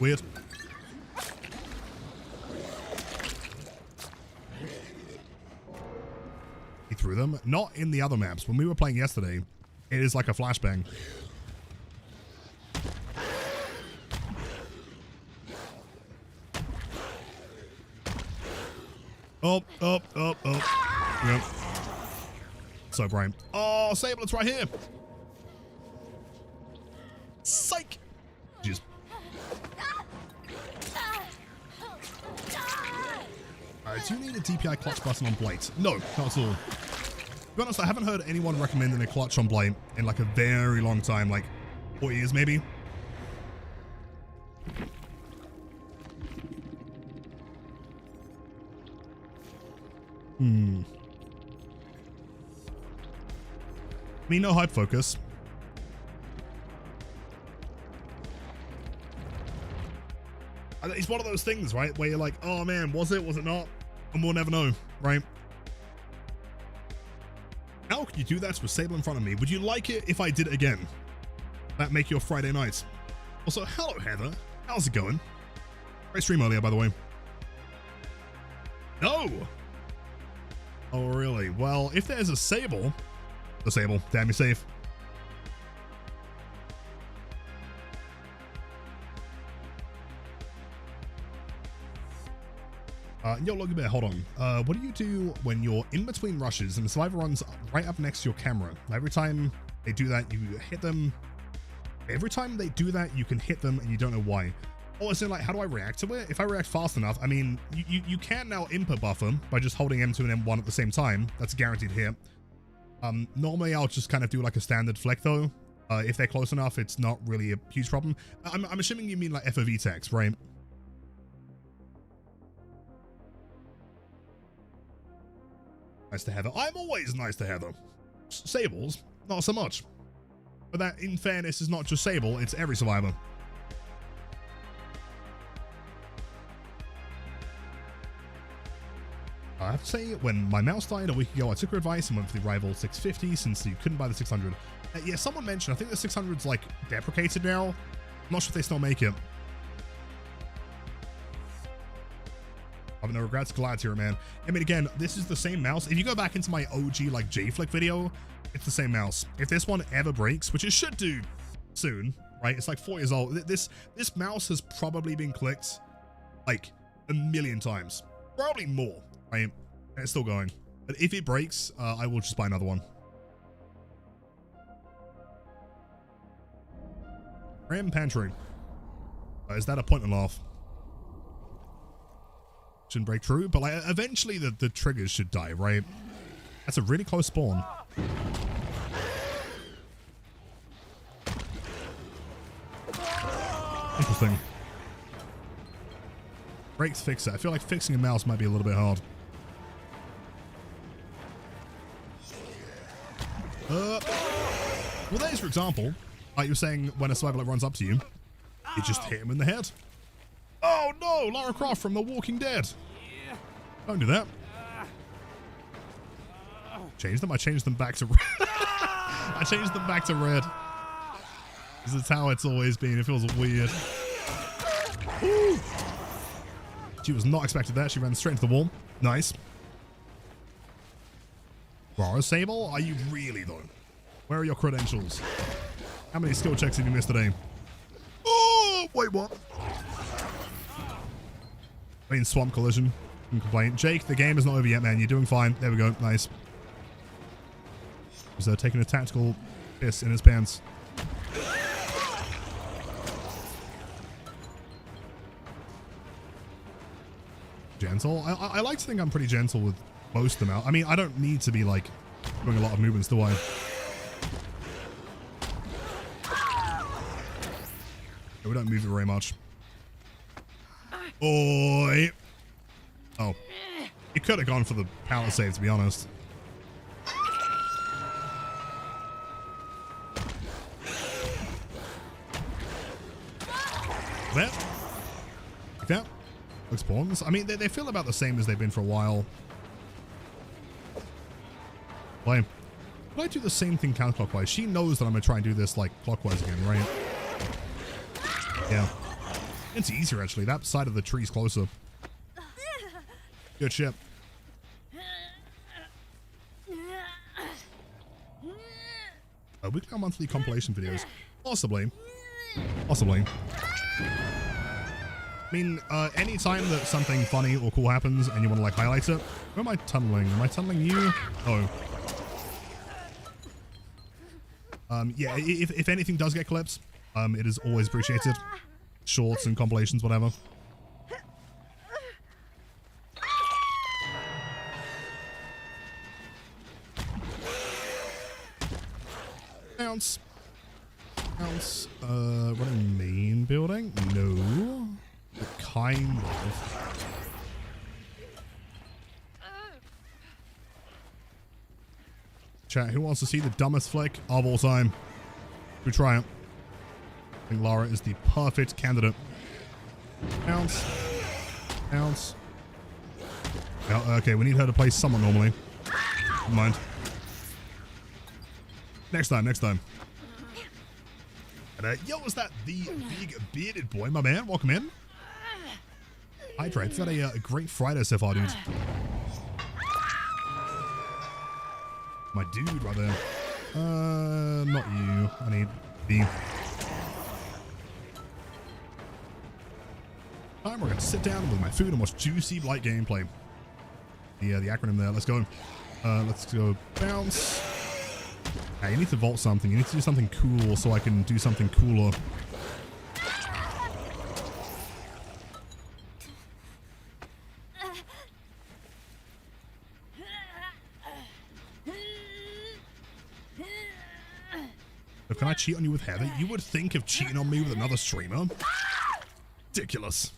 Weird. He threw them. Not in the other maps. When we were playing yesterday, it is like a flashbang. Oh. Yep. So bright. Oh, Sable, it's right here. Psych. Jeez. Alright, do you need a DPI clutch button on Blight? No, not at all. To be honest, I haven't heard anyone recommending a clutch on Blight in like a very long time, like 4 years maybe. I mean, no hype focus. It's one of those things, right? Where you're like, oh man, was it not? And we'll never know, right? How could you do that with Sable in front of me? Would you like it if I did it again? That make your Friday night. Also, hello Heather. How's it going? Great stream earlier, by the way. No! Oh, really? Well, if there's a Sable... The Sable, damn, you're safe. Yo, look a bit, hold on. What do you do when you're in between rushes and the survivor runs right up next to your camera? Every time they do that, you hit them. Every time they do that, you can hit them and you don't know why. Oh, so like, how do I react to it? If I react fast enough, I mean, you can now input buff them by just holding M2 and M1 at the same time. That's a guaranteed hit. Normally I'll just kind of do like a standard flick though. If they're close enough, it's not really a huge problem. I'm assuming you mean like FOV text, right? Nice to Heather. I'm always nice to Heather. Sables, not so much. But that, in fairness, is not just Sable, it's every survivor. I have to say, when my mouse died a week ago, I took her advice and went for the rival 650 since you couldn't buy the 600. Yeah, someone mentioned, I think the 600's like deprecated now. I'm not sure if they still make it. I have no regrets, glad to hear it, man. I mean, again, this is the same mouse. If you go back into my OG like J-Flick video, it's the same mouse. If this one ever breaks, which it should do soon, right? It's like 4 years old. This mouse has probably been clicked like a million times, probably more, right? And it's still going. But if it breaks, I will just buy another one. Ram Pantry. Is that a point and laugh? Shouldn't break through, but like eventually the triggers should die, right? That's a really close spawn. Interesting. Breaks fixer. I feel like fixing a mouse might be a little bit hard. Well, there's, for example, like you were saying, when a survivor runs up to you, you just hit him in the head. Oh no, Lara Croft from The Walking Dead. Don't do that. Change them? I changed them back to red. I changed them back to red. This is how it's always been. It feels weird. Ooh. She was not expecting that. She ran straight into the wall. Nice. Rara Sable? Are you really, though? Where are your credentials? How many skill checks have you missed today? Oh, wait, what? I mean, swamp collision. Can complain. Jake, the game is not over yet, man. You're doing fine. There we go. Nice. He's taking a tactical piss in his pants. Gentle. I like to think I'm pretty gentle with most of them out. I mean, I don't need to be like doing a lot of movements, do I? We don't move it very much. Oi. Oh. You could have gone for the power save, to be honest. There. Like that. Looks spawns. I mean, they feel about the same as they've been for a while. Why? But I do the same thing counterclockwise. She knows that I'm going to try and do this, like, clockwise again, right? Yeah. It's easier, actually. That side of the tree's closer. Good shit. Weekly or monthly compilation videos? Possibly. Possibly. I mean, anytime that something funny or cool happens and you want to, like, highlight it. Where am I tunneling? Am I tunneling you? Oh. Yeah, if anything does get clips, it is always appreciated. Shorts and compilations, whatever. Bounce. Bounce. Running main building? No. But kind of. Chat, who wants to see the dumbest flick of all time? We try it. I think Lara is the perfect candidate. Bounce. Bounce. Oh, okay, we need her to play someone normally. Never mind. Next time, next time. And, yo, is that the big bearded boy, my man? Welcome in. Hydrate's got a great Friday so far, dude. My dude right there. Not you. I need the... We're going to sit down with my food and watch juicy Blight gameplay. The acronym there. Let's go. Let's go bounce. Hey, you need to vault something. You need to do something cool so I can do something cooler. So can I cheat on you with Heather? You would think of cheating on me with another streamer? Ridiculous.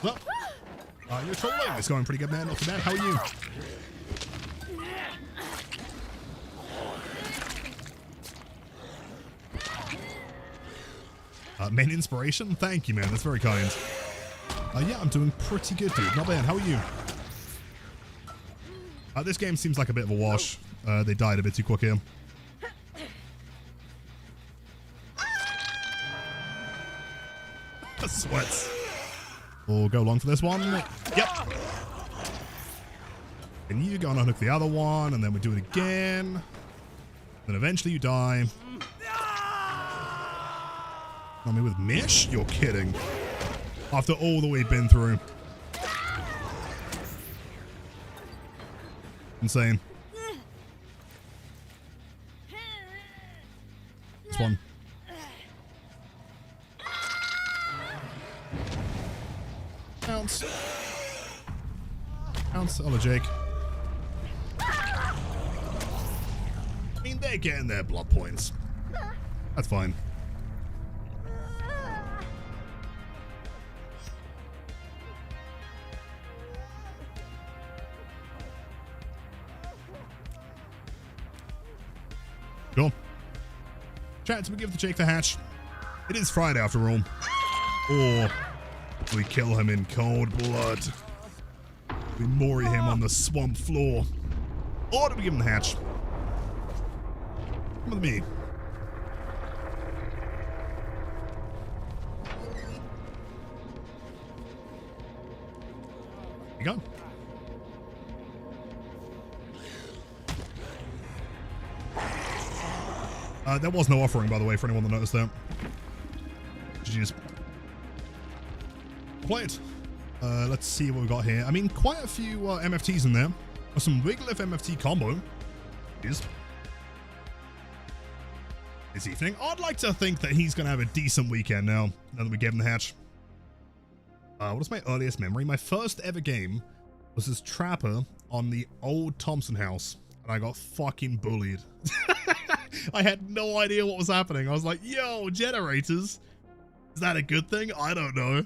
Well, you're trolling. It's going pretty good, man. Not too bad. How are you? Main inspiration? Thank you, man. That's very kind. Yeah, I'm doing pretty good, dude. Not bad. How are you? This game seems like a bit of a wash. They died a bit too quick here. Sweats. We'll go along for this one. Yep. And you go and unhook the other one, and then we do it again. Then eventually you die. Not me with Mish? You're kidding. After all that we've been through. Insane. This one. Bounce. Bounce. Hello, Jake. I mean, they're getting their blood points. That's fine. Cool. Chat, do we give the Jake the hatch? It is Friday after all. Or we kill him in cold blood. We mori him on the swamp floor. Or do we give him the hatch? Come with me. Here you go. There was no offering, by the way, for anyone that noticed that. GG's. Blight. Let's see what we got here. I mean, quite a few MFTs in there. Some Wiglif MFT combo. Is this evening. I'd like to think that he's going to have a decent weekend now that we gave him the hatch. What is my earliest memory? My first ever game was as Trapper on the old Thompson house, and I got fucking bullied. I had no idea what was happening. I was like, yo, generators. Is that a good thing? I don't know.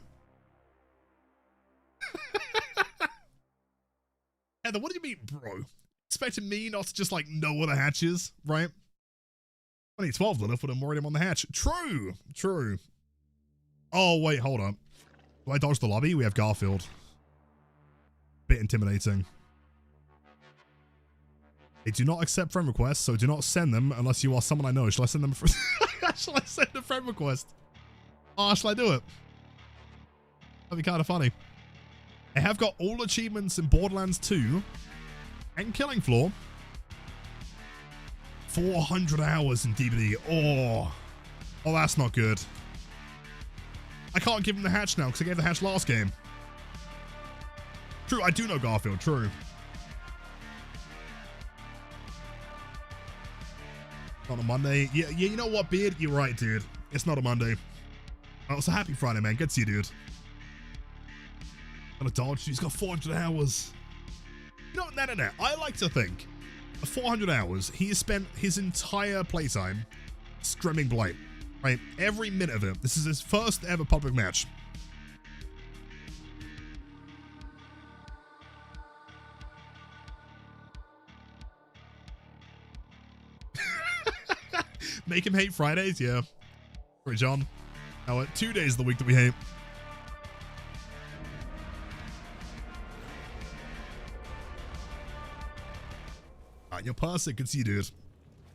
Heather, what do you mean, bro? Expecting me not to just like know what a hatch is, right? 2012 Lilith would have worried him on the hatch. True, true. Oh, wait, hold up. Do I dodge the lobby? We have Garfield. Bit intimidating. They do not accept friend requests, so do not send them unless you are someone I know. Shall I send them shall I send a friend request? Oh, shall I do it? That'd be kind of funny. I have got all achievements in Borderlands 2 and Killing Floor. 400 hours in DVD. Oh, that's not good. I can't give him the hatch now because I gave the hatch last game. True, I do know Garfield. True. Not a Monday. Yeah, you know what, Beard? You're right, dude. It's not a Monday. Oh, it's a happy Friday, man. Good to see you, dude. Got a dodge. He's got 400 hours. You know, no. I like to think, 400 hours, he has spent his entire playtime scrimming Blight. Right? Every minute of it. This is his first ever public match. Make him hate Fridays? Yeah. Sorry, John. Now, 2 days of the week that we hate. You're perfect. Good to see you, dude.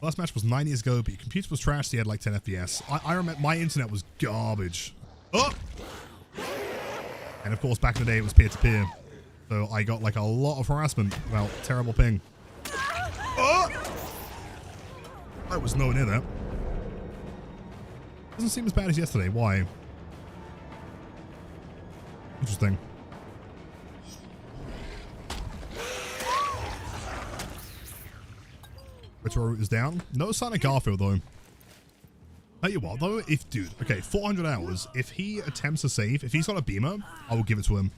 Last match was 9 years ago, but your computer was trashed. So he had like 10 FPS. I remember my internet was garbage. Oh! And of course, back in the day, it was peer-to-peer. So I got like a lot of harassment about terrible ping. Oh! I was nowhere near that. Doesn't seem as bad as yesterday. Why? Interesting. Retro route is down. No sign of Garfield though. Tell you what though, if dude, okay, 400 hours. If he attempts to save, if he's got a beamer, I will give it to him.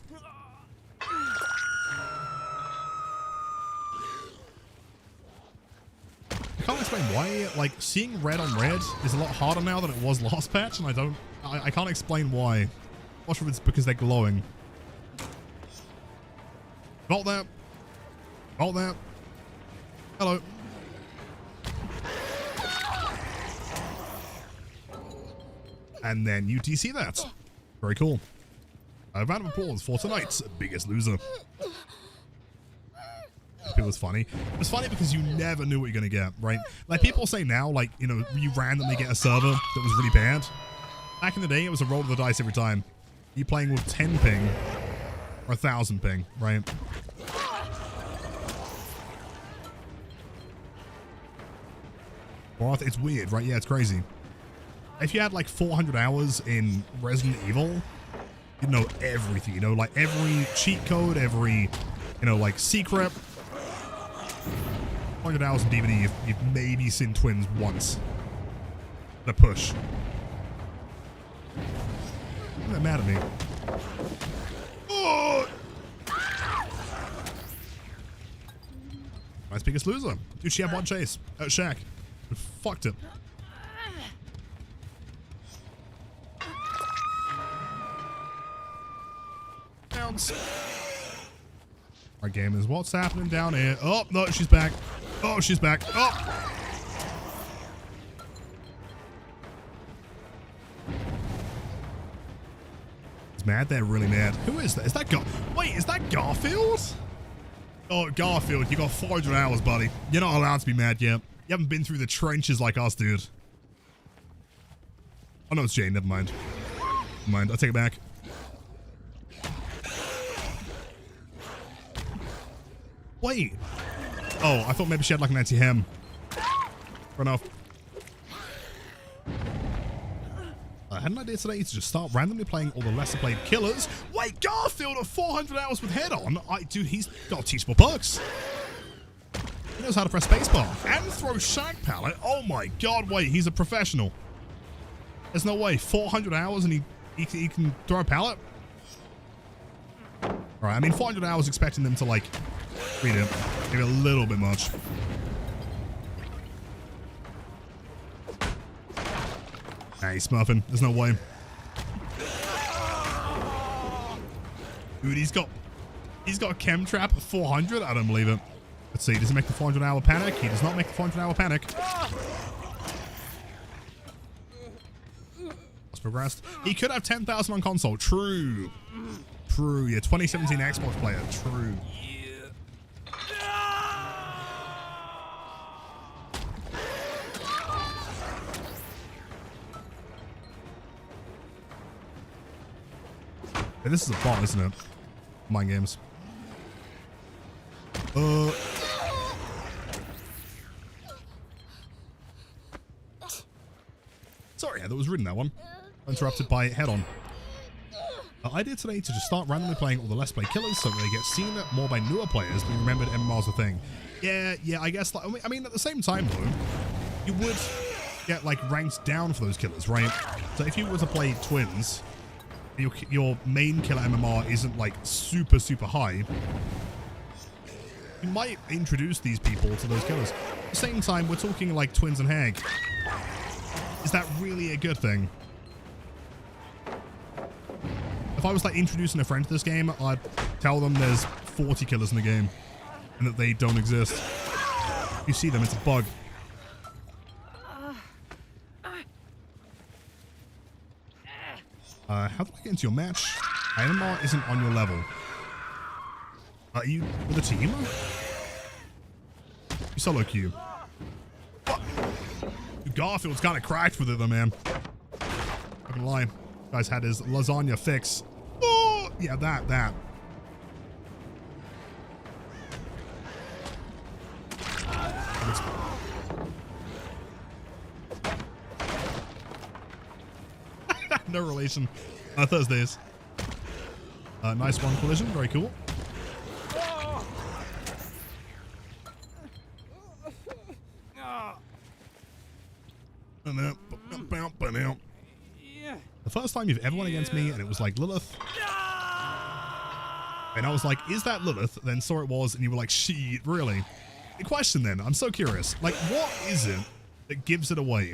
I can't explain why. Like seeing red on red is a lot harder now than it was last patch, and I can't explain why. I'm not sure if it's because they're glowing. Vault that. Vault that. Hello. And then you DC that. Very cool. A round of applause for tonight's Biggest Loser. It was funny. It was funny because you never knew what you're going to get, right? Like people say now, like, you know, you randomly get a server that was really bad. Back in the day, it was a roll of the dice every time. You're playing with 10 ping or 1,000 ping, right? It's weird, right? Yeah, it's crazy. If you had like 400 hours in Resident Evil, you'd know everything, you know, like every cheat code, every, you know, like secret. 400 hours in DVD, you've maybe seen twins once. The push. They're mad at me. Oh! Nice biggest loser. Dude, she had one chase. Shaq. We fucked it. Bounce. Our game is what's happening down here. Oh, no, she's back. Oh, she's back. Oh! It's mad. They're really mad. Who is that? Is that Wait, is that Garfield? Oh, Garfield, you got 400 hours, buddy. You're not allowed to be mad yet. You haven't been through the trenches like us, dude. Oh, no, it's Jane. Never mind. Never mind. I'll take it back. Wait. Oh, I thought maybe she had like an anti-hem. Fair enough. I had an idea today to just start randomly playing all the lesser played killers. Wait, Garfield at 400 hours with head on? Dude, he's got teachable perks. He knows how to press spacebar and throw Shag Pallet. Oh my god, wait, he's a professional. There's no way. 400 hours and he can throw a pallet? Alright, I mean 400 hours expecting them to like read it. Maybe a little bit much. Nah, he's smurfing. There's no way. Dude, he's got chem trap at 400. I don't believe it. Let's see. Does he make the 400 hour panic? He does not make the 400 hour panic. That's progressed. He could have 10,000 on console. True. True. Yeah, 2017 Xbox player. True. Hey, this is a bot, isn't it? Mind games. Sorry, that was reading that one. Interrupted by head-on. Idea today to just start randomly playing all the less play killers so that they get seen more by newer players, but remembered MMR's a thing. Yeah, I guess. Like, I mean, at the same time though, you would get like ranked down for those killers, right? So if you were to play twins, your main killer MMR isn't like super high, you might introduce these people to those killers. At the same time, we're talking like twins and Hag. Is that really a good thing? If I was like introducing a friend to this game, I'd tell them there's 40 killers in the game and that they don't exist. If you see them, it's a bug. How do I get into your match? MMR isn't on your level. Are you with a team? You solo queue. What? Garfield's kind of cracked with it though, man. Not gonna lie. Guy's had his lasagna fix. Oh, yeah, that. No relation. Thursdays. Nice one collision. Very cool. The first time you've ever won against me, and it was like Lilith. And I was like, is that Lilith? Then saw it was, and you were like, shit, really? The question then, I'm so curious. Like, what is it that gives it away?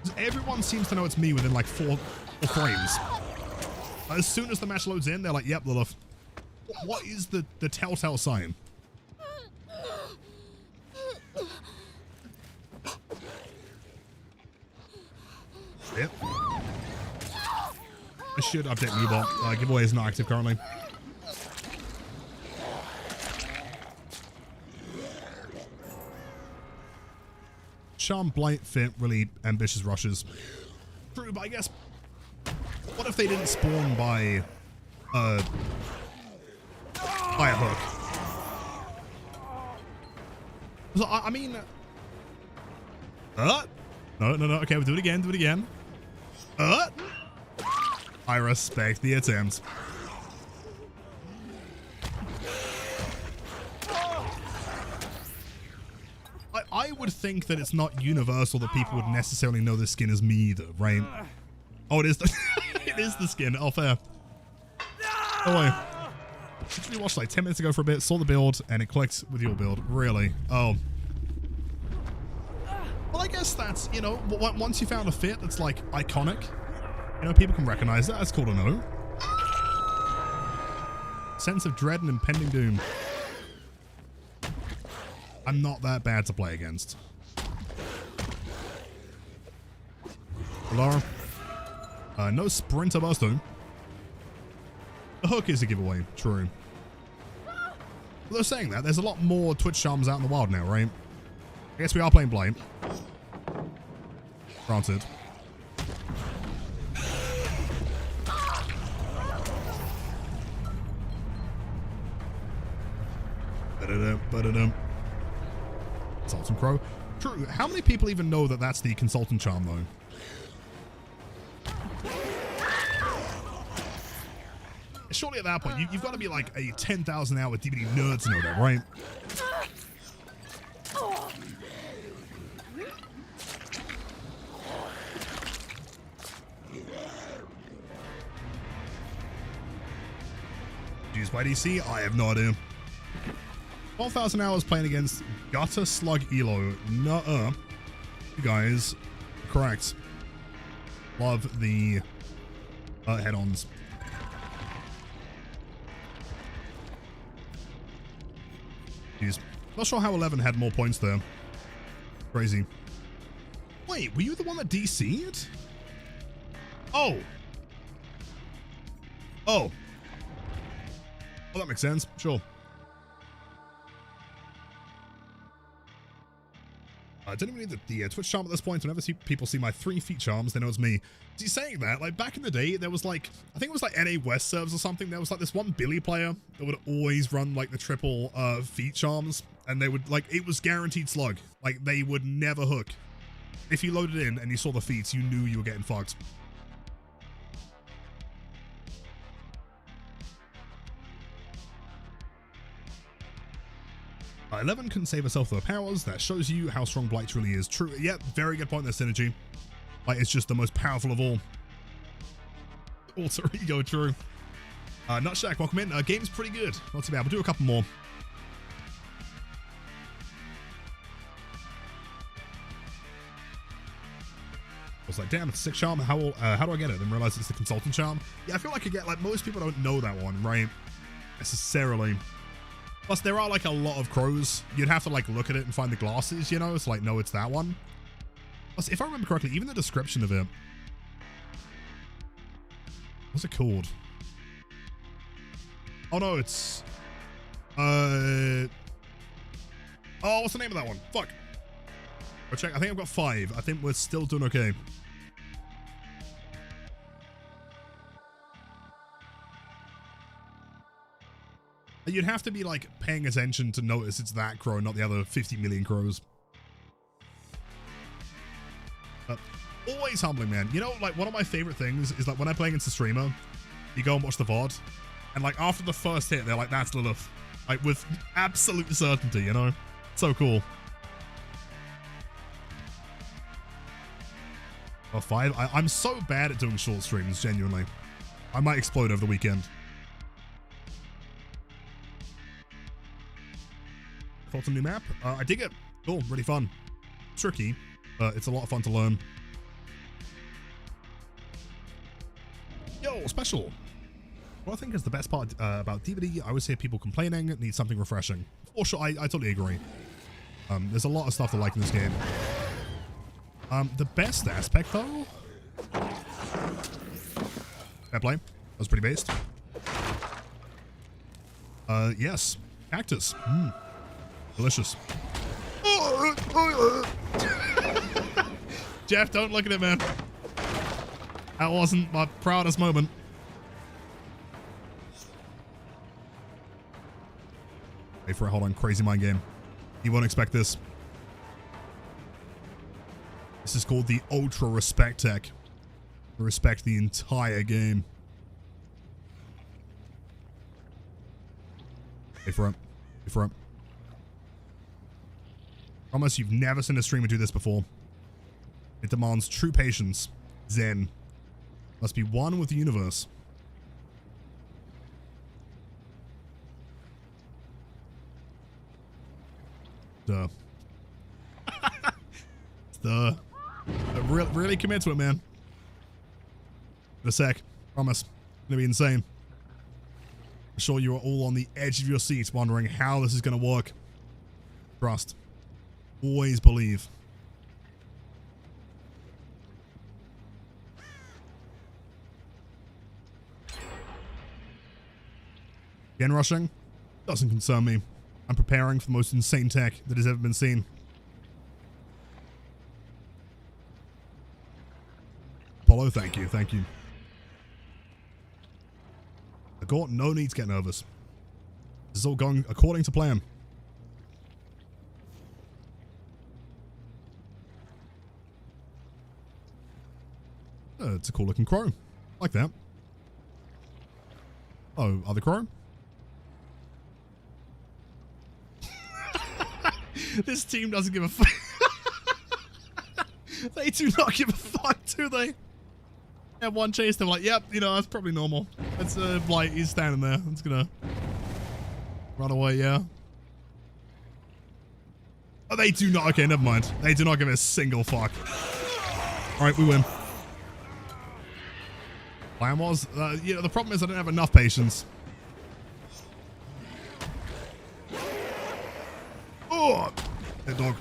Because everyone seems to know it's me within like four frames. As soon as the match loads in, they're like, yep, Lilith. What is the telltale sign? Yep. I should update Mubot. Giveaway is not active currently. Charm, Blight, Fit, really ambitious rushes. True, but I guess, what if they didn't spawn by a hook? So, I mean, no, okay, we'll do it again, I respect the attempt. I would think that it's not universal that people would necessarily know this skin as me either, right? Oh, it is the, it is the skin. Oh, fair. Oh, wait. Literally watched like 10 minutes ago for a bit, saw the build, and it clicked with your build. Really? Oh. Well, I guess that's, you know, once you found a fit that's like iconic, you know, people can recognize that. That's cool to know. Sense of dread and impending doom. I'm not that bad to play against. Laura. No sprinter burst though. The hook is a giveaway. True. Although saying that, there's a lot more Twitch charms out in the wild now, right? I guess we are playing Blight. Granted. Consultant Crow. True. How many people even know that that's the Consultant charm, though? Surely at that point, you've got to be like a 10,000 hour DVD nerd to know that, right? Used by DC? I have no idea. 12,000 hours playing against Gutter Slug Elo. Nuh-uh. You guys, correct. Love the head-ons. Jeez. Not sure how 11 had more points there. Crazy. Wait, were you the one that DC'd? Oh. Oh. Well, that makes sense. Sure. I don't even need the Twitch charm at this point. Whenever people see my 3 feet charms, they know it's me. See, saying that, like back in the day, there was like, I think it was like NA West servers or something. There was like this one Billy player that would always run like the triple feet charms, and they would like, it was guaranteed slug. Like they would never hook. If you loaded in and you saw the feats, you knew you were getting fucked. Uh, 11 couldn't save herself with her powers. That shows you how strong Blight truly is. True. Yeah, very good point there, Synergy. Like, it's just the most powerful of all. Alter ego, true. Nutshack, welcome in. Game's pretty good. Not too bad. We'll do a couple more. I was like, damn, it's a 6 charm. How do I get it? Then realize it's the Consultant charm. Yeah, I feel like I get, like, most people don't know that one, right? Necessarily. Plus, there are, like, a lot of crows. You'd have to, like, look at it and find the glasses, you know? It's like, no, it's that one. Plus, if I remember correctly, even the description of it. What's it called? Oh, no, it's... Oh, what's the name of that one? Fuck. Go check. I think I've got 5. I think we're still doing okay. You'd have to be, like, paying attention to notice it's that crow, not the other 50 million crows. But always humbling, man. You know, like, one of my favorite things is, like, when I play against a streamer, you go and watch the VOD, and, like, after the first hit, they're like, that's Lilith. Like, with absolute certainty, you know? So cool. Oh, 5. I'm so bad at doing short streams, genuinely. I might explode over the weekend. Thoughts on new map? I dig it. Cool, really fun. Tricky, but it's a lot of fun to learn. Yo, special. What I think is the best part about DVD, I always hear people complaining, it needs something refreshing. For sure, I totally agree. There's a lot of stuff to like in this game. The best aspect, though... Fair play. That was pretty based. Yes. Cactus. Delicious. Jeff, don't look at it, man. That wasn't my proudest moment. Wait for it. Hold on. Crazy mind game. You won't expect this. This is called the Ultra Respect Tech. Respect the entire game. Wait for it. Wait for it. Promise you've never seen a streamer do this before. It demands true patience. Zen. Must be one with the universe. Duh. Duh. Really commit to it, man. In a sec. Promise. It's gonna be insane. I'm sure you are all on the edge of your seats wondering how this is gonna work. Trust. Always believe. Again rushing? Doesn't concern me. I'm preparing for the most insane tech that has ever been seen. Apollo, thank you, thank you. Agort, no need to get nervous. This is all going according to plan. It's a cool looking crow. Like that. Oh, other crow? This team doesn't give a fuck. They do not give a fuck, do they? Have one chase, they're like, yep, you know, that's probably normal. That's Blight, he's standing there. It's gonna run away, yeah. Oh, they do not. Okay, never mind. They do not give a single fuck. Alright, we win. Plan was, you know, the problem is I don't have enough patience. Oh, that dog.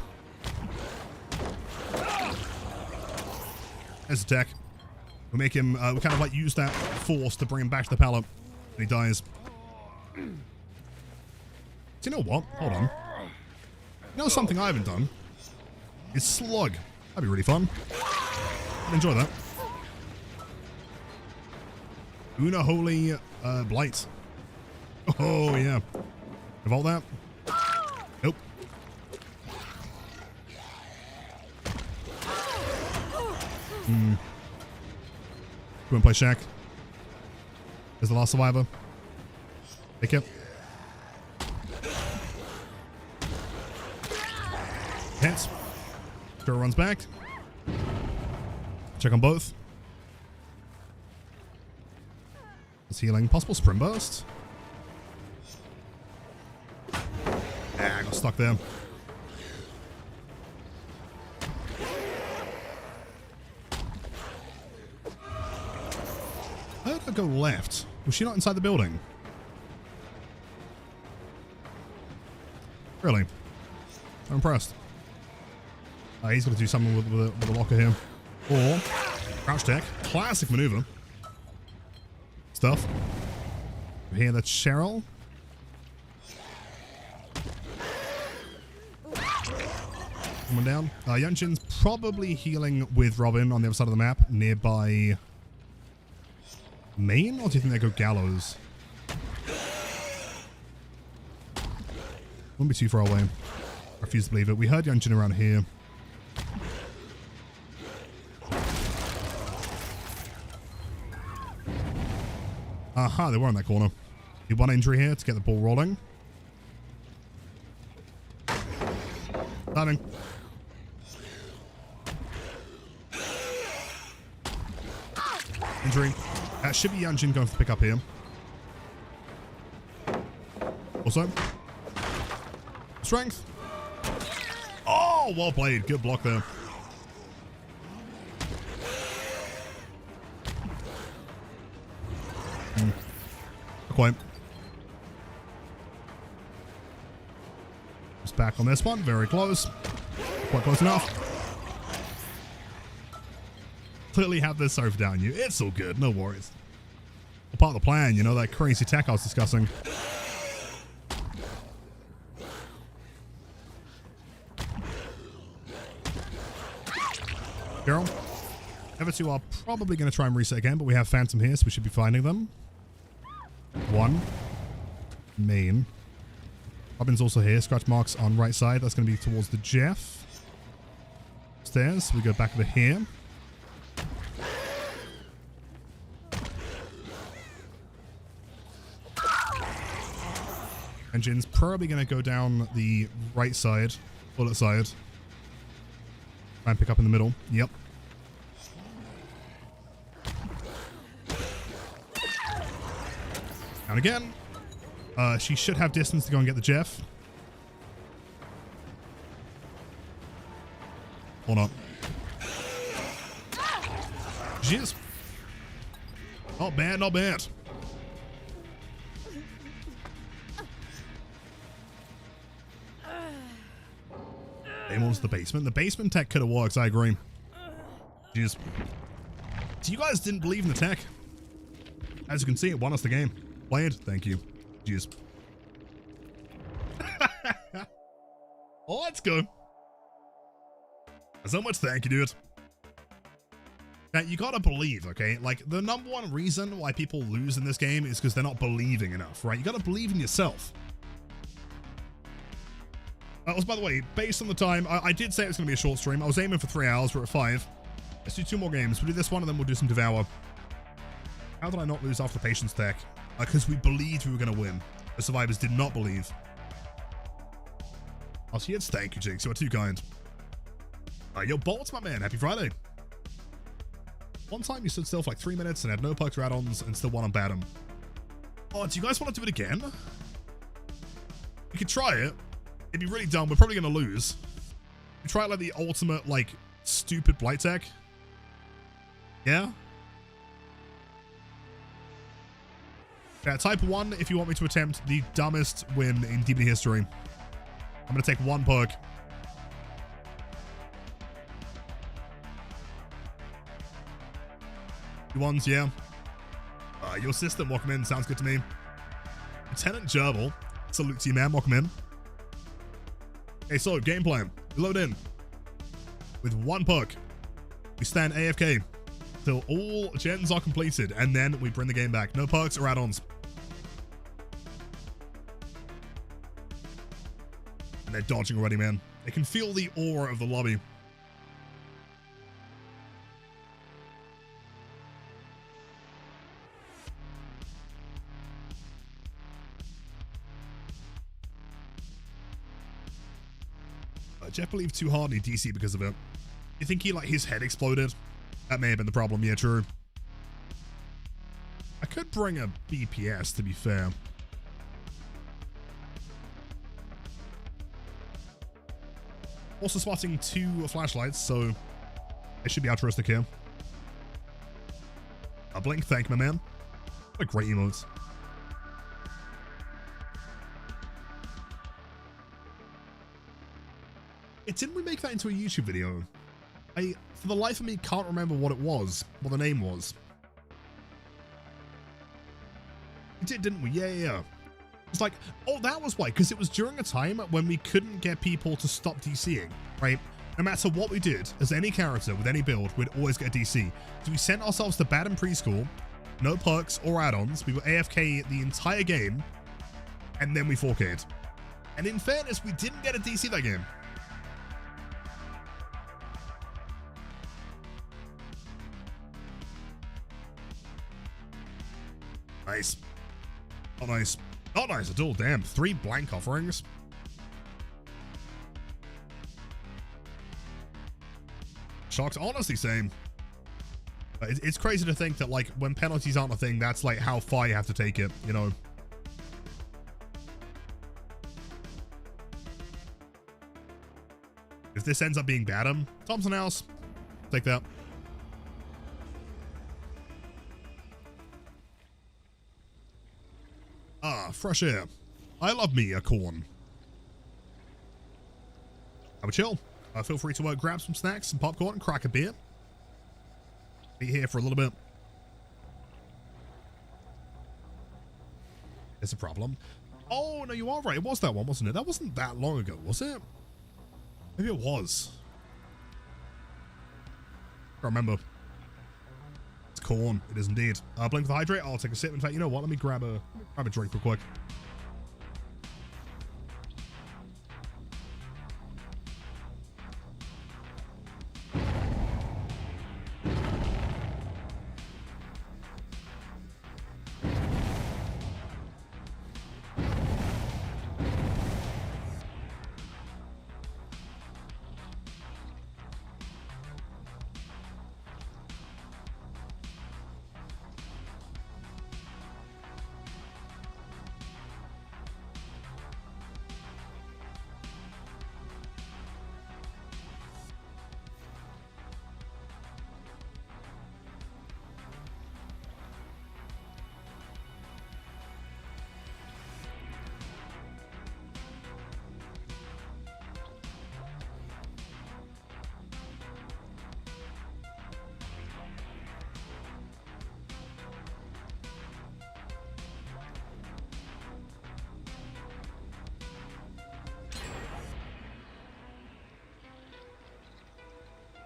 There's attack. We make him, we kind of like use that force to bring him back to the pallet. And he dies. Do you know what? Hold on. You know something I haven't done? Is slug. That'd be really fun. I'd enjoy that. Una holy blight. Oh yeah. Evolve that. Nope. Go and play Shaq. There's the last survivor. Take it. Hits. Girl runs back. Check on both. It's healing. Possible sprint burst. Ah, I got stuck there. How did I go left? Was she not inside the building? Really? I'm impressed. He's going to do something with a locker here. Or crouch tech. Classic maneuver. Stuff. Here, that's Cheryl. Someone down. Yunshin's probably healing with Robin on the other side of the map, nearby Main, or do you think they go Gallows? Wouldn't be too far away. I refuse to believe it. We heard Yunshin around here. Aha, they were in that corner. Need one injury here to get the ball rolling. Timing. Injury. Should be Yunshin going to pick up here. Also. Strength. Oh, well played. Good block there. Quite. Just back on this one. Very close. Quite close enough. Clearly have this over down you. It's all good. No worries. Part of the plan, you know, that crazy tech I was discussing. Girl. Ever two are probably going to try and reset again, but we have Phantom here, so we should be finding them. One. Main. Robin's also here. Scratch marks on right side. That's going to be towards the Jeff. Stairs. We go back over here. Engine's probably going to go down the right side Bullet side. Try and pick up in the middle. Yep. And again. She should have distance to go and get the Jeff. Or not. She is. Not bad, not bad. Aim on to the basement. The basement tech could have worked, I agree. Jeez. So you guys didn't believe in the tech. As you can see, it won us the game. Played. Thank you. Jeez. Oh, let's go. So much thank you, dude. Now, you gotta believe, okay? Like, the number one reason why people lose in this game is because they're not believing enough, right? You gotta believe in yourself. By the way, based on the time, I did say it was gonna be a short stream. I was aiming for 3 hours. We're at 5. Let's do 2 more games. We'll do this one, and then we'll do some Devour. How did I not lose after the Patience tech? Because we believed we were gonna win. The survivors did not believe. Oh, so it's thank you, Jigs. You are too kind. Yo, Bolts, my man. Happy Friday. One time you stood still for like 3 minutes and had no perks or add-ons and still won on Batum. Oh, do you guys want to do it again? We could try it. It'd be really dumb. We're probably going to lose. We try it like the ultimate, like, stupid Blight tech. Yeah? Yeah, type 1 if you want me to attempt the dumbest win in DBD history. I'm going to take 1 perk. Ones, yeah. Your system, welcome in. Sounds good to me. Lieutenant Gerbil, salute to you, man. Welcome in. Okay, so game plan. We load in with 1 perk. We stand AFK till all gens are completed, and then we bring the game back. No perks or add-ons. And they're dodging already, man. They can feel the aura of the lobby. Jeff believed too hard in DC because of it. You think he, like, his head exploded? That may have been the problem. Yeah, true. I could bring a BPS, to be fair. Also spotting 2 flashlights, so it should be altruistic here. A blink, thank my man. What a great emotes. Didn't we make that into a YouTube video? I, for the life of me, can't remember what it was, what the name was. We did, didn't we? Yeah. It's like, oh, that was why, because it was during a time when we couldn't get people to stop DCing, right? No matter what we did, as any character with any build, we'd always get a DC. So we sent ourselves to Batum preschool, no perks or add-ons. We were AFK the entire game, and then we 4K'd. And in fairness, we didn't get a DC that game. Nice. Not nice. Not nice at all. Damn. 3 blank offerings. Shocked. Honestly, same. It's crazy to think that, like, when penalties aren't a thing, that's, like, how far you have to take it, you know? If this ends up being Batum, Thompson House, take that. Ah, fresh air. I love me a corn. Have a chill. Feel free to grab some snacks, some popcorn, and crack a beer. Be here for a little bit. There's a problem. Oh, no, you are right. It was that one, wasn't it? That wasn't that long ago, was it? Maybe it was. I can't remember. It's corn. It is indeed. Blink with hydrate. I'll take a sip. In fact, you know what? Let me grab a drink real quick.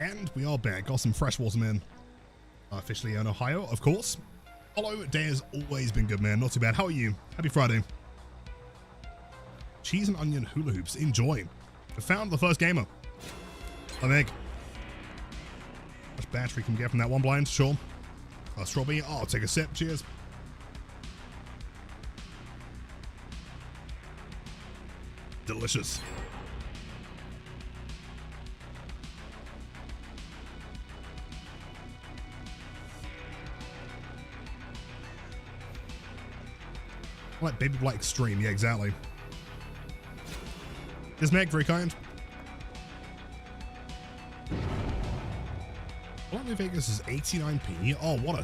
And we are back. Got some freshwater, man. Officially in Ohio, of course. Follow day has always been good, man. Not too bad. How are you? Happy Friday. Cheese and onion hula hoops. Enjoy. I found the first gamer. I think. How much battery can we get from that one blind? Sure. Strawberry. Oh, I'll take a sip. Cheers. Delicious. Like Baby Blight Extreme. Yeah, exactly. This Meg, very kind. Fallout New Vegas is 89p. Oh, what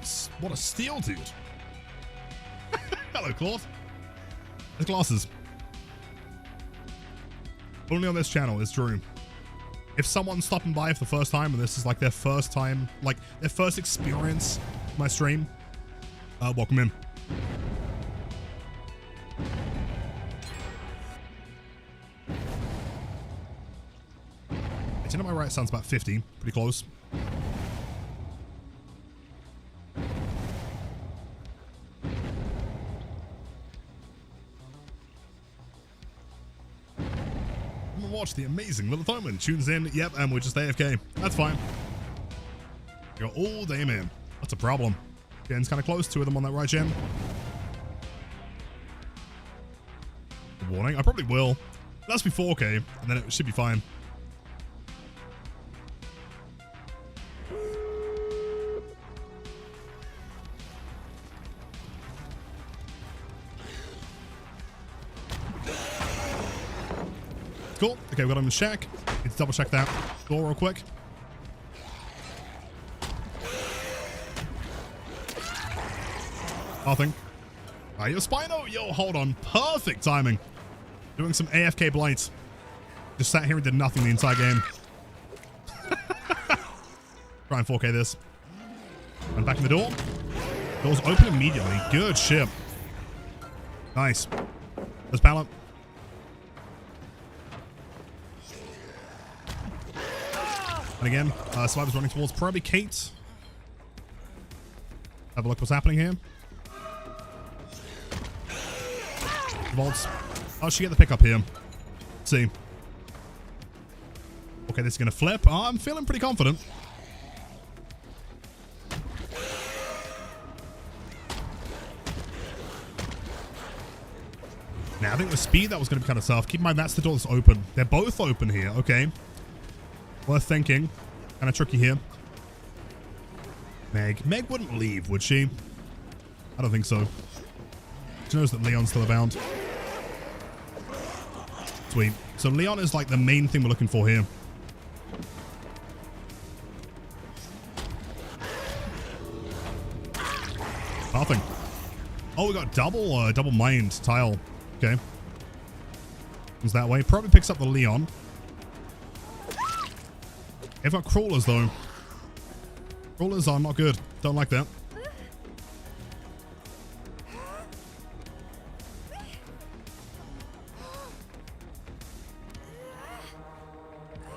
a steal, dude. Hello, Claude. There's glasses. Only on this channel, it's true. If someone's stopping by for the first time and this is like their first time, like their first experience with my stream, welcome in. It's in my right sounds about 50, pretty close. Watch the amazing little Thoman tunes in. Yep, and we're just AFK. That's fine. You're all day, man. That's a problem. Jen's kind of close. Two of them on that right, Jen. Good warning. I probably will. That's be 4K, and then it should be fine. Cool. Okay, we got him in the shack. Let's double check that door real quick. Nothing. Yo, Spino. Yo, hold on. Perfect timing. Doing some AFK Blight. Just sat here and did nothing the entire game. Try and 4K this. And back in the door. Door's open immediately. Good shit. Nice. There's pallet. And again, Survivor's running towards probably Kate. Have a look what's happening here. Vaults. Oh, she get the pickup here. Let's see. Okay, this is going to flip. Oh, I'm feeling pretty confident. Now, I think with speed, that was going to be kind of tough. Keep in mind, that's the door that's open. They're both open here. Okay. Worth thinking. Kind of tricky here. Meg. Meg wouldn't leave, would she? I don't think so. She knows that Leon's still abound. Sweet. So Leon is like the main thing we're looking for here. Nothing. Oh, we got double mined tile. Okay. Comes that way. Probably picks up the Leon. They've got crawlers though. Crawlers are not good. Don't like that.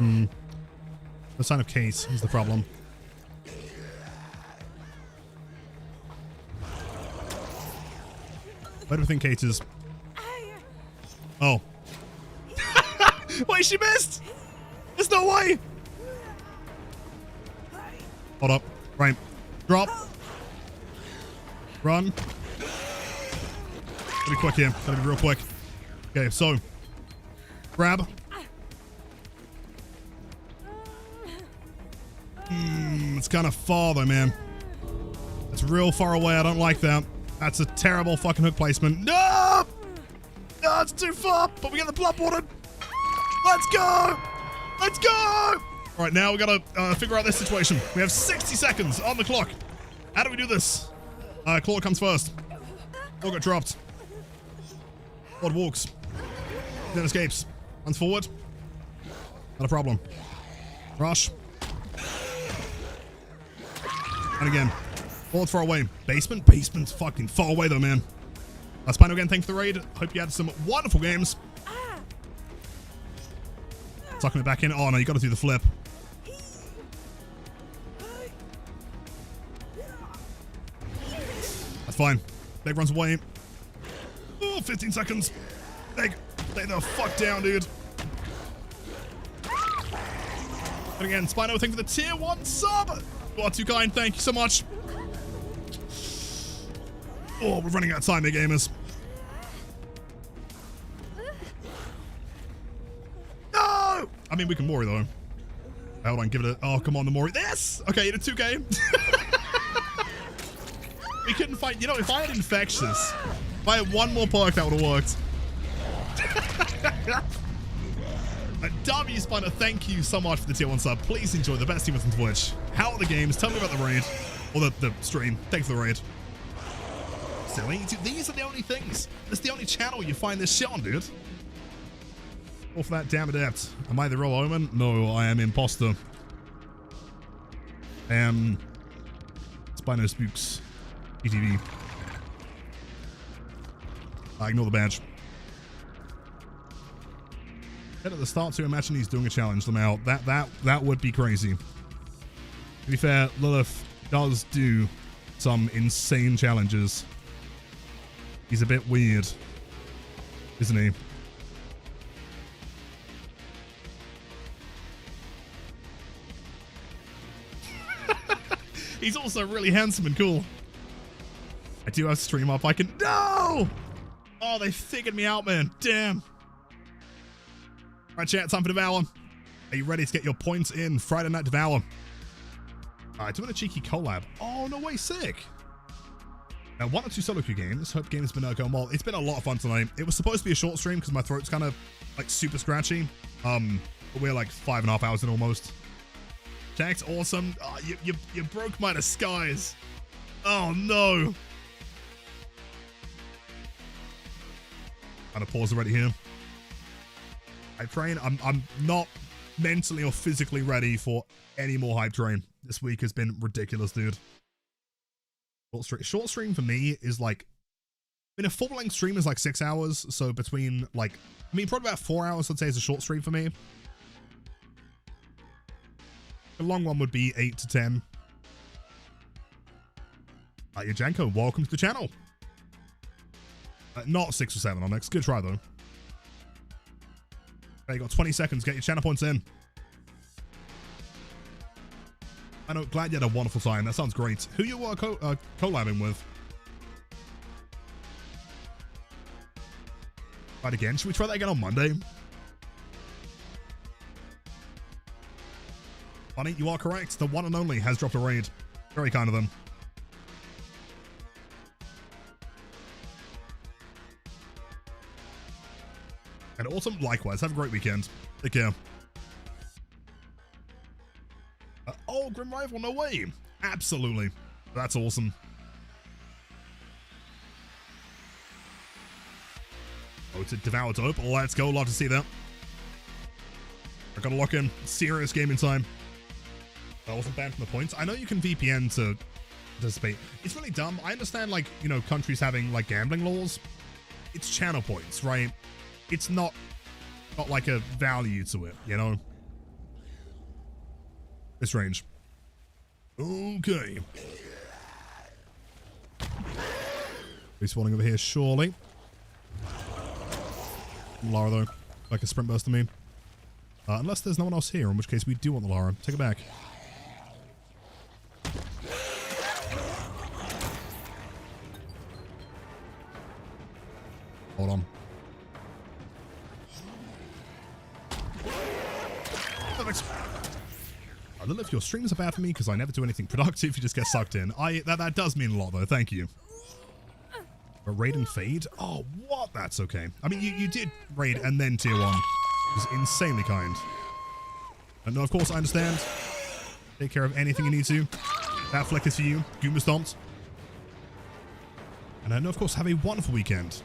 No sign of Case is the problem. Where do we think Kate is? Oh. Wait, she missed! There's no way! Hold up. Right. Drop. Run. Gotta be quick here. Gotta be real quick. Okay, so. Grab. It's kind of far though, man. It's real far away. I don't like that. That's a terrible fucking hook placement. No! No, it's too far. But we get the blood water. Let's go! Let's go! All right, now we gotta figure out this situation. We have 60 seconds on the clock. How do we do this? Claude comes first. Claude got dropped. Claude walks. Then escapes. Runs forward. Not a problem. Rush. And again. Claude far away. Basement? Basement's fucking far away though, man. Spino again, thanks for the raid. Hope you had some wonderful games. Sucking it back in. Oh no, you gotta do the flip. fine. Meg runs away. Oh, 15 seconds. Meg, stay the fuck down, dude. And again, Spino, thank you for the tier 1 sub. You are too kind. Thank you so much. Oh, we're running out of time here, gamers. No! I mean, we can Mori, though. Hold on, give it a... Oh, come on, the Mori. This! Okay, in a 2K. We couldn't fight... You know, if I had Infectious, if I had one more perk, that would have worked. W Spiner, thank you so much for the tier 1 sub. Please enjoy the best teammates on Twitch. How are the games? Tell me about the raid. Or the stream. Thanks for the raid. Silly. Dude, these are the only things. It's the only channel you find this shit on, dude. All for that damn adept. Am I the real Omen? No, I am imposter. Spino Spooks. PTV. I ignore the badge. At the start to imagine he's doing a challenge them out. That would be crazy. To be fair, Lilith does do some insane challenges. He's a bit weird, isn't he? He's also really handsome and cool. I do have stream up. I can... No! Oh, they figured me out, man. Damn. Alright, chat, time for Devour. Are you ready to get your points in? Friday Night Devour. Alright, doing a cheeky collab. Oh, no way, sick. Now, 1 or 2 solo queue games. Hope game's been going well. It's been a lot of fun tonight. It was supposed to be a short stream because my throat's kind of like super scratchy. But we're like 5.5 hours in almost. Jack's awesome. Oh, you broke my disguise. Oh no. Kind of pause already here. Hype train. I'm not mentally or physically ready for any more hype train. This week has been ridiculous, dude. Short stream for me is like, I mean, a full-length stream is like 6 hours. So between like, I mean, probably about 4 hours, I'd say, is a short stream for me. A long one would be 8 to 10. Janko, welcome to the channel. Not 6 or 7 on next. Good try, though. Okay, you got 20 seconds. Get your channel points in. I know, glad you had a wonderful time. That sounds great. Who you were collabing with? Right again. Should we try that again on Monday? Funny, you are correct. The one and only has dropped a raid. Very kind of them. And Autumn, likewise. Have a great weekend. Take care. Oh, Grim Rival, no way. Absolutely. That's awesome. Oh, it's a Devour Dope. Let's go. Love to see that. I gotta lock in. Serious gaming time. I wasn't banned from the points. I know you can VPN to participate. It's really dumb. I understand, like, you know, countries having, like, gambling laws. It's channel points, right? It's not like a value to it, you know? This range. Okay. Respawning over here, surely. Lara, though. Like a sprint burst to me. Unless there's no one else here, in which case we do want the Lara. Take it back. Hold on. Perfect. Lilith, your streams are bad for me because I never do anything productive. You just get sucked in. That does mean a lot, though. Thank you. A raid and fade? Oh, what? That's okay. I mean, you did raid and then tier 1. It was insanely kind. And no, of course, I understand. Take care of anything you need to. That flick is for you. Goomba stomped. And I know, of course, have a wonderful weekend.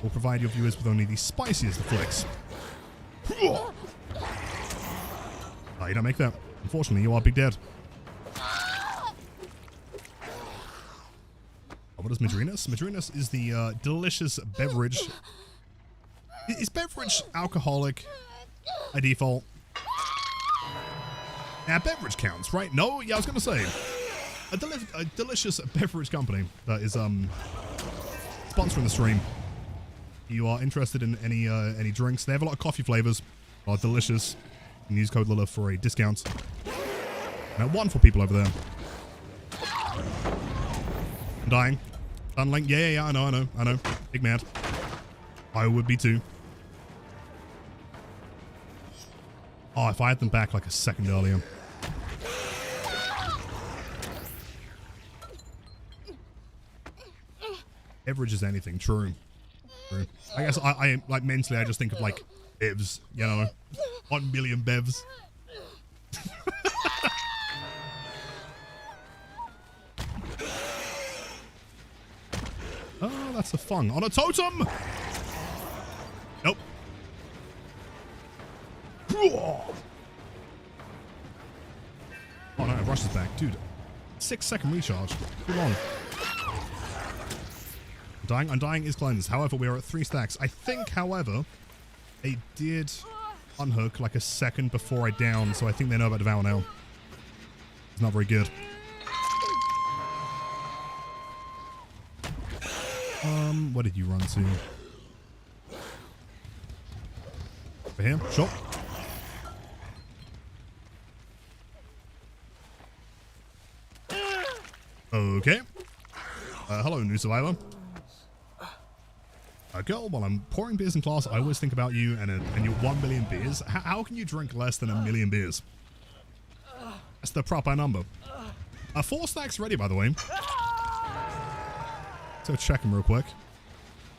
We'll provide your viewers with only the spiciest of flicks. Oh, you don't make that. Unfortunately, you are big dead. Oh, what is Madrinas? Madrinas is the delicious beverage. Is beverage alcoholic by default? Yeah, beverage counts, right? No? Yeah, I was going to say. a delicious beverage company that is sponsoring the stream. You are interested in any drinks? They have a lot of coffee flavors. Are delicious. You can use code Lilith for a discount. Now, wonderful people over there. I'm dying. Tunneling. Yeah. I know. Big mad. I would be too. Oh, if I had them back like a second earlier. Beverage is anything. True. I guess I like mentally I just think of like bevs, you know. 1 million bevs. Oh, that's a fun. On a totem! Nope. Oh no, it rushes back. Dude, 6-second recharge. Too long. Undying is cleansed. However, we are at 3 stacks. I think, however, they did unhook like a second before I downed, so I think they know about Devour now. It's not very good. Where did you run to? Over here? Sure. Okay. Hello, new survivor. Girl, while I'm pouring beers in class, I always think about you and your 1 million beers. How can you drink less than 1 million beers? That's the proper number. 4 stacks ready, by the way. Let's go check them real quick.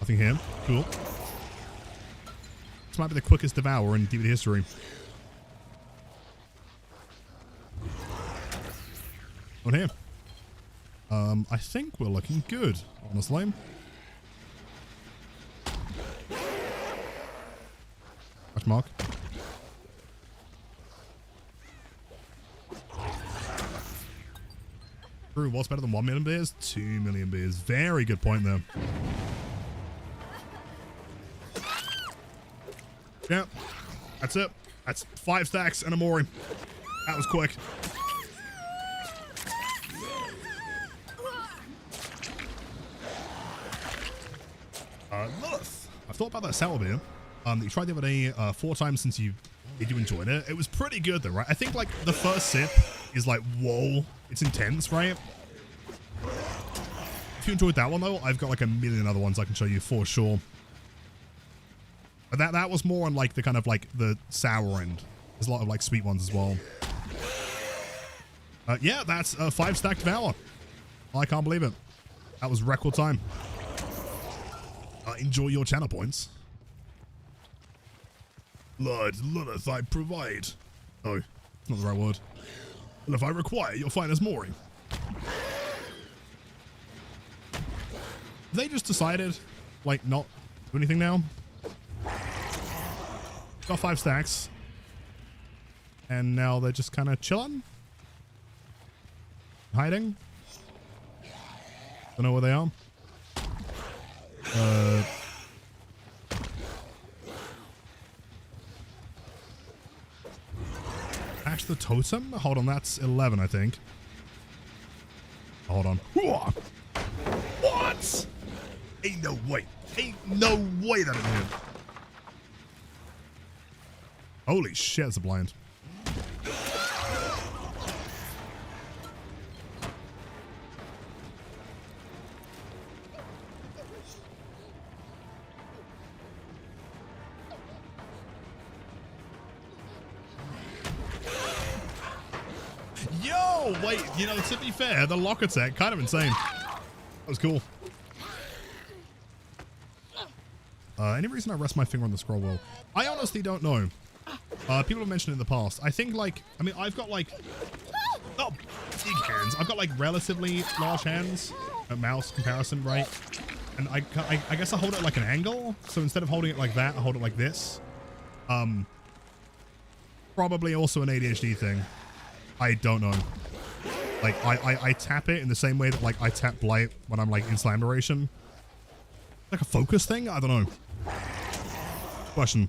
Nothing here. Cool. This might be the quickest devour in DVD history. Not here. I think we're looking good, honestly. Question mark. True, what's better than 1 million beers? 2 million beers. Very good point there. Yep. That's it. That's 5 stacks and a Mori. That was quick. Lilith. I've thought about that sour beer that you tried the other day 4 times since you enjoyed it. It was pretty good though, right? I think like the first sip is like, whoa, it's intense, right? If you enjoyed that one though, I've got like a million other ones I can show you for sure. But that was more on like the kind of like the sour end. There's a lot of like sweet ones as well. Yeah, that's a 5 stack Devour. I can't believe it. That was record time. Enjoy your channel points. Lord, Lilith, I provide. Oh, it's not the right word. And if I require, you'll find us mooring. They just decided, like, not do anything now. Got 5 stacks. And now they're just kind of chilling. Hiding. Don't know where they are. Ash the totem? Hold on, that's 11, I think. Hold on. What? Ain't no way. Ain't no way that it hit. Holy shit, it's a blind. Yo, wait, you know, to be fair, the lock attack, kind of insane. That was cool. Any reason I rest my finger on the scroll wheel? I honestly don't know. People have mentioned it in the past. I think, like, I mean, I've got, like, not big hands. I've got, like, relatively large hands. A mouse comparison, right? And I guess I hold it like an angle. So instead of holding it like that, I hold it like this. Probably also an ADHD thing. I don't know. Like, I tap it in the same way that, like, I tap Blight when I'm, like, in slam duration. Like a focus thing? I don't know. Question.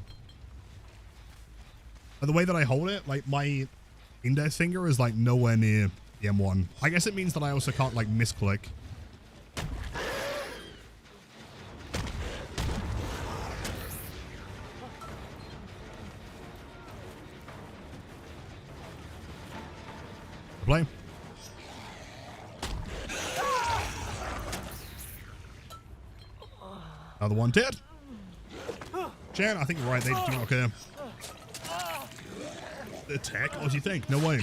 The way that I hold it, like, my index finger is, like, nowhere near the M1. I guess it means that I also can't, like, misclick. Play. Another one dead. Jan, I think you're right. They do not care. Attack? What do you think? No way.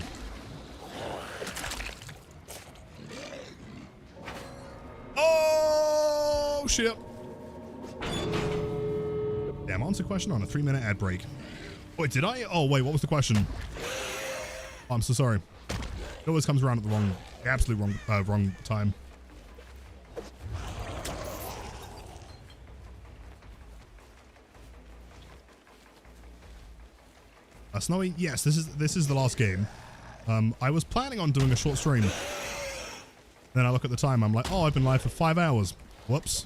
Oh, shit. Damn, answer question on a 3-minute ad break. Wait, did I? Oh, wait, what was the question? Oh, I'm so sorry. It always comes around at the absolute wrong time. Snowy, yes, this is the last game. I was planning on doing a short stream. Then I look at the time, I'm like, oh, I've been live for 5 hours. Whoops.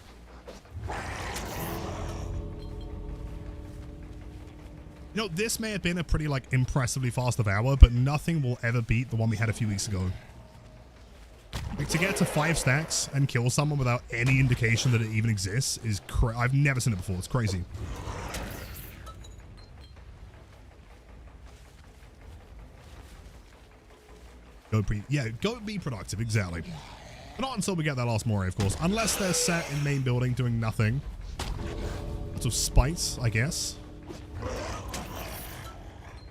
You know, this may have been a pretty, like, impressively fast of hour, but nothing will ever beat the one we had a few weeks ago. Like, to get to 5 stacks and kill someone without any indication that it even exists is I've never seen it before. It's crazy. Go be productive, exactly. But not until we get that last Moray, of course. Unless they're sat in main building doing nothing. Lots of spite, I guess.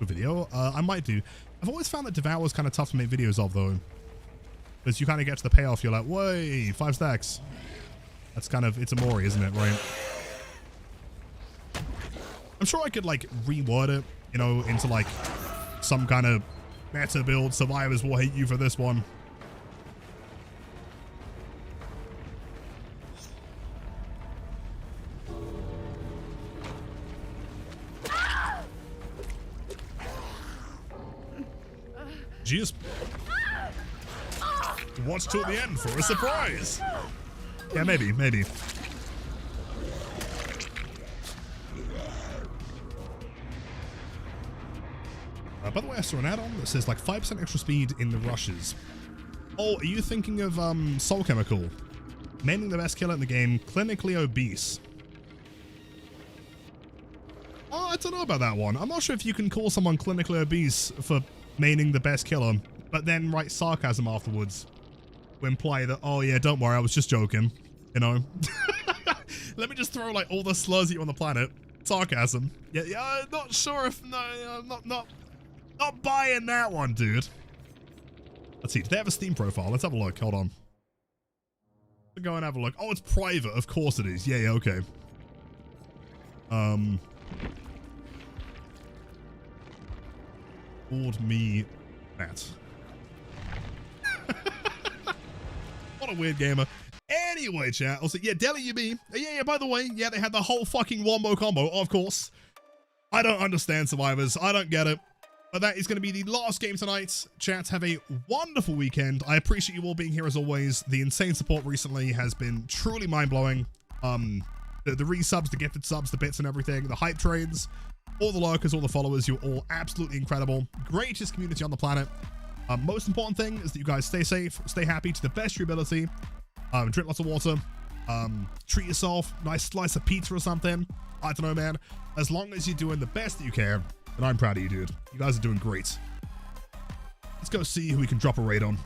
A video. I might do. I've always found that Devour is kind of tough to make videos of, though. Because you kind of get to the payoff, you're like, way, 5 stacks. That's kind of, it's a Moray, isn't it, right? I'm sure I could, like, reword it, you know, into, like, some kind of meta build. Survivors will hate you for this one. Jeez. Watch till the end for a surprise. Yeah, maybe. By the way, I saw an add-on that says like 5% extra speed in the rushes. Oh, are you thinking of Soul Chemical? Maining the best killer in the game, clinically obese. Oh, I don't know about that one. I'm not sure if you can call someone clinically obese for maining the best killer, but then write sarcasm afterwards to imply that, oh yeah, don't worry, I was just joking, you know? Let me just throw like all the slurs at you on the planet. Sarcasm. Yeah, I'm not sure if, no, not buying that one, dude. Let's see, do they have a Steam profile? Let's have a look, hold on. Go and have a look. Oh, it's private, of course it is. Yeah, okay. Called me Matt. What a weird gamer. Anyway, chat. Also, yeah, Delhi UB. Yeah, by the way, yeah, they had the whole fucking wombo combo, of course. I don't understand Survivors. I don't get it. But that is going to be the last game tonight. Chat, have a wonderful weekend. I appreciate you all being here as always. The insane support recently has been truly mind-blowing. The resubs, the gifted subs, the bits and everything, the hype trades, all the lurkers, all the followers, you're all absolutely incredible. Greatest community on the planet. Most important thing is that you guys stay safe, stay happy to the best of your ability. Drink lots of water. Treat yourself. Nice slice of pizza or something. I don't know, man. As long as you're doing the best that you can, and I'm proud of you, dude. You guys are doing great. Let's go see who we can drop a raid on.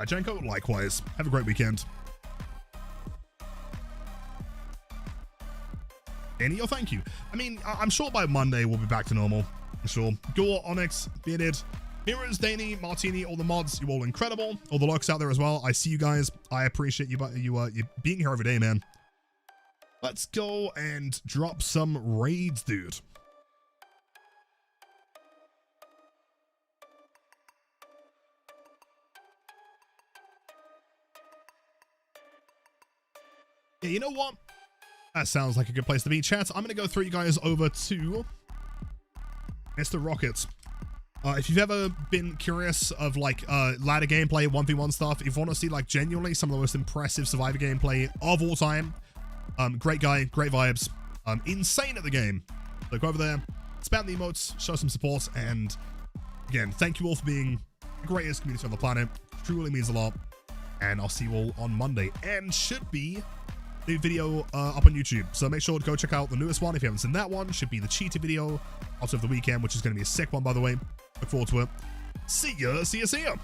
Janko, likewise. Have a great weekend. Danny, oh, thank you. I mean, I'm sure by Monday we'll be back to normal. I'm sure. Gore, Onyx, Bearded, Mirrors, Danny, Martini, all the mods, you're all incredible. All the lurks out there as well. I see you guys. I appreciate you being here every day, man. Let's go and drop some raids, dude. Yeah, you know what? That sounds like a good place to be. Chat, I'm going to go through you guys over to Mr. Rockets. If you've ever been curious of like ladder gameplay, 1v1 stuff, if you want to see like genuinely some of the most impressive Survivor gameplay of all time, great guy, great vibes, insane at the game. So go over there, spam the emotes, show some support, and again, thank you all for being the greatest community on the planet. Truly means a lot. And I'll see you all on Monday. And should be the video up on YouTube. So make sure to go check out the newest one if you haven't seen that one. Should be the cheater video out of the weekend, which is going to be a sick one, by the way. Look forward to it. See ya.